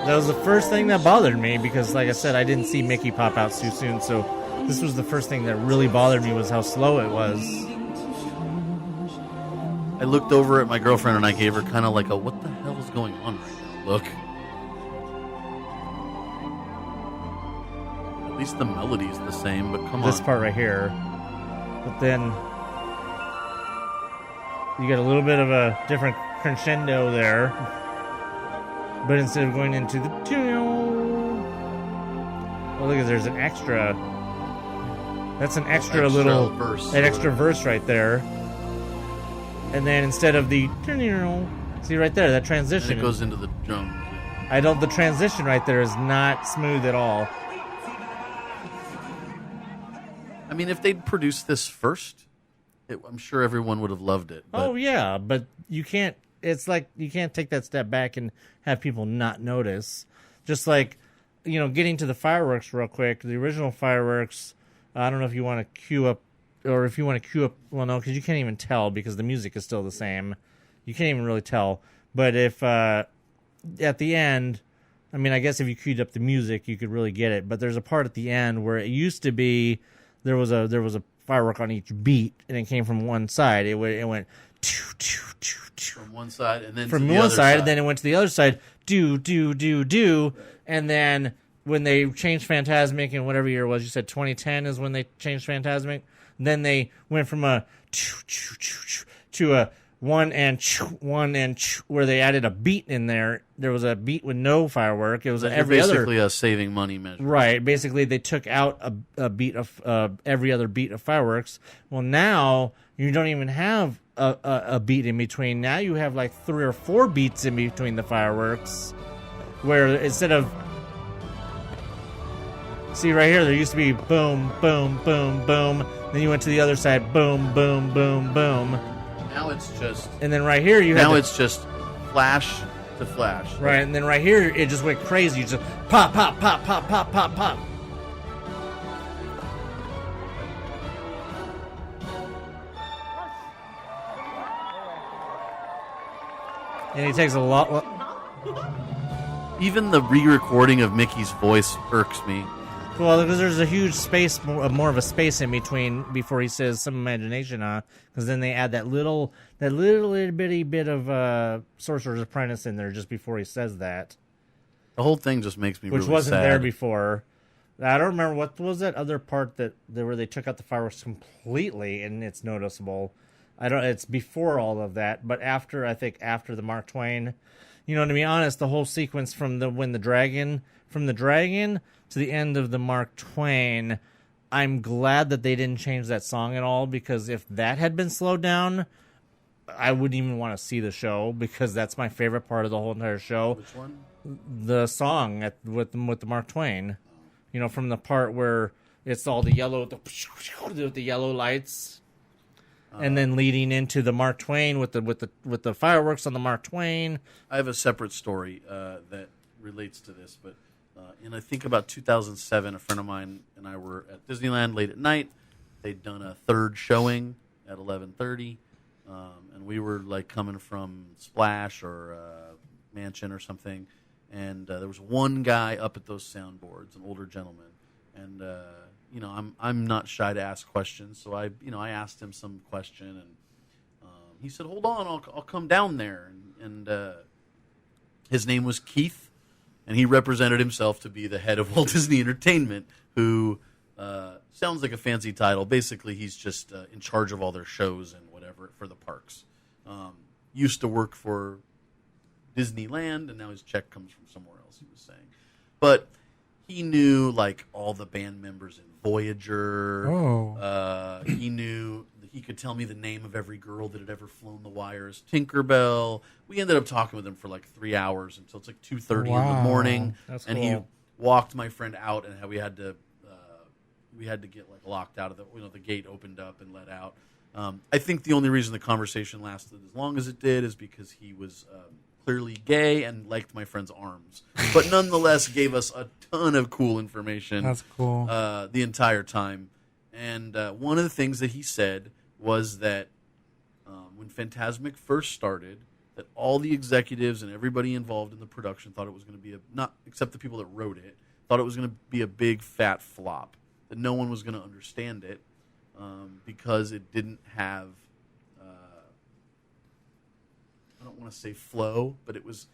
Speaker 1: That was the first thing that bothered me because, like I said, I didn't see Mickey pop out too soon. So this was the first thing that really bothered me was how slow it was.
Speaker 7: I looked over at my girlfriend and I gave her kind of like a what the hell is going on right now look. At least the melody's the same, but come on.
Speaker 1: This part right here. But then you get a little bit of a different crescendo there. But instead of going into the oh, look, there's an extra. That's an extra little
Speaker 7: verse.
Speaker 1: An extra verse right there. And then instead of the see right there, that transition.
Speaker 7: And it goes into the drums.
Speaker 1: The transition right there is not smooth at all.
Speaker 7: I mean, if they'd produced this first, I'm sure everyone would have loved it. But
Speaker 1: Oh yeah, but you can't. It's like you can't take that step back and have people not notice. Just like, getting to the fireworks real quick. The original fireworks. I don't know if you want to cue up, or if you want to cue up. Well, no, because you can't even tell because the music is still the same. You can't even really tell. But if at the end, I mean, I guess if you queued up the music, you could really get it. But there's a part at the end where it used to be there was a firework on each beat, and it came from one side. It went.
Speaker 7: From one side, and then
Speaker 1: from
Speaker 7: to the
Speaker 1: one
Speaker 7: other
Speaker 1: side, and then it went to the other side. Do, and then when they changed Fantasmic in whatever year it was, you said 2010 is when they changed Fantasmic. Then they went from a to a one and where they added a beat in there. There was a beat with no firework. It was
Speaker 7: basically a saving money measure,
Speaker 1: right? Basically, they took out a beat of every other beat of fireworks. Well, now you don't even have a beat in between. Now you have like 3 or 4 beats in between the fireworks, where instead of see right here, there used to be boom, boom, boom, boom. Then you went to the other side, boom, boom, boom, boom.
Speaker 7: Now it's just,
Speaker 1: and then right here
Speaker 7: it's just flash to flash,
Speaker 1: right? And then right here it just went crazy. You just pop, pop, pop, pop, pop, pop, pop. And he takes a lot.
Speaker 7: Even the re-recording of Mickey's voice irks me.
Speaker 1: Well, because there's a huge space, more of a space in between before he says some imagination, because then they add that little bitty bit of Sorcerer's Apprentice in there just before he says that.
Speaker 7: The whole thing just makes me
Speaker 1: which
Speaker 7: really
Speaker 1: wasn't
Speaker 7: sad.
Speaker 1: there before. I don't remember what was that other part where they took out the fireworks completely and it's noticeable. It's before all of that, but after the Mark Twain, You know, to be honest, the whole sequence from the dragon to the end of the Mark Twain, I'm glad that they didn't change that song at all, because if that had been slowed down, I wouldn't even want to see the show, because that's my favorite part of the whole entire show.
Speaker 7: Which one?
Speaker 1: The song with the Mark Twain. You know, from the part where it's all the yellow, with the yellow lights, and then leading into the Mark Twain with the fireworks on the Mark Twain.
Speaker 7: I have a separate story that relates to this, but in I think about 2007, a friend of mine and I were at Disneyland late at night. They'd done a third showing at 11:30, and we were like coming from Splash or Mansion or something, and there was one guy up at those soundboards, an older gentleman, and you know, I'm not shy to ask questions, so I asked him some question, and he said, "Hold on, I'll come down there," and his name was Keith. And he represented himself to be the head of Walt Disney Entertainment, who sounds like a fancy title. Basically, he's just in charge of all their shows and whatever for the parks. Used to work for Disneyland, and now his check comes from somewhere else, he was saying. But he knew, like, all the band members in Voyager.
Speaker 2: Oh.
Speaker 7: He could tell me the name of every girl that had ever flown the wires. Tinkerbell. We ended up talking with him for like 3 hours until it's like 2:30 in the morning.
Speaker 1: That's
Speaker 7: and
Speaker 1: cool.
Speaker 7: he walked my friend out, and how we had to get like locked out of the gate opened up and let out. I think the only reason the conversation lasted as long as it did is because he was clearly gay and liked my friend's arms, but nonetheless gave us a ton of cool information.
Speaker 2: That's cool.
Speaker 7: The entire time. And one of the things that he said was that when Fantasmic first started, that all the executives and everybody involved in the production thought it was going to be not except the people that wrote it, thought it was going to be a big fat flop, that no one was going to understand it because it didn't have, I don't want to say flow, but it was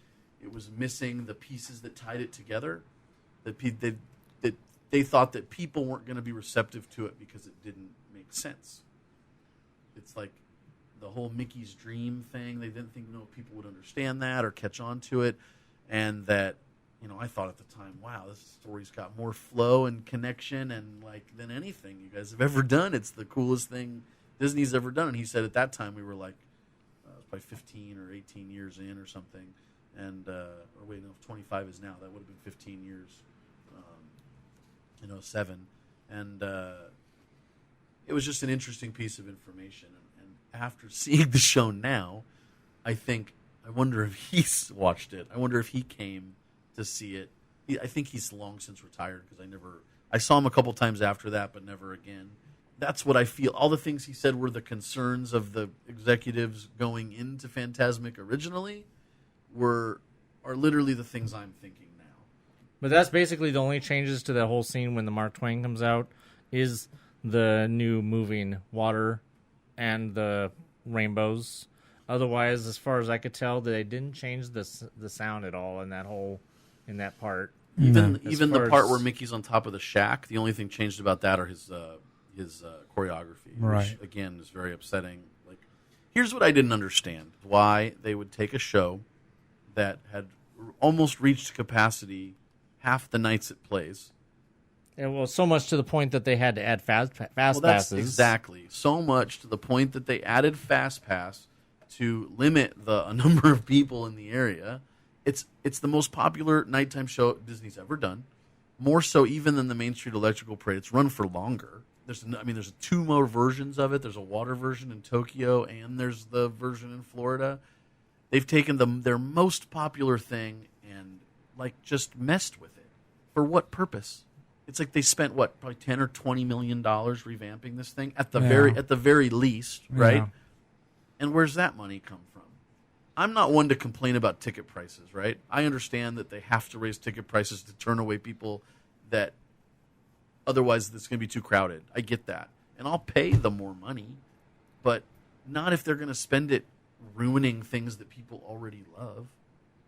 Speaker 7: missing the pieces that tied it together. That they thought that people weren't going to be receptive to it because it didn't make sense. It's like the whole Mickey's Dream thing. They didn't think people would understand that or catch on to it. And that, I thought at the time, wow, this story's got more flow and connection and than anything you guys have ever done. It's the coolest thing Disney's ever done. And he said at that time we were probably 15 or 18 years in or something. And, 25 is now. That would have been 15 years. 7, and it was just an interesting piece of information. And after seeing the show now, I wonder if he's watched it. I wonder if he came to see it. I think he's long since retired because I saw him a couple times after that, but never again. That's what I feel. All the things he said were the concerns of the executives going into Fantasmic originally are literally the things I'm thinking.
Speaker 1: But that's basically the only changes to that whole scene when the Mark Twain comes out is the new moving water and the rainbows. Otherwise, as far as I could tell, they didn't change the sound at all in that part.
Speaker 7: Even the part where Mickey's on top of the shack, the only thing changed about that are his choreography,
Speaker 2: right.
Speaker 7: Which again is very upsetting. Here's what I didn't understand: why they would take a show that had almost reached capacity half the nights it plays.
Speaker 1: And well, so much to the point that they had to add fast passes.
Speaker 7: Exactly. So much to the point that they added Fast Pass to limit the number of people in the area. It's the most popular nighttime show Disney's ever done. More so even than the Main Street Electrical Parade. It's run for longer. There's 2 more versions of it. There's a water version in Tokyo, and there's the version in Florida. They've taken their most popular thing and just messed with it. For what purpose? It's like they spent probably $10 or $20 million revamping this thing at the very least, right?
Speaker 2: Yeah.
Speaker 7: And where's that money come from? I'm not one to complain about ticket prices, right? I understand that they have to raise ticket prices to turn away people that otherwise it's going to be too crowded. I get that. And I'll pay the more money, but not if they're going to spend it ruining things that people already love.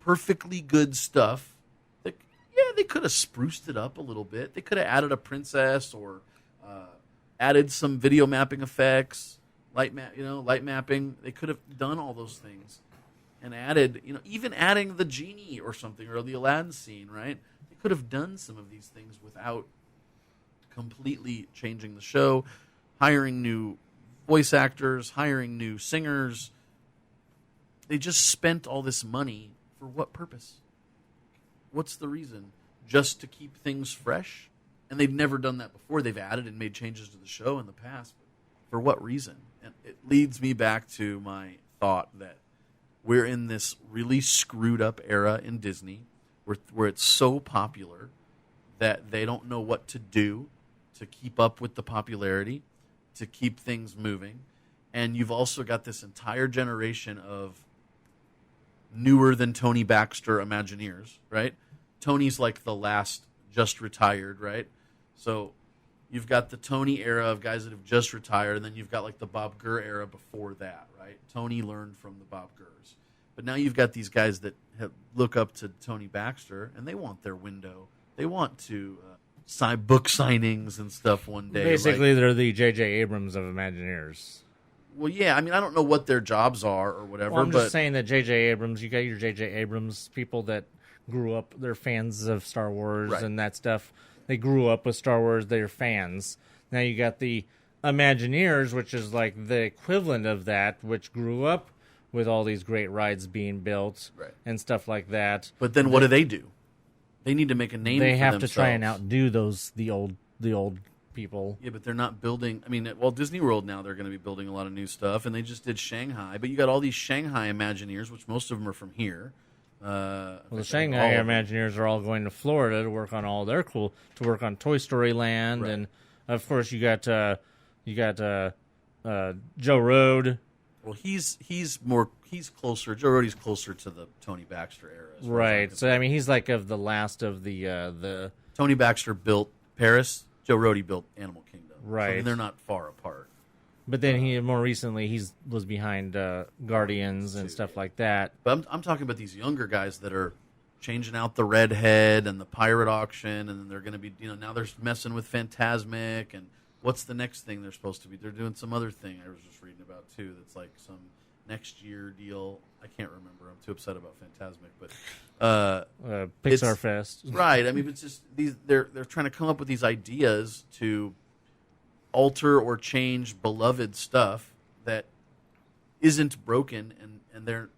Speaker 7: Perfectly good stuff. They could have spruced it up a little bit. They could have added a princess or added some video mapping effects, light mapping. They could have done all those things. and added, even adding the genie or something, or the Aladdin scene, right? They could have done some of these things without completely changing the show, hiring new voice actors, hiring new singers. They just spent all this money for what purpose? What's the reason? Just to keep things fresh? And they've never done that before. They've added and made changes to the show in the past. But for what reason? And it leads me back to my thought that we're in this really screwed up era in Disney where it's so popular that they don't know what to do to keep up with the popularity, to keep things moving. And you've also got this entire generation of newer than Tony Baxter Imagineers, right? Tony's like the last just retired, right? So you've got the Tony era of guys that have just retired, and then you've got like the Bob Gurr era before that, right? Tony learned from the Bob Gurrs. But now you've got these guys that look up to Tony Baxter, and they want their window. They want to sign book signings and stuff one day.
Speaker 1: Basically, they're the J.J. Abrams of Imagineers.
Speaker 7: Well, yeah, I mean, I don't know what their jobs are or whatever.
Speaker 1: Well, I'm
Speaker 7: but
Speaker 1: just saying that J.J. Abrams, you got your J.J. Abrams people that grew up, they're fans of Star Wars and that stuff. They grew up with Star Wars, they're fans. Now you got the Imagineers, which is like the equivalent of that, which grew up with all these great rides being built and stuff like that.
Speaker 7: But then what do? They need to make a name for themselves.
Speaker 1: They have to try and outdo the old people.
Speaker 7: Yeah, but they're not building. I mean, well, Disney World now, they're going to be building a lot of new stuff, and they just did Shanghai. But you got all these Shanghai Imagineers, which most of them are from here.
Speaker 1: Well, the Shanghai Imagineers are all going to Florida to work on all their to work on Toy Story Land, and of course you got Joe Road.
Speaker 7: Well, he's closer. Joe Rohde's closer to the Tony Baxter era,
Speaker 1: right? So I mean, he's like of the last of the
Speaker 7: Tony Baxter built Paris. Joe Rohde built Animal Kingdom.
Speaker 1: Right.
Speaker 7: So they're not far apart.
Speaker 1: But then he more recently was behind Guardians and stuff like that.
Speaker 7: But I'm talking about these younger guys that are changing out the redhead and the pirate auction, and then they're going to be, now they're messing with Fantasmic, and what's the next thing they're supposed to be? They're doing some other thing I was just reading about too. That's like some next year deal. I can't remember. I'm too upset about Fantasmic, but
Speaker 1: Pixar Fest,
Speaker 7: right? I mean, it's just they're trying to come up with these ideas to alter or change beloved stuff that isn't broken, and they're,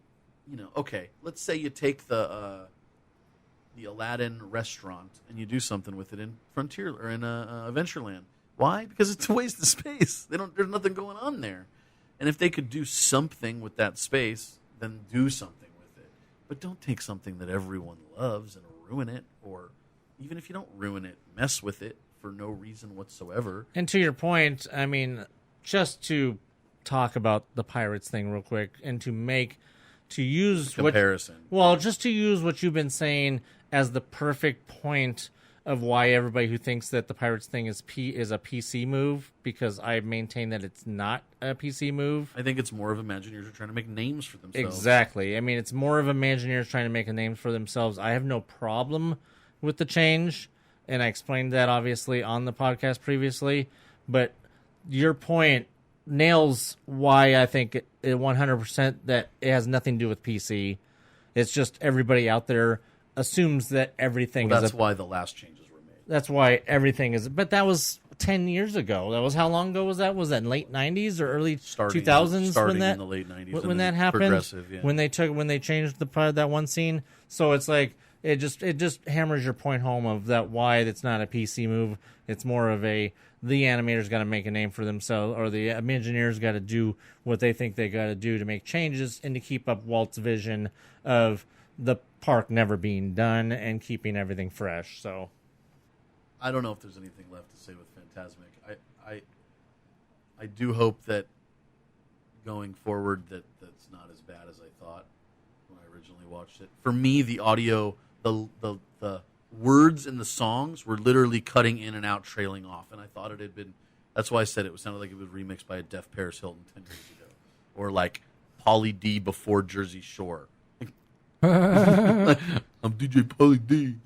Speaker 7: okay. Let's say you take the Aladdin restaurant and you do something with it in Frontier or in Adventureland. Why? Because it's a waste of space. There's nothing going on there. And if they could do something with that space, then do something with it. But don't take something that everyone loves and ruin it, or even if you don't ruin it, mess with it for no reason whatsoever.
Speaker 1: And to your point, I mean, just to talk about the Pirates thing real quick, and to use
Speaker 7: comparison.
Speaker 1: Just to use what you've been saying as the perfect point of why everybody who thinks that the Pirates thing is a PC move, because I maintain that it's not a PC move.
Speaker 7: I think it's more of Imagineers are trying to make names for themselves.
Speaker 1: Exactly. I mean, it's more of Imagineers trying to make a name for themselves. I have no problem with the change, and I explained that obviously on the podcast previously, but your point nails why I think it 100% that it has nothing to do with PC. It's just everybody out there assumes that everything
Speaker 7: that's why the last changes were made.
Speaker 1: That's why everything is. But that was 10 years ago. That was how long ago was that? Was that late 90s or early 2000s?
Speaker 7: Starting in the late 90s.
Speaker 1: When that happened?
Speaker 7: Progressive, yeah.
Speaker 1: When they changed that one scene. So it's like it just hammers your point home of that why it's not a PC move. It's more of the animators got to make a name for themselves, or the Imagineers got to do what they think they got to do to make changes and to keep up Walt's vision of the park never being done and keeping everything fresh. So
Speaker 7: I don't know if there's anything left to say with Fantasmic. I do hope that going forward that's not as bad as I thought when I originally watched it. For me, the audio, the words in the songs were literally cutting in and out, trailing off, and I thought it had been. That's why I said it sounded like it was remixed by a deaf Paris Hilton 10 years ago, or like Pauly D before Jersey Shore. I'm DJ Pauly D.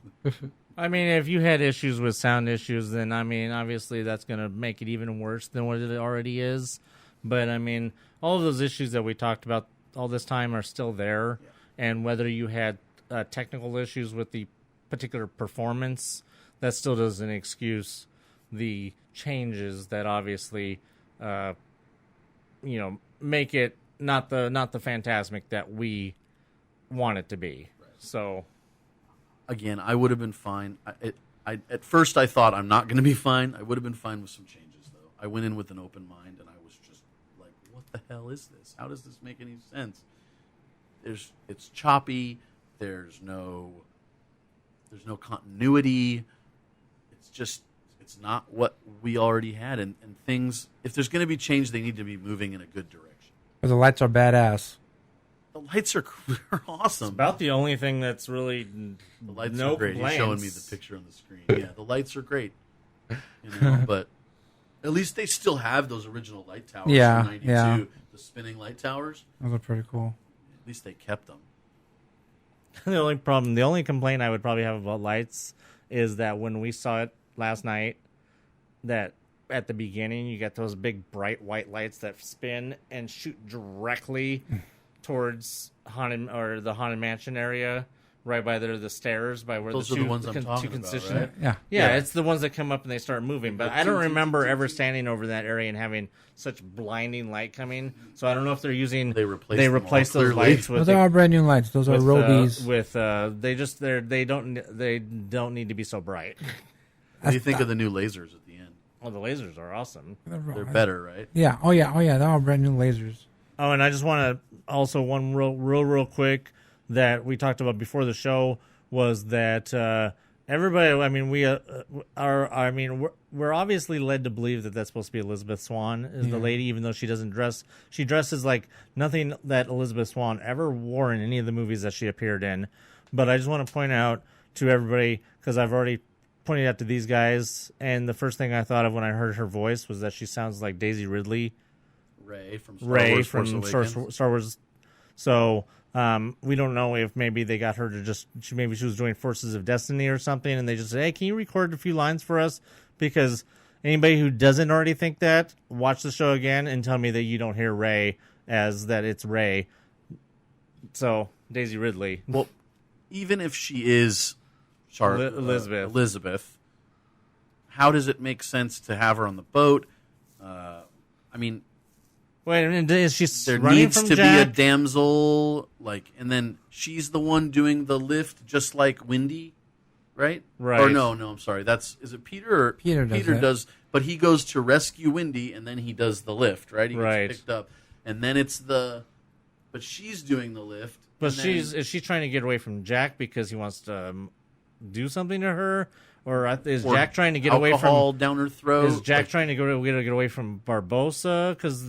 Speaker 1: I mean, if you had issues with sound issues, then I mean, obviously that's going to make it even worse than what it already is. But I mean, all of those issues that we talked about all this time are still there, and whether you had technical issues with the particular performance, that still doesn't excuse the changes that obviously, make it not the Fantasmic that we want it to be. Right. So,
Speaker 7: again, I would have been fine. At first, I thought I'm not going to be fine. I would have been fine with some changes, though. I went in with an open mind, and I was just like, "What the hell is this? How does this make any sense?" It's choppy. There's no continuity. It's not what we already had, and things. If there's going to be change, they need to be moving in a good direction.
Speaker 2: But the lights are badass.
Speaker 7: The lights are awesome.
Speaker 1: It's about the only thing that's really
Speaker 7: the lights are great. You're showing me the picture on the screen. Yeah, the lights are great. But at least they still have those original light towers from 92, the spinning light towers.
Speaker 2: Those are pretty cool.
Speaker 7: At least they kept them.
Speaker 1: The only complaint I would probably have about lights is that when we saw it last night, that at the beginning you got those big bright white lights that spin and shoot directly towards the Haunted Mansion area, right by the stairs, by where
Speaker 7: those
Speaker 1: the
Speaker 7: are the ones I'm talking about, right?
Speaker 2: Yeah,
Speaker 1: it's the ones that come up and they start moving. But I don't remember ever standing over that area and having such blinding light coming. So I don't know if they're using
Speaker 7: they replaced
Speaker 1: those lights with.
Speaker 2: Those are all brand new lights. Those are Robies.
Speaker 1: They don't need to be so bright.
Speaker 7: What do you think of the new lasers at the end?
Speaker 1: Oh, the lasers are awesome.
Speaker 7: They're better, right?
Speaker 2: Yeah. Oh yeah. They're all brand new lasers.
Speaker 1: Oh, and I just want to also one real quick that we talked about before the show was that everybody. I mean, we're obviously led to believe that that's supposed to be Elizabeth Swann is the lady, even though she doesn't dress. She dresses like nothing that Elizabeth Swann ever wore in any of the movies that she appeared in. But I just want to point out to everybody, because I've already pointed out to these guys, and the first thing I thought of when I heard her voice was that she sounds like Daisy Ridley.
Speaker 7: Ray from
Speaker 1: Star Wars. So we don't know if maybe they got her to maybe she was doing Forces of Destiny or something, and they just said, "Hey, can you record a few lines for us?" Because anybody who doesn't already think that, watch the show again and tell me that you don't hear Ray as that it's Ray. So Daisy Ridley.
Speaker 7: Well, even if she is
Speaker 1: Elizabeth,
Speaker 7: how does it make sense to have her on the boat? I mean.
Speaker 1: Wait a minute, is she
Speaker 7: there
Speaker 1: running
Speaker 7: needs
Speaker 1: from
Speaker 7: to
Speaker 1: Jack?
Speaker 7: be a damsel, and then she's the one doing the lift, just like Wendy, right?
Speaker 1: Right.
Speaker 7: Or no, I'm sorry. Is it Peter? Or
Speaker 2: Peter
Speaker 7: does, but he goes to rescue Wendy, and then he does the lift, right? He gets picked up, and then but she's doing the lift.
Speaker 1: But is she trying to get away from Jack because he wants to do something to her? Or is Jack trying to get away from
Speaker 7: alcohol down her throat?
Speaker 1: Is Jack trying to get away from Barbossa? Because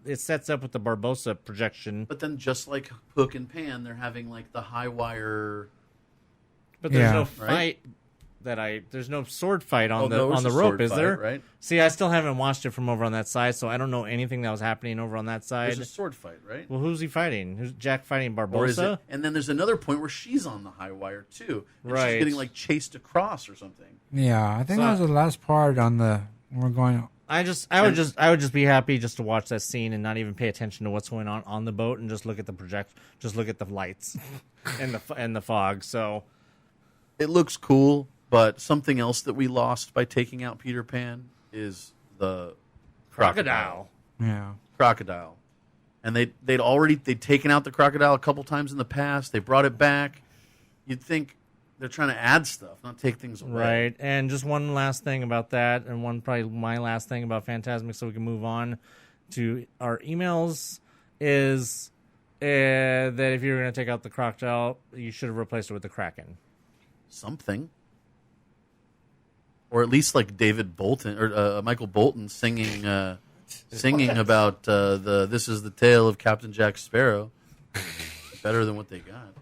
Speaker 1: it sets up with the Barbossa projection.
Speaker 7: But then, just like Hook and Pan, they're having like the high wire.
Speaker 1: But there's no fight there's no sword fight on the rope, is there?
Speaker 7: Right?
Speaker 1: See, I still haven't watched it from over on that side, so I don't know anything that was happening over on that side.
Speaker 7: There's a sword fight, right?
Speaker 1: Well, who's he fighting? Who's Jack fighting Barbossa?
Speaker 7: Or is it, and then there's another point where she's on the high wire too, and she's getting like chased across or something.
Speaker 2: Yeah, I think that was the last part on we're going.
Speaker 1: I would just be happy just to watch that scene and not even pay attention to what's going on the boat and just look at just look at the lights and the fog. So
Speaker 7: it looks cool. But something else that we lost by taking out Peter Pan is the crocodile.
Speaker 2: Yeah,
Speaker 7: crocodile. And they'd taken out the crocodile a couple times in the past. They brought it back. You'd think they're trying to add stuff, not take things away.
Speaker 1: Right. And just one last thing about that, and probably my last thing about Fantasmic, so we can move on to our emails, is that if you're going to take out the crocodile, you should have replaced it with the Kraken.
Speaker 7: Something. Or at least like David Bolton or Michael Bolton singing about "This is the tale of Captain Jack Sparrow." Better than what they got.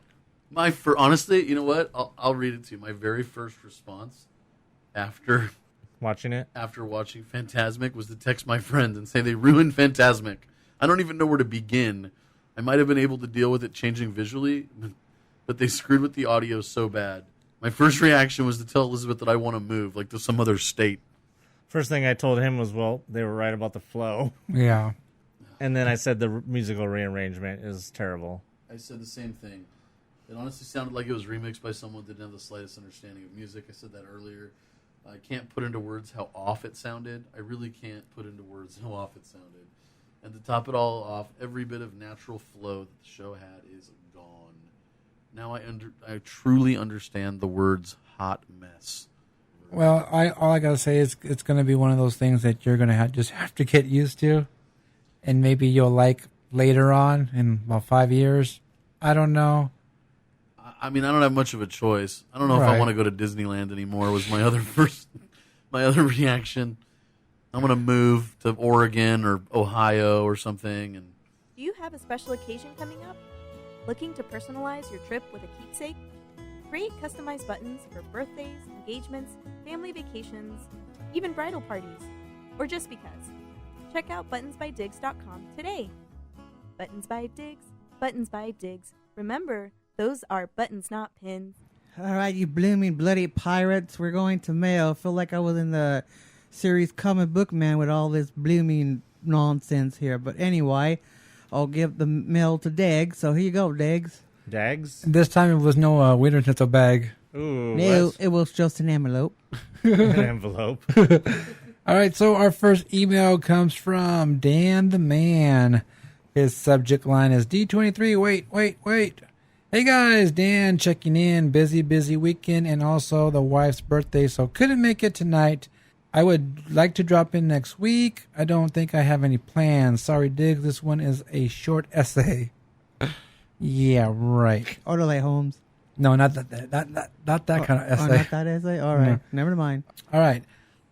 Speaker 7: Honestly, you know what? I'll read it to you. My very first response after
Speaker 1: watching
Speaker 7: Fantasmic was to text my friend and say they ruined Fantasmic. I don't even know where to begin. I might have been able to deal with it changing visually, but they screwed with the audio so bad. My first reaction was to tell Elizabeth that I want to move, like to some other state.
Speaker 1: First thing I told him was, well, they were right about the flow.
Speaker 2: Yeah.
Speaker 1: And then I said the musical rearrangement is terrible.
Speaker 7: I said the same thing. It honestly sounded like it was remixed by someone that didn't have the slightest understanding of music. I said that earlier. I can't put into words how off it sounded. I really can't put into words how off it sounded. And to top it all off, every bit of natural flow that the show had is gone. Now I truly understand the words hot mess.
Speaker 2: Well, all I gotta say is it's gonna be one of those things that you're gonna just have to get used to, and maybe you'll like later on in about 5 years. I don't know.
Speaker 7: I mean, I don't have much of a choice. I don't know if I want to go to Disneyland anymore. Was my other reaction. I'm gonna move to Oregon or Ohio or something. And
Speaker 10: do you have a special occasion coming up? Looking to personalize your trip with a keepsake? Create customized buttons for birthdays, engagements, family vacations, even bridal parties, or just because. Check out buttonsbydiggs.com today. Buttons by Diggs, Buttons by Diggs. Remember, those are buttons, not pins.
Speaker 6: All right, you blooming bloody pirates. We're going to mail. I feel like I was in the series Comic Book Man with all this blooming nonsense here. But anyway, I'll give the mail to Diggs. So here you go, Diggs.
Speaker 1: Dags?
Speaker 2: This time it was no winter utensil bag.
Speaker 1: Ooh.
Speaker 6: No, it was just an envelope.
Speaker 1: An envelope.
Speaker 2: All right, so our first email comes from Dan the Man. His subject line is D23. Wait. Hey guys, Dan checking in. Busy weekend and also the wife's birthday, so couldn't make it tonight. I would like to drop in next week. I don't think I have any plans. Sorry, Diggs, this one is a short essay. Yeah, right.
Speaker 6: Orderly Holmes.
Speaker 2: No, not that kind of essay.
Speaker 6: Oh, not that essay? All right. No. Never mind.
Speaker 2: All right.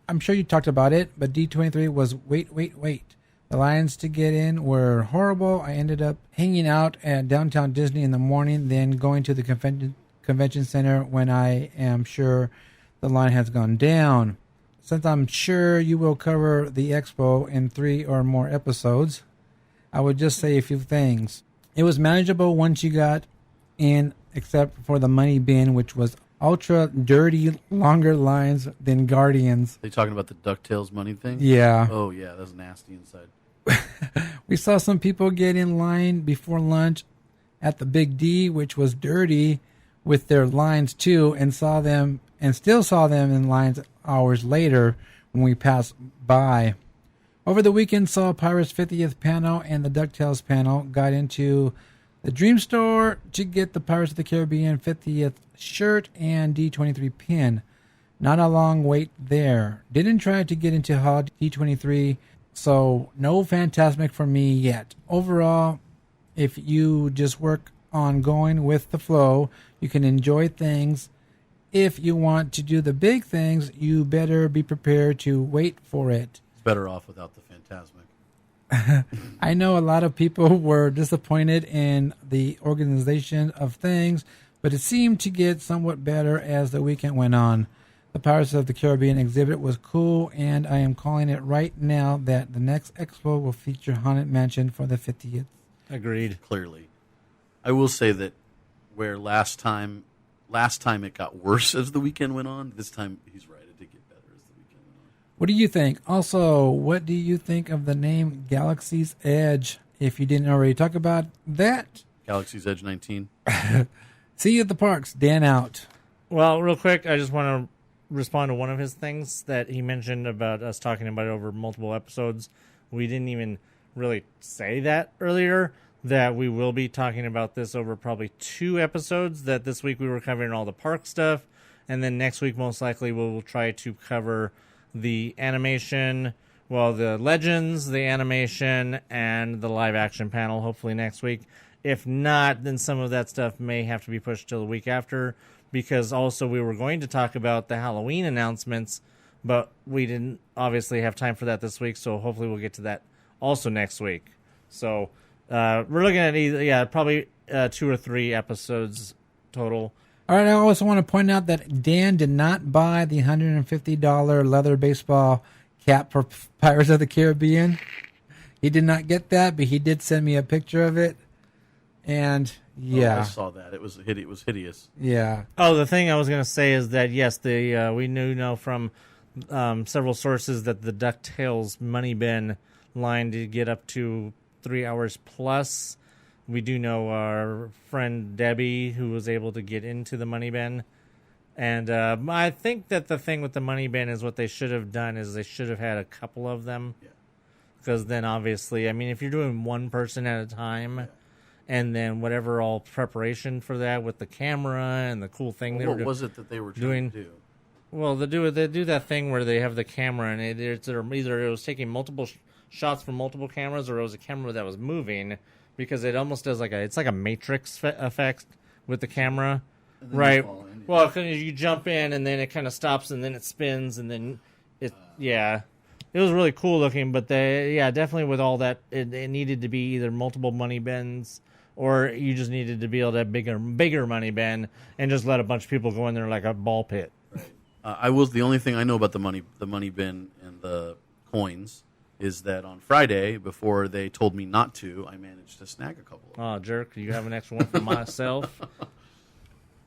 Speaker 2: I'm sure you talked about it, but D23 was wait. The lines to get in were horrible. I ended up hanging out at downtown Disney in the morning, then going to the convention center when I am sure the line has gone down. Since I'm sure you will cover the expo in 3 or more episodes, I would just say a few things. It was manageable once you got in, except for the money bin, which was ultra dirty, longer lines than Guardians.
Speaker 7: Are you talking about the DuckTales money thing?
Speaker 2: Yeah.
Speaker 7: Oh, yeah, that's nasty inside.
Speaker 2: We saw some people get in line before lunch at the Big D, which was dirty with their lines too, and still saw them in lines hours later when we passed by. Over the weekend, saw Pirates 50th panel and the DuckTales panel. Got into the Dream Store to get the Pirates of the Caribbean 50th shirt and D23 pin. Not a long wait there. Didn't try to get into HUD D23, so no Fantasmic for me yet. Overall, if you just work on going with the flow, you can enjoy things. If you want to do the big things, you better be prepared to wait for it.
Speaker 7: It's better off without the Fantasmic.
Speaker 2: I know a lot of people were disappointed in the organization of things, but it seemed to get somewhat better as the weekend went on. The Pirates of the Caribbean exhibit was cool, and I am calling it right now that the next expo will feature Haunted Mansion for the 50th.
Speaker 1: Agreed.
Speaker 7: Clearly. I will say that where last time it got worse as the weekend went on, this time he's right. It did get better as the weekend went on.
Speaker 2: What do you think? Also, what do you think of the name Galaxy's Edge? If you didn't already talk about that.
Speaker 7: Galaxy's Edge 19.
Speaker 2: See you at the parks. Dan out.
Speaker 1: Well, real quick, I just want to respond to one of his things that he mentioned about us talking about it over multiple episodes. We didn't even really say that earlier, that we will be talking about this over probably 2 episodes, that this week we were covering all the park stuff, and then next week most likely we'll try to cover the animation, well, the Legends, the animation, and the live action panel hopefully next week. If not, then some of that stuff may have to be pushed till the week after, because also we were going to talk about the Halloween announcements, but we didn't obviously have time for that this week, so hopefully we'll get to that also next week. So we're looking at probably 2 or 3 episodes total.
Speaker 2: All right, I also want to point out that Dan did not buy the $150 leather baseball cap for Pirates of the Caribbean. He did not get that, but he did send me a picture of it. And yeah,
Speaker 7: I saw that. It was hideous.
Speaker 2: Yeah.
Speaker 1: Oh, the thing I was going to say is that yes, we know from several sources that the DuckTales money bin line did get up to 3 hours plus. We do know our friend Debbie, who was able to get into the money bin. And I think that the thing with the money bin is what they should have done is they should have had a couple of them. Yeah. Because then obviously, I mean, if you're doing one person at a time, and then whatever all preparation for that with the camera and the cool thing they were doing.
Speaker 7: What was it that they were trying to do?
Speaker 1: Well, they do that thing where they have the camera, and either it was taking multiple shots from multiple cameras, or it was a camera that was moving, because it almost does it's like a matrix effect with the camera, right? Well, because you jump in, and then it kind of stops, and then it spins, and then it was really cool looking. But definitely with all that, it needed to be either multiple money bins, or you just needed to be able to have bigger money bin, and just let a bunch of people go in there like a ball pit.
Speaker 7: Right. The only thing I know about the money bin and the coins is that on Friday, before they told me not to, I managed to snag a couple of them.
Speaker 1: Oh, jerk. You have an extra one for myself?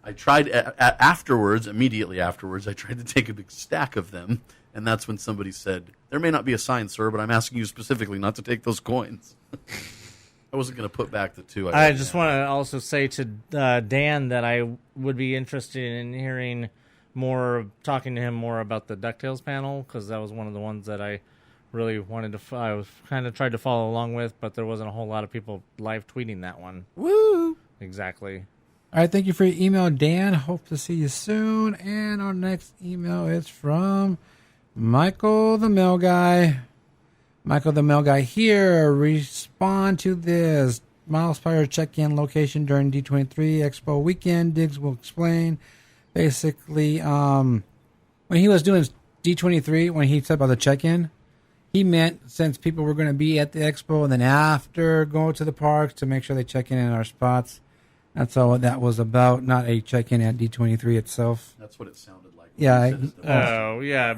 Speaker 7: I tried immediately afterwards, I tried to take a big stack of them, and that's when somebody said, "There may not be a sign, sir, but I'm asking you specifically not to take those coins." I wasn't going to put back the two.
Speaker 1: I just want to also say to Dan that I would be interested in hearing talking to him more about the DuckTales panel, because that was one of the ones that I really wanted to. I was kind of tried to follow along with, but there wasn't a whole lot of people live tweeting that one.
Speaker 2: Woo!
Speaker 1: Exactly.
Speaker 2: All right, thank you for your email, Dan. Hope to see you soon. And our next email is from Michael the Mail Guy. Michael the Mail Guy here. Respond to this. MousePIRE check-in location during D23 Expo weekend. Diggs will explain. Basically, when he was doing D23, when he said about the check-in, he meant since people were going to be at the expo and then after go to the parks to make sure they check in our spots. That's all that was about, not a check-in at D23 itself.
Speaker 7: That's what it sounded like.
Speaker 2: Yeah.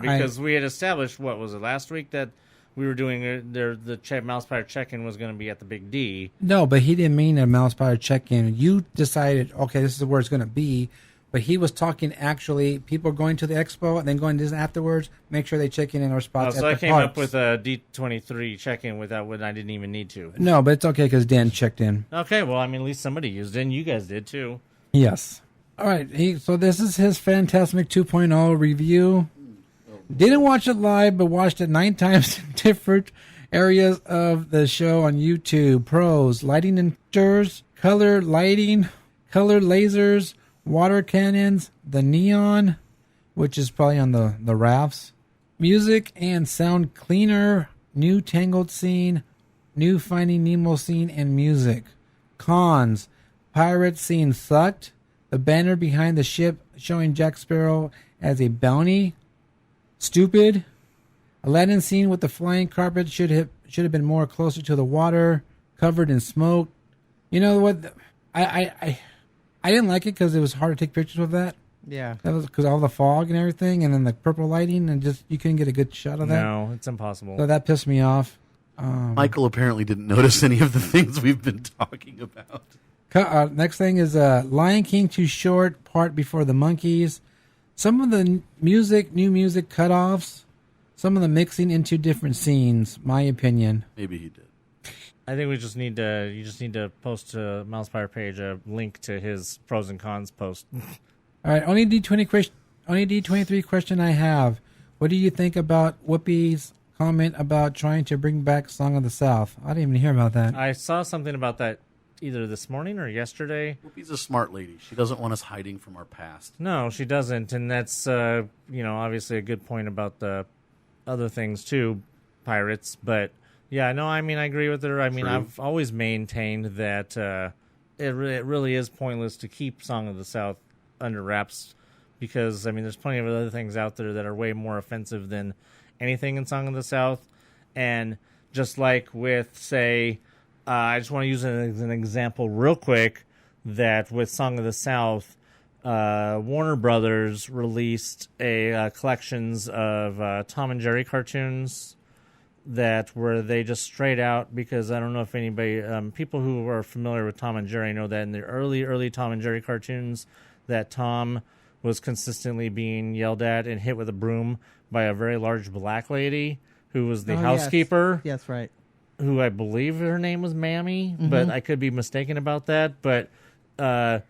Speaker 1: Because we had established, what was it, last week, that we were doing the MousePIRE check-in was going to be at the Big D.
Speaker 2: No, but he didn't mean a MousePIRE check-in. You decided, okay, this is where it's going to be. But he was talking actually people going to the expo and then going to Disney afterwards, make sure they check in our spots.
Speaker 1: So I came up with a D23 check-in without when I didn't even need to.
Speaker 2: No, but it's okay because Dan checked in.
Speaker 1: Okay, well, I mean, at least somebody used it, and you guys did too.
Speaker 2: Yes. All right, so this is his Fantasmic 2.0 review. Didn't watch it live, but watched it 9 times in different areas of the show on YouTube. Pros, lighting and fixtures, color lighting, color lasers, water cannons, the neon, which is probably on the rafts, music and sound cleaner, new Tangled scene, new Finding Nemo scene, and music. Cons, pirate scene sucked, the banner behind the ship showing Jack Sparrow as a bounty, stupid, Aladdin scene with the flying carpet should have been more closer to the water, covered in smoke. You know what? I didn't like it because it was hard to take pictures with that.
Speaker 6: Yeah.
Speaker 2: That was because all the fog and everything, and then the purple lighting, and just you couldn't get a good shot of that.
Speaker 1: No, it's impossible.
Speaker 2: So that pissed me off.
Speaker 7: Michael apparently didn't notice any of the things we've been talking about.
Speaker 2: Next thing is Lion King too short, part before the monkeys. Some of the new music cutoffs. Some of the mixing into different scenes. My opinion.
Speaker 7: Maybe he did.
Speaker 1: I think you just need to post to MousePIRE page a link to his pros and cons post.
Speaker 2: All right, only D23 question I have. What do you think about Whoopi's comment about trying to bring back Song of the South? I didn't even hear about that.
Speaker 1: I saw something about that either this morning or yesterday.
Speaker 7: Whoopi's a smart lady. She doesn't want us hiding from our past.
Speaker 1: No, she doesn't, and that's obviously a good point about the other things too, pirates, but. Yeah, no, I mean, I agree with her. I mean, I've always maintained that it really is pointless to keep Song of the South under wraps because, I mean, there's plenty of other things out there that are way more offensive than anything in Song of the South. And just like with, say, I just want to use it as an example real quick, that with Song of the South, Warner Brothers released a collections of Tom and Jerry cartoons that were they just straight out, because I don't know if anybody, people who are familiar with Tom and Jerry know that in the early Tom and Jerry cartoons, that Tom was consistently being yelled at and hit with a broom by a very large black lady who was the housekeeper.
Speaker 6: Yes, right.
Speaker 1: who I believe her name was Mammy, but I could be mistaken about that. But at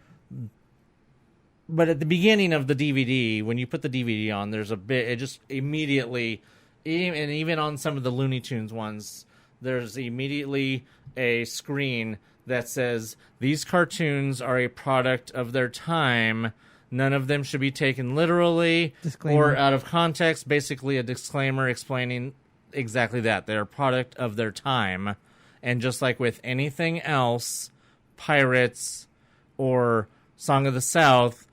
Speaker 1: the beginning of the DVD, when you put the DVD on, there's a bit. It just immediately, and even on some of the Looney Tunes ones, there's immediately a screen that says these cartoons are a product of their time. None of them should be taken literally or out of context. Basically, a disclaimer explaining exactly that. They're a product of their time. And just like with anything else, Pirates or Song of the South,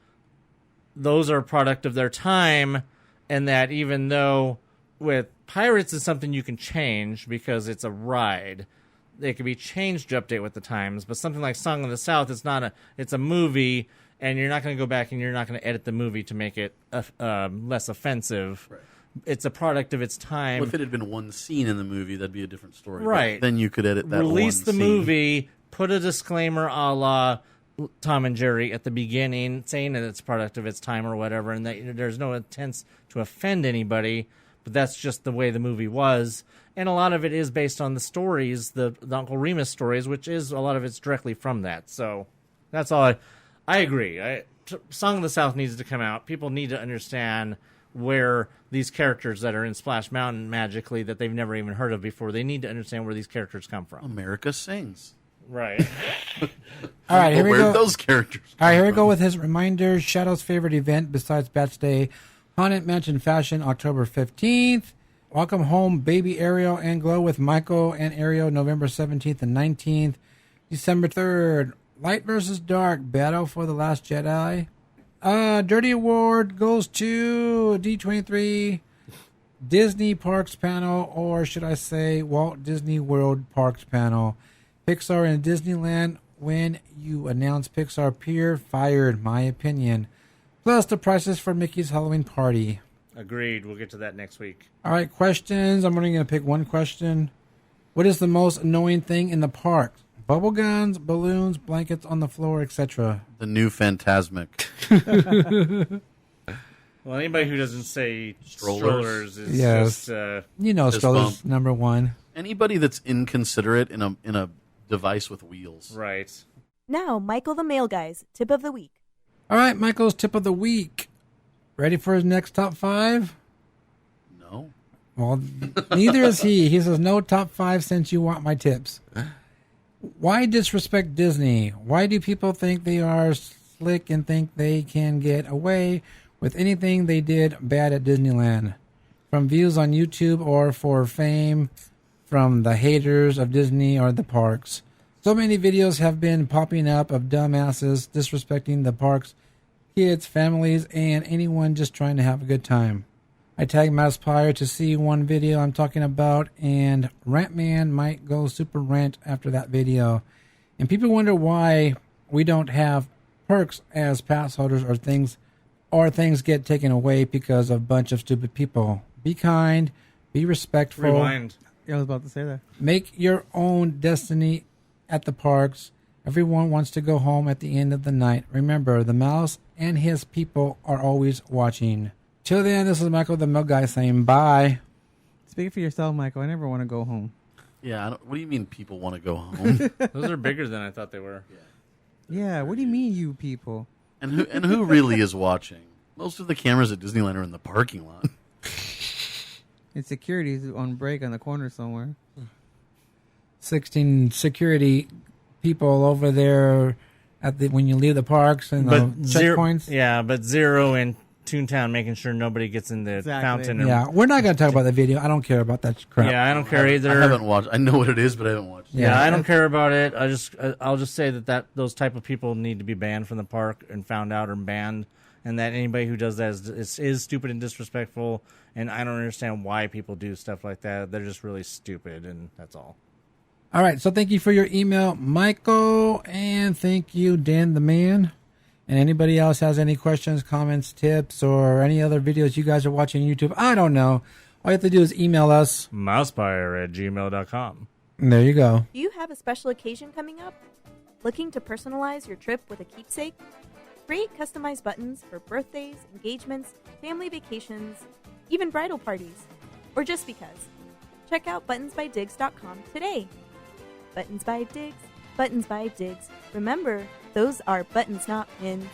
Speaker 1: those are a product of their time. And that even though with Pirates is something you can change because it's a ride, it can be changed to update with the times. But something like Song of the South, it's a movie, and you're not going to go back and you're not going to edit the movie to make it less offensive. Right. It's a product of its time.
Speaker 7: Well, if it had been one scene in the movie, that'd be a different story.
Speaker 1: Right.
Speaker 7: But then you could edit that
Speaker 1: Release
Speaker 7: one
Speaker 1: the
Speaker 7: scene.
Speaker 1: movie, put a disclaimer a la Tom and Jerry at the beginning, saying that it's a product of its time or whatever, and that there's no intent to offend anybody, but that's just the way the movie was. And a lot of it is based on the stories, the Uncle Remus stories, which is a lot of it's directly from that. So that's all I agree. Song of the South needs to come out. People need to understand where these characters that are in Splash Mountain magically that they've never even heard of before, they need to understand where these characters come from.
Speaker 7: America sings.
Speaker 1: Right.
Speaker 2: All right, here we go.
Speaker 7: Where those characters
Speaker 2: All right, here we
Speaker 7: from?
Speaker 2: go with his reminders. Shadow's favorite event besides Bats Day, Haunted Mansion Fashion, October 15th. Welcome Home, Baby Ariel and Glow with Michael and Ariel, November 17th and 19th. December 3rd, Light versus Dark, Battle for the Last Jedi. Dirty Award goes to D23 Disney Parks panel, or should I say Walt Disney World Parks panel. Pixar and Disneyland, when you announce Pixar Pier, fired, my opinion. Plus the prices for Mickey's Halloween party.
Speaker 1: Agreed. We'll get to that next week.
Speaker 2: All right, questions. I'm only going to pick one question. What is the most annoying thing in the park? Bubble guns, balloons, blankets on the floor, etc.
Speaker 7: The new Fantasmic.
Speaker 1: Well, anybody who doesn't say strollers is
Speaker 2: yes.
Speaker 1: just...
Speaker 2: strollers, number one.
Speaker 7: Anybody that's inconsiderate in a device with wheels.
Speaker 1: Right.
Speaker 10: Now, Michael the Mail Guy's Tip of the Week.
Speaker 2: All right, Michael's Tip of the Week. Ready for his next top five?
Speaker 7: No.
Speaker 2: Well, neither is he. He says, no top five since you want my tips. Why disrespect Disney? Why do people think they are slick and think they can get away with anything they did bad at Disneyland? From views on YouTube or for fame from the haters of Disney or the parks. So many videos have been popping up of dumbasses disrespecting the parks, kids, families, and anyone just trying to have a good time. I tagged MousePIRE to see one video I'm talking about, and Rant Man might go super rant after that video. And people wonder why we don't have perks as pass holders or things get taken away because of a bunch of stupid people. Be kind, be respectful.
Speaker 1: Rewind.
Speaker 6: Yeah, I was about to say that.
Speaker 2: Make your own destiny at the parks. Everyone wants to go home at the end of the night. Remember, the mouse and his people are always watching. Till then, this is Michael the Milk Guy saying bye.
Speaker 6: Speak for yourself, Michael. I never want to go home.
Speaker 7: Yeah, what do you mean people want to go home?
Speaker 1: Those are bigger than I thought they were.
Speaker 6: Yeah, what do you mean, you people?
Speaker 7: And who really is watching? Most of the cameras at Disneyland are in the parking lot.
Speaker 6: And security's on break on the corner somewhere.
Speaker 2: 16 security people over there at when you leave the parks and the checkpoints.
Speaker 1: But zero in Toontown, making sure nobody gets in the fountain.
Speaker 2: Yeah, we're not going to talk about the video. I don't care about that crap.
Speaker 1: Yeah, I don't care either.
Speaker 7: I haven't watched. I know what it is, but I haven't watched.
Speaker 1: Yeah, I don't care about it. I'll just say that those type of people need to be banned from the park and found out or banned, and that anybody who does that is stupid and disrespectful. And I don't understand why people do stuff like that. They're just really stupid, and that's all.
Speaker 2: All right, so thank you for your email, Michael, and thank you, Dan the Man. And anybody else has any questions, comments, tips, or any other videos you guys are watching on YouTube, I don't know. All you have to do is email us.
Speaker 1: MousePIRE@gmail.com.
Speaker 2: And there you go.
Speaker 10: Do you have a special occasion coming up? Looking to personalize your trip with a keepsake? Create customized buttons for birthdays, engagements, family vacations, even bridal parties, or just because. Check out buttonsbydiggs.com today. Buttons by Diggs, Buttons by Diggs. Remember, those are buttons, not pins.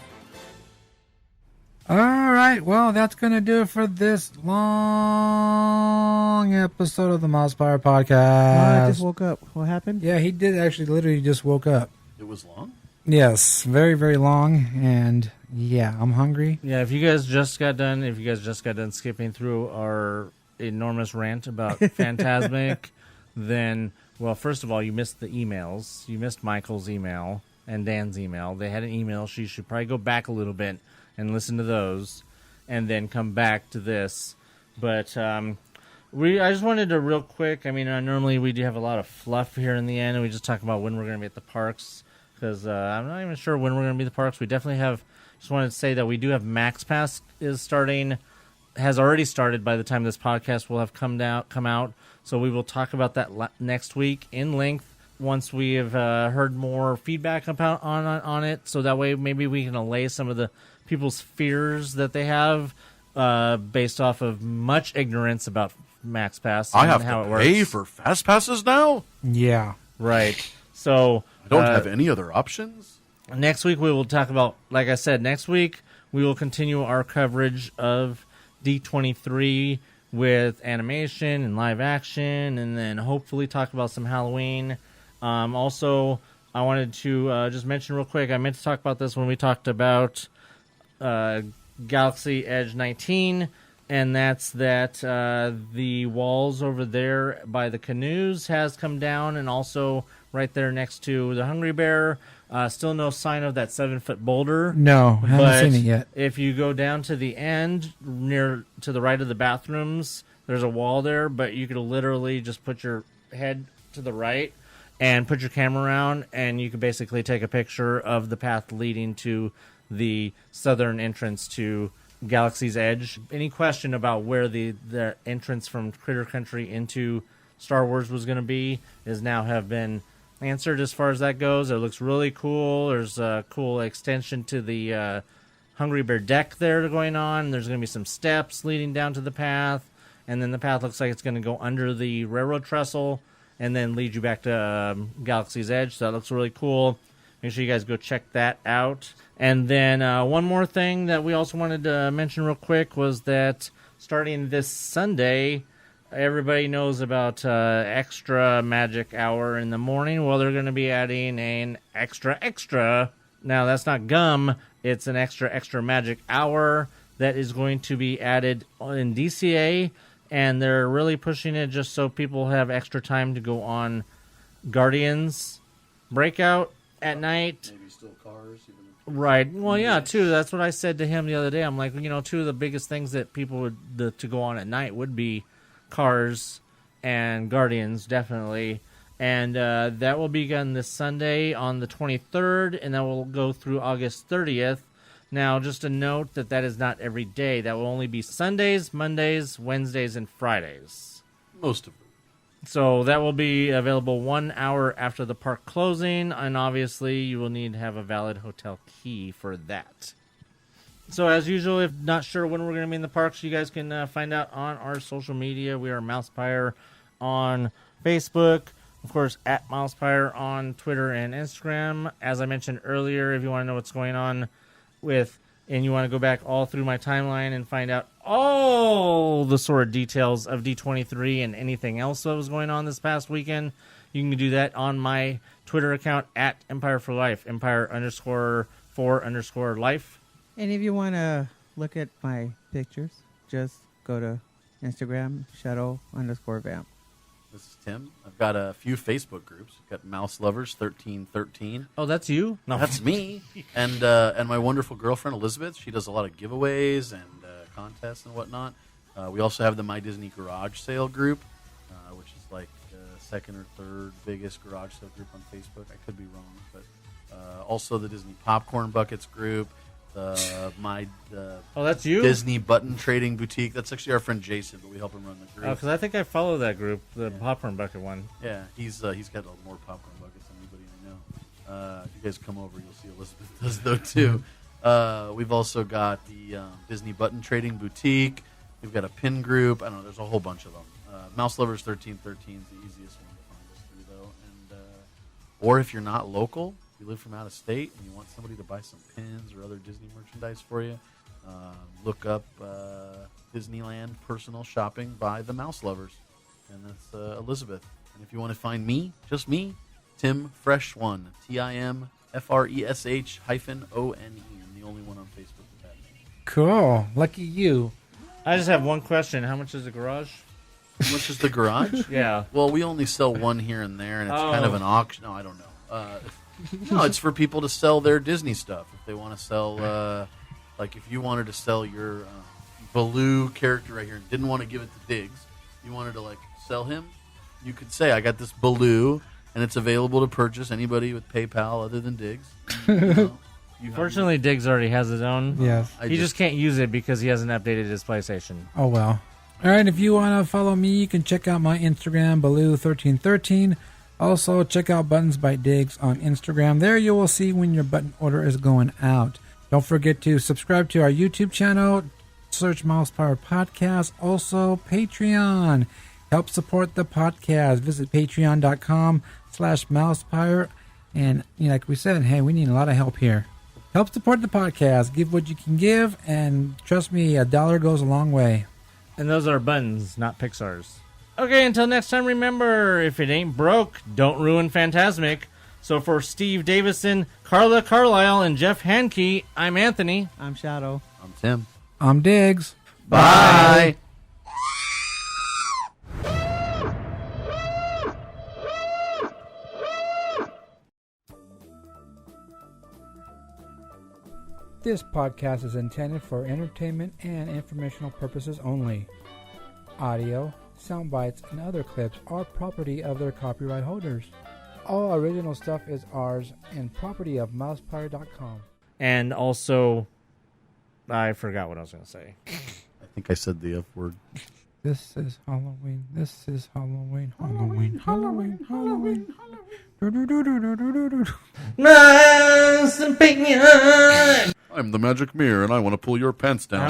Speaker 2: All right, well, that's going to do it for this long episode of the MousePIRE Podcast.
Speaker 6: I just woke up. What happened?
Speaker 2: Yeah, he did actually literally just woke up.
Speaker 7: It was long?
Speaker 2: Yes, very, very long, and yeah, I'm hungry.
Speaker 1: Yeah, if you guys just got done skipping through our enormous rant about Fantasmic, then, well, first of all, you missed the emails. You missed Michael's email and Dan's email. They had an email, so you should probably go back a little bit and listen to those, and then come back to this. But I just wanted to real quick. I mean, normally we do have a lot of fluff here in the end, and we just talk about when we're going to be at the parks. Because I'm not even sure when we're going to be at the parks. We definitely have. Just wanted to say that we do have MaxPass has already started by the time this podcast will have come out. So we will talk about that next week in length once we have heard more feedback about on it. So that way maybe we can allay some of the people's fears that they have based off of much ignorance about MaxPass
Speaker 7: I have
Speaker 1: how
Speaker 7: to
Speaker 1: it works.
Speaker 7: pay for fast passes now?
Speaker 2: Yeah.
Speaker 1: Right. So
Speaker 7: I don't have any other options?
Speaker 1: Next week we will talk about, like I said, next week we will continue our coverage of D23 with animation and live action, and then hopefully talk about some Halloween. Also, I wanted to just mention real quick, I meant to talk about this when we talked about Galaxy Edge 19, and that's that the walls over there by the canoes has come down, and also right there next to the Hungry Bear. Still no sign of that 7-foot boulder.
Speaker 2: No, I haven't seen it yet.
Speaker 1: If you go down to the end, near to the right of the bathrooms, there's a wall there, but you could literally just put your head to the right and put your camera around, and you could basically take a picture of the path leading to the southern entrance to Galaxy's Edge. Any question about where the entrance from Critter Country into Star Wars was going to be is now have been answered as far as that goes. It looks really cool. There's a cool extension to the Hungry Bear deck there going on. There's going to be some steps leading down to the path, and then the path looks like it's going to go under the railroad trestle and then lead you back to Galaxy's Edge. So that looks really cool. Make sure you guys go check that out. And then one more thing that we also wanted to mention real quick was that starting this Sunday, everybody knows about extra magic hour in the morning. Well, they're going to be adding an extra. Now, that's not gum. It's an extra magic hour that is going to be added in DCA. And they're really pushing it just so people have extra time to go on Guardians Breakout at night.
Speaker 7: Maybe still cars.
Speaker 1: Right. Well, yeah, too. That's what I said to him the other day. I'm like, two of the biggest things that people would to go on at night would be Cars and Guardians, definitely. And that will begin this Sunday on the 23rd, and that will go through August 30th. Now, just a note that is not every day. That will only be Sundays, Mondays, Wednesdays, and Fridays.
Speaker 7: Most of them.
Speaker 1: So that will be available 1 hour after the park closing, and obviously you will need to have a valid hotel key for that. So as usual, if not sure when we're going to be in the parks, you guys can find out on our social media. We are MousePIRE on Facebook, of course, at MousePIRE on Twitter and Instagram. As I mentioned earlier, if you want to know what's going on and you want to go back all through my timeline and find out all the sort of details of D23 and anything else that was going on this past weekend, you can do that on my Twitter account at Empire for Life, Empire_for_life.
Speaker 6: And if you want to look at my pictures, just go to Instagram, shadow_vamp.
Speaker 7: This is Tim. I've got a few Facebook groups. I've got Mouse Lovers 1313.
Speaker 1: Oh, that's you? No,
Speaker 7: that's me. And my wonderful girlfriend Elizabeth. She does a lot of giveaways and contests and whatnot. We also have the My Disney Garage Sale group, which is like the second or third biggest garage sale group on Facebook. I could be wrong, but also the Disney Popcorn Buckets group. Oh,
Speaker 1: that's you?
Speaker 7: Disney Button Trading Boutique. That's actually our friend Jason, but we help him run the group.
Speaker 1: Oh, because I think I follow that group, the Popcorn Bucket one.
Speaker 7: Yeah, he's got more popcorn buckets than anybody I know. If you guys come over, you'll see Elizabeth does though too. We've also got the Disney Button Trading Boutique. We've got a pin group. I don't know. There's a whole bunch of them, Mouse Lovers 1313 is the easiest one to find us through, though. And or if you're not local, you live from out of state, and you want somebody to buy some pins or other Disney merchandise for you, look up Disneyland Personal Shopping by the Mouse Lovers, and that's Elizabeth. And if you want to find me, just me, Tim Fresh1, TIMFRESH -ONE. I'm the only one on Facebook with that name.
Speaker 2: Cool. Lucky you.
Speaker 1: I just have one question. How much is the garage?
Speaker 7: How much is the garage?
Speaker 1: Yeah.
Speaker 7: Well, we only sell one here and there, and it's kind of an auction. No, I don't know. No, it's for people to sell their Disney stuff. If they want to sell, like if you wanted to sell your Baloo character right here and didn't want to give it to Diggs, you wanted to like sell him, you could say, I got this Baloo, and it's available to purchase anybody with PayPal other than Diggs.
Speaker 1: Fortunately, Diggs already has his own.
Speaker 2: Yes.
Speaker 1: He just can't use it because he hasn't updated his PlayStation.
Speaker 2: Oh, well. All right, if you want to follow me, you can check out my Instagram, Baloo1313. Also, check out Buttons by Diggs on Instagram. There you will see when your button order is going out. Don't forget to subscribe to our YouTube channel. Search MousePIRE Podcast. Also, Patreon. Help support the podcast. Visit patreon.com/MousePIRE. And like we said, hey, we need a lot of help here. Help support the podcast. Give what you can give. And trust me, $1 goes a long way.
Speaker 1: And those are Buttons, not Pixar's. Okay, until next time, remember, if it ain't broke, don't ruin Fantasmic. So for Steve Davison, Carla Carlisle, and Jeff Hankey, I'm Anthony.
Speaker 6: I'm Shadow.
Speaker 7: I'm Tim.
Speaker 2: I'm Diggs.
Speaker 7: Bye.
Speaker 2: This podcast is intended for entertainment and informational purposes only. Audio, sound bites, and other clips are property of their copyright holders. All original stuff is ours and property of MousePIRE.com.
Speaker 1: And also, I forgot what I was going to say.
Speaker 7: I think I said the F word.
Speaker 2: This is Halloween. This is Halloween. Halloween. Halloween. Halloween.
Speaker 1: Nice opinion.
Speaker 7: I'm the magic mirror, and I want to pull your pants down.